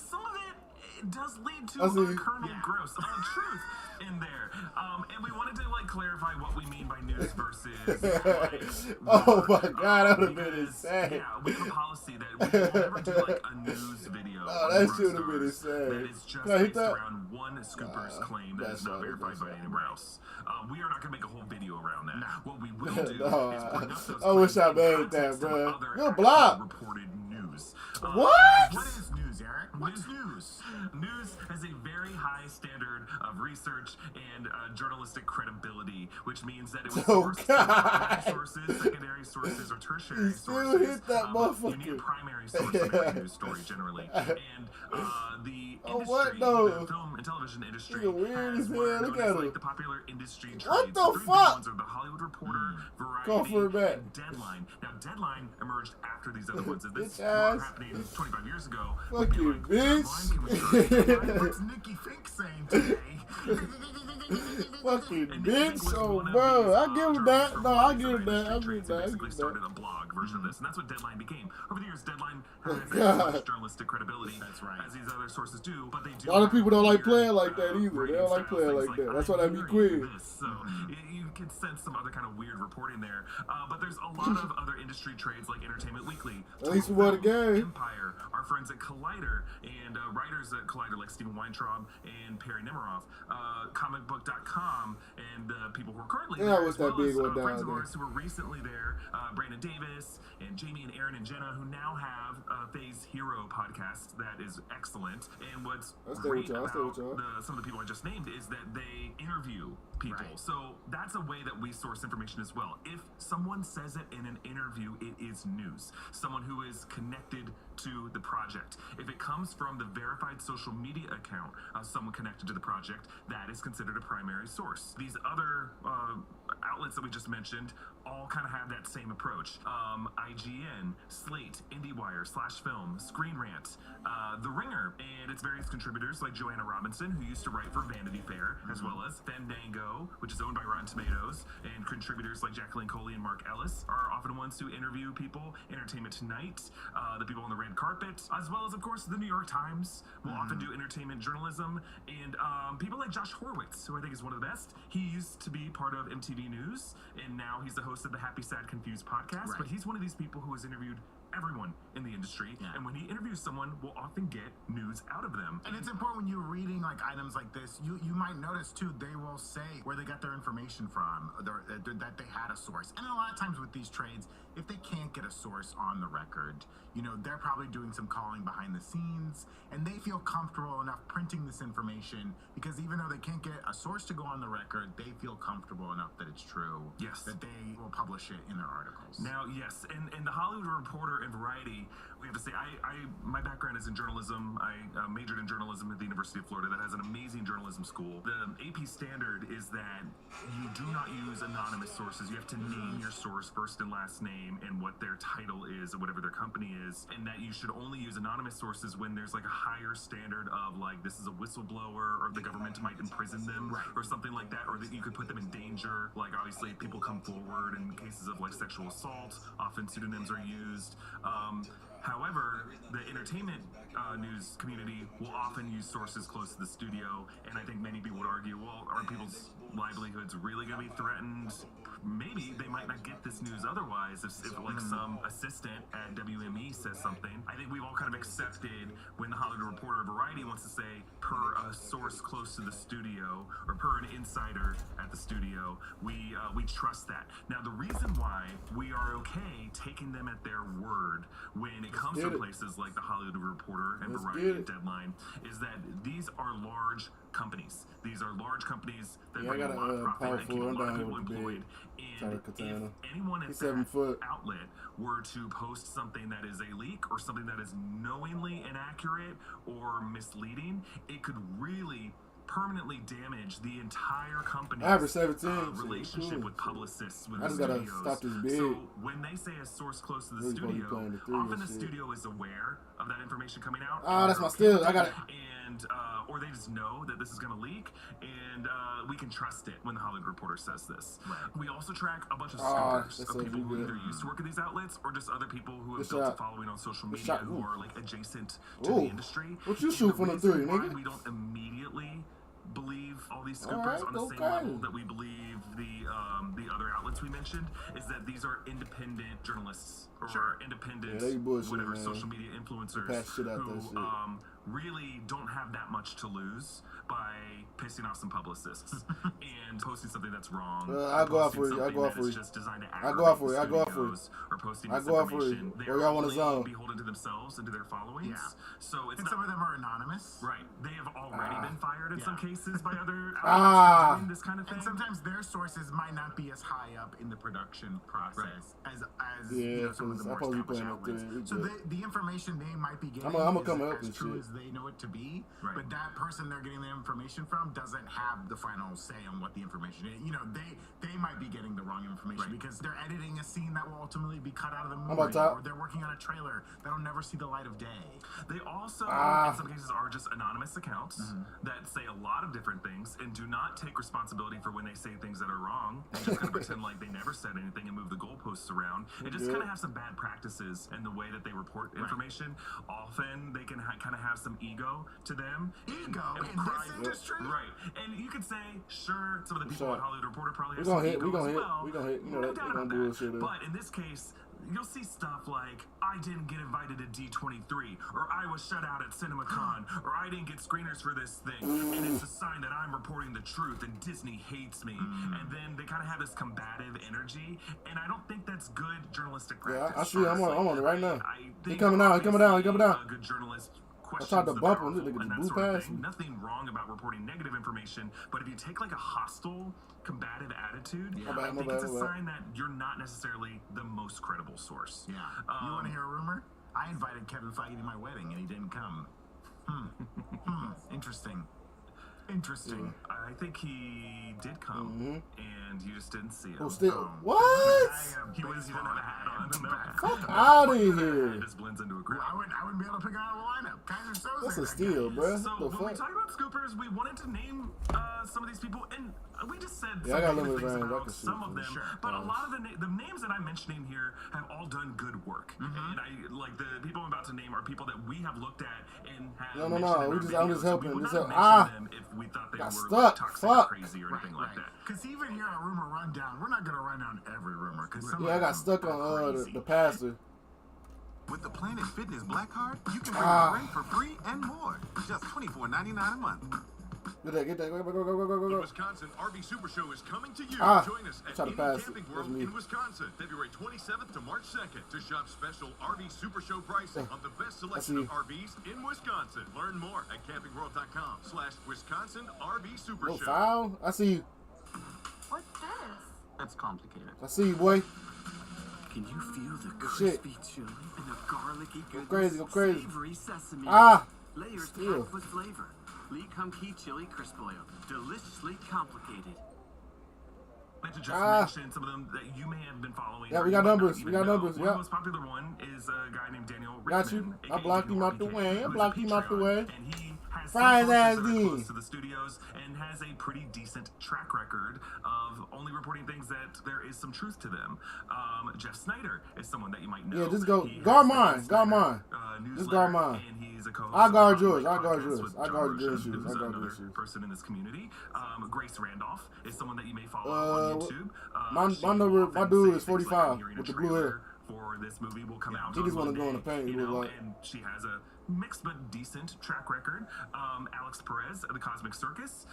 [SPEAKER 8] some of it does lead to
[SPEAKER 4] I see.
[SPEAKER 8] a kernel of gross truth in there. And we wanted to like clarify what we mean by news versus like,
[SPEAKER 4] Oh my God, that would have been
[SPEAKER 8] because,
[SPEAKER 4] insane.
[SPEAKER 8] Yeah, we have a policy that we will never do like a news video.
[SPEAKER 4] Oh,
[SPEAKER 8] on
[SPEAKER 4] that should have been
[SPEAKER 8] Rockstars
[SPEAKER 4] insane.
[SPEAKER 8] That is just
[SPEAKER 4] Can I hit
[SPEAKER 8] based
[SPEAKER 4] that?
[SPEAKER 8] around one scooper's claim that
[SPEAKER 4] that's
[SPEAKER 8] is not
[SPEAKER 4] not-
[SPEAKER 8] verified
[SPEAKER 4] that's
[SPEAKER 8] by
[SPEAKER 4] not.
[SPEAKER 8] anywhere else. We are not going to make a whole video around that. What we will do
[SPEAKER 4] No,
[SPEAKER 8] is bring up those
[SPEAKER 4] I wish
[SPEAKER 8] claims
[SPEAKER 4] I
[SPEAKER 8] in
[SPEAKER 4] made that,
[SPEAKER 8] context of
[SPEAKER 4] bruh.
[SPEAKER 8] other
[SPEAKER 4] You're
[SPEAKER 8] actual
[SPEAKER 4] blocked.
[SPEAKER 8] reported news.
[SPEAKER 4] What?
[SPEAKER 17] What is news, Eric? What's news?
[SPEAKER 8] News has a very high standard of research and journalistic credibility, which means that it was
[SPEAKER 4] Oh,
[SPEAKER 8] sourced from
[SPEAKER 4] God.
[SPEAKER 8] primary sources, secondary sources, or tertiary
[SPEAKER 4] He still
[SPEAKER 8] sources.
[SPEAKER 4] hit that
[SPEAKER 8] You need a
[SPEAKER 4] motherfucker.
[SPEAKER 8] primary source to make a news story generally. And the
[SPEAKER 4] Oh,
[SPEAKER 8] industry,
[SPEAKER 4] what? No.
[SPEAKER 8] the film and television industry,
[SPEAKER 4] Nigga weird
[SPEAKER 8] has
[SPEAKER 4] as
[SPEAKER 8] what
[SPEAKER 4] hell.
[SPEAKER 8] are
[SPEAKER 4] Look
[SPEAKER 8] known
[SPEAKER 4] at
[SPEAKER 8] as,
[SPEAKER 4] him.
[SPEAKER 8] like the popular industry trades.
[SPEAKER 4] What the
[SPEAKER 8] three big
[SPEAKER 4] fuck?
[SPEAKER 8] ones are the Hollywood Reporter,
[SPEAKER 4] Go for
[SPEAKER 8] Variety,
[SPEAKER 4] it back.
[SPEAKER 8] and Deadline. Now, Deadline emerged after these other ones. This
[SPEAKER 4] Bitch ass.
[SPEAKER 8] happening 25 years ago.
[SPEAKER 4] Fuck you. bitch.
[SPEAKER 17] What's Nikki Fink saying today?
[SPEAKER 4] Fucking bitch. Oh, bro. I give him that. No, I give him that. I give him that.
[SPEAKER 8] Basically started a blog version of this, and that's what Deadline became. Over the years, Deadline has
[SPEAKER 4] God.
[SPEAKER 8] as much journalistic credibility as these other sources do, but they do.
[SPEAKER 4] A lot of people don't like playing like that either. They don't like playing like that. That's why they be quiz.
[SPEAKER 8] So you can sense some other kind of weird reporting there. But there's a lot of other industry trades like Entertainment Weekly,
[SPEAKER 4] At least we won the game.
[SPEAKER 8] Empire, our friends at Collider, and writers at Collider like Stephen Weintraub and Perry Nemiroff, comicbook.com, and people who are currently
[SPEAKER 4] Yeah,
[SPEAKER 8] there,
[SPEAKER 4] what's
[SPEAKER 8] as
[SPEAKER 4] that
[SPEAKER 8] well
[SPEAKER 4] big
[SPEAKER 8] as
[SPEAKER 4] one down
[SPEAKER 8] friends of
[SPEAKER 4] there?
[SPEAKER 8] ours who were recently there, Brandon Davis and Jamie and Aaron and Jenna, who now have Phase Hero podcast that is excellent. And what's great about some of the people I just named is that they interview people.
[SPEAKER 17] Right.
[SPEAKER 8] So that's a way that we source information as well. If someone says it in an interview, it is news. Someone who is connected to the project. If it comes from the verified social media account of someone connected to the project, that is considered a primary source. These other outlets that we just mentioned all kind of have that same approach. IGN, Slate, IndieWire, /Film, Screen Rant, The Ringer, and its various contributors like Joanna Robinson, who used to write for Vanity Fair, as well as Fandango, which is owned by Rotten Tomatoes, and contributors like Jacqueline Coley and Mark Ellis are often ones who interview people. Entertainment Tonight, the people on the red carpet, as well as, of course, the New York Times will often do entertainment journalism, and people like Josh Horowitz, who I think is one of the best. He used to be part of MTV News, and now he's the host of the Happy, Sad, Confused podcast, but he's one of these people who has interviewed everyone in the industry, and when he interviews someone, we'll often get news out of them.
[SPEAKER 17] And it's important when you're reading like items like this, you might notice too, they will say where they got their information from, that they had a source. And a lot of times with these trades, if they can't get a source on the record, you know, they're probably doing some calling behind the scenes, and they feel comfortable enough printing this information because even though they can't get a source to go on the record, they feel comfortable enough that it's true.
[SPEAKER 8] Yes.
[SPEAKER 17] That they will publish it in their articles.
[SPEAKER 8] Now, yes, and the Hollywood Reporter and Variety, we have to say, my background is in journalism. I majored in journalism at the University of Florida that has an amazing journalism school. The AP standard is that you do not use anonymous sources. You have to name your source first and last name and what their title is or whatever their company is, and that you should only use anonymous sources when there's like a higher standard of like this is a whistleblower or the government might imprison them or something like that, or that you could put them in danger. Like obviously people come forward in cases of like sexual assault, often pseudonyms are used. However, the entertainment news community will often use sources close to the studio, and I think many people would argue, well, are people's livelihoods really going to be threatened? Maybe they might not get this news otherwise if like some assistant at WME says something. I think we've all kind of accepted when the Hollywood Reporter or Variety wants to say per a source close to the studio or per an insider at the studio, we trust that. Now the reason why we are okay taking them at their word when it comes to places like the Hollywood Reporter and Variety and Deadline is that these are large companies. These are large companies that bring a lot of profit and keep a lot of people employed. And if anyone at that outlet were to post something that is a leak or something that is knowingly inaccurate or misleading, it could really permanently damage the entire company's relationship with publicists, with the studios.
[SPEAKER 4] Stop this bid.
[SPEAKER 8] So when they say a source close to the studio, often the studio is aware of that information coming out.
[SPEAKER 4] Ah, that's my steal. I got it.
[SPEAKER 8] And or they just know that this is going to leak, and we can trust it when the Hollywood Reporter says this. We also track a bunch of scoopers of people who either used to work at these outlets or just other people who have built a following on social media who are like adjacent to the industry.
[SPEAKER 4] What you shoot from the three, nigga?
[SPEAKER 8] We don't immediately believe all these scoopers on the same level that we believe the other outlets we mentioned is that these are independent journalists or independent whatever social media influencers who really don't have that much to lose by pissing off some publicists and posting something that's wrong.
[SPEAKER 4] I go out for you. I go out for you. I go out for you. I go out for you.
[SPEAKER 8] Or posting
[SPEAKER 4] I go out for you.
[SPEAKER 8] Or y'all want to zone? Beholden to themselves and to their followings.
[SPEAKER 17] Yeah.
[SPEAKER 8] So it's
[SPEAKER 17] and some of them are anonymous.
[SPEAKER 8] Right. They have already been fired in some cases by other outlets for doing this kind of thing.
[SPEAKER 17] And sometimes their sources might not be as high up in the production process as you know, some of the more established outlets. So the information they might be getting
[SPEAKER 4] I'm gonna come up
[SPEAKER 17] as
[SPEAKER 4] with
[SPEAKER 17] true
[SPEAKER 4] shit.
[SPEAKER 17] as they know it to be.
[SPEAKER 8] Right.
[SPEAKER 17] But that person they're getting the information from doesn't have the final say on what the information is. You know, they might be getting the wrong information because they're editing a scene that will ultimately be cut out of the movie, or they're working on a trailer that'll never see the light of day.
[SPEAKER 8] They also, in some cases, are just anonymous accounts that say a lot of different things and do not take responsibility for when they say things that are wrong. They're just going to pretend like they never said anything and move the goalposts around. And just kind of have some bad practices in the way that they report information. Often they can kind of have some ego to them.
[SPEAKER 17] Ego in this industry?
[SPEAKER 8] Right. And you could say, sure, some of the people at Hollywood Reporter probably have
[SPEAKER 4] We're
[SPEAKER 8] some
[SPEAKER 4] gonna hit.
[SPEAKER 8] ego
[SPEAKER 4] We're gonna
[SPEAKER 8] as
[SPEAKER 4] hit.
[SPEAKER 8] well.
[SPEAKER 4] We're gonna hit. You know
[SPEAKER 8] No
[SPEAKER 4] that.
[SPEAKER 8] doubt
[SPEAKER 4] They're gonna
[SPEAKER 8] about that.
[SPEAKER 4] bullshit.
[SPEAKER 8] But in this case, you'll see stuff like, I didn't get invited to D23, or I was shut out at CinemaCon, or I didn't get screeners for this thing, and it's a sign that I'm reporting the truth and Disney hates me. And then they kind of have this combative energy, and I don't think that's good journalistic practice.
[SPEAKER 4] Yeah, I see. I'm on it right now. He
[SPEAKER 8] think
[SPEAKER 4] coming down. He coming down. He coming down.
[SPEAKER 8] A good journalist
[SPEAKER 4] I tried to
[SPEAKER 8] questions the
[SPEAKER 4] bump him.
[SPEAKER 8] powerful
[SPEAKER 4] Nigga
[SPEAKER 8] and that
[SPEAKER 4] blew
[SPEAKER 8] sort of
[SPEAKER 4] past
[SPEAKER 8] thing.
[SPEAKER 4] me.
[SPEAKER 8] Nothing wrong about reporting negative information, but if you take like a hostile, combative attitude, I think it's a sign that you're not necessarily the most credible source.
[SPEAKER 17] Yeah. You want to hear a rumor? I invited Kevin Feige to my wedding and he didn't come. Interesting. Interesting.
[SPEAKER 8] I think he did come, and you just didn't see it.
[SPEAKER 4] Oh, still what?
[SPEAKER 8] He didn't have a hat on.
[SPEAKER 4] Fuck out of here.
[SPEAKER 8] It just blends into a crowd.
[SPEAKER 17] I wouldn't be able to pick out a lineup. Kaiser Soze.
[SPEAKER 4] That's a steal, bro.
[SPEAKER 8] So
[SPEAKER 4] What the
[SPEAKER 8] when we
[SPEAKER 4] fuck?
[SPEAKER 8] talk about scoopers, we wanted to name some of these people, and we just said
[SPEAKER 4] Yeah, I got
[SPEAKER 8] some
[SPEAKER 4] limited
[SPEAKER 8] things
[SPEAKER 4] range. I
[SPEAKER 8] about
[SPEAKER 4] can see
[SPEAKER 8] some of them,
[SPEAKER 4] sure.
[SPEAKER 8] but a lot of the names that I'm mentioning here have all done good work, and I like the people I'm about to name are people that we have looked at and have
[SPEAKER 4] No.
[SPEAKER 8] mentioned in our
[SPEAKER 4] I'm
[SPEAKER 8] videos.
[SPEAKER 4] just
[SPEAKER 8] We
[SPEAKER 4] helping.
[SPEAKER 8] would
[SPEAKER 4] Just
[SPEAKER 8] not
[SPEAKER 4] help.
[SPEAKER 8] mention them if we thought they
[SPEAKER 4] Got
[SPEAKER 8] were
[SPEAKER 4] stuck.
[SPEAKER 8] like, toxic or
[SPEAKER 4] Fuck.
[SPEAKER 8] crazy or anything like that.
[SPEAKER 17] Because even here at Rumor Rundown, we're not going to run down every rumor.
[SPEAKER 4] Yeah, I got stuck on the pastor.
[SPEAKER 1] With the Planet Fitness Black Card, you can bring a friend for free and more. Just $24.99 a month.
[SPEAKER 4] Get that. Go.
[SPEAKER 14] The Wisconsin RV Super Show is coming to you. Join us at
[SPEAKER 4] Try to
[SPEAKER 14] any
[SPEAKER 4] pass it.
[SPEAKER 14] camping
[SPEAKER 4] That's
[SPEAKER 14] world
[SPEAKER 4] me.
[SPEAKER 14] in Wisconsin, February 27th to March 2nd, to shop special RV Super Show pricing on the best selection of RVs in Wisconsin. Learn more at campingworld.com/Wisconsin RV Super
[SPEAKER 4] No
[SPEAKER 14] Show.
[SPEAKER 4] foul. I see you.
[SPEAKER 13] What's this?
[SPEAKER 16] That's complicated.
[SPEAKER 4] I see you, boy.
[SPEAKER 16] Can you feel the
[SPEAKER 4] Shit.
[SPEAKER 16] crispy chili and the garlicky goodness?
[SPEAKER 4] crazy, go crazy.
[SPEAKER 16] Savory sesame. Layers
[SPEAKER 4] Still.
[SPEAKER 16] packed with flavor. Lee Kum Kee chili crisp oil. Deliciously complicated.
[SPEAKER 8] To just mention some of them that you may have been following.
[SPEAKER 4] Yeah,
[SPEAKER 8] or
[SPEAKER 4] we
[SPEAKER 8] you
[SPEAKER 4] got
[SPEAKER 8] might not
[SPEAKER 4] numbers.
[SPEAKER 8] even
[SPEAKER 4] We got
[SPEAKER 8] know.
[SPEAKER 4] numbers.
[SPEAKER 8] One
[SPEAKER 4] Yeah.
[SPEAKER 8] of the most popular one is a guy named Daniel Rickman.
[SPEAKER 4] Got you. I
[SPEAKER 8] aka
[SPEAKER 4] blocked him
[SPEAKER 8] Daniel
[SPEAKER 4] out the
[SPEAKER 8] RBK,
[SPEAKER 4] way. I
[SPEAKER 8] who's a
[SPEAKER 4] blocked him out the
[SPEAKER 8] Patreon,
[SPEAKER 4] way.
[SPEAKER 8] And he has
[SPEAKER 4] Fry
[SPEAKER 8] some
[SPEAKER 4] his ass
[SPEAKER 8] sources that are
[SPEAKER 4] in.
[SPEAKER 8] close to the studios and has a pretty decent track record of only reporting things that there is some truth to them. Jeff Snyder is someone that you might know.
[SPEAKER 4] Yeah, just go.
[SPEAKER 8] He
[SPEAKER 4] Guard
[SPEAKER 8] has
[SPEAKER 4] mine.
[SPEAKER 8] the
[SPEAKER 4] Guard
[SPEAKER 8] Snyder,
[SPEAKER 4] mine. Just
[SPEAKER 8] newsletter,
[SPEAKER 4] guard mine.
[SPEAKER 8] And he's a co-host
[SPEAKER 4] I guard
[SPEAKER 8] of
[SPEAKER 4] yours.
[SPEAKER 8] the
[SPEAKER 4] I guard
[SPEAKER 8] podcast
[SPEAKER 4] yours.
[SPEAKER 8] with
[SPEAKER 4] I
[SPEAKER 8] John
[SPEAKER 4] guard
[SPEAKER 8] Rocha,
[SPEAKER 4] yours.
[SPEAKER 8] who's
[SPEAKER 4] I guard
[SPEAKER 8] another
[SPEAKER 4] yours.
[SPEAKER 8] person in this community. Grace Randolph is someone that you may follow on YouTube.
[SPEAKER 4] My dude is 45 with the blue hair.
[SPEAKER 8] For this movie will come out.
[SPEAKER 4] He just
[SPEAKER 8] want
[SPEAKER 4] to go in the paint.
[SPEAKER 8] You know,
[SPEAKER 4] like.
[SPEAKER 8] and she has a mixed but decent track record. Alex Perez of the Cosmic Circus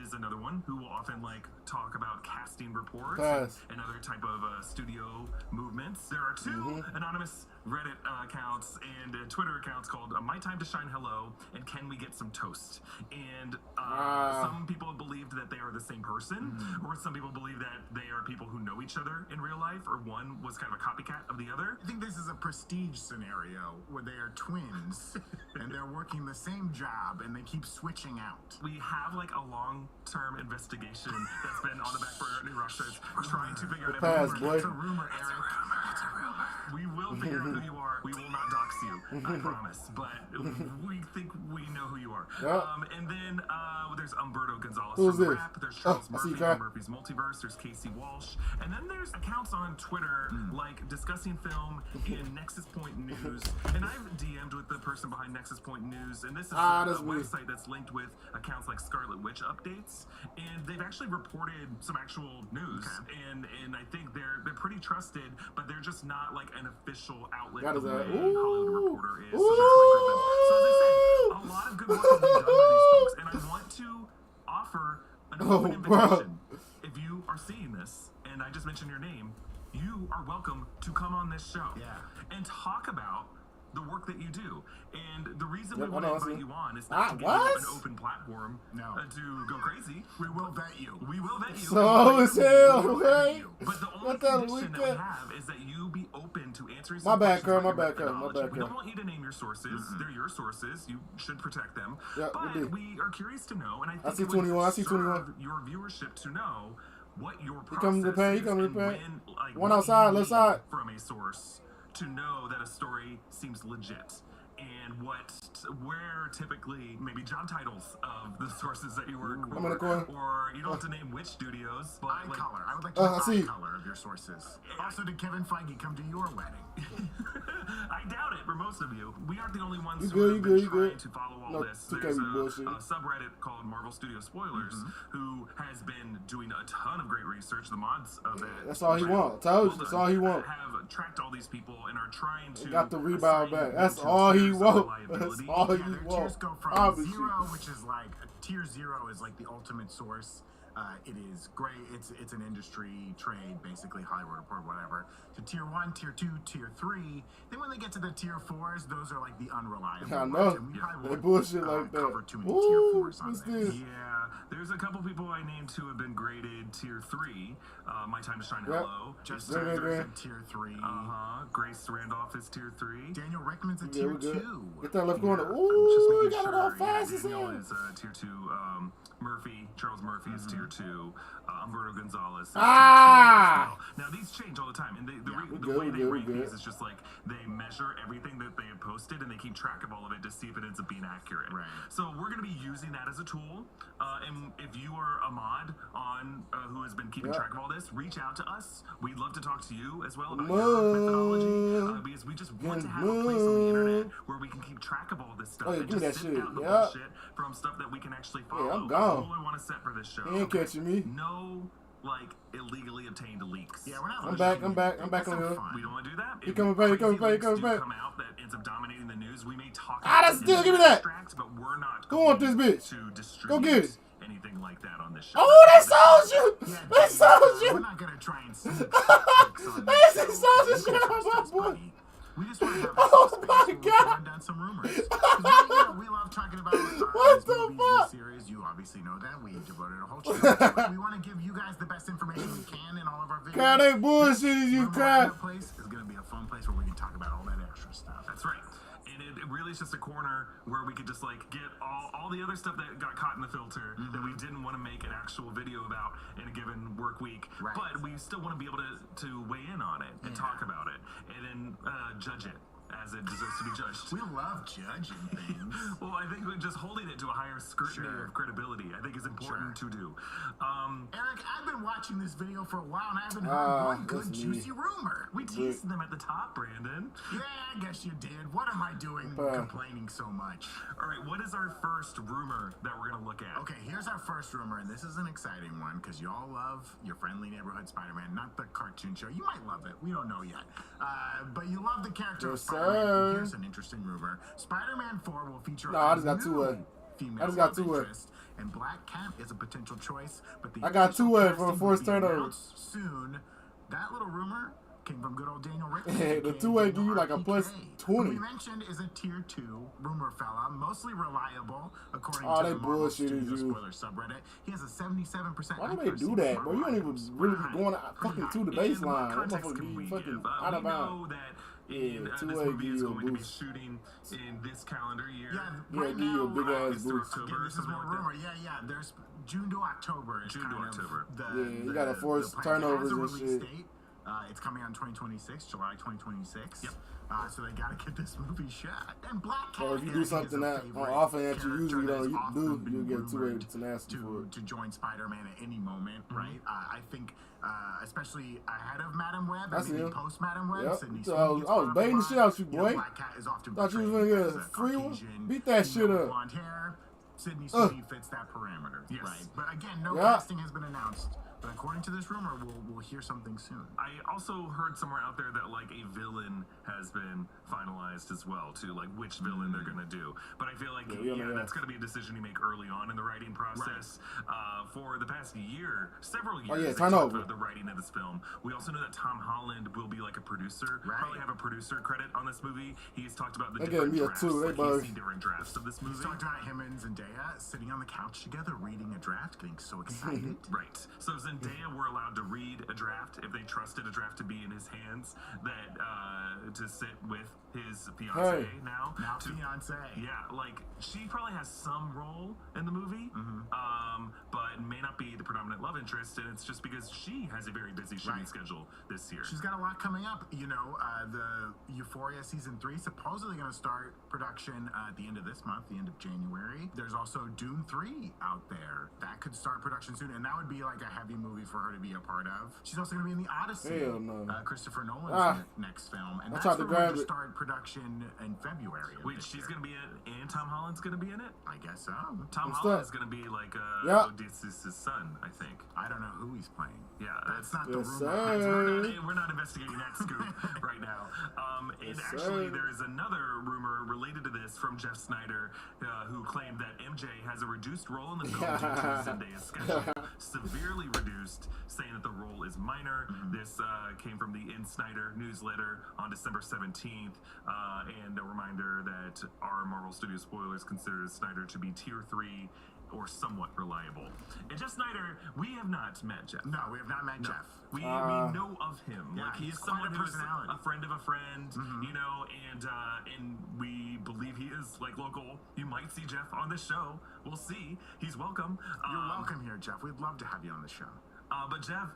[SPEAKER 8] is another one who will often like talk about casting reports and other type of studio movements. There are two anonymous Reddit accounts and Twitter accounts called My Time to Shine Hello and Can We Get Some Toast? And some people believed that they are the same person, or some people believe that they are people who know each other in real life, or one was kind of a copycat of the other.
[SPEAKER 17] I think this is a prestige scenario where they are twins and they're working the same job and they keep switching out.
[SPEAKER 8] We have like a long-term investigation that's been on the back burner in Russia trying to figure out
[SPEAKER 4] Pass, boy.
[SPEAKER 17] It's a rumor, Eric.
[SPEAKER 8] It's a rumor. We will figure out who you are. We will not dox you, I promise. But we think we know who you are. And then there's Umberto Gonzalez
[SPEAKER 4] Who's
[SPEAKER 8] from
[SPEAKER 4] this?
[SPEAKER 8] Rap. There's Charles
[SPEAKER 4] I see
[SPEAKER 8] Murphy
[SPEAKER 4] that.
[SPEAKER 8] from Murphy's Multiverse. There's Casey Walsh. And then there's accounts on Twitter like Discussing Film and Nexus Point News. And I've DM'd with the person behind Nexus Point News. And this is a website that's linked with accounts like Scarlet Witch Updates. And they've actually reported some actual news. And I think they're pretty trusted, but they're just not like an official outlet the way Hollywood Reporter is. So that's quite good. So as I said, a lot of good work has been done by these folks, and I want to offer an open invitation. If you are seeing this, and I just mentioned your name, you are welcome to come on this show and talk about the work that you do. And the reason we want to invite you on is not to give you an open platform to go crazy.
[SPEAKER 17] We will vet you.
[SPEAKER 8] We will vet you.
[SPEAKER 4] So as hell, right?
[SPEAKER 8] But the only condition that we have is that you be open to answering
[SPEAKER 14] research.
[SPEAKER 4] My bad,
[SPEAKER 14] questions
[SPEAKER 4] Kurt. My
[SPEAKER 14] about your
[SPEAKER 4] bad, Kurt. My
[SPEAKER 14] methodology.
[SPEAKER 4] bad,
[SPEAKER 14] We
[SPEAKER 4] Kurt.
[SPEAKER 14] don't want you to name your sources. They're your sources. You should protect them.
[SPEAKER 4] Yeah,
[SPEAKER 14] but
[SPEAKER 4] we do.
[SPEAKER 14] we are curious to know, and I
[SPEAKER 4] I
[SPEAKER 14] think
[SPEAKER 4] see
[SPEAKER 14] it would
[SPEAKER 4] 21. I see
[SPEAKER 14] serve
[SPEAKER 4] 21.
[SPEAKER 14] your viewership to know what your
[SPEAKER 4] He
[SPEAKER 14] process
[SPEAKER 4] coming to the paint. He
[SPEAKER 14] is
[SPEAKER 4] coming to
[SPEAKER 14] and
[SPEAKER 4] the paint.
[SPEAKER 14] when, like,
[SPEAKER 4] One
[SPEAKER 14] what
[SPEAKER 4] outside,
[SPEAKER 14] you
[SPEAKER 4] left
[SPEAKER 14] need
[SPEAKER 4] side.
[SPEAKER 14] from a source to know that a story seems legit. And where typically maybe job titles of the sources that you work
[SPEAKER 4] I'm in the corner.
[SPEAKER 14] or you don't have to name which studios, but
[SPEAKER 17] Eye
[SPEAKER 14] like,
[SPEAKER 17] color. I would like to know eye color of your sources. Also, did Kevin Feige come to your wedding?
[SPEAKER 14] I doubt it for most of you. We aren't the only ones
[SPEAKER 4] You
[SPEAKER 14] who
[SPEAKER 4] good,
[SPEAKER 14] have
[SPEAKER 4] you
[SPEAKER 14] been
[SPEAKER 4] good, you
[SPEAKER 14] trying
[SPEAKER 4] good.
[SPEAKER 14] to follow all
[SPEAKER 4] No,
[SPEAKER 14] this.
[SPEAKER 4] too
[SPEAKER 14] There's
[SPEAKER 4] heavy bullshit.
[SPEAKER 14] a subreddit called Marvel Studio Spoilers who has been doing a ton of great research. The mods of it.
[SPEAKER 4] That's all he want. I told you, that's all he want.
[SPEAKER 14] Have tracked all these people and are trying to
[SPEAKER 4] Got the rebound back. That's
[SPEAKER 14] assign
[SPEAKER 4] all he
[SPEAKER 14] tiers of
[SPEAKER 4] want.
[SPEAKER 14] reliability.
[SPEAKER 4] That's all he
[SPEAKER 17] Their tiers
[SPEAKER 4] want.
[SPEAKER 17] go from
[SPEAKER 4] Obviously.
[SPEAKER 17] 0, which is like tier 0 is like the ultimate source. It is great. It's an industry trade, basically Hollywood Report, whatever. To tier 1, tier 2, tier 3. Then when they get to the tier 4s, those are like the unreliable
[SPEAKER 4] I
[SPEAKER 17] ones.
[SPEAKER 4] know.
[SPEAKER 17] And we probably
[SPEAKER 4] They
[SPEAKER 17] won't,
[SPEAKER 4] bullshit like
[SPEAKER 17] cover
[SPEAKER 4] that.
[SPEAKER 17] too many
[SPEAKER 4] Ooh,
[SPEAKER 17] tier 4s on
[SPEAKER 4] what's
[SPEAKER 17] there.
[SPEAKER 4] this?
[SPEAKER 14] Yeah, there's a couple people I named who have been graded tier 3. My Time to Shine
[SPEAKER 4] Yep.
[SPEAKER 14] Hello.
[SPEAKER 17] Just
[SPEAKER 4] Right, right, right.
[SPEAKER 17] tier 3.
[SPEAKER 14] Grace Randolph is tier 3.
[SPEAKER 17] Daniel Rickman's a
[SPEAKER 4] Yeah,
[SPEAKER 17] tier
[SPEAKER 4] we good.
[SPEAKER 17] 2.
[SPEAKER 4] Get that left corner.
[SPEAKER 14] I'm just
[SPEAKER 4] Ooh,
[SPEAKER 14] making
[SPEAKER 4] he got it all
[SPEAKER 14] sure.
[SPEAKER 4] fast as
[SPEAKER 14] Daniel
[SPEAKER 4] hell.
[SPEAKER 14] is tier 2. Charles Murphy is tier 2. Umberto Gonzalez is
[SPEAKER 4] Ah!
[SPEAKER 14] tier 2 as well. Now these change all the time, and the
[SPEAKER 4] good,
[SPEAKER 14] way
[SPEAKER 4] we
[SPEAKER 14] they
[SPEAKER 4] good, we
[SPEAKER 14] rate
[SPEAKER 4] good.
[SPEAKER 14] these is just like they measure everything that they have posted, and they keep track of all of it to see if it ends up being accurate.
[SPEAKER 17] Right.
[SPEAKER 14] So we're going to be using that as a tool, and if you are a mod on who has been keeping track of all this, reach out to us. We'd love to talk to you as well about your methodology, because we just want to have a place on the internet where we can keep track of all this stuff
[SPEAKER 4] Oh, yeah,
[SPEAKER 14] and
[SPEAKER 4] give me
[SPEAKER 14] just
[SPEAKER 4] that
[SPEAKER 14] sit
[SPEAKER 4] shit.
[SPEAKER 14] down the
[SPEAKER 4] Yeah.
[SPEAKER 14] bullshit from stuff that we can actually follow.
[SPEAKER 4] Yeah, I'm gone.
[SPEAKER 14] Rule I want to set for this show.
[SPEAKER 4] He ain't catching me.
[SPEAKER 14] No, like, illegally obtained leaks.
[SPEAKER 17] Yeah, we're not.
[SPEAKER 4] I'm back on here.
[SPEAKER 14] We don't want to do that.
[SPEAKER 4] He
[SPEAKER 14] If
[SPEAKER 4] coming back, he coming
[SPEAKER 14] crazy
[SPEAKER 4] back, he
[SPEAKER 14] leaks
[SPEAKER 4] coming
[SPEAKER 14] do
[SPEAKER 4] back.
[SPEAKER 14] come out that ends up dominating the news, we may talk
[SPEAKER 4] Ah, that's
[SPEAKER 14] about it
[SPEAKER 4] still,
[SPEAKER 14] in
[SPEAKER 4] give me that.
[SPEAKER 14] abstract, but we're not
[SPEAKER 4] Go on this bitch.
[SPEAKER 14] to distribute
[SPEAKER 4] Go get it.
[SPEAKER 14] anything like that on this show.
[SPEAKER 4] Oh, they sold you!
[SPEAKER 17] Yeah,
[SPEAKER 4] They sold
[SPEAKER 17] we're
[SPEAKER 4] you!
[SPEAKER 17] not gonna try and see.
[SPEAKER 4] They sold the shit out of my boy!
[SPEAKER 17] We just want to have
[SPEAKER 4] Oh
[SPEAKER 17] a space
[SPEAKER 4] my
[SPEAKER 17] where we
[SPEAKER 4] God.
[SPEAKER 17] can run down some rumors. 'Cause we love talking about
[SPEAKER 4] What
[SPEAKER 17] these
[SPEAKER 4] the
[SPEAKER 17] movies,
[SPEAKER 4] fuck?
[SPEAKER 17] these series. You obviously know that. We devoted a whole show to it. We want to give you guys the best information we can in all of our videos.
[SPEAKER 4] Kyle, they bullshitting you,
[SPEAKER 17] Rumor
[SPEAKER 4] Kyle.
[SPEAKER 17] Roundup place is going to be a fun place where we can talk about all that extra stuff.
[SPEAKER 14] That's right. And it really is just a corner where we could just like get all the other stuff that got caught in the filter that we didn't want to make an actual video about in a given work week.
[SPEAKER 17] Right.
[SPEAKER 14] But we still want to be able to weigh in on it and talk about it and then judge it as it deserves to be judged.
[SPEAKER 17] We love judging things.
[SPEAKER 14] Well, I think just holding it to a higher scrutiny of credibility, I think is important to do.
[SPEAKER 17] Eric, I've been watching this video for a while and I haven't heard one good
[SPEAKER 4] that's me.
[SPEAKER 17] juicy rumor.
[SPEAKER 14] We teased them at the top, Brandon.
[SPEAKER 17] Yeah, I guess you did. What am I doing complaining so much?
[SPEAKER 14] All right, what is our first rumor that we're going to look at?
[SPEAKER 17] Okay, here's our first rumor, and this is an exciting one because y'all love your friendly neighborhood Spider-Man, not the cartoon show. You might love it. We don't know yet. But you love the character of
[SPEAKER 4] Yes,
[SPEAKER 17] Spider-Man.
[SPEAKER 4] sir.
[SPEAKER 17] Here's an interesting rumor. Spider-Man 4 will feature
[SPEAKER 4] No, I
[SPEAKER 17] a
[SPEAKER 4] just got
[SPEAKER 17] new
[SPEAKER 4] two
[SPEAKER 17] female
[SPEAKER 4] I just got
[SPEAKER 17] love
[SPEAKER 4] two
[SPEAKER 17] interest, and Black Cat is a potential choice, but the
[SPEAKER 4] I got
[SPEAKER 17] official
[SPEAKER 4] two for
[SPEAKER 17] casting
[SPEAKER 4] a forced
[SPEAKER 17] will be
[SPEAKER 4] turnover.
[SPEAKER 17] announced soon. That little rumor came from good old Daniel Rickman.
[SPEAKER 4] Hey, the
[SPEAKER 17] aka
[SPEAKER 4] two-way give you
[SPEAKER 17] Daniel
[SPEAKER 4] like a
[SPEAKER 17] RPK,
[SPEAKER 4] plus
[SPEAKER 17] who
[SPEAKER 4] 20.
[SPEAKER 17] we mentioned is a tier 2 rumor fella, mostly reliable, according
[SPEAKER 4] Oh,
[SPEAKER 17] to
[SPEAKER 4] they
[SPEAKER 17] the Marvel
[SPEAKER 4] bullshitting
[SPEAKER 17] Studios
[SPEAKER 4] you.
[SPEAKER 17] spoiler subreddit. He has a 77%
[SPEAKER 4] Why do they
[SPEAKER 17] accuracy
[SPEAKER 4] do that,
[SPEAKER 17] for
[SPEAKER 4] bro? You don't even
[SPEAKER 17] reliable.
[SPEAKER 4] really be going fucking to the
[SPEAKER 14] And what
[SPEAKER 4] baseline. That
[SPEAKER 14] context
[SPEAKER 4] motherfucker
[SPEAKER 14] can we
[SPEAKER 4] be fucking
[SPEAKER 14] give?
[SPEAKER 4] out of
[SPEAKER 14] We
[SPEAKER 4] bounds.
[SPEAKER 14] know that
[SPEAKER 4] Yeah,
[SPEAKER 14] this
[SPEAKER 4] two-way
[SPEAKER 14] movie
[SPEAKER 4] give
[SPEAKER 14] is
[SPEAKER 4] you a
[SPEAKER 14] going to be
[SPEAKER 4] boost.
[SPEAKER 14] shooting in this calendar year.
[SPEAKER 17] Yeah,
[SPEAKER 4] Yeah,
[SPEAKER 17] right
[SPEAKER 4] give you a
[SPEAKER 17] now,
[SPEAKER 4] big ass
[SPEAKER 14] August or
[SPEAKER 4] boost.
[SPEAKER 14] October,
[SPEAKER 17] again, this is
[SPEAKER 14] something
[SPEAKER 17] more
[SPEAKER 14] like that.
[SPEAKER 17] rumor. Yeah, there's June to October. Is
[SPEAKER 14] June to
[SPEAKER 17] kind of
[SPEAKER 14] October.
[SPEAKER 4] You gotta force
[SPEAKER 17] the plan.
[SPEAKER 4] turnovers
[SPEAKER 17] It has a
[SPEAKER 4] and
[SPEAKER 17] release
[SPEAKER 4] shit.
[SPEAKER 17] date. It's coming out in 2026, July 2026.
[SPEAKER 14] Yep.
[SPEAKER 17] So they gotta get this movie shot. And Black Cat,
[SPEAKER 4] Or if you
[SPEAKER 17] I
[SPEAKER 4] do
[SPEAKER 17] think, is
[SPEAKER 4] something
[SPEAKER 17] a
[SPEAKER 4] that
[SPEAKER 17] favorite
[SPEAKER 4] on offense that you
[SPEAKER 17] character
[SPEAKER 4] usually
[SPEAKER 17] that's
[SPEAKER 4] don't
[SPEAKER 17] often
[SPEAKER 4] do,
[SPEAKER 17] been
[SPEAKER 4] you'll get two-way
[SPEAKER 17] rumored
[SPEAKER 4] tenacity for it.
[SPEAKER 17] to join Spider-Man at any moment, right? I think, especially ahead of Madam Web,
[SPEAKER 4] I
[SPEAKER 17] and
[SPEAKER 4] see
[SPEAKER 17] maybe
[SPEAKER 4] him.
[SPEAKER 17] post Madam Web,
[SPEAKER 4] Yep.
[SPEAKER 17] Sydney
[SPEAKER 4] So
[SPEAKER 17] Sweeney
[SPEAKER 4] I was
[SPEAKER 17] gets brought up
[SPEAKER 4] baiting
[SPEAKER 17] a
[SPEAKER 4] the
[SPEAKER 17] lot.
[SPEAKER 4] shit out you,
[SPEAKER 17] You know,
[SPEAKER 4] boy.
[SPEAKER 17] Black Cat is often
[SPEAKER 4] Thought you was
[SPEAKER 17] portrayed
[SPEAKER 4] gonna get
[SPEAKER 17] as
[SPEAKER 4] a
[SPEAKER 17] a
[SPEAKER 4] free one.
[SPEAKER 17] Caucasian
[SPEAKER 4] Beat that
[SPEAKER 17] female
[SPEAKER 4] shit
[SPEAKER 17] with
[SPEAKER 4] up.
[SPEAKER 17] blonde hair. Sydney Sweeney fits that parameter,
[SPEAKER 14] Yes.
[SPEAKER 17] right? But again, no
[SPEAKER 4] Yeah.
[SPEAKER 17] casting has been announced. But according to this rumor, we'll hear something soon.
[SPEAKER 14] I also heard somewhere out there that like a villain has been finalized as well, too, like which villain they're gonna do. But I feel like that's gonna be a decision you make early on in the writing process. For the past year, several years, they
[SPEAKER 4] turn
[SPEAKER 14] talked
[SPEAKER 4] over.
[SPEAKER 14] about the writing of this film. We also know that Tom Holland will be like a producer, probably have a producer credit on this movie. He's talked about the
[SPEAKER 4] They
[SPEAKER 14] different
[SPEAKER 4] gave me a
[SPEAKER 14] drafts,
[SPEAKER 4] two, they
[SPEAKER 14] like
[SPEAKER 4] both-
[SPEAKER 14] he's seen different drafts of this movie.
[SPEAKER 17] He's talked about him and Zendaya sitting on the couch together, reading a draft, getting so excited.
[SPEAKER 14] Right. So Zendaya were allowed to read a draft if they trusted a draft to be in his hands that
[SPEAKER 8] to sit with his fiance now.
[SPEAKER 17] Now fiance.
[SPEAKER 8] Yeah, like she probably has some role in the movie, but may not be the predominant love interest, and it's just because she has a very busy shooting schedule this year.
[SPEAKER 17] She's got a lot coming up. You know, the Euphoria season 3 supposedly going to start production at the end of this month, the end of January. There's also Dune 3 out there that could start production soon, and that would be like a heavy movie for her to be a part of. She's also going to be in the Odyssey,
[SPEAKER 4] Hell no.
[SPEAKER 17] Christopher Nolan's next film, and that's going to start production in February.
[SPEAKER 8] Wait, she's going to be in, and Tom Holland's going to be in it?
[SPEAKER 17] I guess so.
[SPEAKER 8] Tom Holland is going to be like Odysseus' son, I think.
[SPEAKER 17] I don't know who he's playing.
[SPEAKER 8] Yeah,
[SPEAKER 17] that's not the rumor.
[SPEAKER 8] We're not investigating that scoop right now. And actually, there is another rumor related to this from Jeff Snyder, who claimed that MJ has a reduced role in the film due to Zendaya's schedule, severely reduced, saying that the role is minor. This came from the In Snyder newsletter on December 17th, and a reminder that our Marvel Studios spoilers considers Snyder to be tier 3 or somewhat reliable. And Jeff Snyder, we have not met Jeff.
[SPEAKER 17] No, we have not met Jeff.
[SPEAKER 8] We know of him.
[SPEAKER 17] Yeah,
[SPEAKER 8] like he's
[SPEAKER 17] quite
[SPEAKER 8] someone
[SPEAKER 17] a
[SPEAKER 8] who's
[SPEAKER 17] personality.
[SPEAKER 8] a friend of a friend, you know, and we believe he is like local. You might see Jeff on this show. We'll see. He's welcome.
[SPEAKER 17] You're welcome here, Jeff. We'd love to have you on the show.
[SPEAKER 8] But Jeff,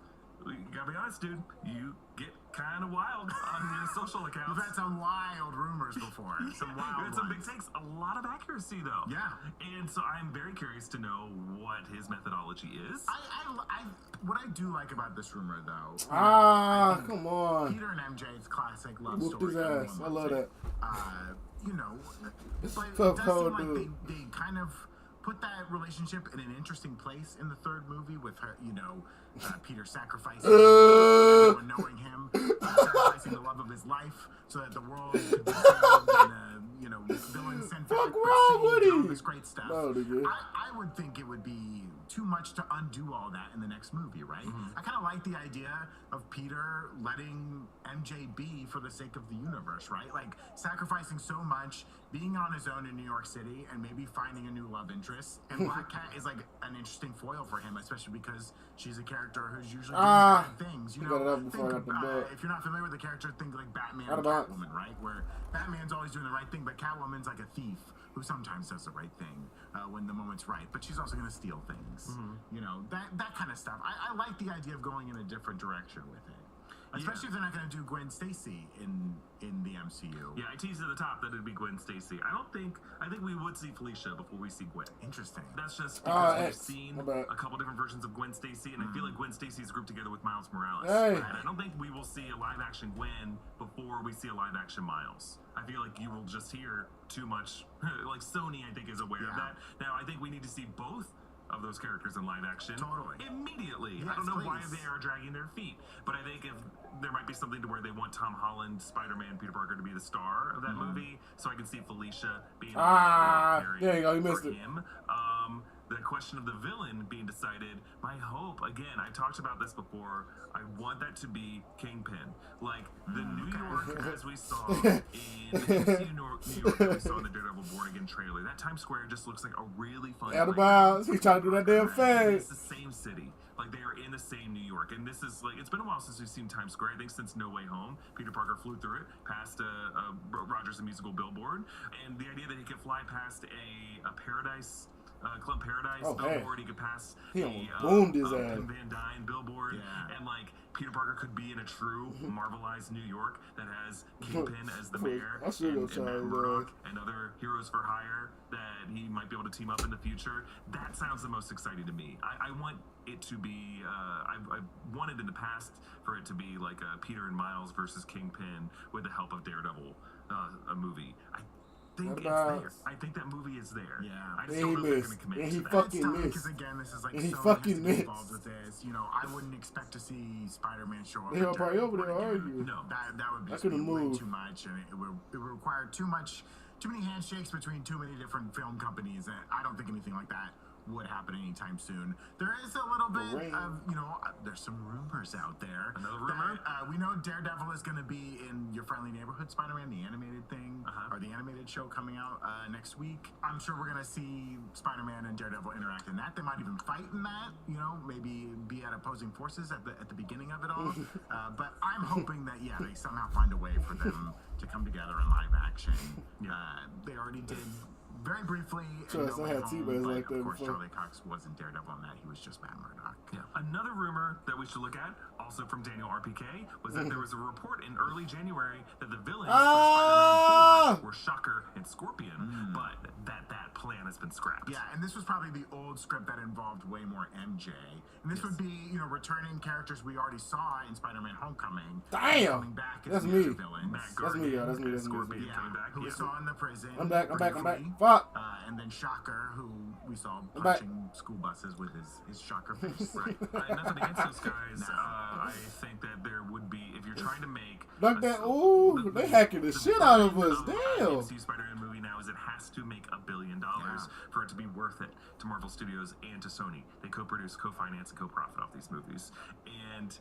[SPEAKER 8] we gotta be honest, dude. You get kind of wild on your social accounts.
[SPEAKER 17] You've had some wild rumors before. Some wild
[SPEAKER 8] You had some big takes. A lot of accuracy, though.
[SPEAKER 17] Yeah.
[SPEAKER 8] And so I'm very curious to know what his methodology is.
[SPEAKER 17] What I do like about this rumor, though.
[SPEAKER 4] Come on.
[SPEAKER 17] Peter and MJ's classic love
[SPEAKER 4] Whooped
[SPEAKER 17] story.
[SPEAKER 4] his ass. I love that.
[SPEAKER 17] You know, but it
[SPEAKER 4] Tough
[SPEAKER 17] does
[SPEAKER 4] call,
[SPEAKER 17] seem like
[SPEAKER 4] dude.
[SPEAKER 17] they kind of put that relationship in an interesting place in the third movie with her, you know, Peter sacrificing everyone knowing him, sacrificing the love of his life so that the world could be saved and, you know, villains sent back all this great stuff. I would think it would be too much to undo all that in the next movie, right? I kind of like the idea of Peter letting MJ be for the sake of the universe, right? Like sacrificing so much, being on his own in New York City, and maybe finding a new love interest. And Black Cat is like an interesting foil for him, especially because she's a character who's usually doing bad things. You know, if you're not familiar with the character, think like Batman and Catwoman, right? Where Batman's always doing the right thing, but Catwoman's like a thief who sometimes does the right thing when the moment's right, but she's also going to steal things. You know, that kind of stuff. I like the idea of going in a different direction with it. Especially if they're not going to do Gwen Stacy in the MCU.
[SPEAKER 8] Yeah, I teased at the top that it'd be Gwen Stacy. I think we would see Felicia before we see Gwen.
[SPEAKER 17] Interesting.
[SPEAKER 8] That's just because we've seen a couple different versions of Gwen Stacy, and I feel like Gwen Stacy's grouped together with Miles Morales. And I don't think we will see a live-action Gwen before we see a live-action Miles. I feel like you will just hear too much. Like Sony, I think, is aware of that. Now, I think we need to see both of those characters in live action immediately. I don't know why they are dragging their feet, but I think if there might be something to where they want Tom Holland, Spider-Man, Peter Parker to be the star of that movie, so I can see Felicia being
[SPEAKER 4] there you go, you missed it.
[SPEAKER 8] him. The question of the villain being decided, my hope, again, I talked about this before, I want that to be Kingpin. Like, the New York, as we saw in New York that we saw in the Daredevil Born Again trailer, that Times Square just looks like a really fun
[SPEAKER 4] Out of bounds. He's trying to do that damn thing.
[SPEAKER 8] It's the same city. Like, they are in the same New York. And this is, like, it's been a while since we've seen Times Square. I think since No Way Home. Peter Parker flew through it, past Rogers and Musical billboard. And the idea that he could fly past a Paradise... Club Paradise billboard, he could pass
[SPEAKER 4] boomed his ass.
[SPEAKER 8] Van Dyne billboard, and like Peter Parker could be in a true Marvelized New York that has Kingpin as the mayor, and Matt Murdock and other heroes for hire that he might be able to team up in the future. That sounds the most exciting to me. I want it to be, I've wanted in the past for it to be like Peter and Miles versus Kingpin with the help of Daredevil, a movie. I think it's there. I think that movie is there. Yeah. I just don't know if they're going to commit to that.
[SPEAKER 4] Fucking
[SPEAKER 17] because again, this is like
[SPEAKER 4] he
[SPEAKER 17] so
[SPEAKER 4] fucking missed.
[SPEAKER 17] involved with this. You know, I wouldn't expect to see Spider-Man show up.
[SPEAKER 4] They were probably over there, are you?
[SPEAKER 17] No, that would be way too much, and it would require too many handshakes between too many different film companies, and I don't think anything like that would happen anytime soon. There is a little bit of, there's some rumors out there.
[SPEAKER 8] Another rumor?
[SPEAKER 17] We know Daredevil is going to be in Your Friendly Neighborhood Spider-Man, the animated thing, or the animated show coming out next week. I'm sure we're going to see Spider-Man and Daredevil interact in that. They might even fight in that, maybe be at opposing forces at the beginning of it all. But I'm hoping that, they somehow find a way for them to come together in live action. They already did very briefly.
[SPEAKER 4] Trust, I had T-Bags like that
[SPEAKER 17] of course,
[SPEAKER 4] before.
[SPEAKER 17] Charlie Cox wasn't Daredevil in that. He was just Matt Murdock.
[SPEAKER 8] Yeah. Another rumor that we should look at, also from Daniel RPK, was that there was a report in early January that the villains for Spider-Man 4 were Shocker and Scorpion, but that plan has been scrapped.
[SPEAKER 17] Yeah, and this was probably the old script that involved way more MJ. And this would be, returning characters we already saw in Spider-Man Homecoming.
[SPEAKER 4] Damn!
[SPEAKER 17] Coming back
[SPEAKER 4] That's
[SPEAKER 17] as
[SPEAKER 4] me.
[SPEAKER 17] villains.
[SPEAKER 4] That's me, y'all. That's me.
[SPEAKER 8] Scorpion coming back.
[SPEAKER 17] Who we saw in the prison.
[SPEAKER 4] I'm back.
[SPEAKER 17] briefly.
[SPEAKER 4] Fuck!
[SPEAKER 17] And then Shocker, who we saw
[SPEAKER 4] I'm back.
[SPEAKER 17] punching school buses with his Shocker face.
[SPEAKER 8] Right. Nothing against those guys. I think that there would be, if you're trying to make...
[SPEAKER 4] Like that, ooh, they hacking the shit out of us. Damn!
[SPEAKER 8] MCU Spider-Man movie now is it has to make $1 billion for it to be worth it to Marvel Studios and to Sony. They co-produce, co-finance, and co-profit off these movies. And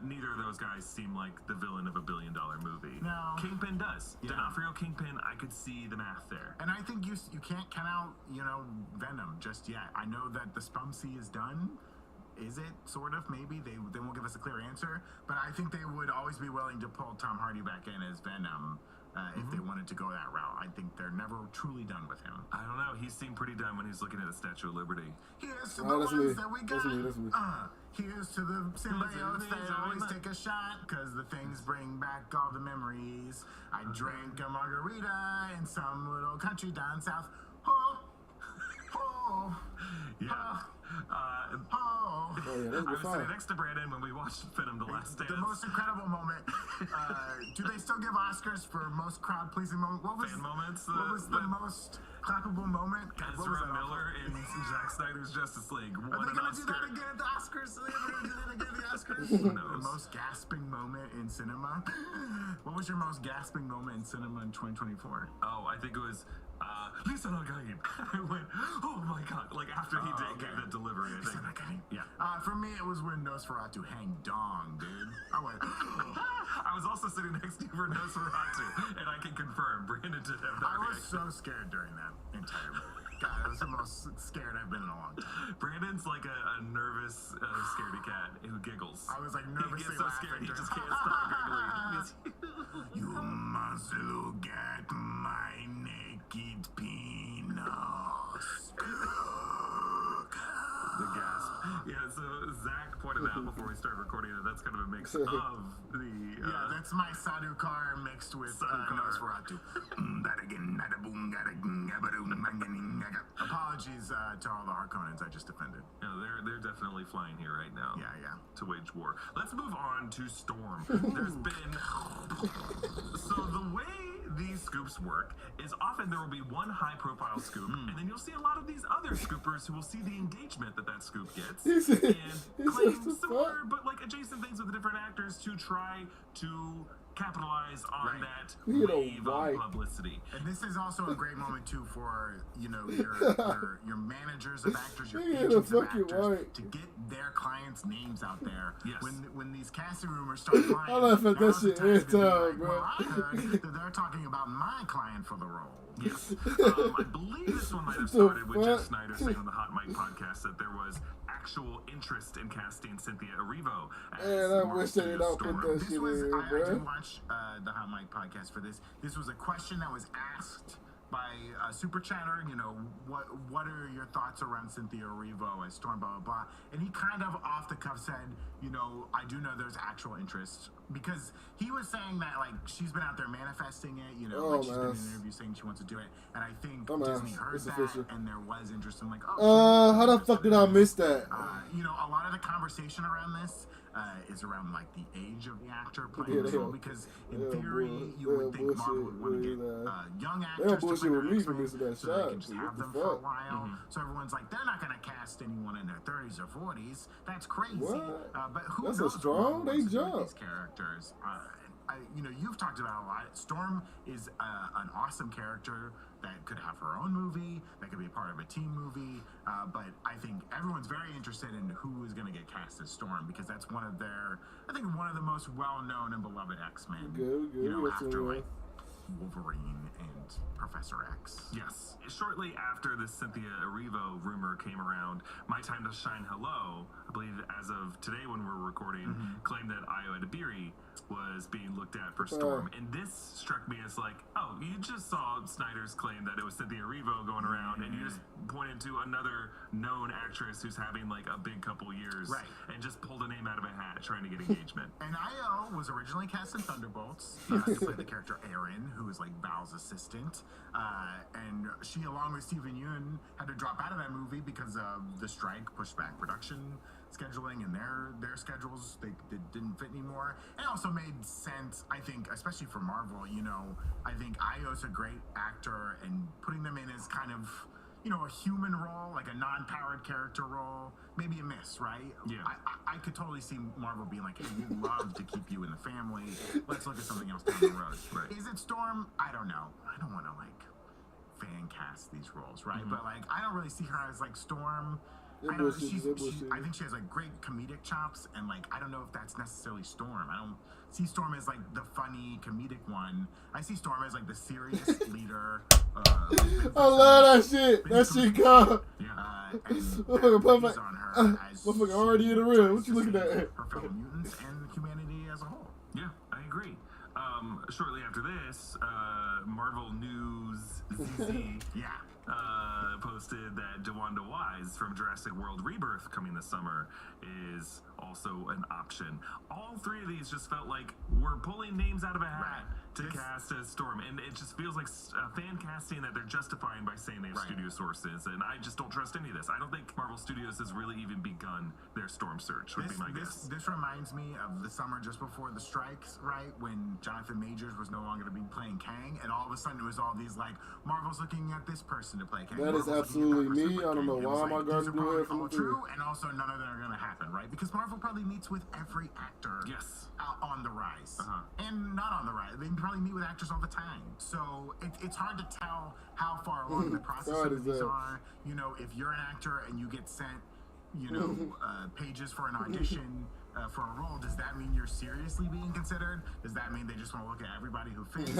[SPEAKER 8] neither of those guys seem like the villain of $1 billion movie.
[SPEAKER 17] No.
[SPEAKER 8] Kingpin does.
[SPEAKER 17] Yeah.
[SPEAKER 8] D'Onofrio Kingpin, I could see the math there.
[SPEAKER 17] And I think you can't count out, Venom just yet. I know that the Spumsy is done. Is it? Sort of, maybe. They won't give us a clear answer. But I think they would always be willing to pull Tom Hardy back in as Venom if they wanted to go that route. I think they're never truly done with him.
[SPEAKER 8] I don't know. He seemed pretty done when he's looking at the Statue of Liberty.
[SPEAKER 17] Here's to the ones that we got.
[SPEAKER 4] That's me.
[SPEAKER 17] Here's to the symbiotes that always take a shot, because the things bring back all the memories. I drank a margarita in some little country down south. Oh, oh,
[SPEAKER 8] yeah. I was sitting next to Brandon when we watched Venom: The Last Dance.
[SPEAKER 17] The most incredible moment. Do they still give Oscars for most crowd-pleasing moment? What was the most clappable moment?
[SPEAKER 8] Ezra Miller in Zack Snyder's Justice League.
[SPEAKER 17] Are they going to do that again at the Oscars? Are they going to do that again at the Oscars? Who knows? The most gasping moment in cinema? What was your most gasping moment in cinema in 2024?
[SPEAKER 8] Oh, I think it was Lisa Nagaim. I went, oh my god, like after he gave that delivery, I think. Yeah.
[SPEAKER 17] For me, it was when Nosferatu hanged dong, dude. I went,
[SPEAKER 8] I was also sitting next to you for Nosferatu, and I can confirm, Brandon did have that
[SPEAKER 17] I was so scared during that entire movie. God, it was the most scared I've been in a long time.
[SPEAKER 8] Brandon's like a nervous, scaredy cat who giggles.
[SPEAKER 17] I was like nervously
[SPEAKER 8] He gets so scared, he just can't stop giggling.
[SPEAKER 17] You must look at my naked penis.
[SPEAKER 8] The gasp. Yeah, so Zach pointed out before we started recording that that's kind of a mix of the...
[SPEAKER 17] yeah, that's my Sadhu car mixed with Nosferatu. Apologies to all the Harkonnens I just offended.
[SPEAKER 8] Yeah, they're definitely flying here right now.
[SPEAKER 17] Yeah.
[SPEAKER 8] To wage war. Let's move on to Storm. There's been... So the way these scoops work is often there will be one high-profile scoop, and then you'll see a lot of these other scoopers who will see the engagement that scoop gets, and claim similar but like adjacent things with different actors to try to capitalize on that wave of publicity.
[SPEAKER 17] And this is also a great moment too for your managers of actors, your agents of actors, to get their clients' names out there.
[SPEAKER 8] Yes.
[SPEAKER 17] When these casting rumors start flying,
[SPEAKER 4] I laugh at that shit every time, bro.
[SPEAKER 17] Well, I heard that they're talking about my client for the role.
[SPEAKER 8] Yes. I believe this one might have started with Jeff Snyder saying on the Hot Mic podcast that there was actual interest in casting Cynthia Erivo as
[SPEAKER 4] I wish they don't put that shit in,
[SPEAKER 17] I
[SPEAKER 4] bro.
[SPEAKER 17] did watch the Hot Mic podcast for this. This was a question that was asked by a super chatter, what are your thoughts around Cynthia Erivo as Storm, blah, blah, blah. And he kind of off the cuff said, I do know there's actual interest. Because he was saying that, like, she's been out there manifesting it, she's been in an interview saying she wants to do it. And I think Disney heard that, and there was interest in, like,
[SPEAKER 4] how the fuck did I miss that?
[SPEAKER 17] A lot of the conversation around this is around like the age of the actor playing the role, because in theory you would think Marvel would want to get young actors to play their X-Men so they can just have them for a while. So everyone's like, they're not going to cast anyone in their 30s or 40s. That's crazy. But who
[SPEAKER 4] That's
[SPEAKER 17] knows?
[SPEAKER 4] a strong. They jump.
[SPEAKER 17] These characters. You know, you've talked about a lot. Storm is an awesome character that could have her own movie, that could be a part of a team movie. But I think everyone's very interested in who is going to get cast as Storm, because that's one of their, I think, one of the most well-known and beloved X-Men. You know, after like Wolverine and Professor X.
[SPEAKER 8] Yes. Shortly after the Cynthia Erivo rumor came around, My Time to Shine Hello, I believe as of today when we're recording, claimed that Ayo Edebiri was being looked at for Storm. And this struck me as like, oh, you just saw Snyder's claim that it was Cynthia Erivo going around, and you just pointed to another known actress who's having like a big couple years, and just pulled a name out of a hat trying to get engagement.
[SPEAKER 17] And Ayo was originally cast in Thunderbolts to play the character Erin, who is like Val's assistant. And she, along with Steven Yeun, had to drop out of that movie because of the strike, pushed back production scheduling, and their schedules they didn't fit anymore. It also made sense, I think, especially for Marvel. You know, I think Ayo's a great actor, and putting them in as kind of, you know, a human role, like a non-powered character role, maybe a miss, right?
[SPEAKER 8] Yeah.
[SPEAKER 17] I could totally see Marvel being like, hey, we'd love to keep you in the family. Let's look at something else down the road. Is it Storm? I don't know. I don't want to like fan cast these roles, right? But like, I don't really see her as like Storm. I think she has like great comedic chops, and like I don't know if that's necessarily Storm. I don't see Storm as like the funny comedic one. I see Storm as like the serious leader.
[SPEAKER 4] I love that shit. That shit cool. Motherfucker already in the room. What you looking at?
[SPEAKER 17] Her fellow mutants and humanity as a whole.
[SPEAKER 8] Yeah, I agree. Shortly after this, Marvel News ZZ posted that DeWanda Wise from Jurassic World Rebirth coming this summer is also an option. All three of these just felt like we're pulling names out of a hat to cast as Storm, and it just feels like fan casting that they're justifying by saying they have studio sources, and I just don't trust any of this. I don't think Marvel Studios has really even begun their Storm search, would be my guess.
[SPEAKER 17] This reminds me of the summer just before the strikes, right? When Jonathan Majors was no longer to be playing Kang, and all of a sudden it was all these like, Marvel's looking at this person to play Kang.
[SPEAKER 4] That is absolutely me. I don't know why my guards do it from the
[SPEAKER 17] true, and also none of them are going to happen, right? Because Marvel probably meets with every actor on the rise, and not on the rise. They probably meet with actors all the time, so it's hard to tell how far along the process of these are. You know, if you're an actor and you get sent, you know, pages for an audition for a role, does that mean you're seriously being considered? Does that mean they just want to look at everybody who fits?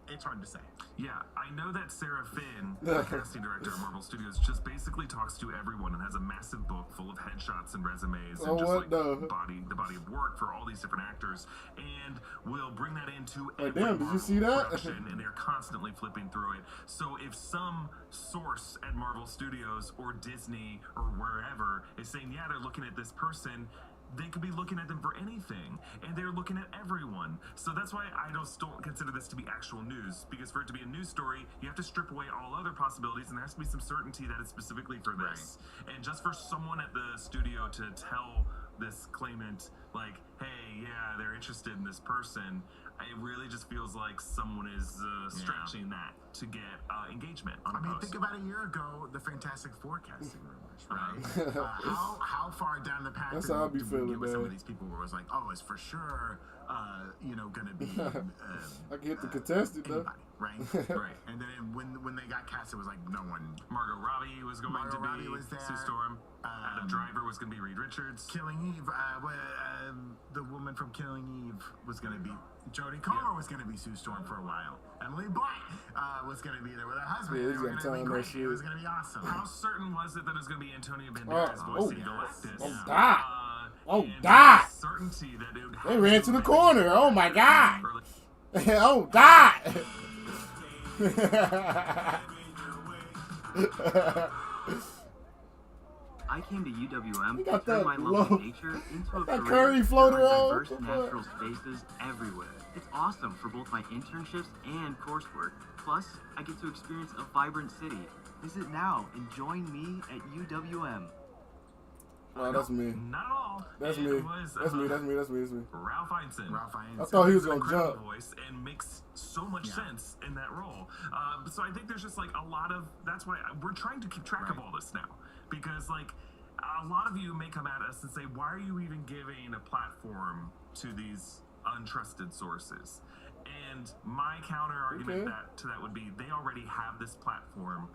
[SPEAKER 17] It's hard to say.
[SPEAKER 8] Yeah, I know that Sarah Finn, the casting director of Marvel Studios, just basically talks to everyone and has a massive book full of headshots and resumes and just like the body of work for all these different actors, and will bring that into every
[SPEAKER 4] did you see that?
[SPEAKER 8] production, and they're constantly flipping through it. So if some source at Marvel Studios or Disney or wherever is saying, yeah, they're looking at this person, they could be looking at them for anything, and they're looking at everyone. So that's why I just don't consider this to be actual news, because for it to be a news story, you have to strip away all other possibilities, and there has to be some certainty that it's specifically for this. And just for someone at the studio to tell this claimant, like, hey, yeah, they're interested in this person, it really just feels like someone is stretching that to get engagement on a post.
[SPEAKER 17] Think about a year ago, the Fantastic Four casting rumors, right? How far down the path
[SPEAKER 4] That's how I be feeling,
[SPEAKER 17] with some of these people where it was like, oh, it's for sure, you know, gonna be
[SPEAKER 4] I can hit the contestant though.
[SPEAKER 17] Right? And then when they got cast, it was like no one.
[SPEAKER 8] Margot Robbie was going to be Sue Storm. Adam Driver was going to be Reed Richards.
[SPEAKER 17] Killing Eve, the woman from Killing Eve was going to be Jodie Comer was going to be Sue Storm for a while. Emily Blunt was going to be there with her husband.
[SPEAKER 4] Yeah, he's gonna
[SPEAKER 17] great. It was going to be awesome.
[SPEAKER 8] How certain was it that it was going to be Antonio Banderas voicing Galactus?
[SPEAKER 4] Die!
[SPEAKER 8] Certainty that it would
[SPEAKER 4] they ran to the corner. Oh my god! Oh, die!
[SPEAKER 6] I came to UWM to
[SPEAKER 4] got
[SPEAKER 6] turn
[SPEAKER 4] that
[SPEAKER 6] my love of nature into a
[SPEAKER 4] that
[SPEAKER 6] career
[SPEAKER 4] curry floater on.
[SPEAKER 6] diverse natural spaces everywhere. It's awesome for both my internships and coursework. Plus, I get to experience a vibrant city. Visit now and join me at UWM.
[SPEAKER 4] Oh, that's me.
[SPEAKER 8] Not at all.
[SPEAKER 4] That's
[SPEAKER 8] It
[SPEAKER 4] me.
[SPEAKER 8] was,
[SPEAKER 4] That's me. That's me. That's me. That's me.
[SPEAKER 8] Ralph Ineson.
[SPEAKER 4] I thought he was
[SPEAKER 8] An
[SPEAKER 4] gonna
[SPEAKER 8] incredible
[SPEAKER 4] jump.
[SPEAKER 8] voice and makes so much sense in that role. So I think there's just like a lot of. That's why we're trying to keep track of all this now, because like a lot of you may come at us and say, why are you even giving a platform to these untrusted sources? And my counter argument to that would be they already have this platform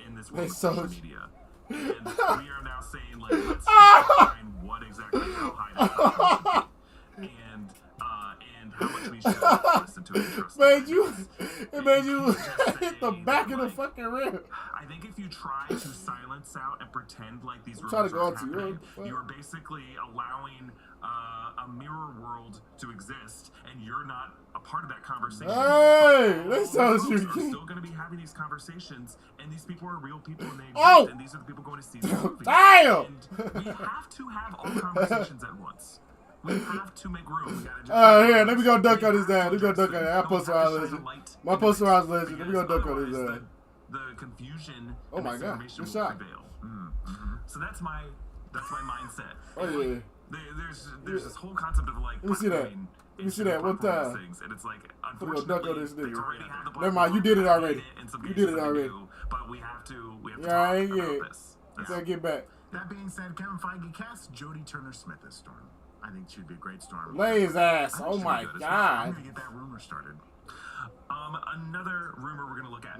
[SPEAKER 8] in this world of social media. And we are now saying, like, let's define what exactly how high and how much we should listen to and trust.
[SPEAKER 4] It made you hit the back of the fucking rim.
[SPEAKER 8] I think if you try to silence out and pretend like these
[SPEAKER 4] I'm trying
[SPEAKER 8] rumors
[SPEAKER 4] to go
[SPEAKER 8] are
[SPEAKER 4] out to
[SPEAKER 8] happening,
[SPEAKER 4] you.
[SPEAKER 8] you're basically allowing a mirror world to exist, and you're not a part of that conversation.
[SPEAKER 4] Hey, that sounds
[SPEAKER 8] We're
[SPEAKER 4] tricky.
[SPEAKER 8] still going to be having these conversations, and these people are real people, and they exist, and these are the people going to see the movie.
[SPEAKER 4] Damn!
[SPEAKER 8] And we have to have all conversations at once. We have to make room. We gotta just
[SPEAKER 4] Here, let me go dunk on his dad. Let me go dunk on it. I posterized legend. My posterized legend. Let me go dunk on his dad.
[SPEAKER 8] The confusion
[SPEAKER 4] Oh
[SPEAKER 8] and
[SPEAKER 4] my God,
[SPEAKER 8] misinformation
[SPEAKER 4] good
[SPEAKER 8] will
[SPEAKER 4] shot.
[SPEAKER 8] prevail. So that's my mindset.
[SPEAKER 4] Oh yeah.
[SPEAKER 8] There's this whole concept of like.
[SPEAKER 4] Let me see that. Let me see that one time.
[SPEAKER 8] Things, and it's like,
[SPEAKER 4] I'm gonna go dunk on this
[SPEAKER 8] unfortunately, they
[SPEAKER 4] nigga.
[SPEAKER 8] already have the
[SPEAKER 4] Never mind, you did it already.
[SPEAKER 8] in some
[SPEAKER 4] You
[SPEAKER 8] cases
[SPEAKER 4] did it
[SPEAKER 8] they
[SPEAKER 4] already.
[SPEAKER 8] do, but we have to
[SPEAKER 4] Yeah, I ain't
[SPEAKER 8] talk
[SPEAKER 4] yet.
[SPEAKER 8] about this.
[SPEAKER 4] Let's gotta get back.
[SPEAKER 17] That being said, Kevin Feige cast Jodie Turner-Smith as Storm. I think she'd be a great Storm.
[SPEAKER 4] Lay his ass.
[SPEAKER 17] I think
[SPEAKER 4] Oh
[SPEAKER 17] she'd be
[SPEAKER 4] my
[SPEAKER 17] good as well.
[SPEAKER 4] God.
[SPEAKER 17] I'm gonna get that rumor started.
[SPEAKER 8] Another rumor we're gonna look at.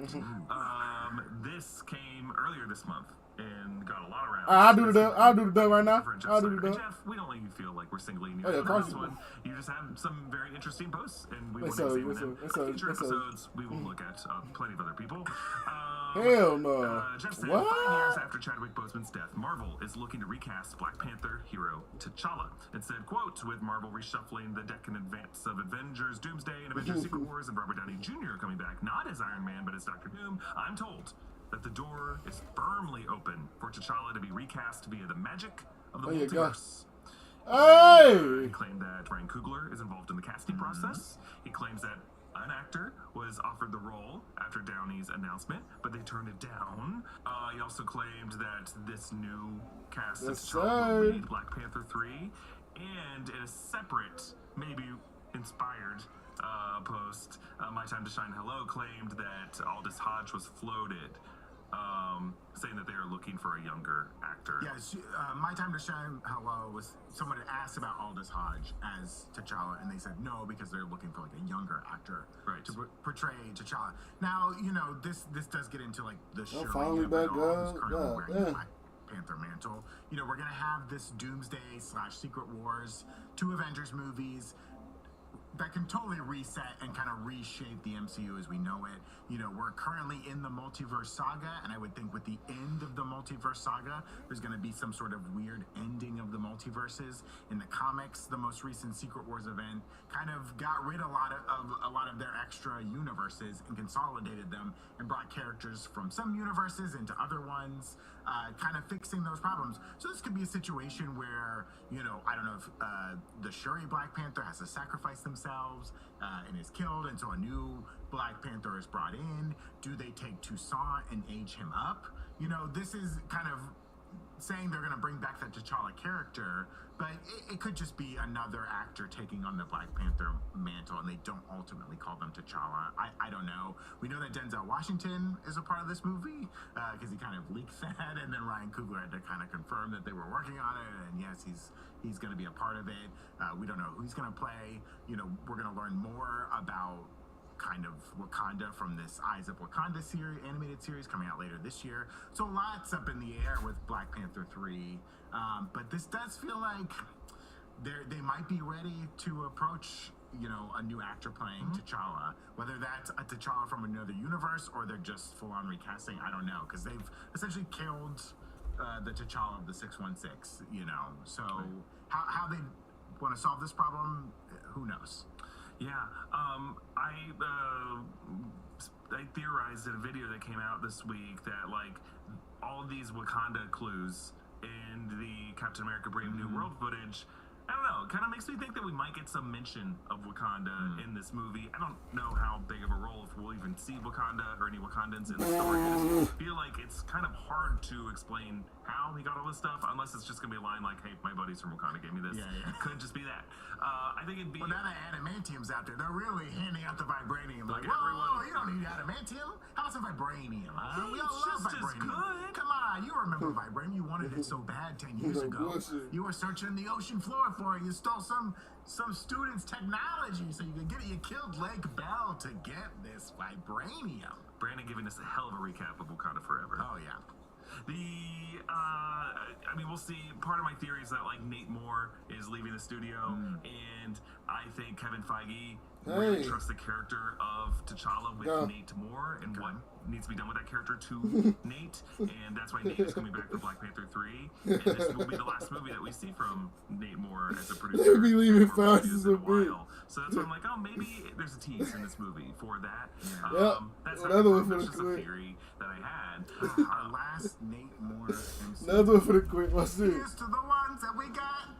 [SPEAKER 8] This came earlier this month and got a lot around.
[SPEAKER 4] I'll do the dunk right now.
[SPEAKER 8] For Jeff
[SPEAKER 4] I'll do the
[SPEAKER 8] Snyder.
[SPEAKER 4] dunk.
[SPEAKER 8] Jeff, we don't make you feel like we're singling you
[SPEAKER 4] Oh, yeah,
[SPEAKER 8] out
[SPEAKER 4] of
[SPEAKER 8] for
[SPEAKER 4] course
[SPEAKER 8] this
[SPEAKER 4] you
[SPEAKER 8] one. You just have some very interesting posts, and we
[SPEAKER 4] Let's
[SPEAKER 8] want to
[SPEAKER 4] go,
[SPEAKER 8] examine
[SPEAKER 4] let's
[SPEAKER 8] them.
[SPEAKER 4] go,
[SPEAKER 8] In future
[SPEAKER 4] let's go.
[SPEAKER 8] episodes, we will look at plenty of other people.
[SPEAKER 4] Hell no.
[SPEAKER 8] Jeff said,
[SPEAKER 4] What?
[SPEAKER 8] 5 years after Chadwick Boseman's death, Marvel is looking to recast Black Panther hero T'Challa. It said, quote, with Marvel reshuffling the deck in advance of Avengers Doomsday and Avengers Secret Wars and Robert Downey Jr. coming back, not as Iron Man, but as Doctor Doom, I'm told that the door is firmly open for T'Challa to be recast via the magic of the
[SPEAKER 4] There you go.
[SPEAKER 8] multiverse.
[SPEAKER 4] Hey!
[SPEAKER 8] He claimed that Ryan Coogler is involved in the casting process. He claims that an actor was offered the role after Downey's announcement, but they turned it down. He also claimed that this new cast of
[SPEAKER 4] Yes,
[SPEAKER 8] T'Challa will
[SPEAKER 4] sir.
[SPEAKER 8] lead Black Panther 3, and in a separate, maybe inspired post, My Time to Shine Hello claimed that Aldous Hodge was floated, saying that they are looking for a younger actor.
[SPEAKER 17] Yeah, My Time to Shine Hello was someone had asked about Aldous Hodge as T'Challa, and they said no because they're looking for like a younger actor to portray T'Challa. Now, you know, this does get into like the Shuri
[SPEAKER 4] finally
[SPEAKER 17] of
[SPEAKER 4] back
[SPEAKER 17] it all, who's
[SPEAKER 4] up.
[SPEAKER 17] currently
[SPEAKER 4] God
[SPEAKER 17] wearing
[SPEAKER 4] damn.
[SPEAKER 17] the Black Panther mantle. You know, we're gonna have this Doomsday / Secret Wars, 2 Avengers movies that can totally reset and kind of reshape the MCU as we know it. You know, we're currently in the multiverse saga, and I would think with the end of the multiverse saga, there's going to be some sort of weird ending of the multiverses. In the comics, the most recent Secret Wars event kind of got rid of a lot of their extra universes and consolidated them and brought characters from some universes into other ones, kind of fixing those problems. So this could be a situation where, you know, I don't know if the Shuri Black Panther has to sacrifice themselves and is killed, and so a new Black Panther is brought in. Do they take Toussaint and age him up? You know, this is kind of saying they're going to bring back that T'Challa character, but it could just be another actor taking on the Black Panther mantle, and they don't ultimately call them T'Challa. I don't know. We know that Denzel Washington is a part of this movie because he kind of leaked that, and then Ryan Coogler had to kind of confirm that they were working on it, and yes, he's going to be a part of it. We don't know who he's going to play. You know, we're going to learn more about kind of Wakanda from this Eyes of Wakanda series, animated series coming out later this year. So lots up in the air with Black Panther 3. But this does feel like they might be ready to approach, you know, a new actor playing T'Challa. Whether that's a T'Challa from another universe or they're just full-on recasting, I don't know. Because they've essentially killed the T'Challa of the 616, you know. So how they want to solve this problem, who knows?
[SPEAKER 8] Yeah, I theorized in a video that came out this week that like all of these Wakanda clues in the Captain America Brave New World footage I don't know. It kind of makes me think that we might get some mention of Wakanda in this movie. I don't know how big of a role, if we'll even see Wakanda or any Wakandans in the story. I just feel like it's kind of hard to explain how he got all this stuff, unless it's just going to be a line like, hey, my buddies from Wakanda gave me this.
[SPEAKER 17] Yeah.
[SPEAKER 8] Could just be that. I think it'd be...
[SPEAKER 17] Well, now that adamantium's out there, they're really handing out the vibranium. Like,
[SPEAKER 8] everyone...
[SPEAKER 17] you don't need adamantium. How's a vibranium? Huh? We all love
[SPEAKER 8] just
[SPEAKER 17] vibranium.
[SPEAKER 8] Good.
[SPEAKER 17] Come on, you remember vibranium. You wanted it so bad 10 years ago. You were searching the ocean floor for it. You stole some student's technology so you could get it. You killed Lake Bell to get this vibranium.
[SPEAKER 8] Brandon giving us a hell of a recap of Wakanda Forever.
[SPEAKER 17] Oh, yeah.
[SPEAKER 8] I mean, we'll see. Part of my theory is that, like, Nate Moore is leaving the studio, and I think Kevin Feige really trusts the character of T'Challa with Nate Moore and what needs to be done with that character to Nate, and that's why Nate is coming back for Black Panther 3, and this will be the last movie that we see from Nate Moore as a producer.
[SPEAKER 4] They be leaving fast as a bitch.
[SPEAKER 8] So that's why I'm like, oh, maybe there's a tease in this movie for that. That's
[SPEAKER 4] another one for the
[SPEAKER 8] just
[SPEAKER 4] quick.
[SPEAKER 8] a theory that I had.
[SPEAKER 17] Our last Nate Moore MC.
[SPEAKER 4] Another one for the quick. What's this?
[SPEAKER 17] Here's to the ones that we got.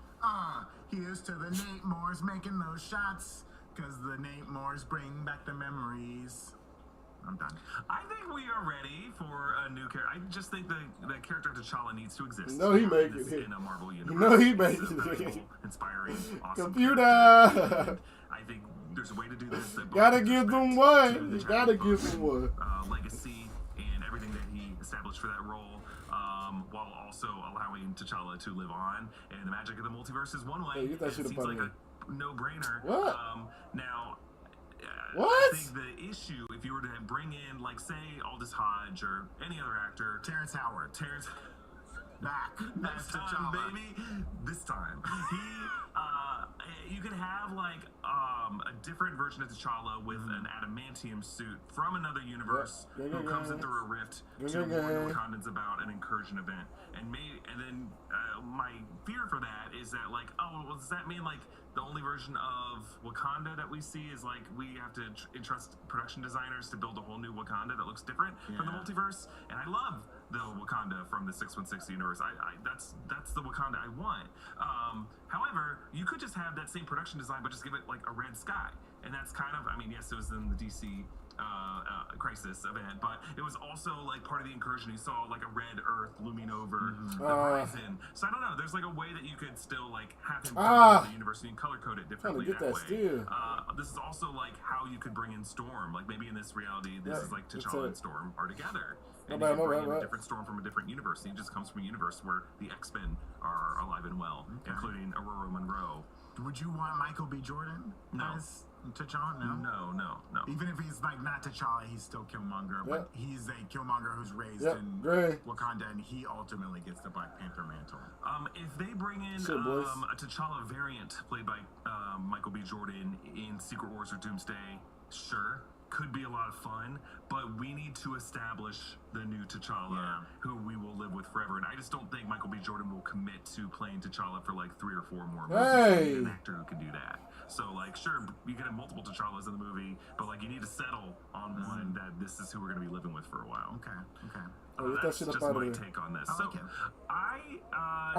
[SPEAKER 17] Here's to the Nate Moores making those shots, because the Nate Moores bring back the memories. I'm done.
[SPEAKER 8] I think we are ready for a new character. I just think the character T'Challa needs to exist.
[SPEAKER 4] No, he made it.
[SPEAKER 8] In a Marvel universe.
[SPEAKER 4] No, he made
[SPEAKER 8] it. Inspiring, awesome.
[SPEAKER 4] Computer.
[SPEAKER 8] I think there's a way to do this. That
[SPEAKER 4] gotta give them one. You gotta give them one.
[SPEAKER 8] Legacy and everything that he established for that role, while also allowing T'Challa to live on. And the magic of the multiverse is one way.
[SPEAKER 4] Hey, get that
[SPEAKER 8] it
[SPEAKER 4] shit
[SPEAKER 8] seems
[SPEAKER 4] up
[SPEAKER 8] like
[SPEAKER 4] out
[SPEAKER 8] a no-brainer.
[SPEAKER 4] What?
[SPEAKER 8] Now.
[SPEAKER 4] What?
[SPEAKER 8] I think the issue, if you were to bring in, like, say, Aldous Hodge or any other actor,
[SPEAKER 17] Terrence Howard. Back.
[SPEAKER 8] Next time, baby. This time. You could have, like, a different version of T'Challa with an adamantium suit from another universe who comes in through a rift to warn the Wakandans about an incursion event. And then my fear for that is that, like, well, does that mean, like, the only version of Wakanda that we see is, like, we have to entrust production designers to build a whole new Wakanda that looks different from the multiverse? And I love the Wakanda from the 616 universe. That's the Wakanda I want. However, you could just have that same production design, but just give it, like, a red sky. And that's kind of, I mean, yes, it was in the DC Crisis event, but it was also, like, part of the incursion. You saw, like, a red Earth looming over the horizon. So I don't know. There's, like, a way that you could still, like, have him come to the universe and color code it differently that way. This is also, like, how you could bring in Storm. Like, maybe in this reality, this is like T'Challa and Storm are together. And you can bring in a different Storm from a different universe. And he just comes from a universe where the X-Men are alive and well, including Aurora Monroe.
[SPEAKER 17] Would you want Michael B. Jordan as T'Challa?
[SPEAKER 8] No.
[SPEAKER 17] Even if he's, like, not T'Challa, he's still Killmonger, but he's a Killmonger who's raised in Wakanda, and he ultimately gets the Black Panther mantle.
[SPEAKER 8] If they bring in a T'Challa variant played by Michael B. Jordan in Secret Wars or Doomsday, sure. Could be a lot of fun, but we need to establish the new T'Challa who we will live with forever. And I just don't think Michael B. Jordan will commit to playing T'Challa for, like, 3 or 4 more movies. He's an actor who can do that. So, like, sure, you can have multiple T'Challas in the movie, but, like, you need to settle on one that this is who we're going to be living with for a while.
[SPEAKER 17] Okay.
[SPEAKER 8] That's just my take on this. So, I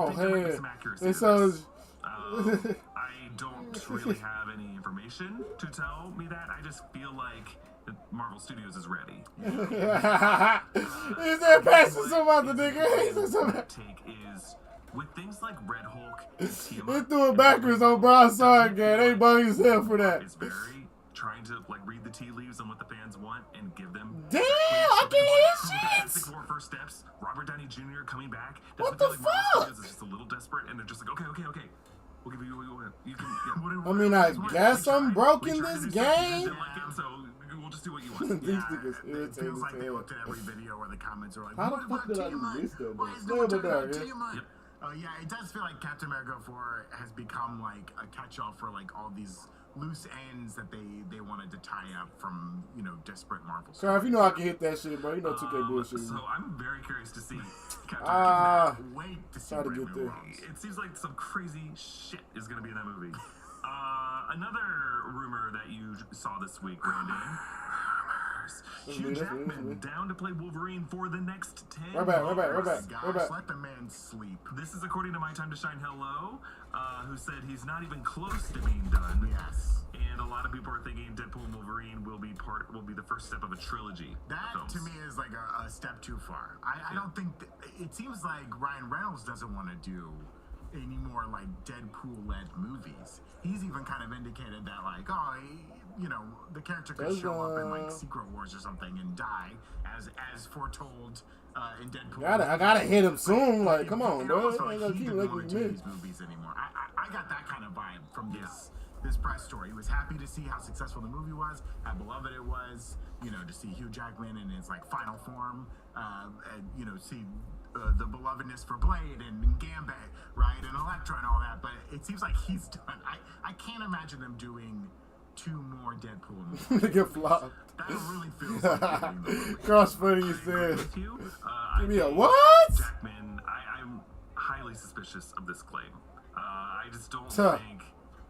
[SPEAKER 8] think there might be some accuracy
[SPEAKER 4] it
[SPEAKER 8] to
[SPEAKER 4] sounds...
[SPEAKER 8] this. I don't really have any information to tell me that. I just feel like Marvel Studios is ready.
[SPEAKER 4] Is that passing some other nigga?
[SPEAKER 8] Take is with things like Red Hulk and Tiamat.
[SPEAKER 4] They threw it backwards on Broadside again. They bugging himself for that.
[SPEAKER 8] It's very trying to, like, read the tea leaves on what the fans want and give them.
[SPEAKER 4] Damn, I can hear shit.
[SPEAKER 8] Fantastic Four first steps. Robert Downey Jr. coming back.
[SPEAKER 4] What the
[SPEAKER 8] fuck? Marvel Studios is just a little desperate, and they're just like, okay. We'll give you. You can.
[SPEAKER 4] I mean, I guess I'm broke in this game.
[SPEAKER 8] So we'll just do what you want.
[SPEAKER 4] These niggas
[SPEAKER 17] It
[SPEAKER 4] irritating
[SPEAKER 17] feels like
[SPEAKER 4] as
[SPEAKER 17] they
[SPEAKER 4] hell.
[SPEAKER 17] looked at every video where the comments are like,
[SPEAKER 4] How the
[SPEAKER 17] what
[SPEAKER 4] fuck
[SPEAKER 17] about
[SPEAKER 4] did I
[SPEAKER 17] Tiamat?
[SPEAKER 4] miss that?
[SPEAKER 17] Why is
[SPEAKER 4] No,
[SPEAKER 17] no one
[SPEAKER 4] but
[SPEAKER 17] talking about
[SPEAKER 4] yeah.
[SPEAKER 17] Tiamat? Yeah, it does feel like Captain America 4 has become, like, a catch-all for, like, all these loose ends that they wanted to tie up from, you know, desperate Marvel
[SPEAKER 4] So if you know I can hit that shit, bro, you know 2K bullshit.
[SPEAKER 8] So I'm very curious to see Captain America.
[SPEAKER 17] Wait to see
[SPEAKER 4] try to get there.
[SPEAKER 8] It seems like some crazy shit is going to be in that movie. Another rumor that you saw this week, Brandon.
[SPEAKER 14] stars. Hugh Jackman down to play Wolverine for the next 10
[SPEAKER 4] Right back.
[SPEAKER 17] Let the man sleep.
[SPEAKER 14] This is according to My Time to Shine Hello, who said he's not even close to being done.
[SPEAKER 17] Yes.
[SPEAKER 14] And a lot of people are thinking Deadpool and Wolverine will be the first step of a trilogy.
[SPEAKER 17] That to me is like a step too far. I don't think it seems like Ryan Reynolds doesn't want to do any more like Deadpool-led movies. He's even kind of indicated that like, the character could show up in like Secret Wars or something and die as foretold in Deadpool.
[SPEAKER 4] I gotta hit him soon. Like, come on, bro.
[SPEAKER 17] Also,
[SPEAKER 4] Ain't
[SPEAKER 17] he
[SPEAKER 4] gonna keep
[SPEAKER 17] didn't
[SPEAKER 4] making
[SPEAKER 17] want
[SPEAKER 4] me
[SPEAKER 17] to do
[SPEAKER 4] miss.
[SPEAKER 17] these movies anymore. I got that kind of vibe from this press story. He was happy to see how successful the movie was, how beloved it was, to see Hugh Jackman in his like final form, and see the belovedness for Blade and Gambit, right, and Elektra and all that. But it seems like he's done. I can't imagine them doing 2 more Deadpool movies.
[SPEAKER 4] Nigga flopped.
[SPEAKER 17] That really feels like
[SPEAKER 4] Cross funny, you said. Give me a what?
[SPEAKER 14] Jackman, I'm highly suspicious of this claim. I just don't think.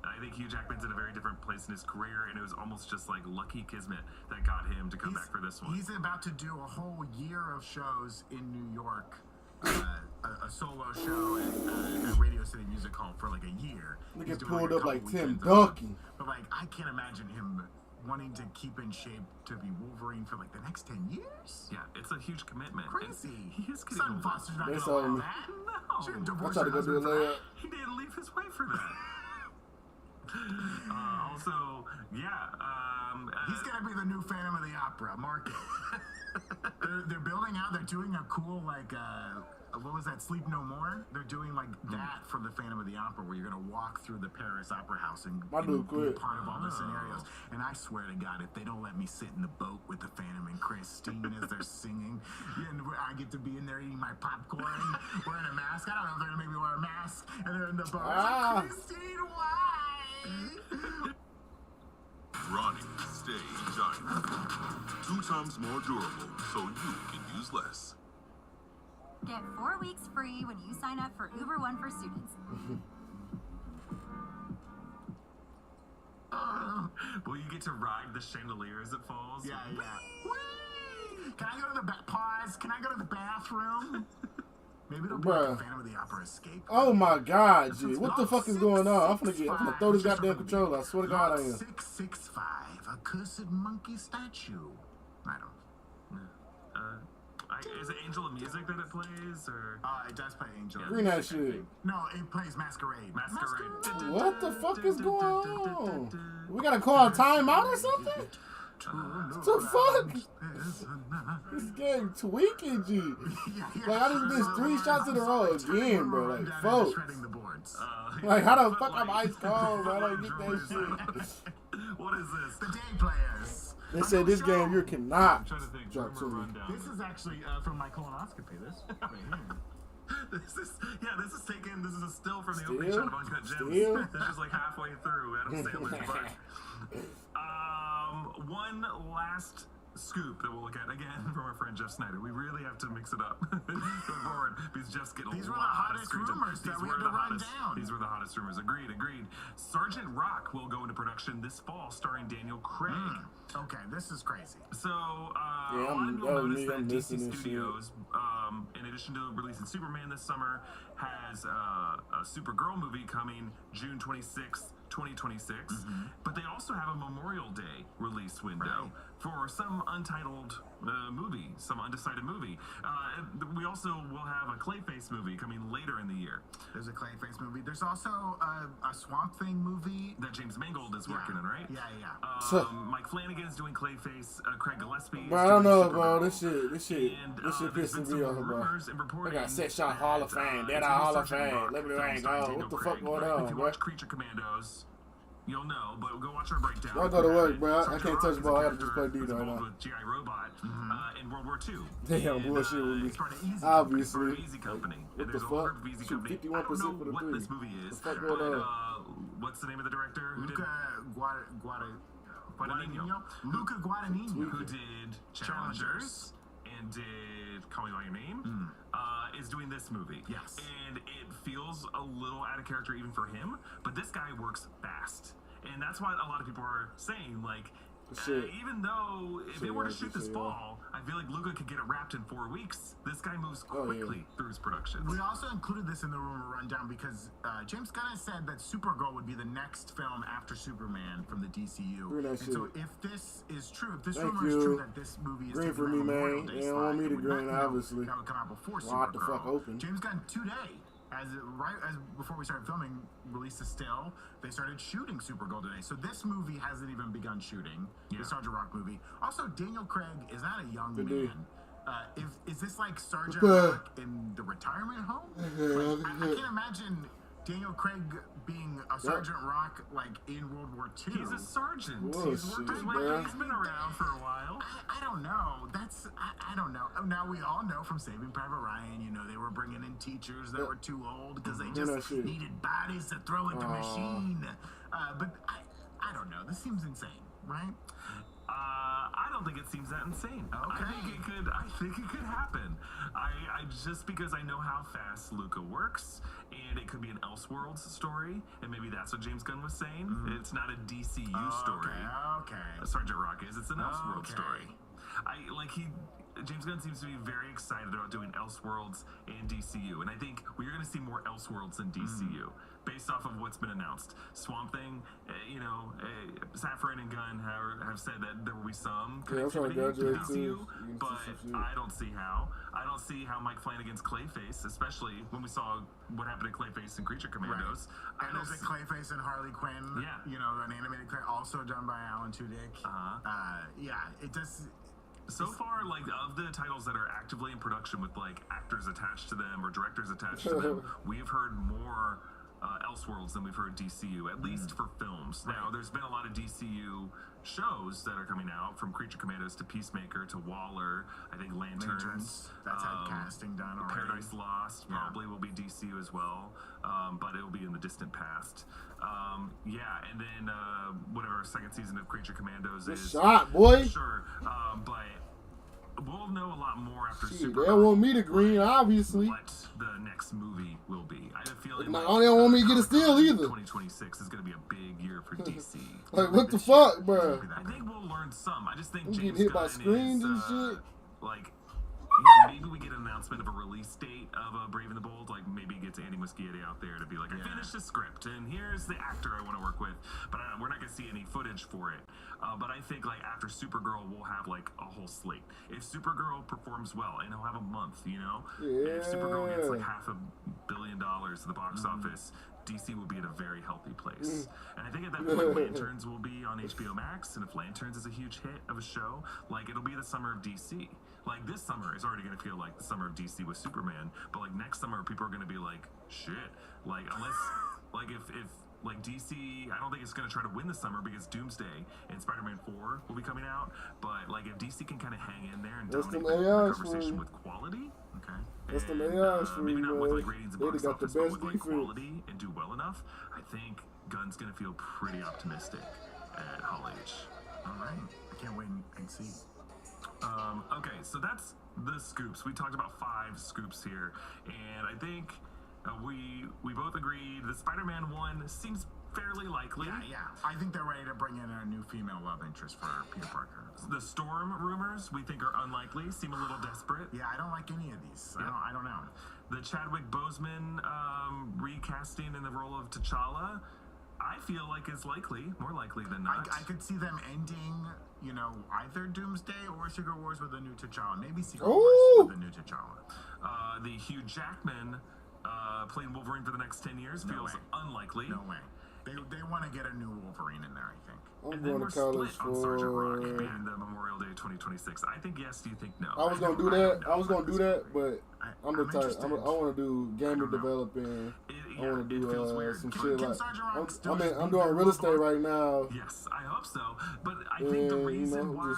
[SPEAKER 14] I think Hugh Jackman's in a very different place in his career, and it was almost just like lucky kismet that got him to come back for this one.
[SPEAKER 17] He's about to do a whole year of shows in New York, a solo show at Radio City Music Hall for like a year.
[SPEAKER 4] Look
[SPEAKER 17] He's
[SPEAKER 4] at
[SPEAKER 17] doing
[SPEAKER 4] pulled
[SPEAKER 17] a
[SPEAKER 4] up
[SPEAKER 17] couple
[SPEAKER 4] like Tim
[SPEAKER 17] weekends a month.
[SPEAKER 4] Duncan.
[SPEAKER 17] But like, I can't imagine him wanting to keep in shape to be Wolverine for like the next 10 years.
[SPEAKER 14] Yeah, it's a huge commitment.
[SPEAKER 17] Crazy.
[SPEAKER 14] He is getting
[SPEAKER 17] Sutton Foster's not
[SPEAKER 4] That's
[SPEAKER 17] gonna
[SPEAKER 4] all
[SPEAKER 17] allow
[SPEAKER 4] me.
[SPEAKER 17] that.
[SPEAKER 14] No.
[SPEAKER 17] Shouldn't
[SPEAKER 4] I
[SPEAKER 17] divorce
[SPEAKER 4] tried to
[SPEAKER 17] her
[SPEAKER 4] go do a
[SPEAKER 17] husband for that.
[SPEAKER 4] layup.
[SPEAKER 14] He didn't leave his wife for that. Also, yeah.
[SPEAKER 17] He's gonna be the new Phantom of the Opera. Mark it. they're building out. They're doing a cool like what was that? Sleep No More. They're doing like that for the Phantom of the Opera, where you're gonna walk through the Paris Opera House and be a part of all the scenarios. And I swear to God, if they don't let me sit in the boat with the Phantom and Christine as they're singing, and I get to be in there eating my popcorn, wearing a mask. I don't know if they're gonna make me wear a mask, and they're in the boat. Like, Christine, why?
[SPEAKER 14] Running, stay giant. 2 times more durable, so you can use less.
[SPEAKER 19] Get 4 weeks free when you sign up for Uber One for students.
[SPEAKER 14] Will you get to ride the chandelier as it falls?
[SPEAKER 17] Yeah. Whee! Can I go to the pause? Can I go to the bathroom? Maybe it'll be like a Phantom of the Opera escape.
[SPEAKER 4] Oh my God, G. What the fuck is going on? I'm finna throw this goddamn controller. I swear to God I am.
[SPEAKER 17] 665, a cursed monkey statue. I don't.
[SPEAKER 14] Is it Angel of Music that it plays, or?
[SPEAKER 17] It does play Angel.
[SPEAKER 4] Green that shit.
[SPEAKER 17] No, it plays Masquerade.
[SPEAKER 4] What the fuck is going on? We gotta call a timeout or something? What the fuck? This game tweaking, G. Like, I just missed 3 shots in a row again, bro. Like, folks. Like, how the fuck I'm ice cold, bro? I don't get that shit.
[SPEAKER 14] What is this?
[SPEAKER 17] The day players.
[SPEAKER 4] They said this game you cannot drop to me.
[SPEAKER 17] This is actually from my colonoscopy. This right here.
[SPEAKER 14] This is a still from the opening shot of Uncut Gems. This is like halfway through Adam Sandler's butt. One last scoop that we'll look at again from our friend Jeff Snyder. We really have to mix it up going forward because Jeff's getting
[SPEAKER 17] These
[SPEAKER 14] a
[SPEAKER 17] were the
[SPEAKER 14] lot
[SPEAKER 17] hottest
[SPEAKER 14] of
[SPEAKER 17] rumors that we had to run down.
[SPEAKER 14] These were the hottest rumors. Agreed. Sergeant Rock will go into production this fall, starring Daniel Craig.
[SPEAKER 17] Okay, this is crazy.
[SPEAKER 14] So, a lot of people noticed that DC Studios, in addition to releasing Superman this summer, has a Supergirl movie coming June 26th, 2026. But they also have a Memorial Day release window for some untitled movie, some undecided movie. We also will have a Clayface movie coming later in the year.
[SPEAKER 17] There's a Clayface movie. There's also a Swamp Thing movie
[SPEAKER 14] that James Mangold is working on, right?
[SPEAKER 17] Yeah.
[SPEAKER 14] Mike Flanagan's doing Clayface. Craig Gillespie.
[SPEAKER 4] Bro, I don't know, bro. This shit pissing me off, bro. I got Set Shot Hall of Fame, Dead Eye Hall of Fame. Let me rank. What the fuck going on,
[SPEAKER 14] If you
[SPEAKER 4] bro?
[SPEAKER 14] watch Creature Commandos, you'll know, but go watch our breakdown.
[SPEAKER 4] I gotta work, bro. I can't touch the ball. I gotta just play D right now.
[SPEAKER 14] With G.I. Robot in World War II.
[SPEAKER 4] Damn, bullshit with me. Obviously. What the fuck? Shoot, 51% for the
[SPEAKER 14] what
[SPEAKER 4] 3.
[SPEAKER 14] this movie is.
[SPEAKER 4] What the fuck going on?
[SPEAKER 14] What's the name of the director?
[SPEAKER 17] Luca Guadagnino.
[SPEAKER 14] Who did Challengers and did Call Me By Your Name, is doing this movie.
[SPEAKER 17] Yes.
[SPEAKER 14] And it feels a little out of character even for him, but this guy works fast. And that's why a lot of people are saying, like,
[SPEAKER 8] even though if they were to shoot this fall, I feel like Luca could get it wrapped in 4 weeks. This guy moves quickly through his productions.
[SPEAKER 17] We also included this in the rumor rundown because James Gunn has said that Supergirl would be the next film after Superman from the DCU. And so if this is true, if this rumor is true that this movie is
[SPEAKER 4] green
[SPEAKER 17] taking
[SPEAKER 4] for me,
[SPEAKER 17] on Memorial
[SPEAKER 4] man.
[SPEAKER 17] Day
[SPEAKER 4] They don't
[SPEAKER 17] slot,
[SPEAKER 4] want me
[SPEAKER 17] it
[SPEAKER 4] to
[SPEAKER 17] would
[SPEAKER 4] green,
[SPEAKER 17] not,
[SPEAKER 4] obviously.
[SPEAKER 17] that would come out before
[SPEAKER 4] Lock the fuck
[SPEAKER 17] Supergirl.
[SPEAKER 4] open.
[SPEAKER 17] James Gunn today, right as before we started filming, released a still. They started shooting Supergirl today, so this movie hasn't even begun shooing. The Sergeant Rock movie. Also, Daniel Craig is not a young man. Is this like Sergeant Rock in the retirement home? Like, I can't imagine Daniel Craig being a Sergeant Rock like in World War II.
[SPEAKER 8] He's a sergeant.
[SPEAKER 17] He's worked his way.
[SPEAKER 8] He's been around for a while.
[SPEAKER 17] I don't know. I don't know. Now we all know from Saving Private Ryan, you know, they were bringing in teachers that were too old because they just needed bodies to throw at the machine. But I don't know. This seems insane, right?
[SPEAKER 8] I don't think it seems that insane.
[SPEAKER 17] Okay.
[SPEAKER 8] I think it could happen. I just because I know how fast Luca works, and it could be an Elseworlds story, and maybe that's what James Gunn was saying. It's not a DCU story.
[SPEAKER 17] Okay.
[SPEAKER 8] Sergeant Rock is. It's an Elseworlds story. James Gunn seems to be very excited about doing Elseworlds and DCU, and I think we're going to see more Elseworlds than DCU based off of what's been announced. Swamp Thing, Safran and Gunn have said that there will be some connectivity to DCU, but I don't see how. I don't see how Mike Flanagan's Clayface, especially when we saw what happened to Clayface and Creature Commandos.
[SPEAKER 17] Right. And there's a Clayface and Harley Quinn. Yeah. You know, an animated Clay, also done by Alan Tudyk. It does.
[SPEAKER 8] So far, like, of the titles that are actively in production with, like, actors attached to them or directors attached to them, we've heard more Elseworlds than we've heard DCU, at least for films. Now, there's been a lot of DCU shows that are coming out, from Creature Commandos to Peacemaker to Waller, I think Lanterns.
[SPEAKER 17] That's had casting done already.
[SPEAKER 8] Paradise Lost probably will be DCU as well, but it will be in the distant past. And then whatever second season of Creature Commandos is.
[SPEAKER 4] Shot, boy.
[SPEAKER 8] Sure, but we'll know a lot more after
[SPEAKER 4] Shit,
[SPEAKER 8] Super.
[SPEAKER 4] they don't want me to green, obviously.
[SPEAKER 8] What the next movie will be. I have a feeling
[SPEAKER 4] they don't want me to get a steal either.
[SPEAKER 8] 2026 is going to be a big year for DC.
[SPEAKER 4] Like, what the fuck, bro?
[SPEAKER 8] I think we'll learn some. I just think
[SPEAKER 4] I'm
[SPEAKER 8] James
[SPEAKER 4] getting hit by
[SPEAKER 8] Gunn
[SPEAKER 4] screens
[SPEAKER 8] is,
[SPEAKER 4] and shit.
[SPEAKER 8] like, maybe we get an announcement of a release date of Brave and the Bold. Like, maybe get Andy Muschietti out there to be like, I finished the script, and here's the actor I want to work with. But we're not going to see any footage for it. But I think, like, after Supergirl, we'll have, like, a whole slate. If Supergirl performs well, and he'll have a month, you know?
[SPEAKER 4] Yeah.
[SPEAKER 8] If Supergirl gets, like, $500 million at the box office, DC will be in a very healthy place. And I think at that point, Lanterns will be on HBO Max, and if Lanterns is a huge hit of a show, like, it'll be the summer of DC. Like, this summer is already going to feel like the summer of DC with Superman, but, like, next summer, people are going to be like, shit. Like, unless, like, if like, DC, I don't think it's going to try to win this summer because Doomsday and Spider-Man 4 will be coming out, but, like, if DC can kind of hang in there and dominate the conversation with quality,
[SPEAKER 4] That's the AIs for
[SPEAKER 8] maybe
[SPEAKER 4] you,
[SPEAKER 8] not with,
[SPEAKER 4] man.
[SPEAKER 8] like, ratings and
[SPEAKER 4] They
[SPEAKER 8] box
[SPEAKER 4] got the
[SPEAKER 8] office, but
[SPEAKER 4] best
[SPEAKER 8] with, like,
[SPEAKER 4] defense.
[SPEAKER 8] quality and do well enough, I think Gunn's going to feel pretty optimistic at Hall H.
[SPEAKER 17] All right. I can't wait and see.
[SPEAKER 8] Okay, so that's the scoops. We talked about 5 scoops here, and I think we both agreed that Spider-Man 1 seems fairly likely.
[SPEAKER 17] Yeah. I think they're ready to bring in a new female love interest for Peter Parker.
[SPEAKER 8] The Storm rumors we think are unlikely, seem a little desperate.
[SPEAKER 17] Yeah, I don't like any of these. I don't know.
[SPEAKER 8] The Chadwick Boseman recasting in the role of T'Challa, I feel like is likely, more likely than not.
[SPEAKER 17] I could see them ending, you know, either Doomsday or Secret Wars with a new T'Challa. Maybe Secret Wars with a new T'Challa.
[SPEAKER 8] The Hugh Jackman playing Wolverine for the next 10 years feels unlikely.
[SPEAKER 17] No way. They want to get a new Wolverine in there, I think.
[SPEAKER 4] I'm going to college
[SPEAKER 8] on Sergeant Rock being the Memorial Day 2026. I think yes. Do you think no?
[SPEAKER 4] I was gonna do that. But I'm the type. I want to do gamer developing. I want to do some shit like. I'm doing real estate right now.
[SPEAKER 8] Yes, I hope so. But I think the reason why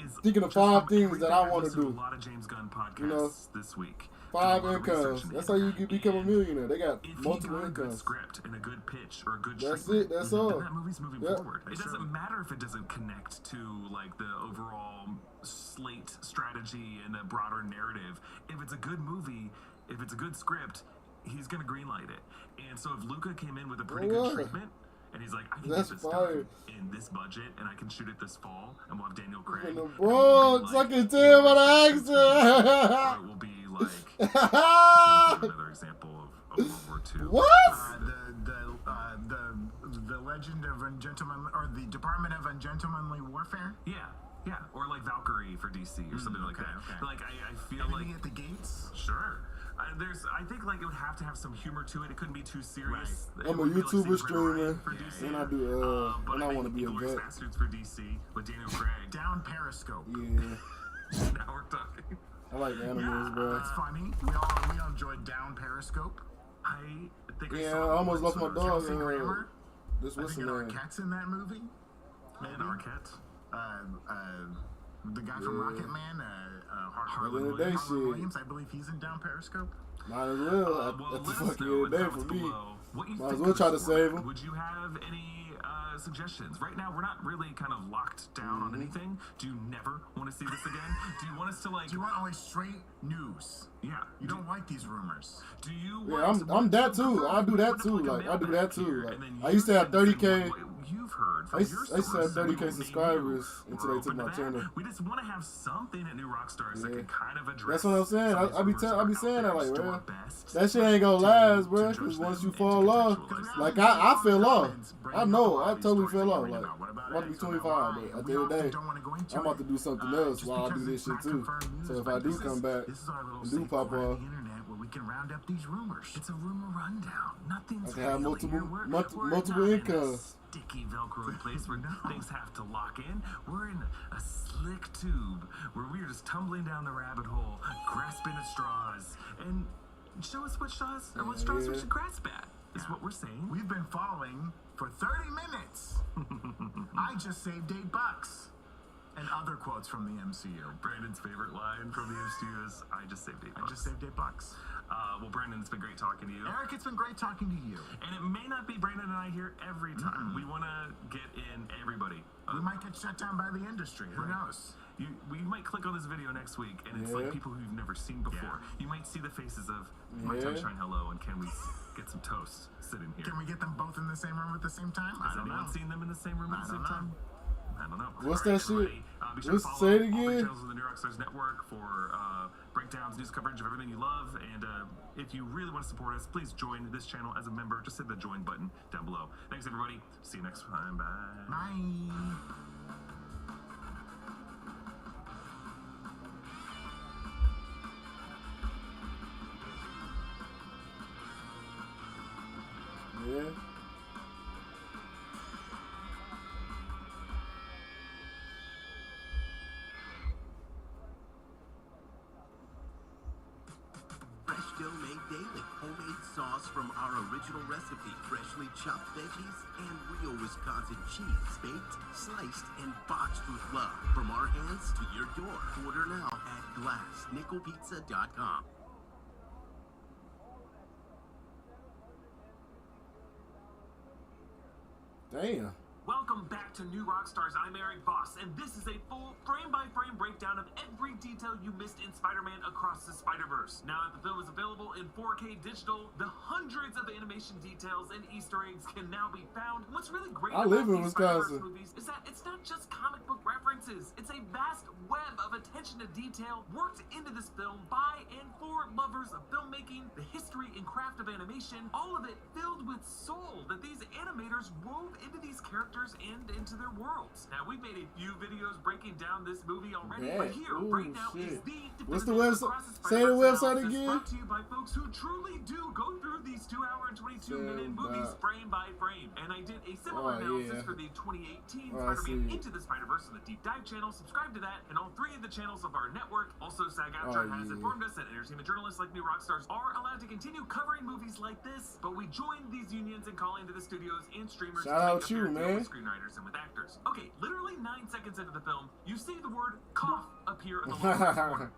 [SPEAKER 8] is
[SPEAKER 4] thinking of 5 things that I want to do.
[SPEAKER 8] A lot of James Gunn podcasts this week.
[SPEAKER 4] 5 incomes. That's how you can become a millionaire. They got multiple
[SPEAKER 8] incomes. If you got a good
[SPEAKER 4] incomes.
[SPEAKER 8] script and a good pitch or a good
[SPEAKER 4] That's
[SPEAKER 8] treatment,
[SPEAKER 4] it. That's all.
[SPEAKER 8] then that movie's moving forward. It doesn't matter if it doesn't connect to, like, the overall slate strategy and the broader narrative. If it's a good movie, if it's a good script, he's gonna greenlight it. And so if Luca came in with a pretty good treatment, and he's like, I can
[SPEAKER 4] That's
[SPEAKER 8] get this
[SPEAKER 4] fire.
[SPEAKER 8] done in this budget, and I can shoot it this fall, and we'll have Daniel Craig.
[SPEAKER 4] In the Bronx, I can tell by the accent.
[SPEAKER 8] Or it will be like, I'm trying to think of another example of World War II.
[SPEAKER 4] What?
[SPEAKER 17] The Legend of Ungentlemanly, or the Department of Ungentlemanly Warfare.
[SPEAKER 8] Yeah, or like Valkyrie for DC or something like that.
[SPEAKER 17] Okay.
[SPEAKER 8] Like I feel
[SPEAKER 17] Anything
[SPEAKER 8] like
[SPEAKER 17] at the gates.
[SPEAKER 8] sure. I think like it would have to have some humor to it. It couldn't be too serious.
[SPEAKER 17] Right.
[SPEAKER 4] I'm a YouTuber streamer, and I do.
[SPEAKER 8] But
[SPEAKER 4] and I want to be a
[SPEAKER 8] Inglourious
[SPEAKER 4] vet.
[SPEAKER 8] Basterds for DC with Daniel Craig.
[SPEAKER 17] Down Periscope.
[SPEAKER 4] Yeah,
[SPEAKER 8] Now we're talking.
[SPEAKER 4] I like animals, bro.
[SPEAKER 17] That's funny. We all enjoyed Down Periscope.
[SPEAKER 8] I think
[SPEAKER 4] Yeah,
[SPEAKER 8] I saw
[SPEAKER 4] I almost lost my dog.
[SPEAKER 17] Kelsey Grammer.
[SPEAKER 4] This
[SPEAKER 17] I
[SPEAKER 4] what's
[SPEAKER 17] think
[SPEAKER 4] the name?
[SPEAKER 17] Arquette's in that movie.
[SPEAKER 8] Man Arquette.
[SPEAKER 17] The guy from Rocket Man,
[SPEAKER 4] Harlan
[SPEAKER 17] Harlan
[SPEAKER 4] Day shit.
[SPEAKER 17] Williams. I believe he's in Down Periscope.
[SPEAKER 4] Might as well.
[SPEAKER 8] Well,
[SPEAKER 4] That's the
[SPEAKER 8] let us
[SPEAKER 4] fucking
[SPEAKER 8] know
[SPEAKER 4] end of the day
[SPEAKER 8] in
[SPEAKER 4] for
[SPEAKER 8] comments
[SPEAKER 4] me.
[SPEAKER 8] below what you
[SPEAKER 4] Might as
[SPEAKER 8] think
[SPEAKER 4] well
[SPEAKER 8] of
[SPEAKER 4] try to
[SPEAKER 8] this
[SPEAKER 4] save
[SPEAKER 8] format.
[SPEAKER 4] him.
[SPEAKER 8] Would you have any suggestions? Right now, we're not really kind of locked down on anything. Do you never want to see this again? Do you want us to like?
[SPEAKER 17] Do you want always straight news?
[SPEAKER 8] Yeah.
[SPEAKER 17] You don't like these rumors.
[SPEAKER 8] Do you?
[SPEAKER 4] Yeah, I'm that too. I do that too. Like I do that too. Like I used to have 30K.
[SPEAKER 8] You've heard
[SPEAKER 4] I used to have 30K subscribers until they took my channel.
[SPEAKER 8] We just want to have something at New Rockstars that can kind of address.
[SPEAKER 4] That's what I'm saying.
[SPEAKER 8] some of
[SPEAKER 4] I
[SPEAKER 8] these
[SPEAKER 4] be
[SPEAKER 8] rumors
[SPEAKER 4] saying that like,
[SPEAKER 8] do
[SPEAKER 4] bro,
[SPEAKER 8] our best
[SPEAKER 4] that shit ain't gonna last, bro.
[SPEAKER 8] to
[SPEAKER 4] Because
[SPEAKER 8] judge
[SPEAKER 4] once
[SPEAKER 8] them
[SPEAKER 4] you
[SPEAKER 8] and
[SPEAKER 4] fall
[SPEAKER 8] to
[SPEAKER 4] off,
[SPEAKER 8] contextualize
[SPEAKER 4] like
[SPEAKER 8] them.
[SPEAKER 4] I fell off.
[SPEAKER 17] Bring
[SPEAKER 4] I
[SPEAKER 17] up a
[SPEAKER 4] know.
[SPEAKER 17] lot
[SPEAKER 4] I
[SPEAKER 17] of these
[SPEAKER 4] totally
[SPEAKER 17] stories
[SPEAKER 4] fell
[SPEAKER 17] that
[SPEAKER 4] off.
[SPEAKER 17] you
[SPEAKER 4] Like
[SPEAKER 17] know. What about
[SPEAKER 4] I'm about to be
[SPEAKER 17] X? What
[SPEAKER 4] 25,
[SPEAKER 17] about
[SPEAKER 4] but
[SPEAKER 17] Y?
[SPEAKER 4] at the
[SPEAKER 17] We
[SPEAKER 4] end of the
[SPEAKER 17] often
[SPEAKER 4] day,
[SPEAKER 17] don't want to go into
[SPEAKER 4] I'm about to
[SPEAKER 17] it,
[SPEAKER 4] do something else
[SPEAKER 17] just
[SPEAKER 4] while I
[SPEAKER 17] because
[SPEAKER 4] do this
[SPEAKER 17] it's
[SPEAKER 4] shit
[SPEAKER 17] not
[SPEAKER 4] too.
[SPEAKER 17] confirmed news,
[SPEAKER 4] So if
[SPEAKER 17] but
[SPEAKER 4] I do
[SPEAKER 17] this
[SPEAKER 4] come
[SPEAKER 17] is-
[SPEAKER 4] back
[SPEAKER 17] this is our little
[SPEAKER 4] and do
[SPEAKER 17] safe
[SPEAKER 4] pop
[SPEAKER 17] corner of
[SPEAKER 4] off,
[SPEAKER 17] the internet where we can round up these rumors.
[SPEAKER 8] It's a rumor rundown. Nothing's
[SPEAKER 4] I can have
[SPEAKER 8] real
[SPEAKER 4] multiple
[SPEAKER 8] here. We're
[SPEAKER 4] multiple
[SPEAKER 8] not in a
[SPEAKER 4] incomes.
[SPEAKER 8] sticky Velcro place where things have to lock in. We're in a slick tube where we're just tumbling down the rabbit hole, grasping at straws, and show us what straws or what straws we should grasp at. Is what we're saying.
[SPEAKER 17] We've been following for 30 minutes. I just saved $8. And other quotes from the MCU.
[SPEAKER 8] Brandon's favorite line from the MCU is, I just saved $8.
[SPEAKER 17] I just saved $8.
[SPEAKER 8] Well, Brandon, it's been great talking to you.
[SPEAKER 17] Eric, it's been great talking to you.
[SPEAKER 8] And it may not be Brandon and I here every time. We want to get in everybody.
[SPEAKER 17] We might get shut down by the industry. Who knows?
[SPEAKER 8] We might click on this video next week, and it's like people who you've never seen before. You might see the faces of my sunshine hello, and can we get some toast sitting here?
[SPEAKER 17] Can we get them both in the same room at the same time?
[SPEAKER 8] Has anyone seen them in the same room at the same time? I don't know.
[SPEAKER 4] What's that shit?
[SPEAKER 8] Be sure to
[SPEAKER 4] Let's
[SPEAKER 8] follow
[SPEAKER 4] say it
[SPEAKER 8] all the
[SPEAKER 4] again.
[SPEAKER 8] channels of the New Rockstars Network for breakdowns, news coverage of everything you love. And if you really want to support us, please join this channel as a member. Just hit the join button down below. Thanks, everybody. See you next time. Bye.
[SPEAKER 17] Bye.
[SPEAKER 4] Yeah.
[SPEAKER 5] Fresh dough made daily. Homemade sauce from our original recipe. Freshly chopped veggies and real Wisconsin cheese. Baked, sliced, and boxed with love. From our hands to your door. Order now at glassnickelpizza.com.
[SPEAKER 4] Damn.
[SPEAKER 8] Welcome back to New Rockstars. I'm Eric Voss, and this is a full frame-by-frame breakdown of every detail you missed in Spider-Man Across the Spider-Verse. Now that the film is available in 4K digital, the hundreds of animation details and Easter eggs can now be found. And what's really great
[SPEAKER 4] I
[SPEAKER 8] about
[SPEAKER 4] live in
[SPEAKER 8] these Spider-Verse
[SPEAKER 4] Wisconsin.
[SPEAKER 8] movies is that it's not just comic book references. It's a vast web of attention to detail worked into this film by and for lovers of filmmaking, the history and craft of animation, all of it filled with soul that these animators wove into these characters and into their worlds. Now, we've made a few videos breaking down this movie already, but here, right now, is the
[SPEAKER 4] What's the
[SPEAKER 8] definitive
[SPEAKER 4] website?
[SPEAKER 8] Across the
[SPEAKER 4] Say the
[SPEAKER 8] Spider-Verse
[SPEAKER 4] website
[SPEAKER 8] analysis
[SPEAKER 4] again.
[SPEAKER 8] brought to you by folks who truly do go through these 2-hour and 22-minute movies frame by frame. And I did a similar analysis for the 2018 Spider-Man Into the Spider-Verse on the Deep Dive channel. Subscribe to that and all 3 of the channels of our network. Also, SAG-AFTRA has informed us that entertainment journalists like New Rockstars are allowed to continue covering movies like this, but we join these unions and call into the studios and streamers
[SPEAKER 4] Shout
[SPEAKER 8] to
[SPEAKER 4] out
[SPEAKER 8] make
[SPEAKER 4] you,
[SPEAKER 8] up their deal
[SPEAKER 4] man.
[SPEAKER 8] with screenwriters and with actors. Okay, literally 9 seconds into the film, you see the word cough appear in the lower right corner.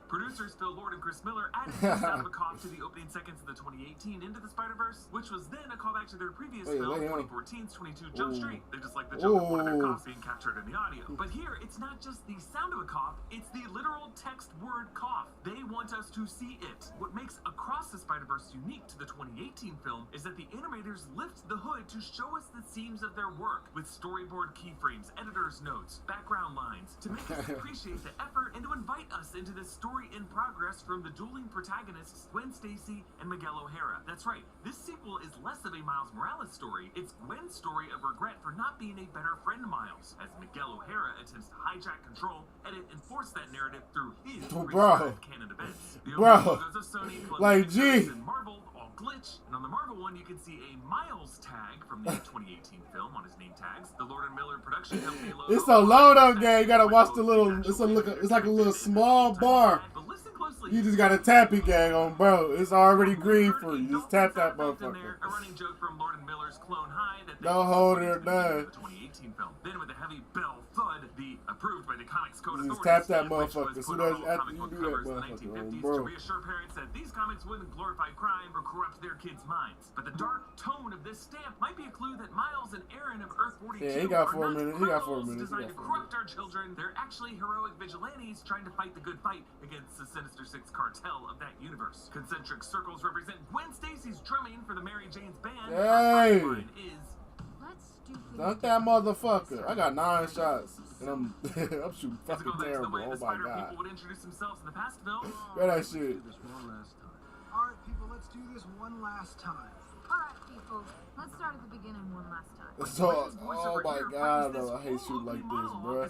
[SPEAKER 8] Producers Phil Lord and Chris Miller added the sound of a cough to the opening seconds of the 2018 Into the Spider-Verse, which was then a callback to their previous film, 2014's 22 Jump Street. They just like the joke of one of their coughs being captured in the audio. But here, it's not just the sound of a cough, it's the literal text word cough. They want us to see it. What makes Across the Spider-Verse unique to the 2018 film is that the animators lift the hood to show us the seams of their work, with storyboard keyframes, editor's notes, background lines, to make us appreciate the effort and to invite us into this story in progress from the dueling protagonists Gwen Stacy and Miguel O'Hara. That's right, this sequel is less of a Miles Morales story, it's Gwen's story of regret for not being a better friend to Miles, as Miguel O'Hara attempts to hijack control, edit, and force that narrative through his canon events. The logos of Sony,
[SPEAKER 4] like G.
[SPEAKER 8] and Marvel all glitch, and on the Marvel one you can see a Miles tag from the 2018 film on his name tags. The Lord and Miller production company logo.
[SPEAKER 4] It's a load-up game. You gotta watch the little. It's like a little small bar. You just gotta tap it, gang, on bro. It's already green for you. Just tap that motherfucker.
[SPEAKER 8] A running joke from Lord and Miller's Clone High that
[SPEAKER 4] don't hold it down.
[SPEAKER 8] 2018 film. Then with a heavy bell thud, the approved by the Comics Code
[SPEAKER 4] Just
[SPEAKER 8] Authority
[SPEAKER 4] tap that
[SPEAKER 8] stamp, which
[SPEAKER 4] motherfucker.
[SPEAKER 8] was
[SPEAKER 4] As soon
[SPEAKER 8] put on
[SPEAKER 4] as
[SPEAKER 8] all
[SPEAKER 4] after
[SPEAKER 8] comic
[SPEAKER 4] you
[SPEAKER 8] book
[SPEAKER 4] do that
[SPEAKER 8] covers in the
[SPEAKER 4] motherfucker,
[SPEAKER 8] 1950s
[SPEAKER 4] bro.
[SPEAKER 8] to reassure parents that these comics wouldn't glorify crime or corrupt their kids' minds. But the dark tone of this stamp might be a clue that Miles and Aaron of Earth 42
[SPEAKER 4] Yeah, he got
[SPEAKER 8] are
[SPEAKER 4] 4
[SPEAKER 8] not
[SPEAKER 4] minutes. He got 4
[SPEAKER 8] criminals
[SPEAKER 4] minutes.
[SPEAKER 8] designed to corrupt our children. They're actually heroic vigilantes trying to fight the good fight against the Sinister Six cartel of that universe. Concentric circles represent Gwen Stacy's drumming for the Mary Jane's band.
[SPEAKER 4] Hey!
[SPEAKER 8] Her line is,
[SPEAKER 4] Not that motherfucker. I got 9 shots. And I'm I'm shooting fucking terrible.
[SPEAKER 8] the way
[SPEAKER 4] Oh
[SPEAKER 8] the
[SPEAKER 4] my
[SPEAKER 8] Spider
[SPEAKER 4] god.
[SPEAKER 8] people would introduce themselves in the past film.
[SPEAKER 4] Get that shit.
[SPEAKER 20] Alright, people, let's do this one last time.
[SPEAKER 19] Alright, people, let's start at the beginning one last time.
[SPEAKER 4] So, oh my god, though, I hate shooting like this, bro.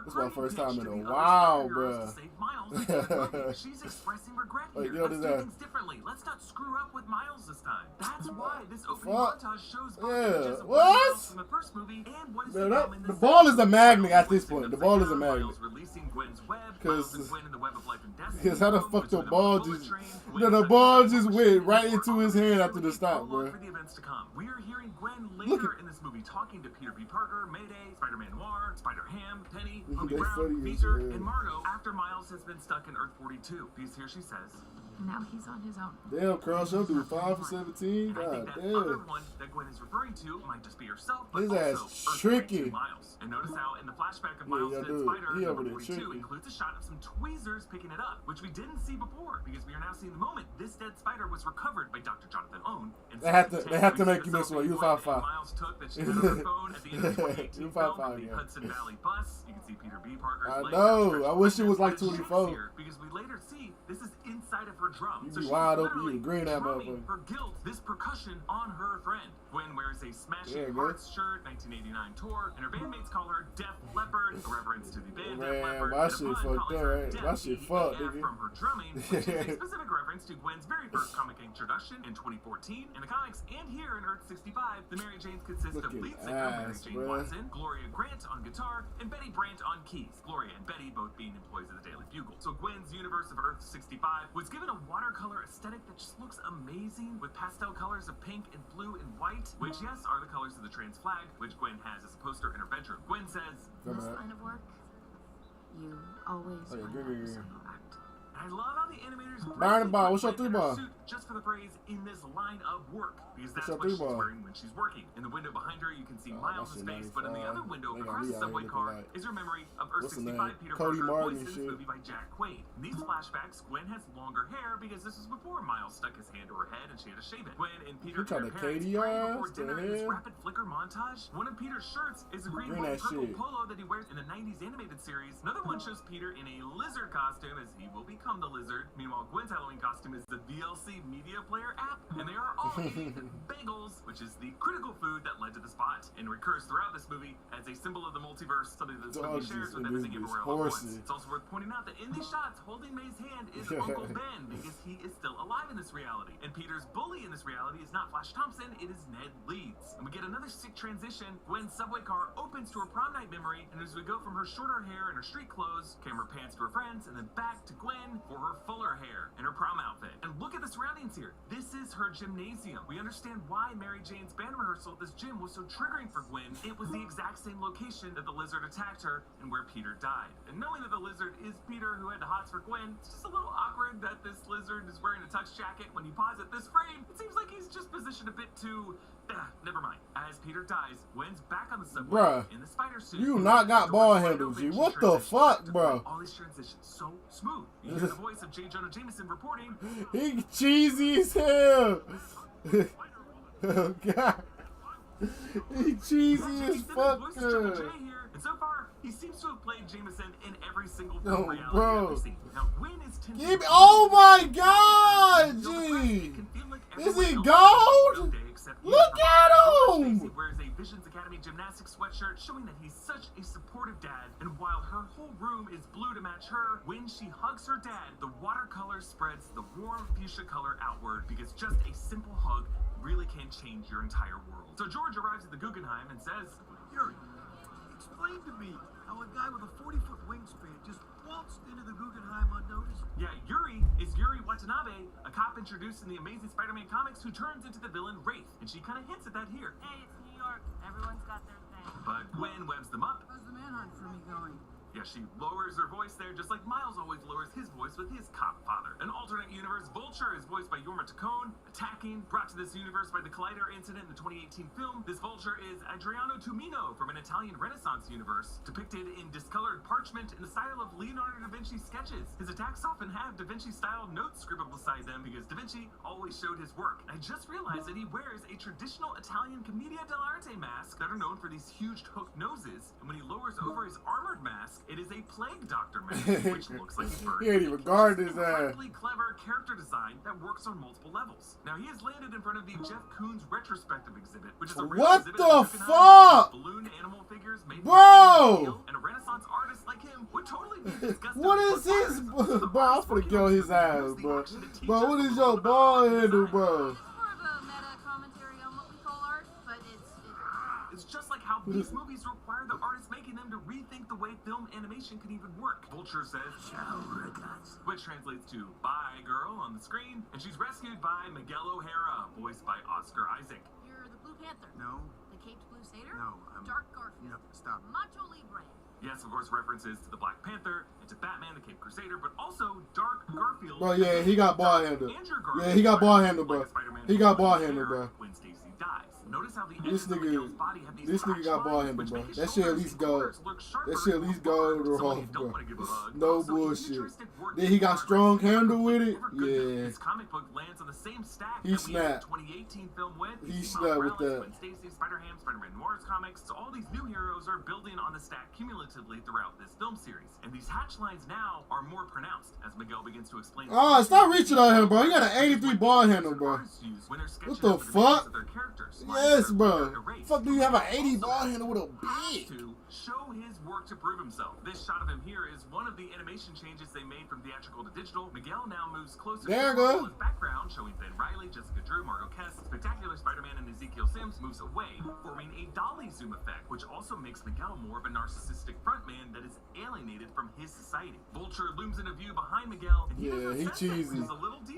[SPEAKER 4] This is my first time in a while, bro.
[SPEAKER 8] She's expressing regret
[SPEAKER 4] Like,
[SPEAKER 8] here.
[SPEAKER 4] yo,
[SPEAKER 8] Let's do
[SPEAKER 4] that.
[SPEAKER 8] things differently. Let's not screw up with Miles this time. That's why this opening
[SPEAKER 4] Fuck.
[SPEAKER 8] montage shows both
[SPEAKER 4] Yeah.
[SPEAKER 8] images of
[SPEAKER 4] What?
[SPEAKER 8] Miles from the first movie and what is
[SPEAKER 4] Man,
[SPEAKER 8] to come in
[SPEAKER 4] the
[SPEAKER 8] the
[SPEAKER 4] ball is a magnet at this point. The ball is a magnet.
[SPEAKER 8] Miles releasing Gwen's web, Miles and Gwen in the web of life and destiny.
[SPEAKER 4] Because how the fuck the ball just... The ball just went right into his hand after the stop, bro.
[SPEAKER 8] For the events to come. We are hearing Gwen later in this movie talking to Peter B. Parker, Mayday, Spider-Man Noir, Spider-Ham, Penny, Bobby
[SPEAKER 4] They
[SPEAKER 8] Brown,
[SPEAKER 4] funny as
[SPEAKER 8] Beezer,
[SPEAKER 4] hell.
[SPEAKER 8] and Margot after Miles has been stuck in Earth 42. Because here she says,
[SPEAKER 12] Now he's on his own.
[SPEAKER 4] Damn, Carl, she'll do 5 for 17.
[SPEAKER 8] and I
[SPEAKER 4] God
[SPEAKER 8] think that other
[SPEAKER 4] damn.
[SPEAKER 8] one that Gwen is referring to might just be herself, but
[SPEAKER 4] His
[SPEAKER 8] also
[SPEAKER 4] ass
[SPEAKER 8] Earth
[SPEAKER 4] tricky.
[SPEAKER 8] 42 Miles. And notice how in the flashback of
[SPEAKER 4] Yeah,
[SPEAKER 8] Miles'
[SPEAKER 4] yeah,
[SPEAKER 8] dead
[SPEAKER 4] dude.
[SPEAKER 8] spider,
[SPEAKER 4] He over
[SPEAKER 8] number
[SPEAKER 4] there
[SPEAKER 8] 42
[SPEAKER 4] tricky.
[SPEAKER 8] includes a shot of some tweezers picking it up, which we didn't see before, because we are now seeing the moment this dead spider was recovered by Dr. Jonathan Owen. And
[SPEAKER 4] They have to make you miss one. You 5-5.
[SPEAKER 8] Miles took that she had on her phone at the end of the 2018
[SPEAKER 4] You
[SPEAKER 8] film,
[SPEAKER 4] 5-5,
[SPEAKER 8] the
[SPEAKER 4] yeah.
[SPEAKER 8] Hudson Valley bus. You can see Peter B. Parker's
[SPEAKER 4] I
[SPEAKER 8] leg
[SPEAKER 4] know.
[SPEAKER 8] outstretched
[SPEAKER 4] I wish it was like
[SPEAKER 8] but it's
[SPEAKER 4] 24.
[SPEAKER 8] here, because we later see this is inside of her drum.
[SPEAKER 4] You
[SPEAKER 8] So
[SPEAKER 4] be
[SPEAKER 8] she's
[SPEAKER 4] wide open,
[SPEAKER 8] literally
[SPEAKER 4] you green that
[SPEAKER 8] drumming
[SPEAKER 4] motherfucker.
[SPEAKER 8] her guilt, this percussion on her friend. Gwen wears a Smashing
[SPEAKER 4] Yeah,
[SPEAKER 8] Hearts shirt, 1989 tour, and her bandmates call her Def Leppard, a reference to the band Def
[SPEAKER 4] Man,
[SPEAKER 8] Leppard.
[SPEAKER 4] my
[SPEAKER 8] and a
[SPEAKER 4] shit
[SPEAKER 8] pun
[SPEAKER 4] fucked
[SPEAKER 8] calling
[SPEAKER 4] up,
[SPEAKER 8] her
[SPEAKER 4] right?
[SPEAKER 8] Def
[SPEAKER 4] My shit fucked,
[SPEAKER 8] DEF
[SPEAKER 4] nigga.
[SPEAKER 8] from her drumming, which is a specific reference to Gwen's very first comic introduction in 2014. In the comics and here in Earth 65, the Mary Janes consist of
[SPEAKER 4] Looking
[SPEAKER 8] lead singer Mary
[SPEAKER 4] ass,
[SPEAKER 8] Jane
[SPEAKER 4] bruh.
[SPEAKER 8] Watson, Gloria Grant on guitar, and Betty Brant on keys. Gloria and Betty both being employees of the Daily Bugle. So Gwen's universe of Earth 65 was given a watercolor aesthetic that just looks amazing with pastel colors of pink and blue and white, which yes are the colors of the trans flag, which Gwen has as a poster in her bedroom. Gwen says,
[SPEAKER 12] This line of work, you always
[SPEAKER 4] Oh, yeah,
[SPEAKER 12] find
[SPEAKER 4] give
[SPEAKER 12] out
[SPEAKER 4] me-
[SPEAKER 12] the solo act.
[SPEAKER 8] I love how the animators
[SPEAKER 4] Burn bar, what's your
[SPEAKER 8] Gwen in
[SPEAKER 4] 3
[SPEAKER 8] her
[SPEAKER 4] bar?
[SPEAKER 8] suit just for the phrase in this line of work, because that's
[SPEAKER 4] your
[SPEAKER 8] what
[SPEAKER 4] 3
[SPEAKER 8] she's
[SPEAKER 4] bar?
[SPEAKER 8] wearing when she's working. In the window behind her, you can see Miles'
[SPEAKER 4] shit
[SPEAKER 8] face, but in the
[SPEAKER 4] 95.
[SPEAKER 8] other window
[SPEAKER 4] They got
[SPEAKER 8] across
[SPEAKER 4] me
[SPEAKER 8] the
[SPEAKER 4] out
[SPEAKER 8] subway
[SPEAKER 4] here
[SPEAKER 8] car
[SPEAKER 4] looking like-
[SPEAKER 8] is her memory of Earth
[SPEAKER 4] what's the
[SPEAKER 8] 65
[SPEAKER 4] name?
[SPEAKER 8] Peter
[SPEAKER 4] Cody
[SPEAKER 8] Parker
[SPEAKER 4] Martin
[SPEAKER 8] voices
[SPEAKER 4] shit.
[SPEAKER 8] movie by Jack Quaid. In these flashbacks, Gwen has longer hair because this was before Miles stuck his hand to her head and she had to shave it. Gwen and Peter
[SPEAKER 4] You trying
[SPEAKER 8] and
[SPEAKER 4] to
[SPEAKER 8] her parents
[SPEAKER 4] Katie
[SPEAKER 8] pray
[SPEAKER 4] your
[SPEAKER 8] before
[SPEAKER 4] ass?
[SPEAKER 8] dinner
[SPEAKER 4] The
[SPEAKER 8] in this
[SPEAKER 4] hell?
[SPEAKER 8] rapid flicker montage. One of Peter's shirts is a green,
[SPEAKER 4] Green
[SPEAKER 8] white,
[SPEAKER 4] that
[SPEAKER 8] purple
[SPEAKER 4] shit.
[SPEAKER 8] polo that he wears in the 90s animated series. Another one shows Peter in a lizard costume as he will become the lizard. Meanwhile, Gwen's Halloween costume is the VLC media player app, and they are all eating bagels, which is the critical food that led to the spot, and recurs throughout this movie as a symbol of the multiverse, something that this movie
[SPEAKER 4] Dogs
[SPEAKER 8] shares with
[SPEAKER 4] and
[SPEAKER 8] everything
[SPEAKER 4] these
[SPEAKER 8] everywhere all at once.
[SPEAKER 4] horses.
[SPEAKER 8] It's also worth pointing out that in these shots, holding May's hand is Uncle Ben, because he is still alive in this reality. And Peter's bully in this reality is not Flash Thompson, it is Ned Leeds. And we get another sick transition. Gwen's subway car opens to her prom night memory, and as we go from her shorter hair and her street clothes, camera pans to her friends, and then back to Gwen for her fuller hair and her prom outfit. And look at the surroundings. surroundings here. This is her gymnasium. We understand why Mary Jane's band rehearsal at this gym was so triggering for Gwen. It was the exact same location that the lizard attacked her and where Peter died. And knowing that the lizard is Peter who had the hots for Gwen, it's just a little awkward that this lizard is wearing a tux jacket. When you pause at this frame, it seems like he's just positioned a bit too... never mind. As Peter dies, Gwen's back on the subway in the spider suit.
[SPEAKER 4] You not got ball handles, G. What the fuck, bro?
[SPEAKER 8] All these transitions so smooth. You hear the voice of J. Jonah Jameson reporting.
[SPEAKER 4] He cheesy as hell. Oh, God. He cheesy as fuck.
[SPEAKER 8] And so far, he seems to have played Jameson in every single film reality
[SPEAKER 4] bro.
[SPEAKER 8] we've seen. Now, Gwen is
[SPEAKER 4] Give me, oh my God, G. Is he gold? Look at him!
[SPEAKER 8] He wears a Visions Academy gymnastics sweatshirt, showing that he's such a supportive dad. And while her whole room is blue to match her, when she hugs her dad, the watercolor spreads the warm fuchsia color outward, because just a simple hug really can change your entire world. So George arrives at the Guggenheim and says,
[SPEAKER 5] Yuri, explain to me how a guy with a 40-foot wingspan just waltzed into the Guggenheim unnoticed.
[SPEAKER 8] Yeah, Yuri is Yuri Watanabe, a cop introduced in the Amazing Spider-Man comics who turns into the villain Wraith. And she kind of hints at that here.
[SPEAKER 7] Hey, it's New York. Everyone's got their thing.
[SPEAKER 8] But Gwen webs them up.
[SPEAKER 10] How's the manhunt for me going?
[SPEAKER 8] Yeah, she lowers her voice there, just like Miles always lowers his voice with his cop father. An alternate universe, Vulture is voiced by Jorma Taccone. Attacking, brought to this universe by the Collider incident in the 2018 film, this Vulture is Adriano Tumino from an Italian Renaissance universe, depicted in discolored parchment in the style of Leonardo da Vinci's sketches. His attacks often have Da Vinci-style notes scribbled beside them because Da Vinci always showed his work. I just realized that he wears a traditional Italian Commedia dell'arte mask that are known for these huge hooked noses, and when he lowers over his armored mask, it is a plague doctor mask, which looks like a bird.
[SPEAKER 4] He ain't even guard his ass.
[SPEAKER 8] Incredibly clever character design that works on multiple levels. Now he has landed in front of the Jeff Koons retrospective exhibit, which is a real
[SPEAKER 4] What
[SPEAKER 8] exhibit
[SPEAKER 4] the
[SPEAKER 8] of
[SPEAKER 4] fuck?
[SPEAKER 8] balloon animal figures made
[SPEAKER 4] Bro!
[SPEAKER 8] and a Renaissance artist like him would totally be disgusted.
[SPEAKER 4] What is his, bro? I'm finna kill his ass, bro. Bro, what is your ball handle, bro?
[SPEAKER 8] It's just like how these movies require the artists making them to rethink the way film animation can even work. Vulture says, which translates to "bye girl" on the screen, and she's rescued by Miguel O'Hara, voiced by Oscar Isaac.
[SPEAKER 9] You're the Blue Panther.
[SPEAKER 5] No.
[SPEAKER 9] The Caped Blue Satyr.
[SPEAKER 5] No, I'm...
[SPEAKER 9] Dark Garfield.
[SPEAKER 5] No, stop.
[SPEAKER 9] Macho Libre.
[SPEAKER 8] Yes, of course, references to the Black Panther and to Batman, the Cape Crusader, but also Dark Garfield.
[SPEAKER 4] Bro, yeah, he got ball handle. Yeah, he got ball handle, bro. He got ball handle, bro.
[SPEAKER 8] When Stacy dies. Notice how the
[SPEAKER 4] This nigga got ball handle, bro. That shit at least go. That shit at least go to off, bro. No bullshit. Then he got strong handle with it. Yeah.
[SPEAKER 8] This comic book lands on the same stack
[SPEAKER 4] He snapped.
[SPEAKER 8] 2018 film with.
[SPEAKER 4] He snapped with that.
[SPEAKER 8] Stacy, Spider-Ham, Spider-Man Noir's comics. So all these new heroes are building on the stack cumulatively throughout this film series. And these hatch lines now are more pronounced as Miguel begins to explain.
[SPEAKER 4] Oh, stop reaching on him, bro. He got an 83 ball handle, bro. What the fuck? Yes, bro. Fuck, do you have an 80 ball handle with a bitch?
[SPEAKER 8] To show his work to prove himself. This shot of him here is one of the animation changes they made from theatrical to digital. Miguel now moves closer
[SPEAKER 4] there
[SPEAKER 8] to his background, showing Ben Reilly, Jessica Drew, Margot Kess, Spectacular Spider-Man, and Ezekiel Sims moves away, forming a dolly zoom effect, which also makes Miguel more of a narcissistic frontman that is alienated from his society. Vulture looms into view behind Miguel, and
[SPEAKER 4] he cheesy.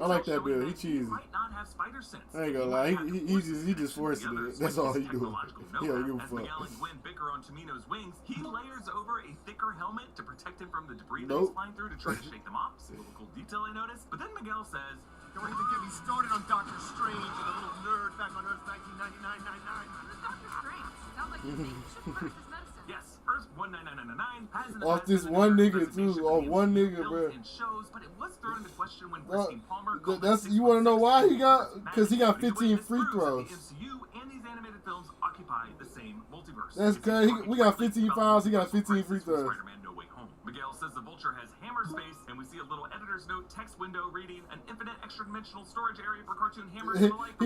[SPEAKER 4] I like that build. He cheesy.
[SPEAKER 8] Might not have spider sense.
[SPEAKER 4] I ain't gonna lie. He just forcing it. That's all he doing. He don't give a
[SPEAKER 8] As
[SPEAKER 4] fuck.
[SPEAKER 8] Miguel and Gwen bicker on Tomino's wings, he layers over a thicker helmet to protect him from the debris that he's flying through to try to shake them off. It's a little cool detail I noticed. But then Miguel says,
[SPEAKER 5] Don't even get me started on Doctor Strange and the little nerd back on Earth 1999.
[SPEAKER 7] Dr. Strange. Sounds like you should purchase medicine.
[SPEAKER 8] yes, Earth 19999 has an
[SPEAKER 4] Off this one nigga too. Off one nigga, bro.
[SPEAKER 8] and shows, but it was thrown into question when
[SPEAKER 4] Bro,
[SPEAKER 8] Christine Palmer
[SPEAKER 4] that's you want to know why he got? Because he got 15 free throws.
[SPEAKER 8] The MCU and these animated films occupy the same multiverse.
[SPEAKER 4] That's crazy. We got 15 fouls. He got 15 free throws.
[SPEAKER 8] Spider-Man No Way Home. Miguel says the Vulture has hammer space, and we see a little editor's note text window reading an infinite extra-dimensional storage area for cartoon hammers. and the like,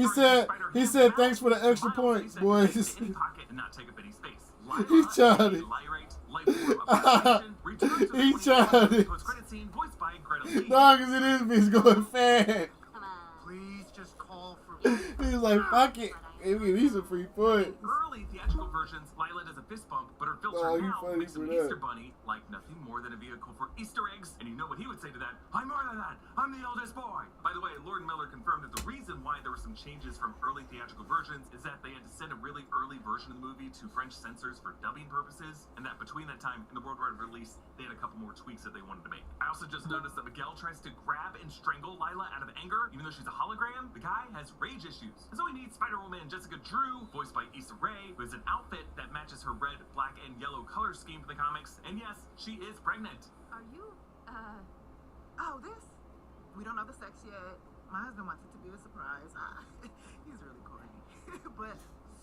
[SPEAKER 4] He said thanks for the extra points, boys.
[SPEAKER 8] Any pocket and not take up any space.
[SPEAKER 4] He childish. He childish.
[SPEAKER 8] Post-credit scene voiced by Greta Lee.
[SPEAKER 4] No, because it is bitch going fast.
[SPEAKER 5] Please just call for...
[SPEAKER 4] He's like, fuck it. Give me some free points.
[SPEAKER 8] Early theatrical versions, Lila does a fist bump, but her filter
[SPEAKER 4] Oh, you
[SPEAKER 8] now
[SPEAKER 4] funny
[SPEAKER 8] makes an
[SPEAKER 4] for
[SPEAKER 8] Easter
[SPEAKER 4] that.
[SPEAKER 8] bunny like nothing more than a vehicle for Easter eggs. And you know what he would say to that? I'm more than that. I'm the eldest boy. By the way, Lord Miller confirmed that the reason why there were some changes from early theatrical versions is that they had to send a really early version of the movie to French censors for dubbing purposes, and that between that time and the worldwide release, they had a couple more tweaks that they wanted to make. I also just noticed that Miguel tries to grab and strangle Lila out of anger, even though she's a hologram. The guy has rage issues. And so we meet Spider-Woman Jessica Drew, voiced by Issa Rae, who has an outfit that matches her red, black, and yellow color scheme for the comics. And yes, she is pregnant.
[SPEAKER 3] Are you, oh, this? We don't know the sex yet. My husband wants it to be a surprise. He's really corny. But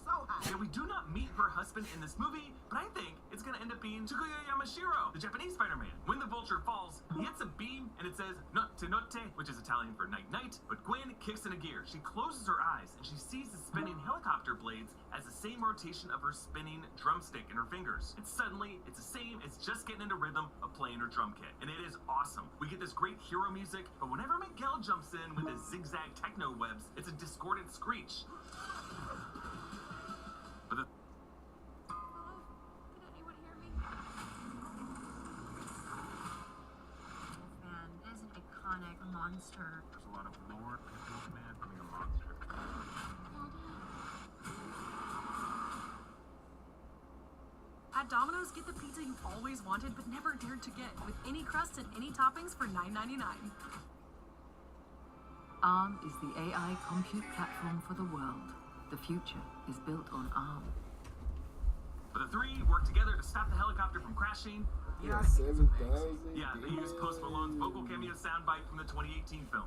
[SPEAKER 3] so hot.
[SPEAKER 8] Yeah, we do not meet her husband in this movie, but I think it's gonna end up being Takuya Yamashiro, the Japanese Spider-Man. When the vulture falls, he hits a beam and it says notte notte, which is Italian for night night, but Gwen kicks in a gear. She closes her eyes and she sees the spinning helicopter blades as the same rotation of her spinning drumstick in her fingers. And suddenly, it's the same as just getting into rhythm of playing her drum kit. And it is awesome. We get this great hero music, but whenever Miguel jumps in with his zigzag techno webs, it's a discordant screech. But the
[SPEAKER 11] Man is an iconic monster.
[SPEAKER 8] There's a lot of lore into this man being a monster.
[SPEAKER 22] At Domino's, get the pizza you've always wanted but never dared to get, with any crust and any toppings for $9.99.
[SPEAKER 2] ARM is the AI compute platform for the world. The future is built on ARM.
[SPEAKER 8] But the three work together to stop the helicopter from crashing.
[SPEAKER 4] Yeah, 7,000.
[SPEAKER 8] Yeah, they use Post Malone's vocal cameo soundbite from the 2018 film.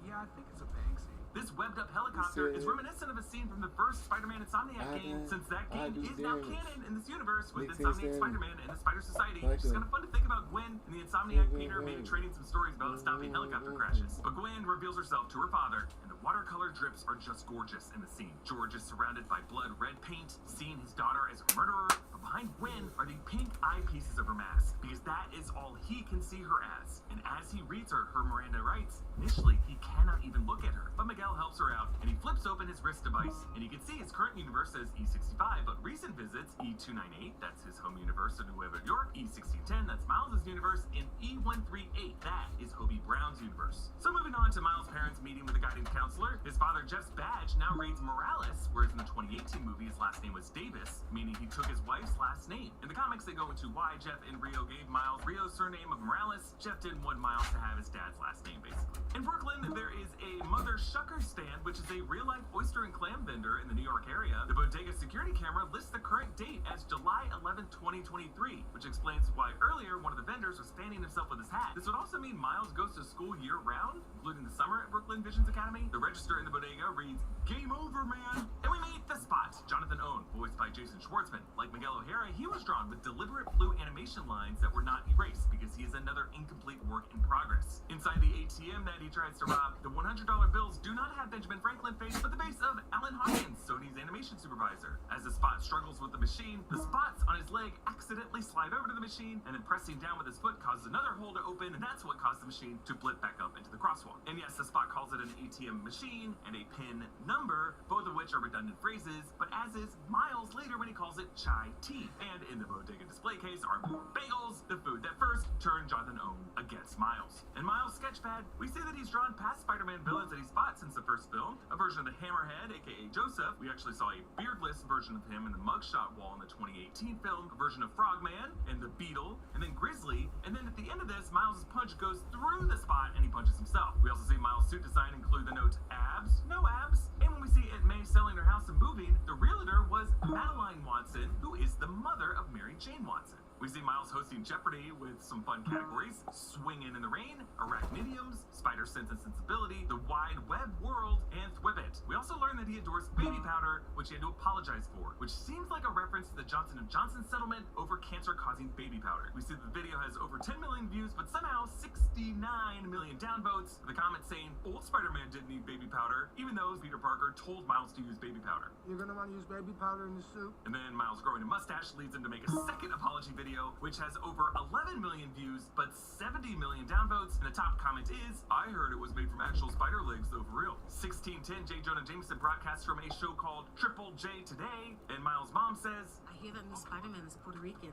[SPEAKER 20] Yeah, I think it's a Banksy.
[SPEAKER 8] This webbed-up helicopter is reminiscent of a scene from the first Spider-Man Insomniac game, since that game is now canon in this universe with Insomniac Spider-Man and the Spider Society. Which is kind of fun to think about Gwen and the Insomniac Peter maybe trading some stories about stopping helicopter crashes. But Gwen reveals herself to her father, and the watercolor drips are just gorgeous in the scene. George is surrounded by blood-red paint, seeing his daughter as a murderer. But behind Gwen are the pink eye pieces of her mask, because that is all he can see her as. And as he reads her Miranda rights, initially he cannot even look at her. But Miguel helps her out, and he flips open his wrist device, and he can see his current universe as E65, but recent visits, E298, that's his home universe in Nueva York, E1610, that's Miles' universe, and E138, that is Hobie Brown's universe. So moving on to Miles' parents meeting with a guidance counselor, his father Jeff's badge now reads Morales, whereas in the 2018 movie his last name was Davis, meaning he took his wife's last name. In the comics they go into why Jeff and Rio gave Miles Rio's surname of Morales. Jeff didn't want Miles to have his dad's last name, basically. In Brooklyn, there is a Mother Shucker stand, which is a real-life oyster and clam vendor in the New York area. The bodega security camera lists the current date as July 11th, 2023, which explains why earlier one of the vendors was fanning himself with his hat. This would also mean Miles goes to school year-round, including the summer at Brooklyn Visions Academy. The register in the bodega reads, "Game over, man!" And we meet the Spot, Jonathan Owen, voiced by Jason Schwartzman. Like Miguel O'Hara, he was drawn with deliberate blue animation lines that were not erased, because he is another incomplete work in progress. Inside the ATM that he tries to rob, the $100 bills do not have Benjamin Franklin face, but the face of Alan Hawkins, Sony's animation supervisor. As the Spot struggles with the machine, the spots on his leg accidentally slide over to the machine, and then pressing down with his foot causes another hole to open, and that's what caused the machine to blip back up into the crosswalk. And yes, the Spot calls it an ATM machine and a PIN number, both of which are redundant phrases, but as is Miles later when he calls it chai tea. And in the bodega display case are more bagels, the food that first turned Jonathan Owen against Miles. In Miles' sketchpad, we see that he's drawn past Spider-Man villains that he's fought since the first film, a version of the Hammerhead, aka Joseph. We actually saw a beardless version of him in the mugshot wall in the 2018 film, a version of Frogman, and the Beetle, and then Grizzly, and then at the end of this, Miles' punch goes through the Spot and he punches himself. We also see Miles' suit design include the note, abs, no abs, and when we see Aunt May selling her house and moving, the realtor was Madeline Watson, who is the mother of Mary Jane Watson. We see Miles hosting Jeopardy with some fun categories: Swingin' in the Rain, Arachnidiums, Spider Sense and Sensibility, The Wide Web World, and Thwibbit. We also learned that he endorsed baby powder, which he had to apologize for, which seems like a reference to the Johnson & Johnson settlement over cancer-causing baby powder. We see the video has over 10 million views, but somehow 69 million downvotes, with the comments saying old Spider-Man didn't need baby powder, even though Peter Parker told Miles to use baby powder.
[SPEAKER 20] You're gonna want to use baby powder in the soup?
[SPEAKER 8] And then Miles growing a mustache leads him to make a second apology video video, which has over 11 million views, but 70 million downvotes. And the top comment is, I heard it was made from actual spider legs, though for real. 1610, J. Jonah Jameson broadcasts from a show called Triple J Today, and Miles' mom says,
[SPEAKER 18] I hear that Miss Spider-Man is Puerto Rican.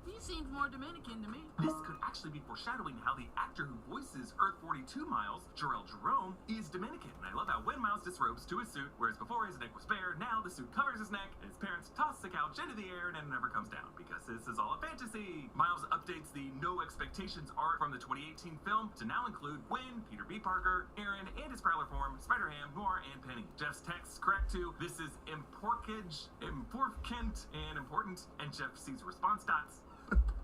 [SPEAKER 22] He seems more Dominican to me.
[SPEAKER 8] this could actually be foreshadowing how the actor who voices Earth 42 Miles, Jarrell Jerome, is Dominican. And I love how when Miles disrobes to his suit, whereas before his neck was bare, now the suit covers his neck, and his parents toss the couch into the air and it never comes down, because this is all a fantasy. Miles updates the No Expectations art from the 2018 film to now include Gwen, Peter B. Parker, Aaron, and his Prowler form, Spider-Ham, Noir, and Penny. Jeff's text's correct too. This is important, and important, and Jeff sees response dots.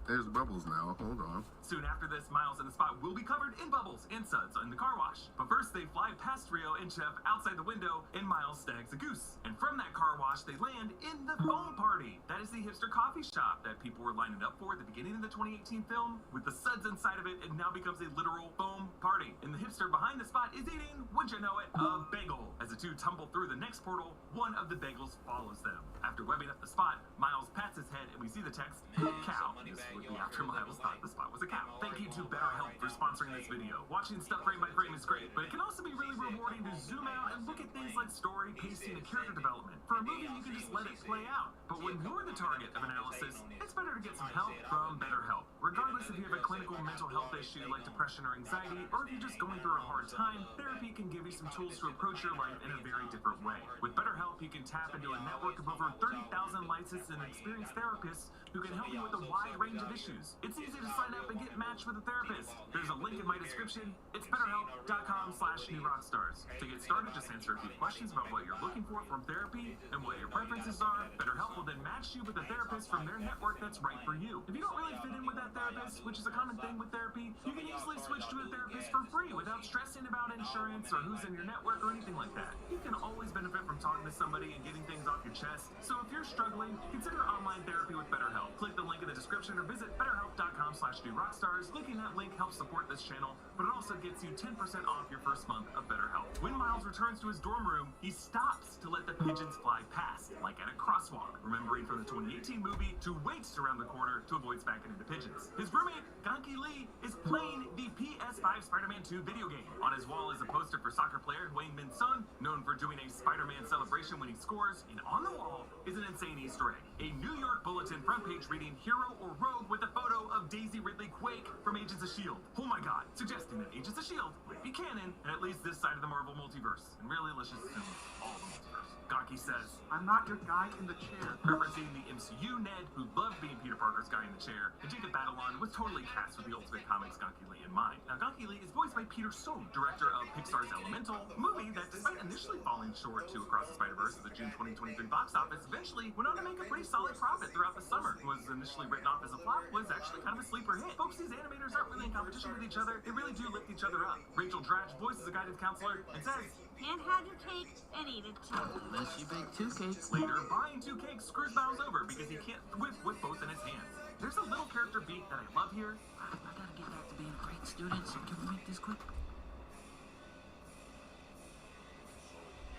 [SPEAKER 1] There's bubbles now. Hold on.
[SPEAKER 8] Soon after this, Miles and the Spot will be covered in bubbles and suds in the car wash. But first, they fly past Rio and Jeff outside the window, and Miles snags a goose. And from that car wash, they land in the Foam Party. That is the hipster coffee shop that people were lining up for at the beginning of the 2018 film. With the suds inside of it, it now becomes a literal foam party. And the hipster behind the Spot is eating, would you know it, a bagel. As the two tumble through the next portal, one of the bagels follows them. After webbing up the Spot, Miles pats his head, and we see the text, cow. This would be after Miles thought the Spot was a cow. Thank you to BetterHelp for sponsoring this video. Watching stuff frame by frame is great, but it can also be really rewarding to zoom out and look at things like story, pacing, and character development. For a movie, you can just let it play out. But when you're the target of analysis, it's better to get some help from BetterHelp. Regardless if you have a clinical mental health issue like depression or anxiety, or if you're just going through a hard time, therapy can give you some tools to approach your life in a very different way. With BetterHelp, you can tap into a network of over 30,000 licensed and experienced therapists who can help you with a wide range of issues. It's easy to sign up and get matched with a therapist. There's a link in my description. It's betterhelp.com/newrockstars. To get started, just answer a few questions about what you're looking for from therapy and what your preferences are. BetterHelp will then match you with a therapist from their network that's right for you. If you don't really fit in with that therapist, which is a common thing with therapy, you can easily switch to a therapist for free without stressing about insurance or who's in your network or anything like that. You can always benefit from talking to somebody and getting things off your chest. So if you're struggling, consider online therapy with BetterHelp. Click the link in the description or visit betterhelp.com/newrockstars. Clicking that link helps support this channel, but it also gets you 10% off your first month of BetterHelp. When Miles returns to his dorm room, he stops to let the pigeons fly past, like at a crosswalk, remembering from the 2018 movie to wait around the corner to avoid smacking into pigeons. His roommate, Ganki Lee, is playing the PS5 Spider-Man 2 video game. On his wall is a poster for soccer player Wayne Min Sun, known for doing a Spider-Man celebration when he scores, and on the wall is an insane Easter egg. A New York Bulletin front page reading Hero or Rogue with a photo of Daisy Ridley Quake from Agents of S.H.I.E.L.D. Oh my god, suggesting that Agents of S.H.I.E.L.D. might be canon, and at least this side of the Marvel multiverse. And really, let's just assume all the multiverse. Ganki says,
[SPEAKER 21] I'm not your guy in the chair.
[SPEAKER 8] Referencing the MCU Ned, who loved being Peter Parker's guy in the chair, and Jacob Batalon was totally cast with the Ultimate Comics Ganki Lee in mind. Now, Ganki Lee is voiced by Peter Sohn, director of Pixar's Elemental, a movie that, despite initially falling short to Across the Spider-Verse at the June 2023 box office, eventually went on to make a pretty solid profit throughout the summer. Was initially written off as a flop, was actually kind of a sleeper hit. Folks, these animators aren't really in competition with each other. They really do lift each other up. Rachel Dratch voices a guidance counselor and says,
[SPEAKER 9] Can't have your cake and eat it too.
[SPEAKER 21] Unless you bake 2 cakes.
[SPEAKER 8] Later, buying 2 cakes screws Miles over because he can't whip with both in his hands. There's a little character beat that I love here.
[SPEAKER 21] I gotta get back to being a great student, so can we make this quick?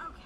[SPEAKER 9] Okay.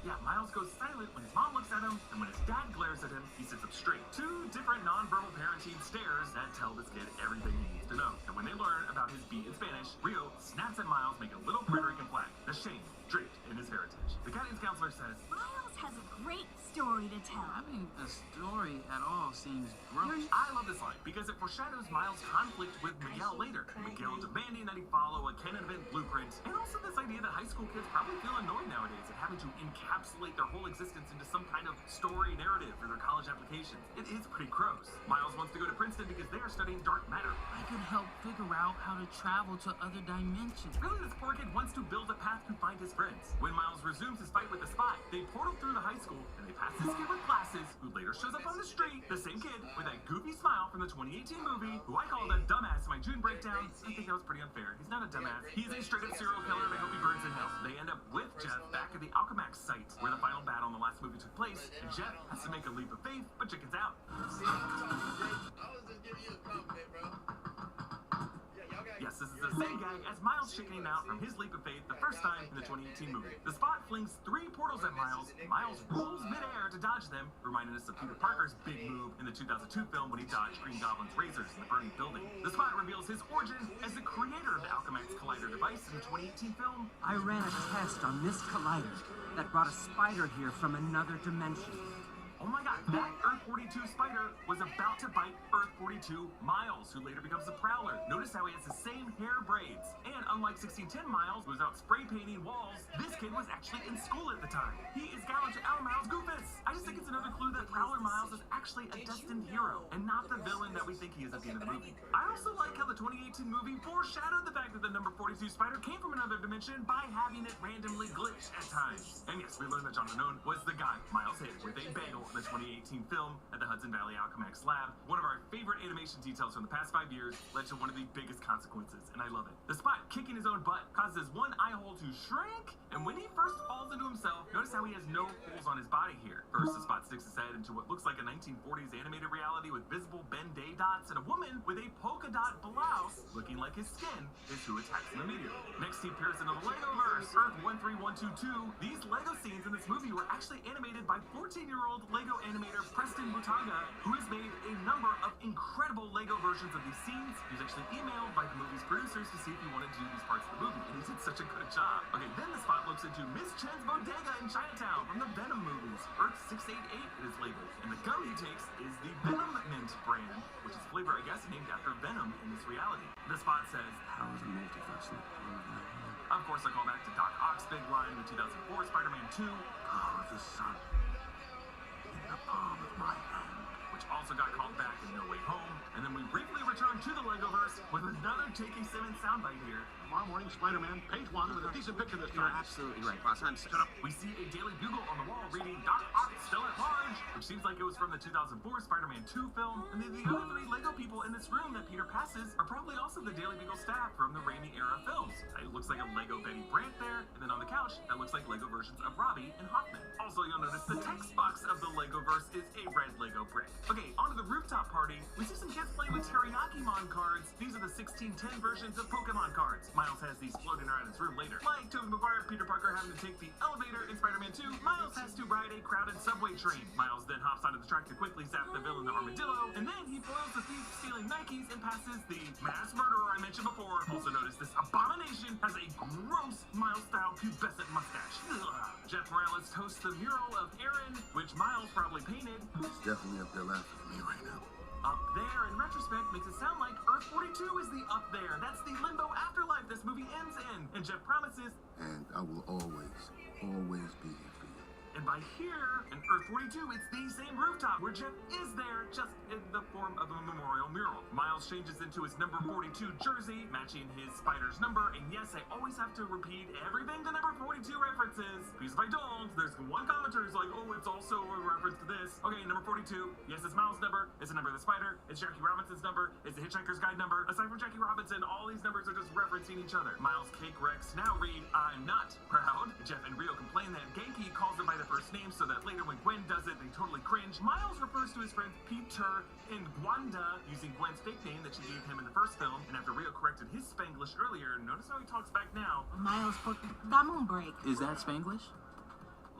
[SPEAKER 8] Yeah, Miles goes silent when his mom looks at him, and when his dad glares at him, he sits up straight. 2 different non-verbal parenting stares that tell this kid everything he needs to know. And when they learn about his beat in Spanish, Rio snaps at Miles, making a little Puerto Rican flag, the shame draped in his heritage. The guidance counselor says,
[SPEAKER 9] Miles has a great story to tell.
[SPEAKER 21] I mean, the story at all seems gross.
[SPEAKER 8] I love this line because it foreshadows Miles' conflict with Miguel later. Miguel demanding that he follow a canon event blueprint, and also this idea that high school kids probably feel annoyed nowadays at having to encapsulate their whole existence into some kind of story narrative for their college applications. It is pretty gross. Miles wants to go to Princeton because they are studying dark matter.
[SPEAKER 21] I could help figure out how to travel to other dimensions.
[SPEAKER 8] Really, this poor kid wants to build a path to find his friends. When Miles resumes his fight with the Spot, they portal through the high school, and they pass this kid with glasses, who later shows up on the street, the same kid with that goofy smile from the 2018 movie, who I called a dumbass in my June breakdown. I think that was pretty unfair. He's not a dumbass. He's a straight-up serial killer, and I hope he burns in hell. They end up with Jeff back at the Alchemax site, where the final battle in the last movie took place, and Jeff has to make a leap of faith, but chickens out. Yes, this is a
[SPEAKER 6] same gag as Miles chickening out from his leap of faith the first time in the 2018 movie. The Spot flings 3 portals at Miles. Miles rolls midair to dodge them, reminding us of Peter Parker's big move in the 2002 film when he dodged Green Goblin's razors in the burning building. The Spot reveals his origin as the creator of the Alchemax Collider device in the 2018 film.
[SPEAKER 13] I ran a test on this collider that brought a spider here from another dimension.
[SPEAKER 6] Oh my god, that Earth-42 spider was about to bite Earth-42 Miles, who later becomes the Prowler. Notice how he has the same hair braids. And unlike 1610 Miles, who was out spray painting walls, this kid was actually in school at the time. He is Gallinger L. Miles Goofus. I just think it's another clue that Prowler Miles is actually a destined hero, and not the villain that we think he is at the end of the movie. I also like how the 2018 movie foreshadowed the fact that the number 42 spider came from another dimension by having it randomly glitch at times. And yes, we learned that John Unknown was the guy Miles hit with a bagel in the 2018 film at the Hudson Valley Alchemax Lab. One of our favorite animation details from the past 5 years led to one of the biggest consequences, and I love it. The Spot kicking his own butt causes one eye hole to shrink, and when he first falls into himself, notice how he has no holes on his body here. First, the Spot sticks his head into what looks like a 1940s animated reality with visible Ben-Day dots, and a woman with a polka dot blouse looking like his skin is who attacks him immediately. Next, he appears in the Legoverse, Earth 13122. These Lego scenes in this movie were actually animated by 14-year-old Lego animator Preston Butanga, who has made a number of incredible Lego versions of these scenes. He was actually emailed by the movie's producers to see if he wanted to do these parts of the movie, and he did such a good job. Okay, then the Spot looks into Miss Chen's Bodega in Chinatown from the Venom movies. Earth 688 it is labeled, and the gum he takes is the Venom Mint brand, which is a flavor, I guess, named after Venom in this reality. The Spot says,
[SPEAKER 16] How is a multiverse not part of my head?
[SPEAKER 6] of course, I call back to Doc Ock's big line in the 2004 Spider-Man 2,
[SPEAKER 16] Power of the sun in the palm of my hand.
[SPEAKER 6] which also got called back in No Way Home. And then we briefly return to the Legoverse with another J.K. Simmons soundbite here.
[SPEAKER 15] Tomorrow morning, Spider-Man, page 1 with a decent picture this
[SPEAKER 16] You're
[SPEAKER 15] time.
[SPEAKER 16] absolutely right, boss. I'm
[SPEAKER 6] Shut up. We see a Daily Bugle on the wall reading Doc Ock still at large, which seems like it was from the 2004 Spider-Man 2 film. And then the other 3 Lego people in this room that Peter passes are probably also the Daily Bugle staff from the Raimi era films. It looks like a Lego Betty Brant there, and then on the couch, that looks like Lego versions of Robbie and Hoffman. Also, you'll notice the text box of the Legoverse is a red Lego brick. Okay, onto the rooftop party. We see some kids playing with Teriyaki-mon cards. These are the 1610 versions of Pokemon cards. Miles has these floating around his room later. Like Tobey Maguire, Peter Parker having to take the elevator in Spider-Man 2, Miles has to ride a crowded subway train. Miles then hops onto the track to quickly zap the villain, the Armadillo, and then he foils the thief stealing Nikes and passes the mass murderer I mentioned before. Also notice this abomination has a gross Miles-style pubescent mustache. Ugh. Jeff Morales hosts the mural of Aaron, which Miles probably painted.
[SPEAKER 16] He's definitely up there laughing at me right now.
[SPEAKER 6] Up there, in retrospect, makes it sound like Earth 42 is the up there. That's the limbo afterlife this movie ends in. And Jeff promises,
[SPEAKER 16] And I will always, always be here for you.
[SPEAKER 6] and by here, in Earth 42, it's the same rooftop where Jeff is there, just in the form of a memorial mural. Miles changes into his number 42 jersey, matching his spider's number, and yes, I always have to repeat everything the number 42 references, because if I don't, there's one commenter who's like, oh, it's also a reference to this. Okay, number 42, yes, it's Miles' number, it's the number of the spider, it's Jackie Robinson's number, it's the Hitchhiker's Guide number. Aside from Jackie Robinson, all these numbers are just referencing each other. Miles' Cake Rex now read, I'm not proud. Jeff and Rio complain that Genki calls him by the first name so that later when Gwen does it, they totally cringe. Miles refers to his friends Peter and Gwanda using Gwen's fake name that she gave him in the first film, and after Rio corrected his Spanglish earlier, notice how he talks back now.
[SPEAKER 22] Miles, dame un break.
[SPEAKER 16] Is that Spanglish?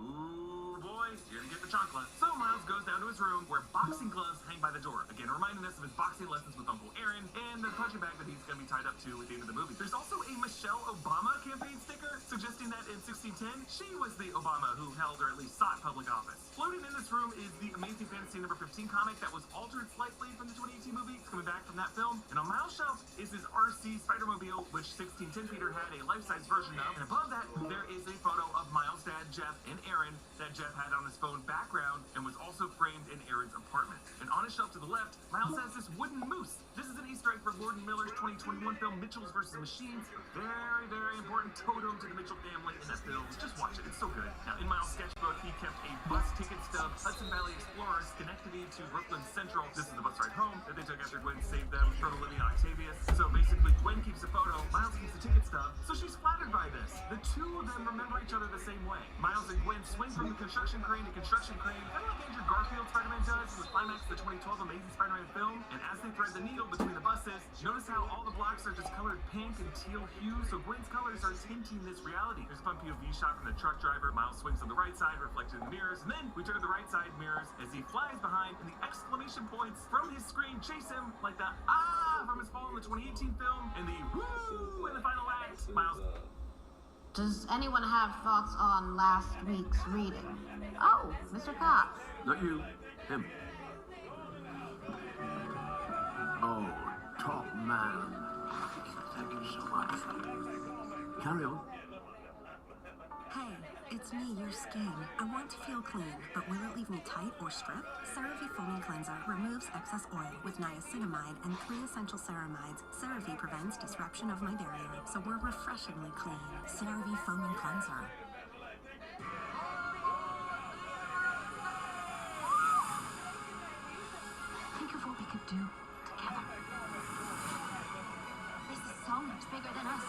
[SPEAKER 6] Ooh, boy, you're gonna get the chocolate. So Miles goes down to his room where boxing gloves hang by the door. Again, reminding us of his boxing lessons with Uncle Aaron and the punching bag that he's gonna be tied up to at the end of the movie. There's also a Michelle Obama campaign sticker suggesting that in 1610, she was the Obama who held or at least sought public office. Floating in this room is the Amazing Fantasy number 15 comic that was altered slightly from the 2018 movie. It's coming back from that film. And on Miles' shelf is his RC Spider-Mobile, which 1610 Peter had a life-size version of. And above that, there is a photo of Miles' dad, Jeff, and Aaron that Jeff had on his phone background and was also framed in Aaron's apartment. And on his shelf to the left, Miles has this wooden moose. This is an Easter egg for Gordon Miller's 2021 film Mitchells vs. Machines. Very, very important totem to the Mitchell family in that film. Just watch it. It's so good. Now, in Miles' sketchbook, he kept a bus ticket stub, Hudson Valley Explorers, Schenectady to Brooklyn Central. This is the bus ride home that they took after Gwen saved them from Olivia Octavius. So basically, Gwen keeps a photo, Miles keeps the ticket stub, so she's flattered by this. The two of them remember each other the same way. Miles and Gwen swing from the construction crane to construction crane, kind of like Andrew Garfield Spider-Man does with Climax the 2012 Amazing Spider-Man film, and as they thread the needle between the buses, notice how all the blocks are just colored pink and teal hues, so Gwen's colors are tinting this reality. There's a fun POV shot from the truck driver. Miles swings on the right side, reflected in the mirrors, and then we turn to the right side mirrors as he flies behind, and the exclamation points from his screen chase him like the ah from his fall in the 2018 film, and the woo in the final act. Miles.
[SPEAKER 9] Does anyone have thoughts on last week's reading? Oh, Mr. Cox.
[SPEAKER 15] Not you. Him. Oh, top man. Thank you so much. Carry on.
[SPEAKER 14] Hey, it's me, your skin. I want to feel clean, but will it leave me tight or stripped? CeraVe Foaming Cleanser removes excess oil with niacinamide and 3 essential ceramides. CeraVe prevents disruption of my barrier, so we're refreshingly clean. CeraVe Foaming Cleanser.
[SPEAKER 19] Think of what we could do together. This is so much bigger than us.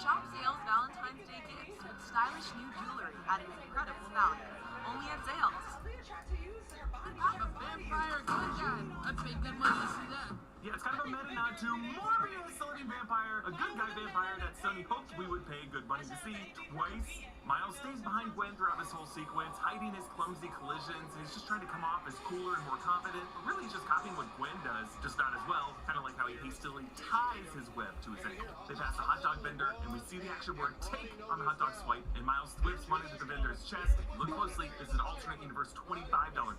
[SPEAKER 12] Shop Zales Valentine's Day gifts with stylish new jewelry at an incredible value. Only at Zales.
[SPEAKER 22] I'm a vampire good guy. I'd pay good money to see that.
[SPEAKER 6] Yeah, it's kind of a meta nod to Morbius, the living vampire, a good guy vampire that Sony hoped we would pay good money to see twice. Miles stays behind Gwen throughout this whole sequence, hiding his clumsy collisions, and he's just trying to come off as cooler and more confident, but really just copying what Gwen does, just not as well, kind of like how he hastily ties his web to his ankle. They pass a hot dog vendor, and we see the action word take on the hot dog swipe, and Miles whips money to the vendor's chest. Look closely, this is an alternate universe $25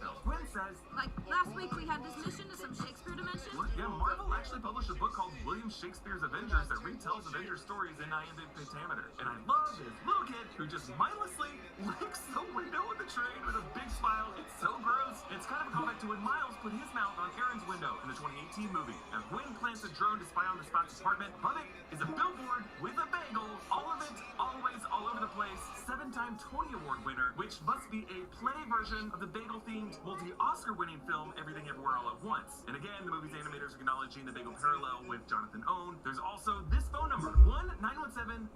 [SPEAKER 6] bill. Gwen says,
[SPEAKER 12] Like, last week we had this mission to some Shakespeare dimension.
[SPEAKER 6] What? Yeah, Marvel actually published a book called William Shakespeare's Avengers that retells Avengers stories in IMDb pentameter. And I love this little kid who just mindlessly licks the window of the train with a big smile. It's so gross. It's kind of a callback to when Miles put his mouth on Aaron's window in the 2018 movie. Now, Gwen plants a drone to spy on the spot's apartment. Above it is a billboard with a bagel. All of it, always, all over the place. 7-time Tony Award winner, which must be a play version of the bagel-themed multi-Oscar winning film Everything Everywhere All at Once. And again, the movie's animators are acknowledging the bagel parallel with Jonathan Owen. There's also this phone number,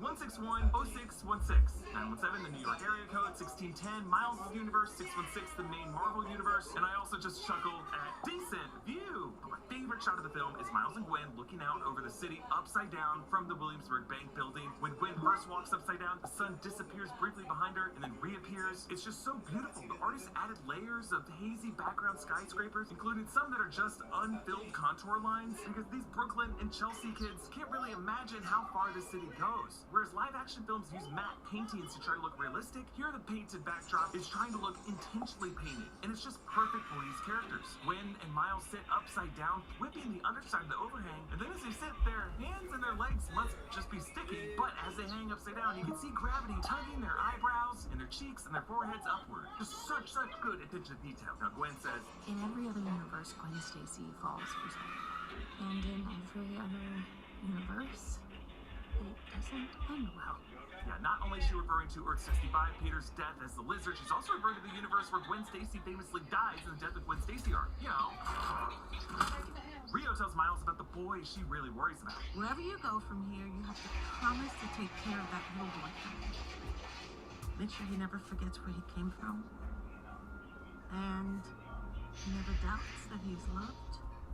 [SPEAKER 6] 1-917-161-0616. 917, the New York area code, 1610, Miles' universe, 616, the main Marvel universe. And I also just chuckled at decent view. But my favorite shot of the film is Miles and Gwen looking out over the city upside down from the Williamsburg Bank building. When Gwen first walks upside down, the sun disappears briefly behind her and then reappears. It's just so beautiful. The artist added layers of hazy background skyscrapers, including some that are just unfilled contour lines, because these Brooklyn and Chelsea kids can't really imagine how far the city goes. Whereas live action films use matte paintings to try to look realistic, here the painted backdrop is trying to look intentionally painted, and it's just perfect for these characters. Gwen and Miles sit upside down, whipping the underside of the overhang, and then as they sit, their hands and their legs must just be sticky, but as they hang upside down, you can see gravity tugging their eyebrows and their cheeks and their foreheads upward. Just such good attention to detail. Now Gwen says,
[SPEAKER 2] In every other universe, Gwen Stacy falls for something. And in every other universe, it doesn't end well.
[SPEAKER 6] Yeah, not only is she referring to Earth 65, Peter's death as the Lizard, she's also referring to the universe where Gwen Stacy famously dies in the Death of Gwen Stacy arc. You know. Rio tells Miles about the boy she really worries about.
[SPEAKER 12] Wherever you go from here, you have to promise to take care of that little boy. Make sure he never forgets where he came from. And he never doubts that he's loved.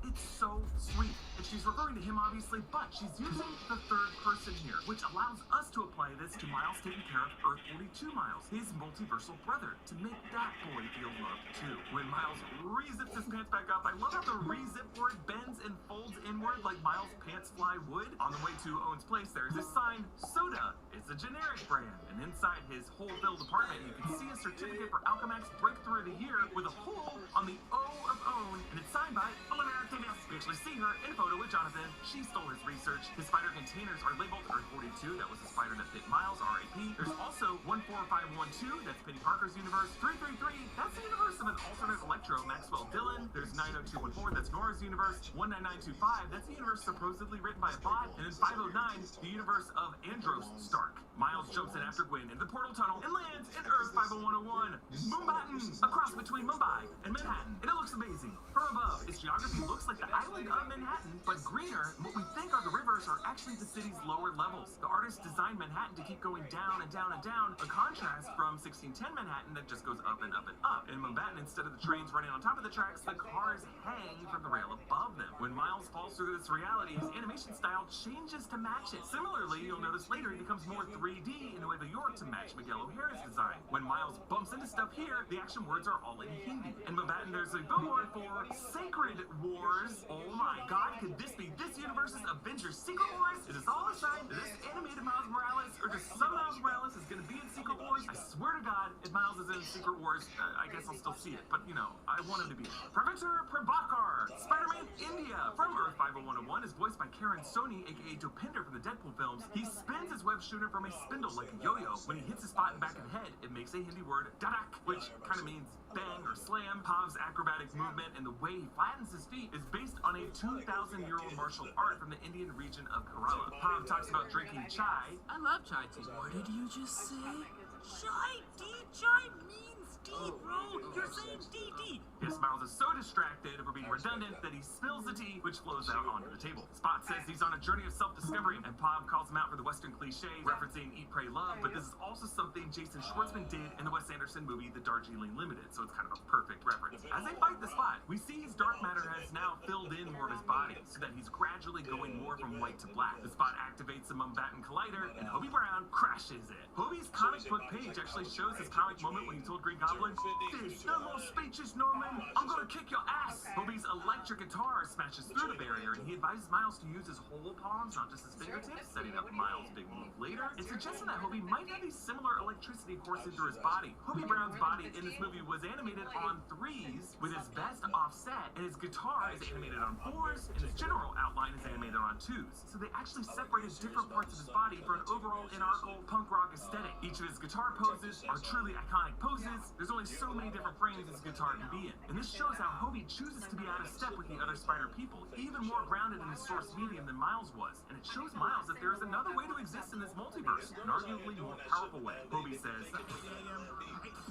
[SPEAKER 6] It's so sweet. And she's referring to him, obviously, but she's using the third person here, which allows us to apply this to Miles taking care of Earth 42 Miles, his multiversal brother, to make that boy feel loved, too. When Miles re-zips his pants back up, I love how the re-zip word bends and folds inward like Miles' pants fly would. On the way to Owen's place, there's this sign, Soda. It's a generic brand. And inside his hole-filled apartment, you can see a certificate for Alchemax Breakthrough of the Year with a hole on the O of Owen, and it's signed by All-American. We actually see her in a photo with Jonathan. She stole his research. His spider containers are labeled Earth 42. That was the spider that bit Miles, R.I.P. There's also 14512. That's Penny Parker's universe. 333. That's the universe of an alternate Electro, Maxwell Dillon. There's 90214. That's Nora's universe. 19925. That's the universe supposedly written by a bot. And then 509. The universe of Andros Stark. Miles jumps in after Gwen in the portal tunnel and lands in Earth 50101. Moonbot A cross between Mumbai and Manhattan, and it looks amazing. From above, its geography looks like the island of Manhattan, but greener. What we think are the rivers are actually the city's lower levels. The artist designed Manhattan to keep going down and down and down, a contrast from 1610 Manhattan that just goes up and up and up. In Manhattan, instead of the trains running on top of the tracks, the cars hang from the rail above them. When Miles falls through this reality, his animation style changes to match it. Similarly, you'll notice later he becomes more 3D in New York to match Miguel O'Hara's design. When Miles bumps into stuff here, the action words are all in Hindi. In Manhattan, there's a billboard for Sacred Wars. Oh my god, could this be this universe's Avengers Secret Wars? Is this all a sign that this animated Miles Morales, or just some Miles Morales, is going to be in Secret Wars? I swear to God, if Miles is in Secret Wars, I guess I'll still see it. But, you know, I want him to be in it. Professor Prabhakar, Spider-Man India. From Earth 50101 is voiced by Karen Soni, aka Dopinder from the Deadpool films. He spins his web shooter from a spindle like a yo-yo. When he hits a spot in the back of the head, it makes a Hindi word, dadak, which kind of means bang or slam. Pav's acrobatic movement and the way he flattens his feet is based on a 2,000-year-old martial art from the Indian region of Kerala. Pav talks about drinking chai.
[SPEAKER 21] I love chai tea. What did you just say? Chai tea? Chai means tea, bro. You're saying DD.
[SPEAKER 6] Yes, Miles is so distracted over being redundant that he spills the tea, which flows out onto the table. Spot says he's on a journey of self-discovery, and Pav calls him out for the Western cliche, referencing Eat, Pray, Love, but this is also something Jason Schwartzman did in the Wes Anderson movie The Darjeeling Limited, so it's kind of a perfect reference. As they fight the Spot, we see his dark matter has now filled in more of his body, so that he's gradually going more from white to black. The Spot activates the Mumbattan Collider, and Hobie Brown crashes it. Hobie's comic book page actually shows his comic moment when he told Green Goblin, "There's no more speeches, Norman. I'm gonna kick your ass." Hobie's electric guitar smashes through the barrier, and he advises Miles to use his whole palms, not just his fingertips, setting up Miles' big move later. It's suggesting that Hobie might have a similar electricity coursing through his body. Hobie Brown's body in this movie was animated on 3s with his vest offset, and his guitar is animated on 4s, and his general outline is animated on 2s. So they actually separated different parts of his body for an overall anarchical punk rock aesthetic. Each of his guitar poses are truly iconic poses. There's only so many different frames his guitar can be in. And this shows how Hobie chooses to be out of step with the other Spider people, even more grounded in his source medium than Miles was. And it shows Miles that there is another way to exist in this multiverse, an arguably more powerful way. Hobie says,
[SPEAKER 5] 8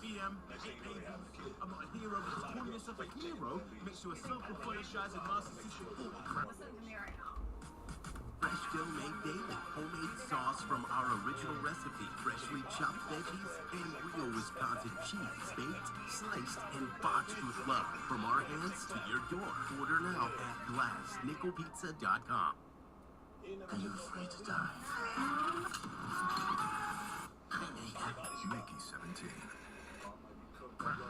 [SPEAKER 5] p.m., 8 a.m. I'm not a hero because calling yourself a hero makes you a self-apologizing narcissistic fool.
[SPEAKER 9] Listen to me right now.
[SPEAKER 5] Fresh Still Made Daily, homemade sauce from our original recipe, freshly chopped veggies, and real Wisconsin cheese, baked, sliced, and boxed with love. From our hands to your door. Order now at glassnickelpizza.com.
[SPEAKER 16] Are you afraid to die? Mickey 17.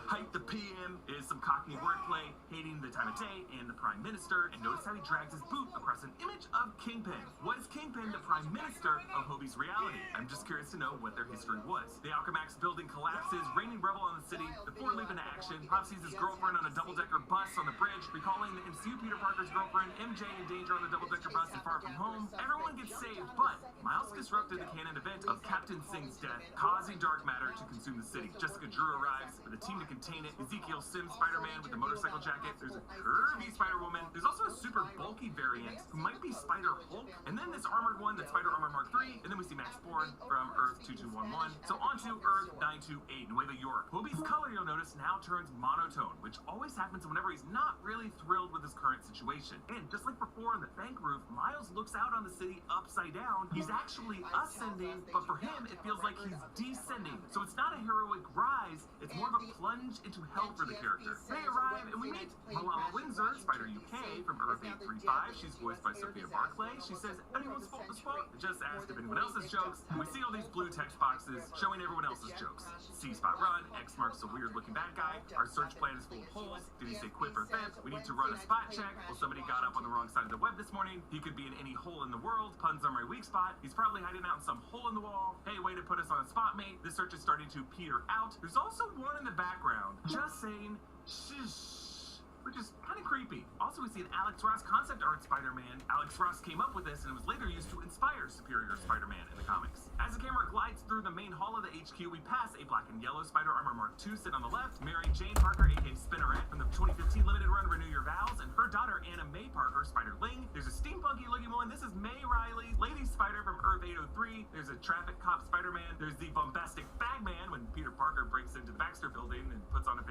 [SPEAKER 6] Hype the PM is some cockney wordplay, hating the time of day and the Prime Minister, and notice how he drags his boot across an image of Kingpin. Was Kingpin the Prime Minister of Hobie's reality? I'm just curious to know what their history was. The Alchemax building collapses, raining rubble on the city, the four leap into action, Pop sees his girlfriend on a double-decker bus on the bridge, recalling the MCU Peter Parker's girlfriend, MJ, in danger on the double-decker bus and far from home. Everyone gets saved, but Miles disrupted the canon event of Captain Singh's death, causing dark matter to consume the city. Jessica Drew arrives with a team to contain it. Ezekiel Sims Spider-Man with the motorcycle jacket. There's a curvy Spider-Woman. There's also a super bulky variant who might be Spider-Hulk. And then this armored one that's Spider-Armor Mark III. And then we see Max Bourne from Earth 2211. So on to Earth 928, Nueva York. Hobie's color, you'll notice, now turns monotone, which always happens whenever he's not really thrilled with his current situation. And just like before on the bank roof, Miles looks out on the city upside down. He's actually ascending, but for him, it feels like he's descending. So it's not a heroic rise, it's more of a plunge into hell for the character. They arrive, and we meet Malala Windsor, Spider UK from Earth 835. She's voiced by Sophia Barclay. She says, anyone's fault is fault. Just asked if anyone else's jokes. And we see all these blue text boxes showing everyone else's jokes. C spot run, X marks a weird looking bad guy. Our search plan is full of holes. Did he say quit or vent? We need to run a spot check. Well, somebody got up on the wrong side of the web this morning. He could be in any hole in the world. Puns are my weak spot. He's probably hiding out in some hole in the wall. Hey, way to put us on a spot, mate. This search is starting to peter out. There's also one in the background just saying shh, which is kind of creepy. Also, we see an Alex Ross concept art Spider-Man. Alex Ross came up with this, and it was later used to inspire Superior Spider-Man in the comics. As the camera glides through the main hall of the HQ, we pass a black and yellow Spider-Armor Mark II sit on the left, Mary Jane Parker, aka Spinneret, from the 2015 limited run Renew Your Vows, and her daughter Anna May Parker, Spider-Ling. There's a steampunky looking one. This is May Riley, Lady Spider from Earth 803. There's a traffic cop Spider-Man. There's the bombastic Bagman when Peter Parker breaks into the Baxter building and puts on a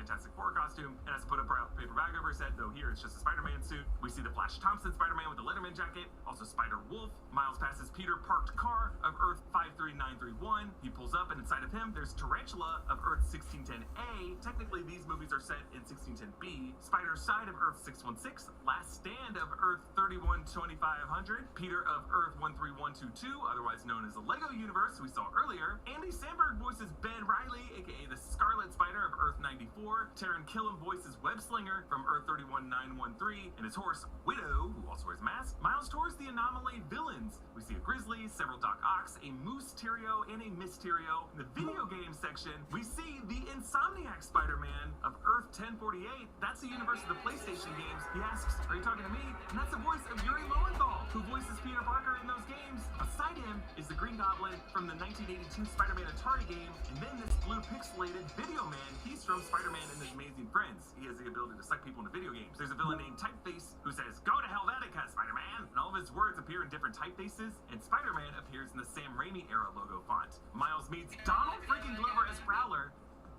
[SPEAKER 8] newspaper bag over his head, though here it's just a Spider-Man suit. We see the Flash Thompson Spider-Man with the Letterman jacket, also Spider-Wolf. Miles passes Peter parked car of Earth 53931. He pulls up, and inside of him, there's Tarantula of Earth 1610A. Technically, these movies are set in 1610B. Spider's side of Earth 616. Last Stand of Earth 312500. Peter of Earth 13122, otherwise known as the Lego Universe, we saw earlier. Andy Samberg voices Ben Reilly, aka the Scarlet Spider of Earth 94. Taron Killam voices Web Slinger from Earth 31913, and his horse, Widow, who also wears a mask. Miles tours the Anomaly villains. We see a Grizzly, several Doc Ox, a Moose-Tyrio, and a Mysterio. In the video game section, we see the Insomniac Spider-Man of Earth 1048. That's the universe of the PlayStation games. He asks, "Are you talking to me?" And that's the voice of Yuri Lowenthal, who voices Peter Parker in those games. Beside him is the Green Goblin from the 1982 Spider-Man Atari game, and then this blue pixelated Video Man. He's from Spider-Man and His Amazing Friends. He has the ability to suck people into video games. There's a villain named Typeface who says, "Go to Helvetica, Spider-Man!" And all of his words appear in different typefaces, and Spider-Man appears in the Sam Raimi era logo font. Miles meets Donald freaking Glover as Prowler.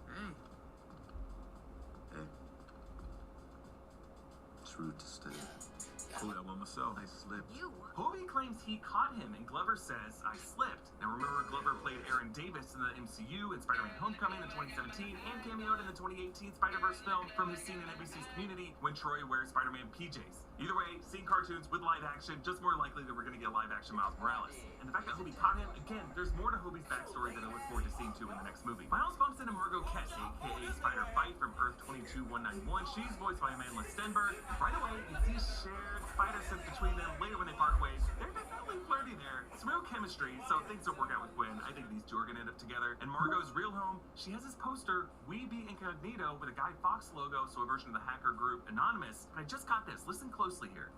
[SPEAKER 15] Hey. Hey. It's rude to stay. Pull that one myself. I slipped.
[SPEAKER 8] Hobie claims he caught him, and Glover says, "I slipped." Now remember, Glover played Aaron Davis in the MCU in Spider-Man Homecoming in 2017, and cameoed in the 2018 Spider-Verse film from his scene in NBC's Community when Troy wears Spider-Man PJs. Either way, seeing cartoons with live action, just more likely that we're going to get live action Miles Morales. And the fact that Hobie caught him, again, there's more to Hobie's backstory that I look forward to seeing too in the next movie. Miles bumps into Margot Kess, aka Spider-Fight from Earth 22191. She's voiced by Amanda Stenberg. Right away, you see shared spider sense between them. Later when they part ways, they're definitely flirty there. It's real chemistry, so things don't work out with Gwen. I think these two are going to end up together. And Margot's real home, she has this poster, We Be Incognito, with a Guy Fawkes logo, so a version of the hacker group Anonymous. But I just got this. Listen closely here.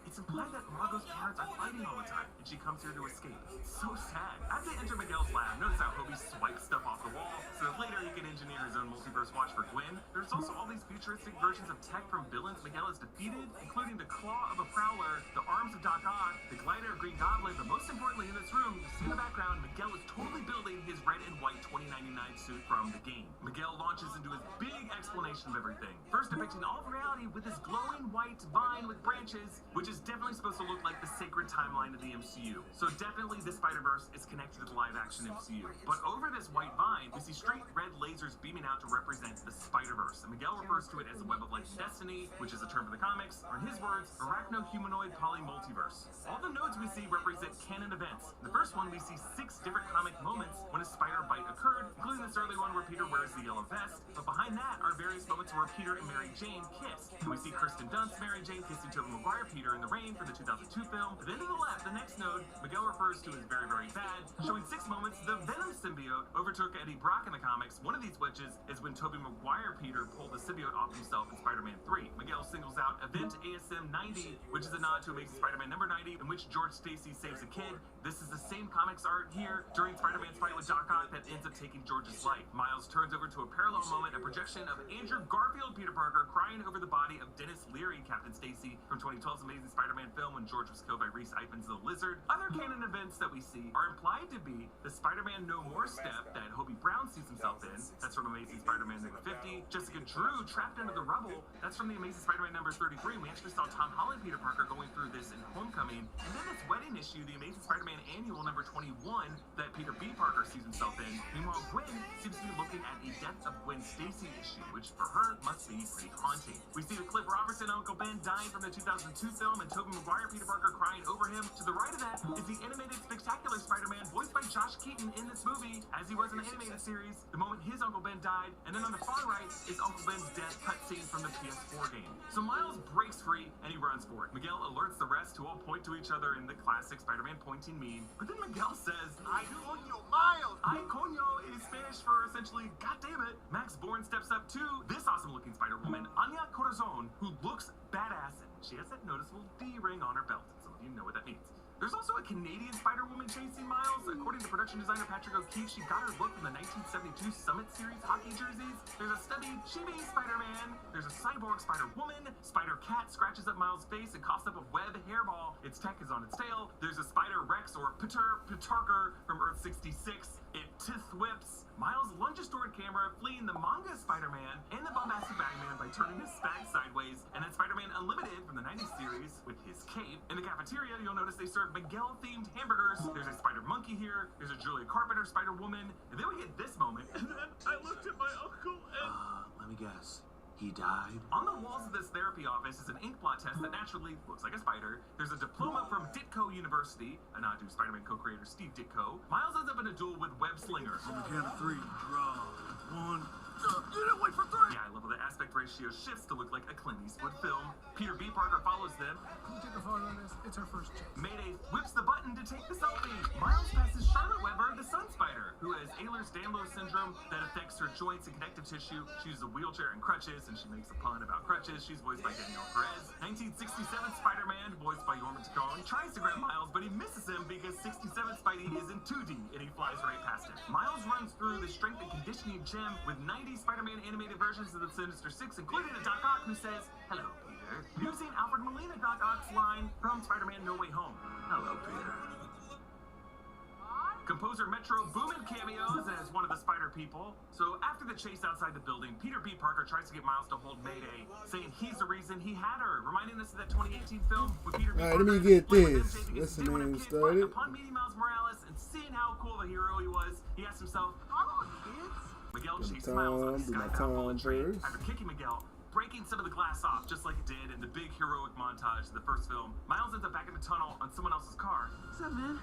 [SPEAKER 8] It's implied that Margot's parents are fighting all the time, and she comes here to escape. It's so sad. As they enter Miguel's lab, notice how Hobie swipes stuff off the wall, so that later he can engineer his own multiverse watch for Gwen. There's also all these futuristic versions of tech from villains Miguel has defeated, including the claw of a Prowler, the arms of Doc Ock, the glider of Green Goblin, but most importantly in this room, you see in the background, Miguel is totally building his red and white 2099 suit from the game. Miguel launches into his big explanation of everything, first depicting all of reality with this glowing white vine with branches, which is definitely supposed to look like the sacred timeline of the MCU. So definitely the Spider-Verse is connected to the live-action MCU. But over this white vine, we see straight red lasers beaming out to represent the Spider-Verse. And Miguel refers to it as the Web of Light Destiny, which is a term for the comics, or in his words, arachno-humanoid polymultiverse. All the nodes we see represent canon events. In the first one, we see 6 different comic moments when a spider bite occurred, including this early one where Peter wears the yellow vest. But behind that are various moments where Peter and Mary Jane kiss. And we see Kirsten Dunst's Mary Jane kissing Tobey Maguire Peter in the rain from the 2002 film. Then to the left, the next node, Miguel refers to as very, very bad, showing 6 moments the Venom symbiote overtook Eddie Brock in the comics. One of these witches is when Tobey Maguire Peter pulled the symbiote off himself in Spider-Man 3. Miguel singles out Event ASM 90, which is a nod to Amazing Spider-Man number 90, in which George Stacy saves a kid. This is the same comics art here during Spider-Man's fight with Doc Ock that ends up taking George's life. Miles turns over to a parallel moment, a projection of Andrew Garfield Peter Parker crying over the body of Dennis Leary, Captain Stacy, from 2012's Amazing Spider-Man film when George was killed by Reese Ifans the Lizard. Other canon events that we see are implied to be the Spider-Man No More step that Hobie Brown sees himself in. That's from Amazing Spider-Man number 50. Jessica Drew trapped under the rubble. That's from the Amazing Spider-Man number 33. We actually saw Tom Holland Peter Parker going through this in Homecoming. And then this wedding issue, the Amazing Spider-Man Annual number 21, that Peter B. Parker sees himself in. Meanwhile, Gwen seems to be looking at a Death of Gwen Stacy issue, which for her must be pretty haunting. We see the Cliff Robertson Uncle Ben dying from the 2002 film, and Tobey Maguire Peter Parker crying over him. To the right of that is the animated Spectacular Spider-Man, voiced by Josh Keaton in this movie, as he was in the animated series, the moment his Uncle Ben died. And then on the far right is Uncle Ben's death cutscene from the PS4 game. So Miles breaks free, and he runs for it. Miguel alerts the rest, who all point to each other in the classic Spider-Man pointing meme. But then Miguel says, "Ay coño, Miles!" Ay coño is Spanish for essentially, God damn it. Max Bourne steps up to this awesome-looking Spider-Woman, Anya Corazon, who looks badass, and she has that noticeable D ring on her belt. Some of you know what that means. There's also a Canadian Spider-Woman chasing Miles. According to production designer Patrick O'Keefe, she got her look from the 1972 Summit Series hockey jerseys. There's a stubby chibi Spider-Man. There's a cyborg Spider-Woman. Spider-Cat scratches up Miles' face and coughs up a web hairball. Its tech is on its tail. There's a Spider-Rex or Peter Pitarker from Earth 66. It
[SPEAKER 6] Tith whips. Miles lunges toward camera, fleeing the manga Spider-Man and the bombastic Batman by turning his bag sideways, and then Spider-Man Unlimited from the 90s series with his cape. In the cafeteria, you'll notice they serve Miguel-themed hamburgers. There's a Spider-Monkey here, there's a Julia Carpenter Spider-Woman, and then we get this moment, and then I looked at my uncle and...
[SPEAKER 16] let me guess. He died?
[SPEAKER 6] On the walls of this therapy office is an ink blot test that naturally looks like a spider. There's a diploma from Ditko University, a nod to Spider-Man co-creator Steve Ditko. Miles ends up in a duel with Web Slinger.
[SPEAKER 16] On the count of 3, draw. 1.
[SPEAKER 6] You didn't wait for 3! Yeah, I love how the aspect ratio shifts to look like a Clint Eastwood film. Peter B. Parker follows them.
[SPEAKER 20] Can we take a photo of this? It's our first chase.
[SPEAKER 6] Mayday whips the button to take the selfie. Miles passes Charlotte Weber, the Sun Spider, who has Ehlers-Danlos syndrome that affects her joints and connective tissue. She uses a wheelchair and crutches, and she makes a pun about crutches. She's voiced by Danielle Perez. 1967 Spider-Man, voiced by Jorma Taccone, tries to grab Miles, but he misses him because 67 Spidey is in 2D, and he flies right past him. Miles runs through the strength and conditioning gym with 90 Spider-Man animated versions of the Sinister Six, including a Doc Ock who says, "Hello, Peter," using Alfred Molina Doc Ock's line from Spider-Man No Way Home.
[SPEAKER 16] Hello, Peter.
[SPEAKER 6] Composer Metro Boomin cameos as one of the Spider people. So after the chase outside the building, Peter B. Parker tries to get Miles to hold Mayday, saying he's the reason he had her, reminding us of that 2018 film with Peter B.
[SPEAKER 4] Alright,
[SPEAKER 6] Parker.
[SPEAKER 4] let me get
[SPEAKER 6] playing with
[SPEAKER 4] this.
[SPEAKER 6] MJ to get
[SPEAKER 4] Listen,
[SPEAKER 6] to do what a
[SPEAKER 4] man,
[SPEAKER 6] kid,
[SPEAKER 4] started.
[SPEAKER 6] but upon meeting Miles Morales and seeing how cool of a hero he was, he asked himself, "Are kids?" Miguel chases Miles on a skybound bullet train after kicking Miguel, breaking some of the glass off just like it did in the big heroic montage of the first film. Miles ends up back in the tunnel on someone else's car.
[SPEAKER 20] What's up, man?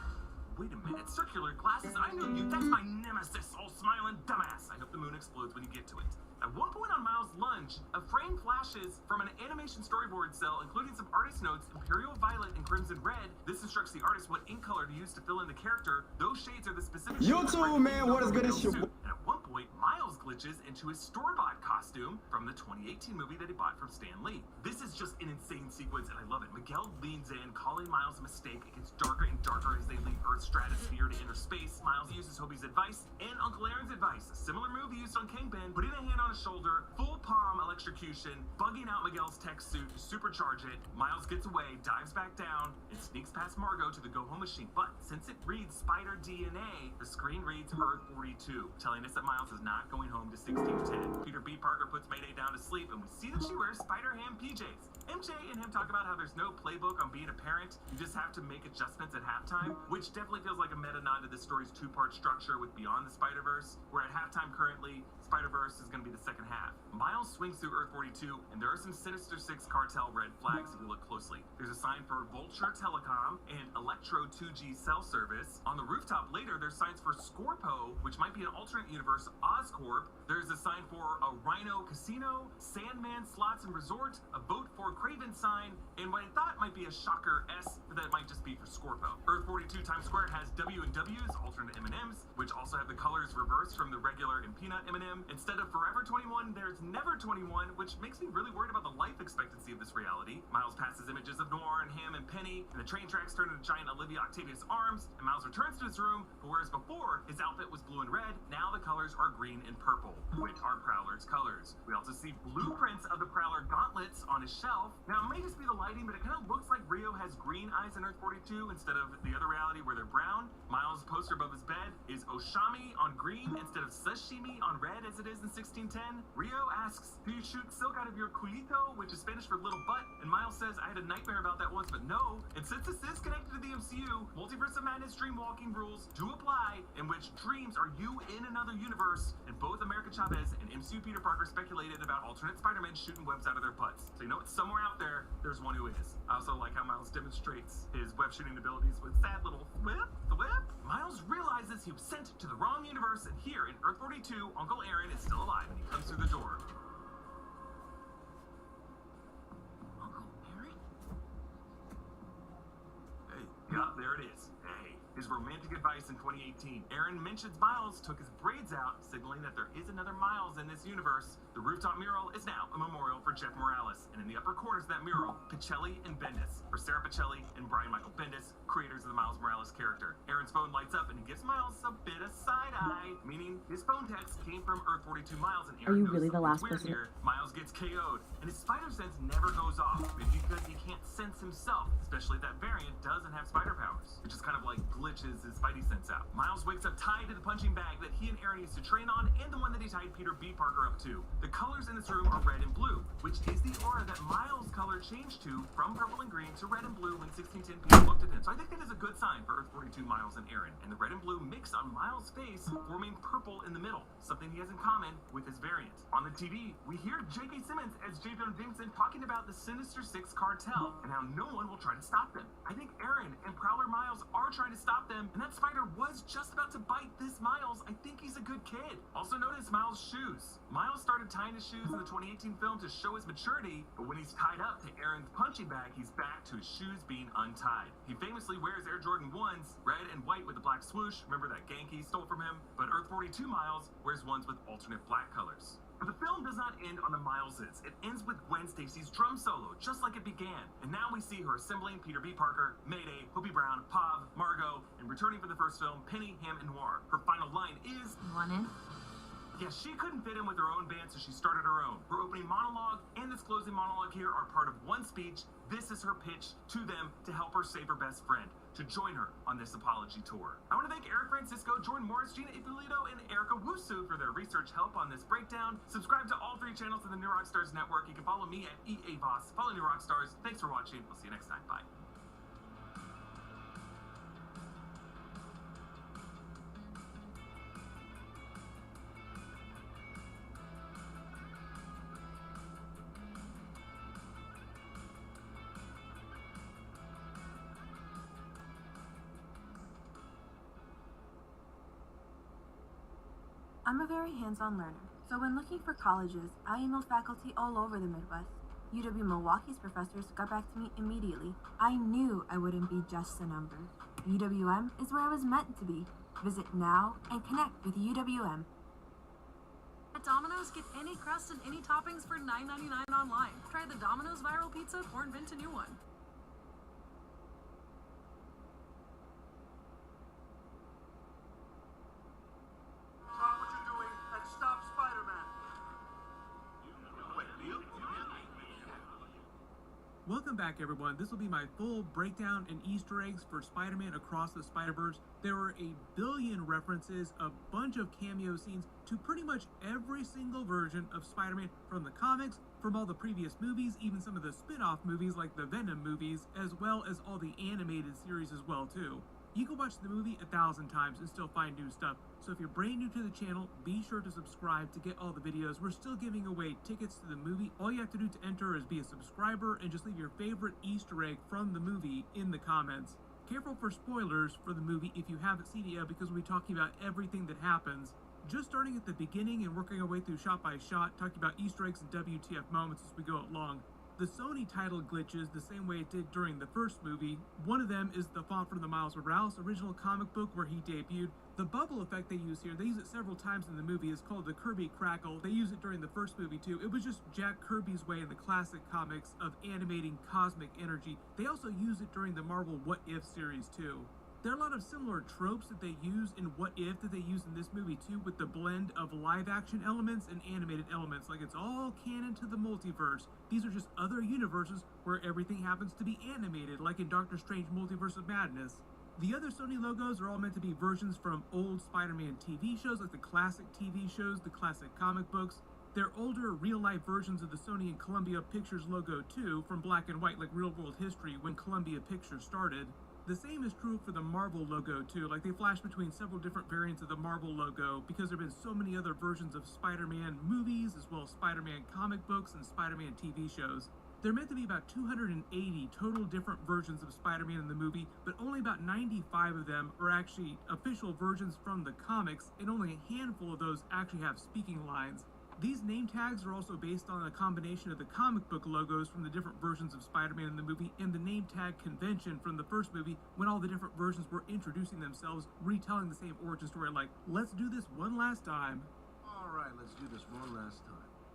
[SPEAKER 6] Wait a minute, circular glasses, I knew you, that's my nemesis, all smiling dumbass. I hope the moon explodes when you get to it. At one point on Miles' lunge, a frame flashes from an animation storyboard cell, including some artist notes, Imperial Violet and Crimson Red. This instructs the artist what ink color to use to fill in the character. Those shades are the specific
[SPEAKER 10] YouTube, man, what is good as your...
[SPEAKER 6] And at one point, Miles glitches into his store-bought costume from the 2018 movie that he bought from Stan Lee. This is just an insane sequence, and I love it. Miguel leans in, calling Miles a mistake. It gets darker and darker as they leave Earth's stratosphere to enter space. Miles uses Hobie's advice and Uncle Aaron's advice, a similar move he used on Kingpin, putting a hand on his shoulder, full palm electrocution, bugging out Miguel's tech suit to supercharge it. Miles gets away, dives back down, and sneaks past Margot to the go-home machine. But since it reads Spider DNA, the screen reads Earth 42, telling us that Miles is not going home to 1610. Peter B. Parker puts Mayday down to sleep, and we see that she wears Spider-Ham PJs. MJ and him talk about how there's no playbook on being a parent. You just have to make adjustments at halftime, which definitely feels like a meta nod to this story's two-part structure with Beyond the Spider-Verse, where at halftime currently, Spider-Verse is going to be the second half. Miles swings through Earth 42, and there are some Sinister Six cartel red flags if you look closely. There's a sign for Vulture Telecom and Electro 2G cell service. On the rooftop later, there's signs for Scorpo, which might be an alternate universe Oscorp. There's a sign for a Rhino Casino, Sandman Slots and Resort, a Vote for Craven sign, and what I thought might be a Shocker S, but that might just be for Scorpo. Earth 42 Times Square has W&Ws, alternate M&Ms, which also have the colors reversed from the regular and peanut M&M. Instead of Forever 21, there's Never 21, which makes me really worried about the life expectancy of this reality. Miles passes images of Noir and Ham and Penny, and the train tracks turn into giant Olivia Octavius arms, and Miles returns to his room, but whereas before his outfit was blue and red, now the colors are green and purple, which are Prowler's colors. We also see blueprints of the Prowler gauntlets on his shelf. Now, it may just be the lighting, but it kind of looks like Rio has green eyes in Earth 42 instead of the other reality where they're brown. Miles' poster above his bed is Oshami on green instead of Sashimi on red as it is in 1610. Rio asks, "Do you shoot silk out of your culito?" which is Spanish for little butt, and Miles says, "I had a nightmare about that once, but no." And since this is connected to the MCU, Multiverse of Madness dreamwalking rules do apply, in which dreams are you in another universe, and both America Chavez and MCU Peter Parker speculated about alternate Spider-Men shooting webs out of their butts. So you know it's somewhere out there, there's one who is. I also like how Miles demonstrates his web shooting abilities with sad little whip, the whip. Miles realizes he was sent to the wrong universe, and here in Earth 42, Uncle Aaron is still alive, and he comes through the door. Uncle Aaron? Hey, yeah, there it is. Hey. His romantic advice in 2018. Aaron mentions Miles took his braids out, signaling that there is another Miles in this universe. The rooftop mural is now a memorial for Jeff Morales, and in the upper corners of that mural, Pichelli and Bendis, for Sarah Pichelli and Brian Michael Bendis, creators of the Miles Morales character. Aaron's phone lights up, and he gives Miles a bit of side-eye, meaning his phone text came from Earth 42 Miles, and Aaron knows
[SPEAKER 17] really the last
[SPEAKER 6] weird
[SPEAKER 17] person?
[SPEAKER 6] here. Miles gets KO'd, and his spider sense never goes off, maybe because he can't sense himself, especially if that variant doesn't have spider powers, which is kind of like glitches his Spidey sends out. Miles wakes up tied to the punching bag that he and Aaron used to train on, and the one that he tied Peter B. Parker up to. The colors in this room are red and blue, which is the aura that Miles' color changed to from purple and green to red and blue when 1610 Peter looked at him. So I think that is a good sign for Earth 42 Miles and Aaron. And the red and blue mix on Miles' face, forming purple in the middle, something he has in common with his variant. On the TV, we hear J.K. Simmons as J. Jonah Jameson talking about the Sinister Six cartel and how no one will try to stop them. I think Aaron and Prowler Miles are trying to stop them, and that spider was just about to bite this Miles. I think he's a good kid. Also notice Miles' shoes. Miles started tying his shoes in the 2018 film to show his maturity, but when he's tied up to Aaron's punching bag, he's back to his shoes being untied. He famously wears Air Jordan 1s, red and white with a black swoosh. Remember that gank he stole from him? But Earth 42 Miles wears ones with alternate black colors. But the film does not end on the Mileses. It ends with Gwen Stacy's drum solo, just like it began. And now we see her assembling Peter B. Parker, Mayday, Hoopy Brown, Pav, Margot, and returning for the first film, Penny, Ham, and Noir. Her final line is...
[SPEAKER 2] Want in?
[SPEAKER 6] Yeah, she couldn't fit in with her own band, so she started her own. Her opening monologue and this closing monologue here are part of one speech. This is her pitch to them to help her save her best friend, to join her on this apology tour. I want to thank Eric Francisco, Jordan Morris, Gina Ippolito, and Erica Wusu for their research help on this breakdown. Subscribe to all 3 channels of the New Rockstars Network. You can follow me at EA Voss. Follow New Rockstars. Thanks for watching. We'll see you next time. Bye.
[SPEAKER 7] I'm a very hands-on learner, so when looking for colleges, I emailed faculty all over the Midwest. UW-Milwaukee's professors got back to me immediately. I knew I wouldn't be just a number. UWM is where I was meant to be. Visit now and connect with UWM.
[SPEAKER 22] At Domino's, get any crust and any toppings for $9.99 online. Try the Domino's viral pizza or invent a new one.
[SPEAKER 17] Stop what you're doing and stop Spider-Man.
[SPEAKER 23] Welcome back, everyone. This will be my full breakdown and Easter eggs for Spider-Man Across the Spider-Verse. There were a billion references, a bunch of cameo scenes to pretty much every single version of Spider-Man from the comics, from all the previous movies, even some of the spin-off movies like the Venom movies, as well as all the animated series as well, too. You can watch the movie 1,000 times and still find new stuff. So if you're brand new to the channel, be sure to subscribe to get all the videos. We're still giving away tickets to the movie. All you have to do to enter is be a subscriber and just leave your favorite Easter egg from the movie in the comments. Careful for spoilers for the movie if you haven't seen it yet, because we'll be talking about everything that happens. Just starting at the beginning and working our way through shot by shot, talking about Easter eggs and WTF moments as we go along. The Sony title glitches the same way it did during the first movie. One of them is the font from the Miles Morales original comic book where he debuted. The bubble effect they use here, they use it several times in the movie, is called the Kirby Crackle. They use it during the first movie too. It was just Jack Kirby's way in the classic comics of animating cosmic energy. They also use it during the Marvel What If series too. There are a lot of similar tropes that they use in What If that they use in this movie too, with the blend of live action elements and animated elements. Like, it's all canon to the multiverse. These are just other universes where everything happens to be animated, like in Doctor Strange Multiverse of Madness. The other Sony logos are all meant to be versions from old Spider-Man TV shows, like the classic TV shows, the classic comic books. They're older, real-life versions of the Sony and Columbia Pictures logo too, from black and white, like Real World History when Columbia Pictures started. The same is true for the Marvel logo too, like they flash between several different variants of the Marvel logo because there have been so many other versions of Spider-Man movies, as well as Spider-Man comic books and Spider-Man TV shows. There are meant to be about 280 total different versions of Spider-Man in the movie, but only about 95 of them are actually official versions from the comics, and only a handful of those actually have speaking lines. These name tags are also based on a combination of the comic book logos from the different versions of Spider-Man in the movie and the name tag convention from the first movie, when all the different versions were introducing themselves, retelling the same origin story, like, let's do this one last time.
[SPEAKER 24] Alright, let's do this one last time.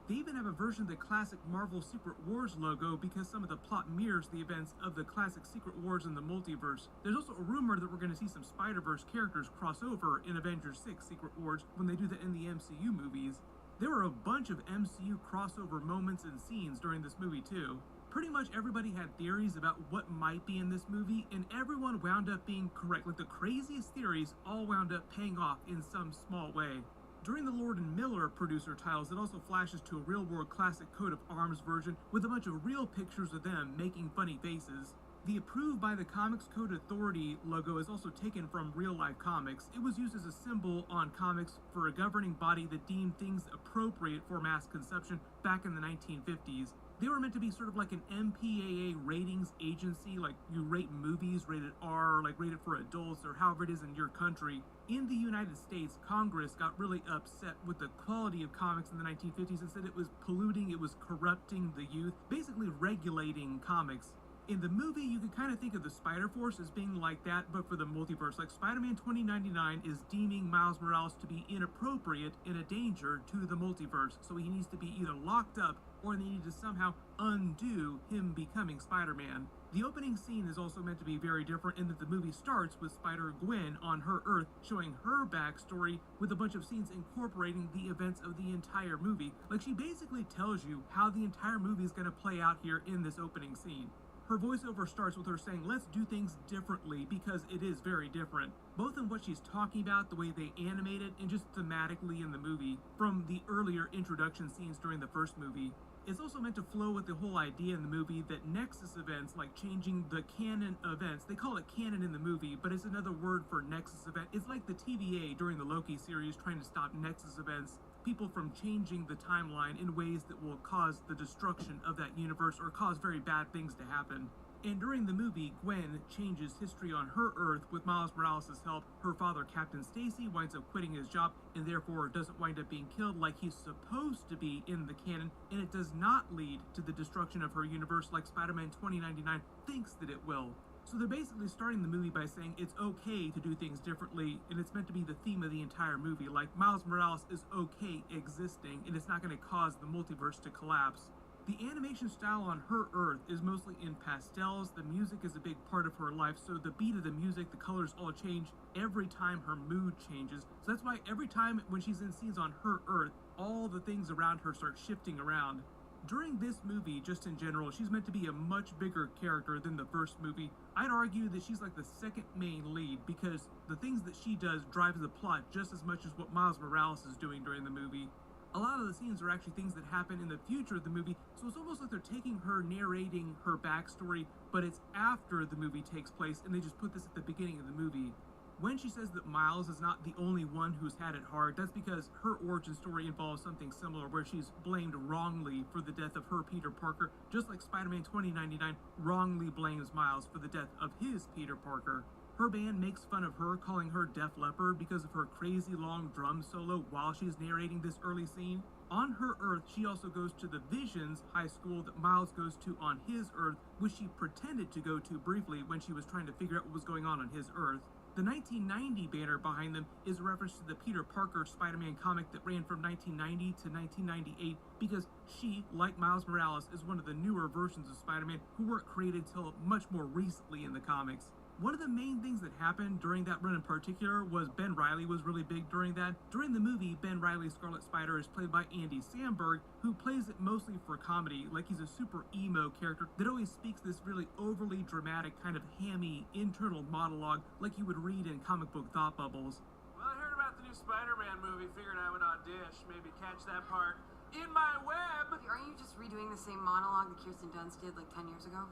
[SPEAKER 23] They even have a version of the classic Marvel Secret Wars logo because some of the plot mirrors the events of the classic Secret Wars in the multiverse. There's also a rumor that we're going to see some Spider-Verse characters cross over in Avengers 6 Secret Wars when they do that in the MCU movies. There were a bunch of MCU crossover moments and scenes during this movie too. Pretty much everybody had theories about what might be in this movie, and everyone wound up being correct. Like, the craziest theories all wound up paying off in some small way. During the Lord and Miller producer titles, it also flashes to a real-world classic coat of arms version with a bunch of real pictures of them making funny faces. The Approved by the Comics Code Authority logo is also taken from real-life comics. It was used as a symbol on comics for a governing body that deemed things appropriate for mass consumption back in the 1950s. They were meant to be sort of like an MPAA ratings agency, like you rate movies rated R, or like rated for adults, or however it is in your country. In the United States, Congress got really upset with the quality of comics in the 1950s and said it was polluting, it was corrupting the youth, basically regulating comics. In the movie, you can kind of think of the Spider-Force as being like that, but for the multiverse. Like, Spider-Man 2099 is deeming Miles Morales to be inappropriate and a danger to the multiverse, so he needs to be either locked up or they need to somehow undo him becoming Spider-Man. The opening scene is also meant to be very different in that the movie starts with Spider-Gwen on her Earth, showing her backstory with a bunch of scenes incorporating the events of the entire movie. Like, she basically tells you how the entire movie is going to play out here in this opening scene. Her voiceover starts with her saying, let's do things differently, because it is very different. Both in what she's talking about, the way they animate it, and just thematically in the movie, from the earlier introduction scenes during the first movie. It's also meant to flow with the whole idea in the movie that Nexus events, like changing the canon events, they call it canon in the movie, but it's another word for Nexus event. It's like the TVA during the Loki series trying to stop Nexus events, people from changing the timeline in ways that will cause the destruction of that universe or cause very bad things to happen. And during the movie, Gwen changes history on her Earth with Miles Morales' help. Her father, Captain Stacy, winds up quitting his job and therefore doesn't wind up being killed like he's supposed to be in the canon, and it does not lead to the destruction of her universe like Spider-Man 2099 thinks that it will. So they're basically starting the movie by saying it's okay to do things differently, and it's meant to be the theme of the entire movie. Like, Miles Morales is okay existing, and it's not going to cause the multiverse to collapse. The animation style on her Earth is mostly in pastels. The music is a big part of her life, so the beat of the music, the colors all change every time her mood changes. So that's why every time when she's in scenes on her Earth, all the things around her start shifting around. During this movie, just in general, she's meant to be a much bigger character than the first movie. I'd argue that she's like the second main lead, because the things that she does drives the plot just as much as what Miles Morales is doing during the movie. A lot of the scenes are actually things that happen in the future of the movie, so it's almost like they're taking her, narrating her backstory, but it's after the movie takes place, and they just put this at the beginning of the movie. When she says that Miles is not the only one who's had it hard, that's because her origin story involves something similar, where she's blamed wrongly for the death of her Peter Parker, just like Spider-Man 2099 wrongly blames Miles for the death of his Peter Parker. Her band makes fun of her, calling her Def Leppard because of her crazy long drum solo while she's narrating this early scene. On her Earth, she also goes to the Visions high school that Miles goes to on his Earth, which she pretended to go to briefly when she was trying to figure out what was going on his Earth. The 1990 banner behind them is a reference to the Peter Parker Spider-Man comic that ran from 1990 to 1998, because she, like Miles Morales, is one of the newer versions of Spider-Man who weren't created till much more recently in the comics. One of the main things that happened during that run in particular was Ben Reilly was really big during that. During the movie, Ben Reilly's Scarlet Spider is played by Andy Samberg, who plays it mostly for comedy, like he's a super emo character that always speaks this really overly dramatic kind of hammy internal monologue like you would read in comic book thought bubbles.
[SPEAKER 1] Well, I heard about the new Spider-Man movie, figured I would audition, maybe catch that part in my web.
[SPEAKER 3] Aren't you just redoing the same monologue that Kirsten Dunst did like 10 years ago?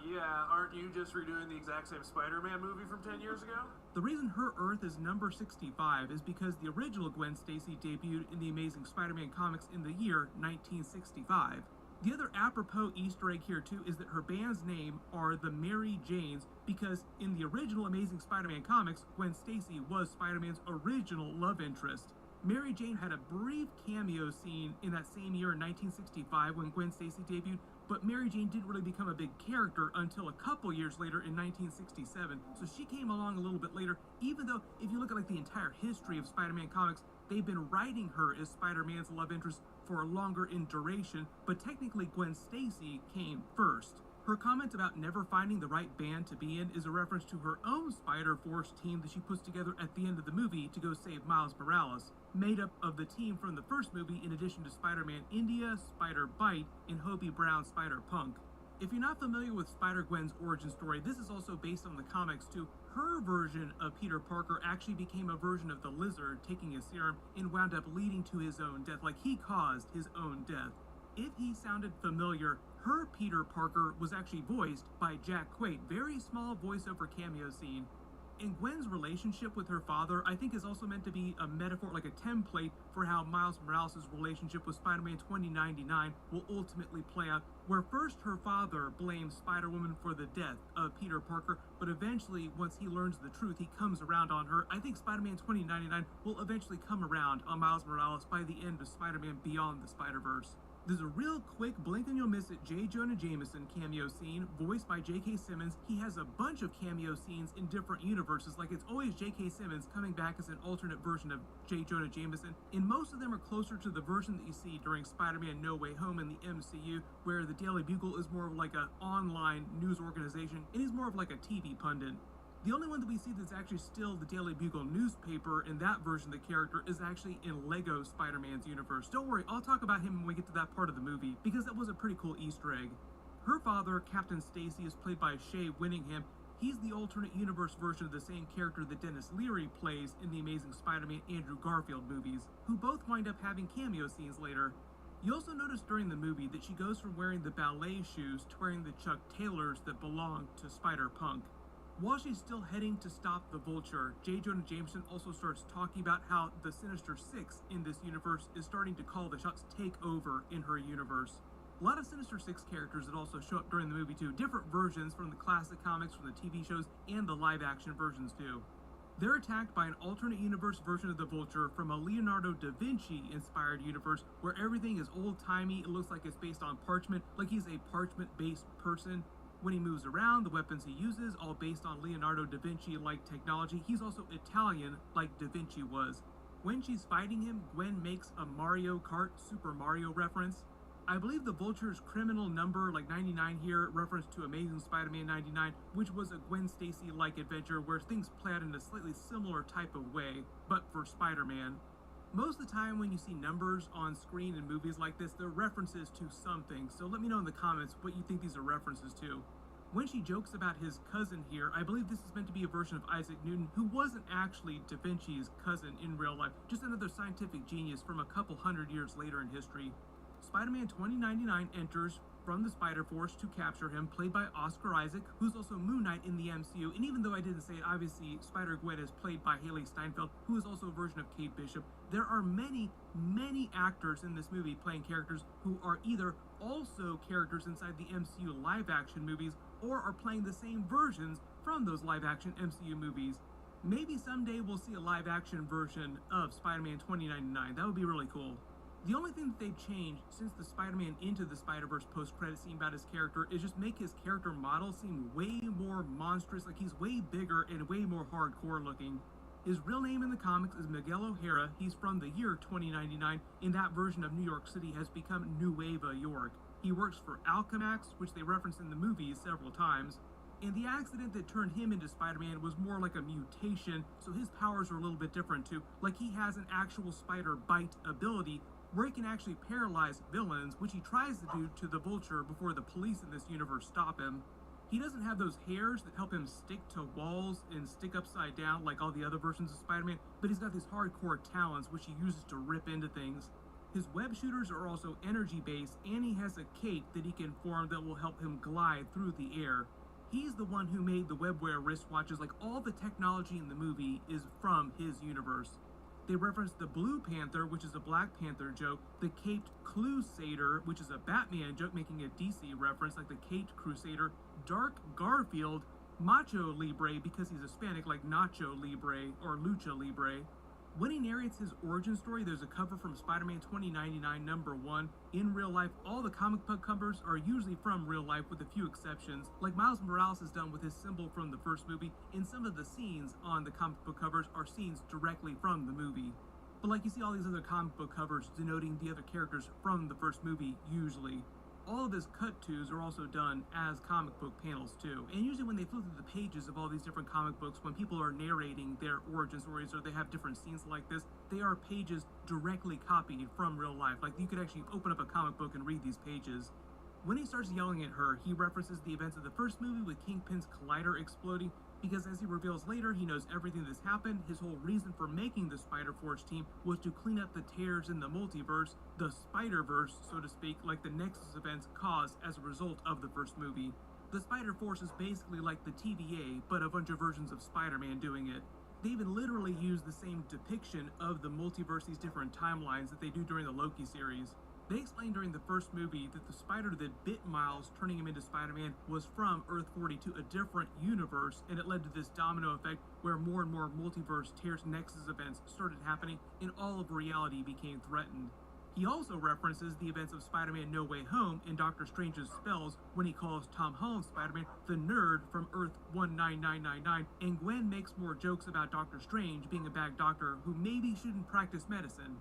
[SPEAKER 1] Yeah, aren't you just redoing the exact same Spider-Man movie from 10 years ago?
[SPEAKER 23] The reason her Earth is number 65 is because the original Gwen Stacy debuted in the Amazing Spider-Man comics in the year 1965. The other apropos Easter egg here too is that her band's name are the Mary Janes, because in the original Amazing Spider-Man comics, Gwen Stacy was Spider-Man's original love interest. Mary Jane had a brief cameo scene in that same year in 1965 when Gwen Stacy debuted, but Mary Jane didn't really become a big character until a couple years later in 1967, so she came along a little bit later, even though if you look at like the entire history of Spider-Man comics, they've been writing her as Spider-Man's love interest for longer in duration, but technically Gwen Stacy came first. Her comment about never finding the right band to be in is a reference to her own Spider-Force team that she puts together at the end of the movie to go save Miles Morales, made up of the team from the first movie in addition to Spider-Man India, Spider-Bite, and Hobie Brown's Spider-Punk. If you're not familiar with Spider-Gwen's origin story, this is also based on the comics too. Her version of Peter Parker actually became a version of the Lizard, taking a serum, and wound up leading to his own death, like he caused his own death. If he sounded familiar, her Peter Parker was actually voiced by Jack Quaid, very small voiceover cameo scene. And Gwen's relationship with her father, I think, is also meant to be a metaphor, like a template for how Miles Morales' relationship with Spider-Man 2099 will ultimately play out, where first her father blames Spider-Woman for the death of Peter Parker, but eventually, once he learns the truth, he comes around on her. I think Spider-Man 2099 will eventually come around on Miles Morales by the end of Spider-Man Beyond the Spider-Verse. There's a real quick blink and you'll miss it J. Jonah Jameson cameo scene, voiced by J.K. Simmons. He has a bunch of cameo scenes in different universes, like it's always J.K. Simmons coming back as an alternate version of J. Jonah Jameson, and most of them are closer to the version that you see during Spider-Man No Way Home in the MCU, where the Daily Bugle is more of like an online news organization, and he's more of like a TV pundit. The only one that we see that's actually still the Daily Bugle newspaper in that version of the character is actually in Lego Spider-Man's universe. Don't worry, I'll talk about him when we get to that part of the movie, because that was a pretty cool Easter egg. Her father, Captain Stacy, is played by Shea Winningham. He's the alternate universe version of the same character that Dennis Leary plays in the Amazing Spider-Man Andrew Garfield movies, who both wind up having cameo scenes later. You also notice during the movie that she goes from wearing the ballet shoes to wearing the Chuck Taylors that belong to Spider-Punk. While she's still heading to stop the Vulture, J. Jonah Jameson also starts talking about how the Sinister Six in this universe is starting to call the shots, take over in her universe. A lot of Sinister Six characters that also show up during the movie too, different versions from the classic comics, from the TV shows, and the live-action versions too. They're attacked by an alternate universe version of the Vulture from a Leonardo da Vinci-inspired universe where everything is old-timey, it looks like it's based on parchment, like he's a parchment-based person. When he moves around, the weapons he uses, all based on Leonardo da Vinci-like technology. He's also Italian, like Da Vinci was. When she's fighting him, Gwen makes a Mario Kart Super Mario reference. I believe the Vulture's criminal number, like 99 here, reference to Amazing Spider-Man 99, which was a Gwen Stacy-like adventure where things play out in a slightly similar type of way, but for Spider-Man. Most of the time when you see numbers on screen in movies like this, they're references to something, so let me know in the comments what you think these are references to. When she jokes about his cousin here, I believe this is meant to be a version of Isaac Newton, who wasn't actually Da Vinci's cousin in real life, just another scientific genius from a couple hundred years later in history. Spider-Man 2099 enters from the Spider-Force to capture him, played by Oscar Isaac, who's also Moon Knight in the MCU, and even though I didn't say it, obviously Spider-Gwen is played by Haley Steinfeld, who is also a version of Kate Bishop. There are many actors in this movie playing characters who are either also characters inside the MCU live-action movies, or are playing the same versions from those live-action MCU movies. Maybe someday we'll see a live-action version of Spider-Man 2099, that would be really cool. The only thing that they've changed since the Spider-Man Into the Spider-Verse post-credit scene about his character is just make his character model seem way more monstrous, like he's way bigger and way more hardcore looking. His real name in the comics is Miguel O'Hara. He's from the year 2099, and that version of New York City has become Nueva York. He works for Alchemax, which they reference in the movies several times, and the accident that turned him into Spider-Man was more like a mutation, so his powers are a little bit different too. Like he has an actual spider bite ability, where he can actually paralyze villains, which he tries to do to the Vulture before the police in this universe stop him. He doesn't have those hairs that help him stick to walls and stick upside down like all the other versions of Spider-Man, but he's got these hardcore talons which he uses to rip into things. His web shooters are also energy-based, and he has a cape that he can form that will help him glide through the air. He's the one who made the WebWare wristwatches, like all the technology in the movie is from his universe. They reference the Blue Panther, which is a Black Panther joke, the Caped Crusader, which is a Batman joke making a DC reference, like the Caped Crusader, Dark Garfield, Macho Libre, because he's Hispanic, like Nacho Libre or Lucha Libre. When he narrates his origin story, there's a cover from Spider-Man 2099 #1. In real life, all the comic book covers are usually from real life with a few exceptions, like Miles Morales has done with his symbol from the first movie, and some of the scenes on the comic book covers are scenes directly from the movie. But like you see all these other comic book covers denoting the other characters from the first movie, usually. all of his cut-tos are also done as comic book panels too. And usually when they flip through the pages of all these different comic books, when people are narrating their origin stories or they have different scenes like this, they are pages directly copied from real life. Like, you could actually open up a comic book and read these pages. When he starts yelling at her, he references the events of the first movie with Kingpin's collider exploding, because as he reveals later, he knows everything that's happened. His whole reason for making the Spider-Force team was to clean up the tears in the multiverse, the Spider-Verse, so to speak, like the Nexus events caused as a result of the first movie. The Spider-Force is basically like the TVA, but a bunch of versions of Spider-Man doing it. They even literally use the same depiction of the multiverse, these different timelines that they do during the Loki series. They explained during the first movie that the spider that bit Miles, turning him into Spider-Man, was from Earth 42, a different universe, and it led to this domino effect where more and more multiverse tears Nexus events started happening and all of reality became threatened. He also references the events of Spider-Man No Way Home in Doctor Strange's spells when he calls Tom Holland's Spider-Man the nerd from Earth 19999, and Gwen makes more jokes about Doctor Strange being a bad doctor who maybe shouldn't practice medicine.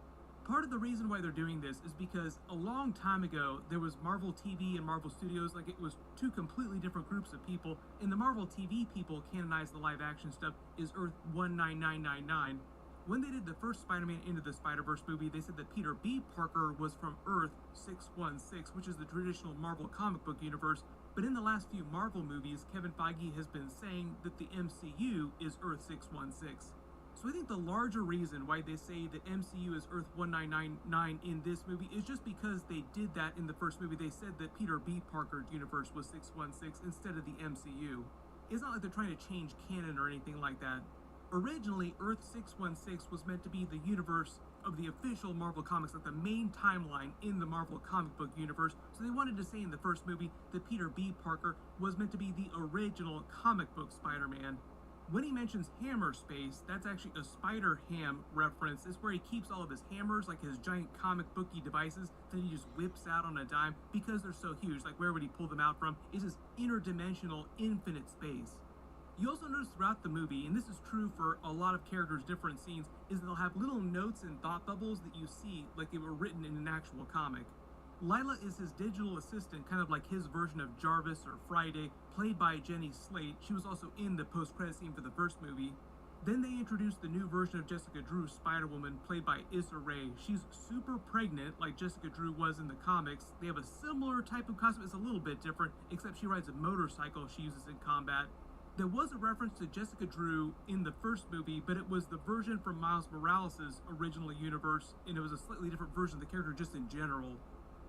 [SPEAKER 23] Part of the reason why they're doing this is because a long time ago, there was Marvel TV and Marvel Studios, like it was two completely different groups of people, and the Marvel TV people canonized the live action stuff is Earth 19999. When they did the first Spider-Man Into the Spider-Verse movie, they said that Peter B. Parker was from Earth 616, which is the traditional Marvel comic book universe, but in the last few Marvel movies, Kevin Feige has been saying that the MCU is Earth 616. So I think the larger reason why they say that MCU is Earth 1999 in this movie is just because they did that in the first movie. They said that Peter B. Parker's universe was 616 instead of the MCU. It's not like they're trying to change canon or anything like that. Originally, Earth 616 was meant to be the universe of the official Marvel Comics, like the main timeline in the Marvel comic book universe. So they wanted to say in the first movie that Peter B. Parker was meant to be the original comic book Spider-Man. When he mentions hammer space, that's actually a Spider-Ham reference. It's where he keeps all of his hammers, like his giant comic booky devices that he just whips out on a dime because they're so huge. Like, where would he pull them out from? It's this interdimensional, infinite space. You also notice throughout the movie, and this is true for a lot of characters' different scenes, is that they'll have little notes and thought bubbles that you see like they were written in an actual comic. Lila is his digital assistant, kind of like his version of Jarvis or Friday, played by Jenny Slate. She was also in the post-credit scene for the first movie. Then they introduced the new version of Jessica Drew, Spider-Woman, played by Issa Rae. She's super pregnant, like Jessica Drew was in the comics. They have a similar type of costume. It's a little bit different, except she rides a motorcycle she uses in combat. There was a reference to Jessica Drew in the first movie, but it was the version from Miles Morales' original universe, and it was a slightly different version of the character just in general.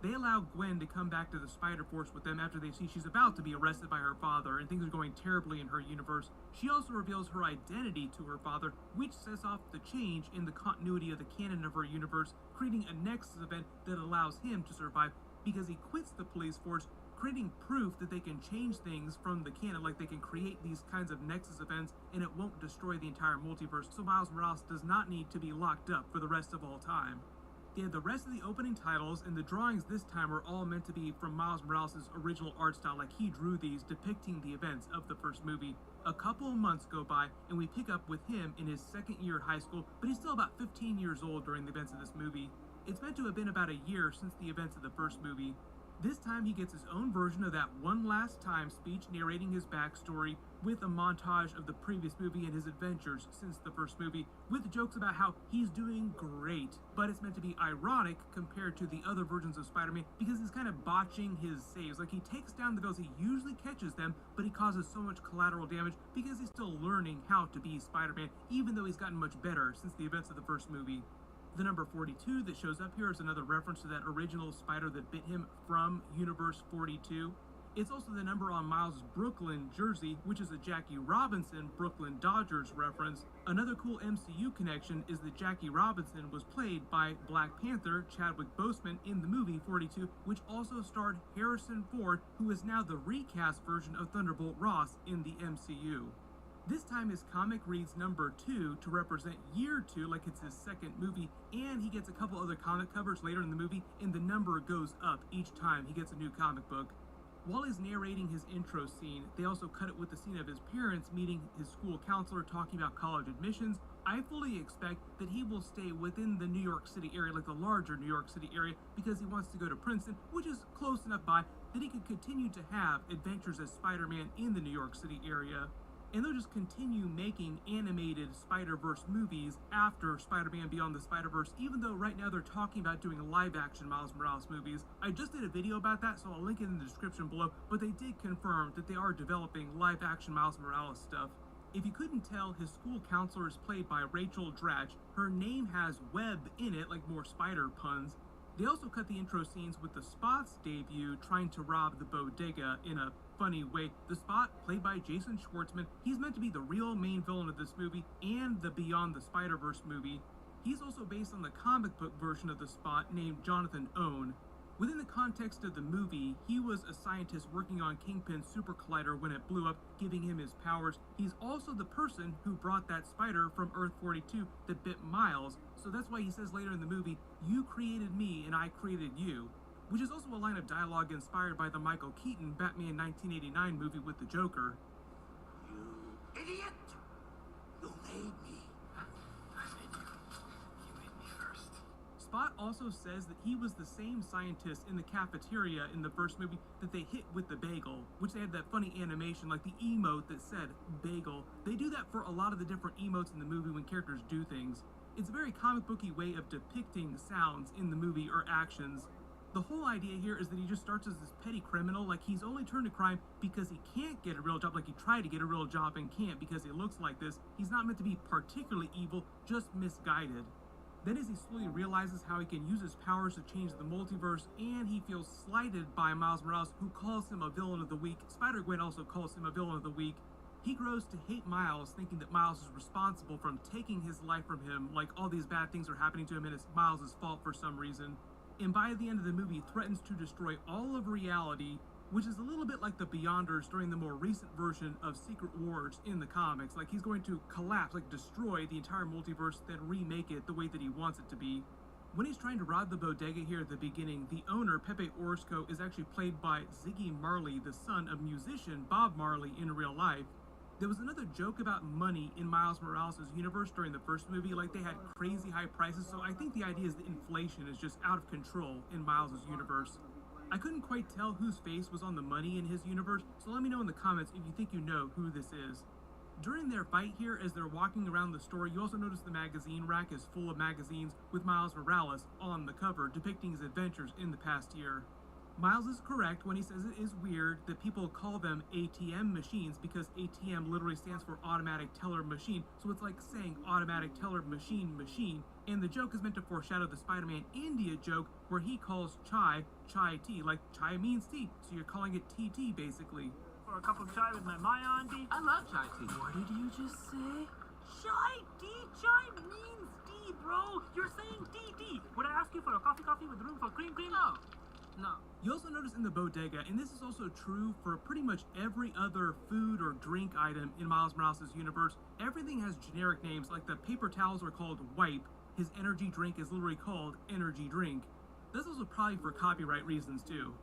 [SPEAKER 23] They allow Gwen to come back to the Spider-Force with them after they see she's about to be arrested by her father and things are going terribly in her universe. She also reveals her identity to her father, which sets off the change in the continuity of the canon of her universe, creating a Nexus event that allows him to survive because he quits the police force, creating proof that they can change things from the canon, like they can create these kinds of Nexus events and it won't destroy the entire multiverse, so Miles Morales does not need to be locked up for the rest of all time. Yeah, the rest of the opening titles and the drawings this time are all meant to be from Miles Morales' original art style, like he drew these depicting the events of the first movie. A couple of months go by and we pick up with him in his second year at high school, but he's still about 15 years old during the events of this movie. It's meant to have been about a year since the events of the first movie. This time he gets his own version of that one last time speech narrating his backstory with a montage of the previous movie and his adventures since the first movie, with jokes about how he's doing great, but it's meant to be ironic compared to the other versions of Spider-Man because he's kind of botching his saves. Like, he takes down the villains, he usually catches them, but he causes so much collateral damage because he's still learning how to be Spider-Man, even though he's gotten much better since the events of the first movie. The number 42 that shows up here is another reference to that original spider that bit him from Universe 42. It's also the number on Miles' Brooklyn jersey, which is a Jackie Robinson Brooklyn Dodgers reference. Another cool MCU connection is that Jackie Robinson was played by Black Panther Chadwick Boseman in the movie 42, which also starred Harrison Ford, who is now the recast version of Thunderbolt Ross in the MCU. This time his comic reads number 2 to represent year 2, like it's his second movie, and he gets a couple other comic covers later in the movie, and the number goes up each time he gets a new comic book. While he's narrating his intro scene, they also cut it with the scene of his parents meeting his school counselor talking about college admissions, I fully expect that he will stay within the New York City area, like the larger New York City area, because he wants to go to Princeton, which is close enough by that he could continue to have adventures as Spider-Man in the New York City area. And they'll just continue making animated Spider-Verse movies after Spider-Man Beyond the Spider-Verse, even though right now they're talking about doing live-action Miles Morales movies. I just did a video about that, so I'll link it in the description below, but they did confirm that they are developing live-action Miles Morales stuff. If you couldn't tell, his school counselor is played by Rachel Dratch. Her name has web in it, like more spider puns. They also cut the intro scenes with the Spot's debut trying to rob the bodega in a funny way. The Spot, played by Jason Schwartzman, he's meant to be the real main villain of this movie and the Beyond the Spider-Verse movie. He's also based on the comic book version of the Spot named Jonathan Owen. Within the context of the movie, he was a scientist working on Kingpin's super collider when it blew up, giving him his powers. He's also the person who brought that spider from Earth 42 that bit Miles, so that's why he says later in the movie, "You created me and I created you," which is also a line of dialogue inspired by the Michael Keaton Batman 1989 movie with the Joker.
[SPEAKER 16] You idiot! You made me.
[SPEAKER 21] I made you. You made me first.
[SPEAKER 23] Spot also says that he was the same scientist in the cafeteria in the first movie that they hit with the bagel, which they had that funny animation like the emote that said bagel. They do that for a lot of the different emotes in the movie when characters do things. It's a very comic booky way of depicting sounds in the movie or actions. The whole idea here is that he just starts as this petty criminal, like he's only turned to crime because he can't get a real job, like he tried to get a real job and can't because he looks like this. He's not meant to be particularly evil, just misguided. Then as he slowly realizes how he can use his powers to change the multiverse, and he feels slighted by Miles Morales, who calls him a villain of the week. Spider-Gwen also calls him a villain of the week. He grows to hate Miles, thinking that Miles is responsible for him taking his life from him, like all these bad things are happening to him and it's Miles' fault for some reason. And by the end of the movie, threatens to destroy all of reality, which is a little bit like the Beyonders during the more recent version of Secret Wars in the comics. Like he's going to collapse, like destroy the entire multiverse, then remake it the way that he wants it to be. When he's trying to rob the bodega here at the beginning, the owner, Pepe Orozco, is actually played by Ziggy Marley, the son of musician Bob Marley in real life. There was another joke about money in Miles Morales' universe during the first movie, like they had crazy high prices, so I think the idea is that inflation is just out of control in Miles' universe. I couldn't quite tell whose face was on the money in his universe, so let me know in the comments if you think you know who this is. During their fight here, as they're walking around the store, you also notice the magazine rack is full of magazines with Miles Morales on the cover, depicting his adventures in the past year. Miles is correct when he says it is weird that people call them ATM machines because ATM literally stands for automatic teller machine, so it's like saying automatic teller machine, and the joke is meant to foreshadow the Spider-Man India joke where he calls chai tea, like chai means tea, so you're calling it TT basically.
[SPEAKER 21] For a cup of chai with my Maya auntie?
[SPEAKER 16] I love chai tea.
[SPEAKER 21] What did you just say? Chai tea? Chai means tea, bro. You're saying TT. Would I ask you for a coffee with room for cream? No.
[SPEAKER 23] You also notice in the bodega, and this is also true for pretty much every other food or drink item in Miles Morales' universe, everything has generic names, like the paper towels are called Wipe, his energy drink is literally called Energy Drink. This is also probably for copyright reasons too.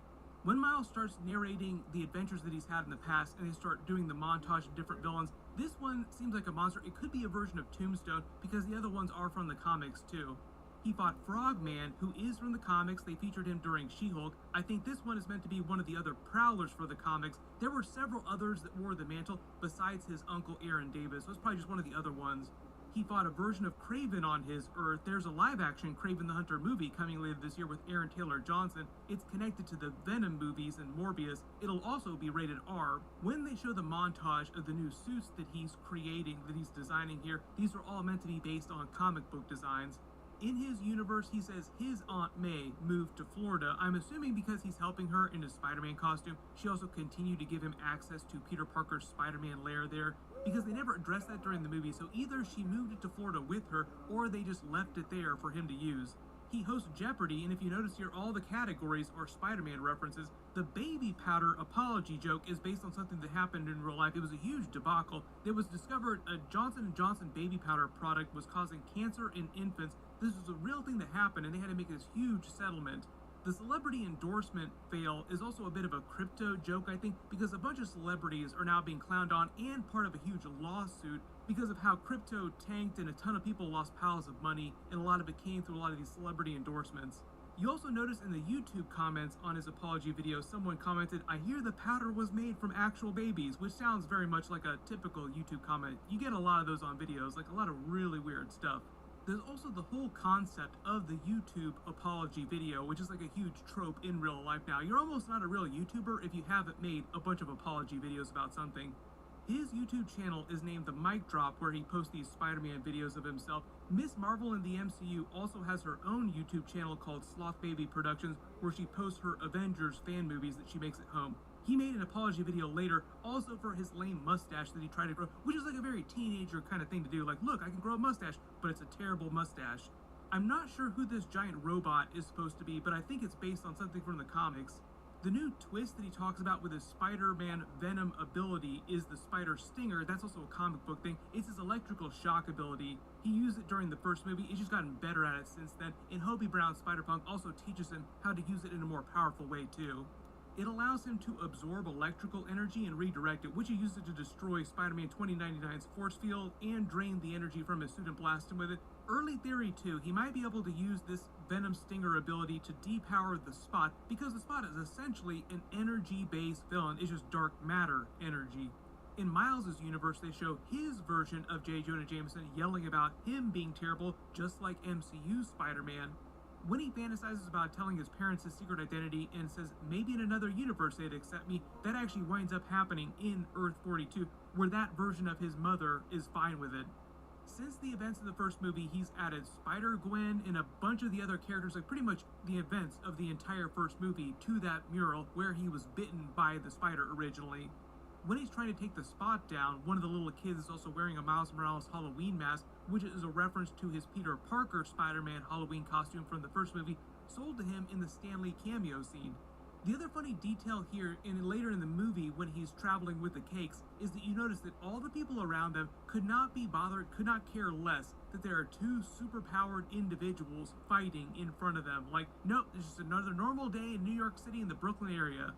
[SPEAKER 23] When Miles starts narrating the adventures that he's had in the past and they start doing the montage of different villains, this one seems like a monster. It could be a version of Tombstone because the other ones are from the comics too. He fought Frogman, who is from the comics. They featured him during She-Hulk. I think this one is meant to be one of the other Prowlers for the comics. There were several others that wore the mantle besides his uncle Aaron Davis, so it's probably just one of the other ones. He fought a version of Kraven on his Earth. There's a live-action Kraven the Hunter movie coming later this year with Aaron Taylor Johnson. It's connected to the Venom movies and Morbius. It'll also be rated R. When they show the montage of the new suits that he's creating, that he's designing here, these are all meant to be based on comic book designs. In his universe, he says his Aunt May moved to Florida. I'm assuming because he's helping her in his Spider-Man costume. She also continued to give him access to Peter Parker's Spider-Man lair there, because they never addressed that during the movie, so either she moved it to Florida with her, or they just left it there for him to use. He hosts Jeopardy, and if you notice here, all the categories are Spider-Man references. The baby powder apology joke is based on something that happened in real life. It was a huge debacle. It was discovered a Johnson & Johnson baby powder product was causing cancer in infants. This was a real thing that happened, and they had to make this huge settlement. The celebrity endorsement fail is also a bit of a crypto joke, I think, because a bunch of celebrities are now being clowned on and part of a huge lawsuit because of how crypto tanked and a ton of people lost piles of money, and a lot of it came through a lot of these celebrity endorsements. You also notice in the YouTube comments on his apology video, someone commented, "I hear the powder was made from actual babies," which sounds very much like a typical YouTube comment. You get a lot of those on videos, like a lot of really weird stuff. There's also the whole concept of the YouTube apology video, which is like a huge trope in real life now. You're almost not a real YouTuber if you haven't made a bunch of apology videos about something. His YouTube channel is named The Mic Drop, where he posts these Spider-Man videos of himself. Miss Marvel in the MCU also has her own YouTube channel called Sloth Baby Productions, where she posts her Avengers fan movies that she makes at home. He made an apology video later, also for his lame mustache that he tried to grow, which is like a very teenager kind of thing to do. Like, look, I can grow a mustache, but it's a terrible mustache. I'm not sure who this giant robot is supposed to be, but I think it's based on something from the comics. The new twist that he talks about with his Spider-Man Venom ability is the Spider Stinger. That's also a comic book thing. It's his electrical shock ability. He used it during the first movie. He's just gotten better at it since then. And Hobie Brown's Spider-Punk also teaches him how to use it in a more powerful way too. It allows him to absorb electrical energy and redirect it, which he uses to destroy Spider-Man 2099's force field and drain the energy from his suit and blast him with it. Early theory too, he might be able to use this Venom Stinger ability to depower the Spot, because the Spot is essentially an energy-based villain. It's just dark matter energy. In Miles' universe, they show his version of J. Jonah Jameson yelling about him being terrible, just like MCU Spider-Man. When he fantasizes about telling his parents his secret identity and says maybe in another universe they'd accept me, that actually winds up happening in Earth 42, where that version of his mother is fine with it. Since the events of the first movie, he's added Spider-Gwen and a bunch of the other characters, like pretty much the events of the entire first movie, to that mural where he was bitten by the spider originally. When he's trying to take the Spot down, one of the little kids is also wearing a Miles Morales Halloween mask, which is a reference to his Peter Parker Spider-Man Halloween costume from the first movie, sold to him in the Stan Lee cameo scene. The other funny detail here, and later in the movie when he's traveling with the cakes, is that you notice that all the people around them could not be bothered, could not care less that there are two superpowered individuals fighting in front of them. Like, nope, it's just another normal day in New York City in the Brooklyn area.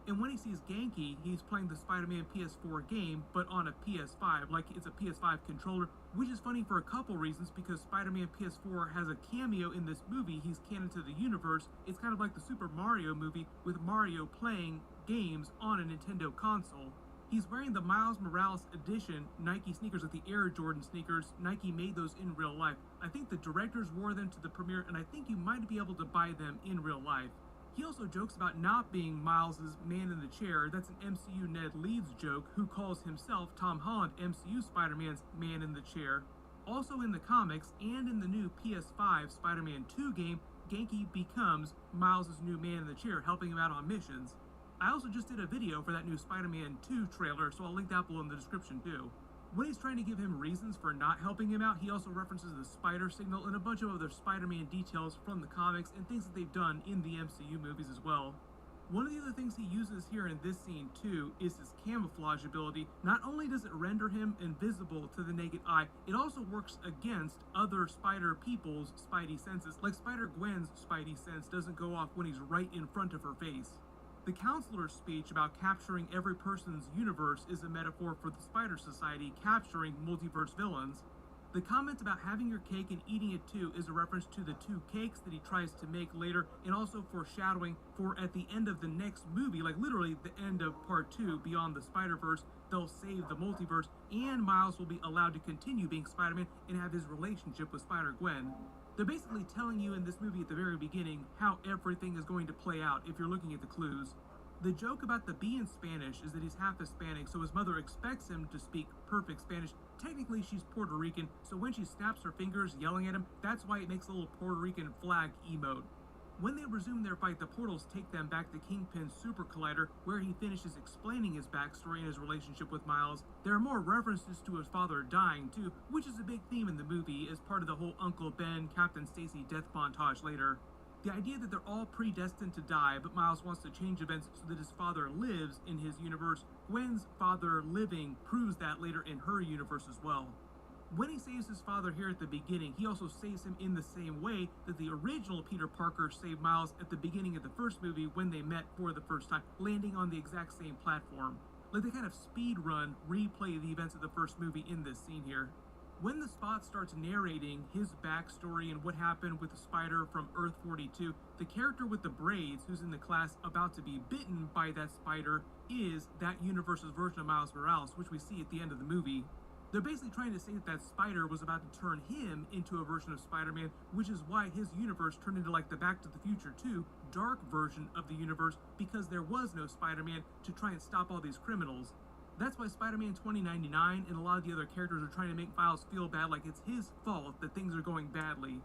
[SPEAKER 23] And when he sees Genki, he's playing the Spider-Man PS4 game, but on a PS5, like it's a PS5 controller, which is funny for a couple reasons, because Spider-Man PS4 has a cameo in this movie. He's canon to the universe. It's kind of like the Super Mario movie, with Mario playing games on a Nintendo console. He's wearing the Miles Morales edition Nike sneakers, like the Air Jordan sneakers. Nike made those in real life. I think the directors wore them to the premiere, and I think you might be able to buy them in real life. He also jokes about not being Miles' man in the chair. That's an MCU Ned Leeds joke, who calls himself Tom Holland MCU Spider-Man's man in the chair. Also in the comics and in the new PS5 Spider-Man 2 game, Genki becomes Miles' new man in the chair, helping him out on missions. I also just did a video for that new Spider-Man 2 trailer, so I'll link that below in the description too. When he's trying to give him reasons for not helping him out, he also references the spider signal and a bunch of other Spider-Man details from the comics and things that they've done in the MCU movies as well. One of the other things he uses here in this scene too is his camouflage ability. Not only does it render him invisible to the naked eye, it also works against other spider people's spidey senses. Like Spider-Gwen's spidey sense doesn't go off when he's right in front of her face. The counselor's speech about capturing every person's universe is a metaphor for the Spider Society capturing multiverse villains. The comment about having your cake and eating it too is a reference to the two cakes that he tries to make later, and also foreshadowing for at the end of the next movie, like literally the end of part 2, Beyond the Spider-Verse, they'll save the multiverse, and Miles will be allowed to continue being Spider-Man and have his relationship with Spider-Gwen. They're basically telling you in this movie at the very beginning how everything is going to play out if you're looking at the clues. The joke about the B in Spanish is that he's half Hispanic, so his mother expects him to speak perfect Spanish. Technically, she's Puerto Rican, so when she snaps her fingers yelling at him, that's why it makes a little Puerto Rican flag emote. When they resume their fight, the portals take them back to Kingpin's Super Collider, where he finishes explaining his backstory and his relationship with Miles. There are more references to his father dying, too, which is a big theme in the movie as part of the whole Uncle Ben, Captain Stacy death montage later. The idea that they're all predestined to die, but Miles wants to change events so that his father lives in his universe. Gwen's father living proves that later in her universe as well. When he saves his father here at the beginning, he also saves him in the same way that the original Peter Parker saved Miles at the beginning of the first movie when they met for the first time, landing on the exact same platform. Like they kind of speed run, replay the events of the first movie in this scene here. When the Spot starts narrating his backstory and what happened with the spider from Earth 42, the character with the braids, who's in the class about to be bitten by that spider, is that universe's version of Miles Morales, which we see at the end of the movie. They're basically trying to say that that spider was about to turn him into a version of Spider-Man, which is why his universe turned into like the Back to the Future 2 dark version of the universe, because there was no Spider-Man to try and stop all these criminals. That's why Spider-Man 2099 and a lot of the other characters are trying to make Miles feel bad, like it's his fault that things are going badly.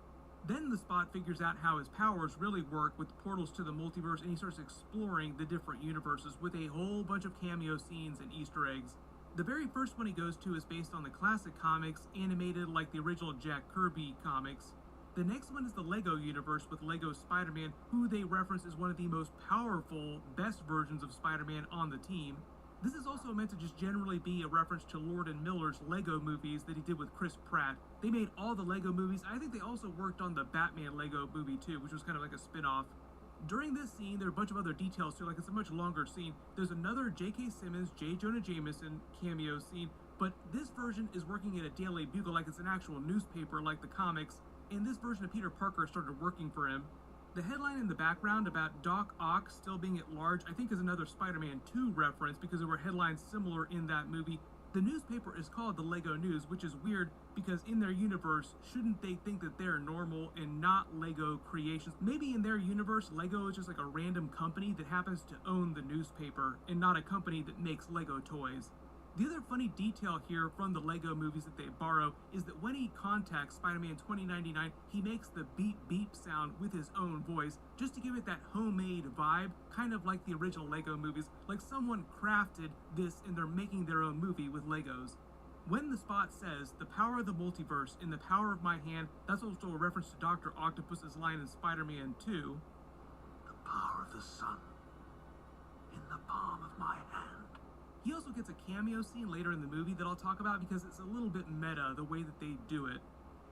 [SPEAKER 23] Then the Spot figures out how his powers really work with portals to the multiverse, and he starts exploring the different universes with a whole bunch of cameo scenes and Easter eggs. The very first one he goes to is based on the classic comics, animated like the original Jack Kirby comics. The next one is the Lego universe with Lego Spider-Man, who they reference as one of the most powerful, best versions of Spider-Man on the team. This is also meant to just generally be a reference to Lord and Miller's Lego movies that he did with Chris Pratt. They made all the Lego movies. I think they also worked on the Batman Lego movie too, which was kind of like a spin-off. During this scene, there are a bunch of other details too, like it's a much longer scene. There's another J.K. Simmons, J. Jonah Jameson cameo scene, but this version is working at a Daily Bugle like it's an actual newspaper like the comics, and this version of Peter Parker started working for him. The headline in the background about Doc Ock still being at large, I think is another Spider-Man 2 reference because there were headlines similar in that movie. The newspaper is called the Lego News, which is weird because in their universe, shouldn't they think that they're normal and not Lego creations? Maybe in their universe, Lego is just like a random company that happens to own the newspaper and not a company that makes Lego toys. The other funny detail here from the Lego movies that they borrow is that when he contacts Spider-Man 2099, he makes the beep beep sound with his own voice, just to give it that homemade vibe, kind of like the original Lego movies, like someone crafted this and they're making their own movie with Legos. When the Spot says, "The power of the multiverse in the power of my hand," that's also a reference to Dr. Octopus's line in Spider-Man 2.
[SPEAKER 16] The power of the sun in the palm of my hand.
[SPEAKER 23] He also gets a cameo scene later in the movie that I'll talk about because it's a little bit meta the way that they do it.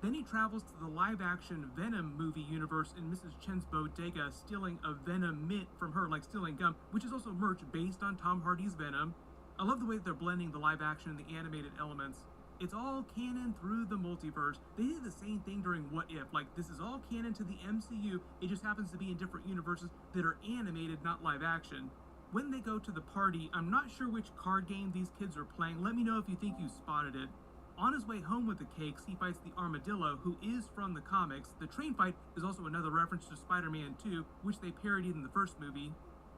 [SPEAKER 23] Then he travels to the live-action Venom movie universe in Mrs. Chen's bodega, stealing a Venom mint from her, like stealing gum, which is also merch based on Tom Hardy's Venom. I love the way that they're blending the live-action and the animated elements. It's all canon through the multiverse. They did the same thing during What If. Like, this is all canon to the MCU, it just happens to be in different universes that are animated, not live-action. When they go to the party, I'm not sure which card game these kids are playing. Let me know if you think you spotted it. On his way home with the cakes, he fights the armadillo, who is from the comics. The train fight is also another reference to Spider-Man 2, which they parodied in the first movie.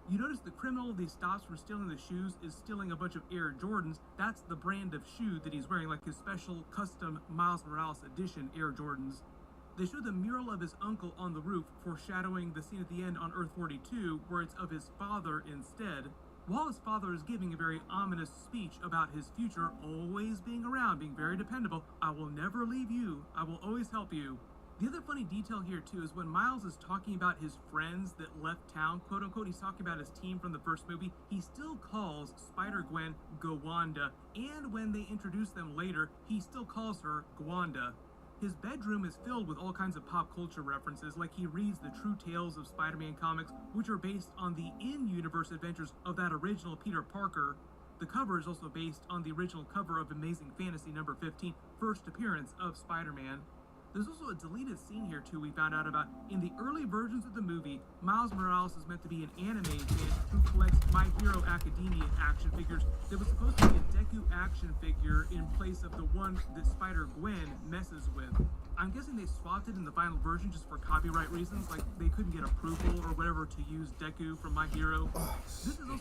[SPEAKER 23] You notice the criminal that he stops from stealing the shoes is stealing a bunch of Air Jordans. That's the brand of shoe that he's wearing, like his special custom Miles Morales edition Air Jordans. They show the mural of his uncle on the roof, foreshadowing the scene at the end on Earth 42, where it's of his father instead. While his father is giving a very ominous speech about his future always being around, being very dependable. "I will never leave you. I will always help you." The other funny detail here too is when Miles is talking about his friends that left town, quote unquote, he's talking about his team from the first movie, he still calls Spider-Gwen Gwanda, and when they introduce them later, he still calls her Gwanda. His bedroom is filled with all kinds of pop culture references, like he reads the True Tales of Spider-Man comics, which are based on the in-universe adventures of that original Peter Parker. The cover is also based on the original cover of Amazing Fantasy number 15, first appearance of Spider-Man. There's also a deleted scene here too we found out about. In the early versions of the movie, Miles Morales is meant to be an anime fan who collects My Hero Academia action figures. There was supposed to be a Deku action figure in place of the one that Spider-Gwen messes with. I'm guessing they swapped it in the final version just for copyright reasons, like they couldn't get approval or whatever to use Deku from My Hero. This is also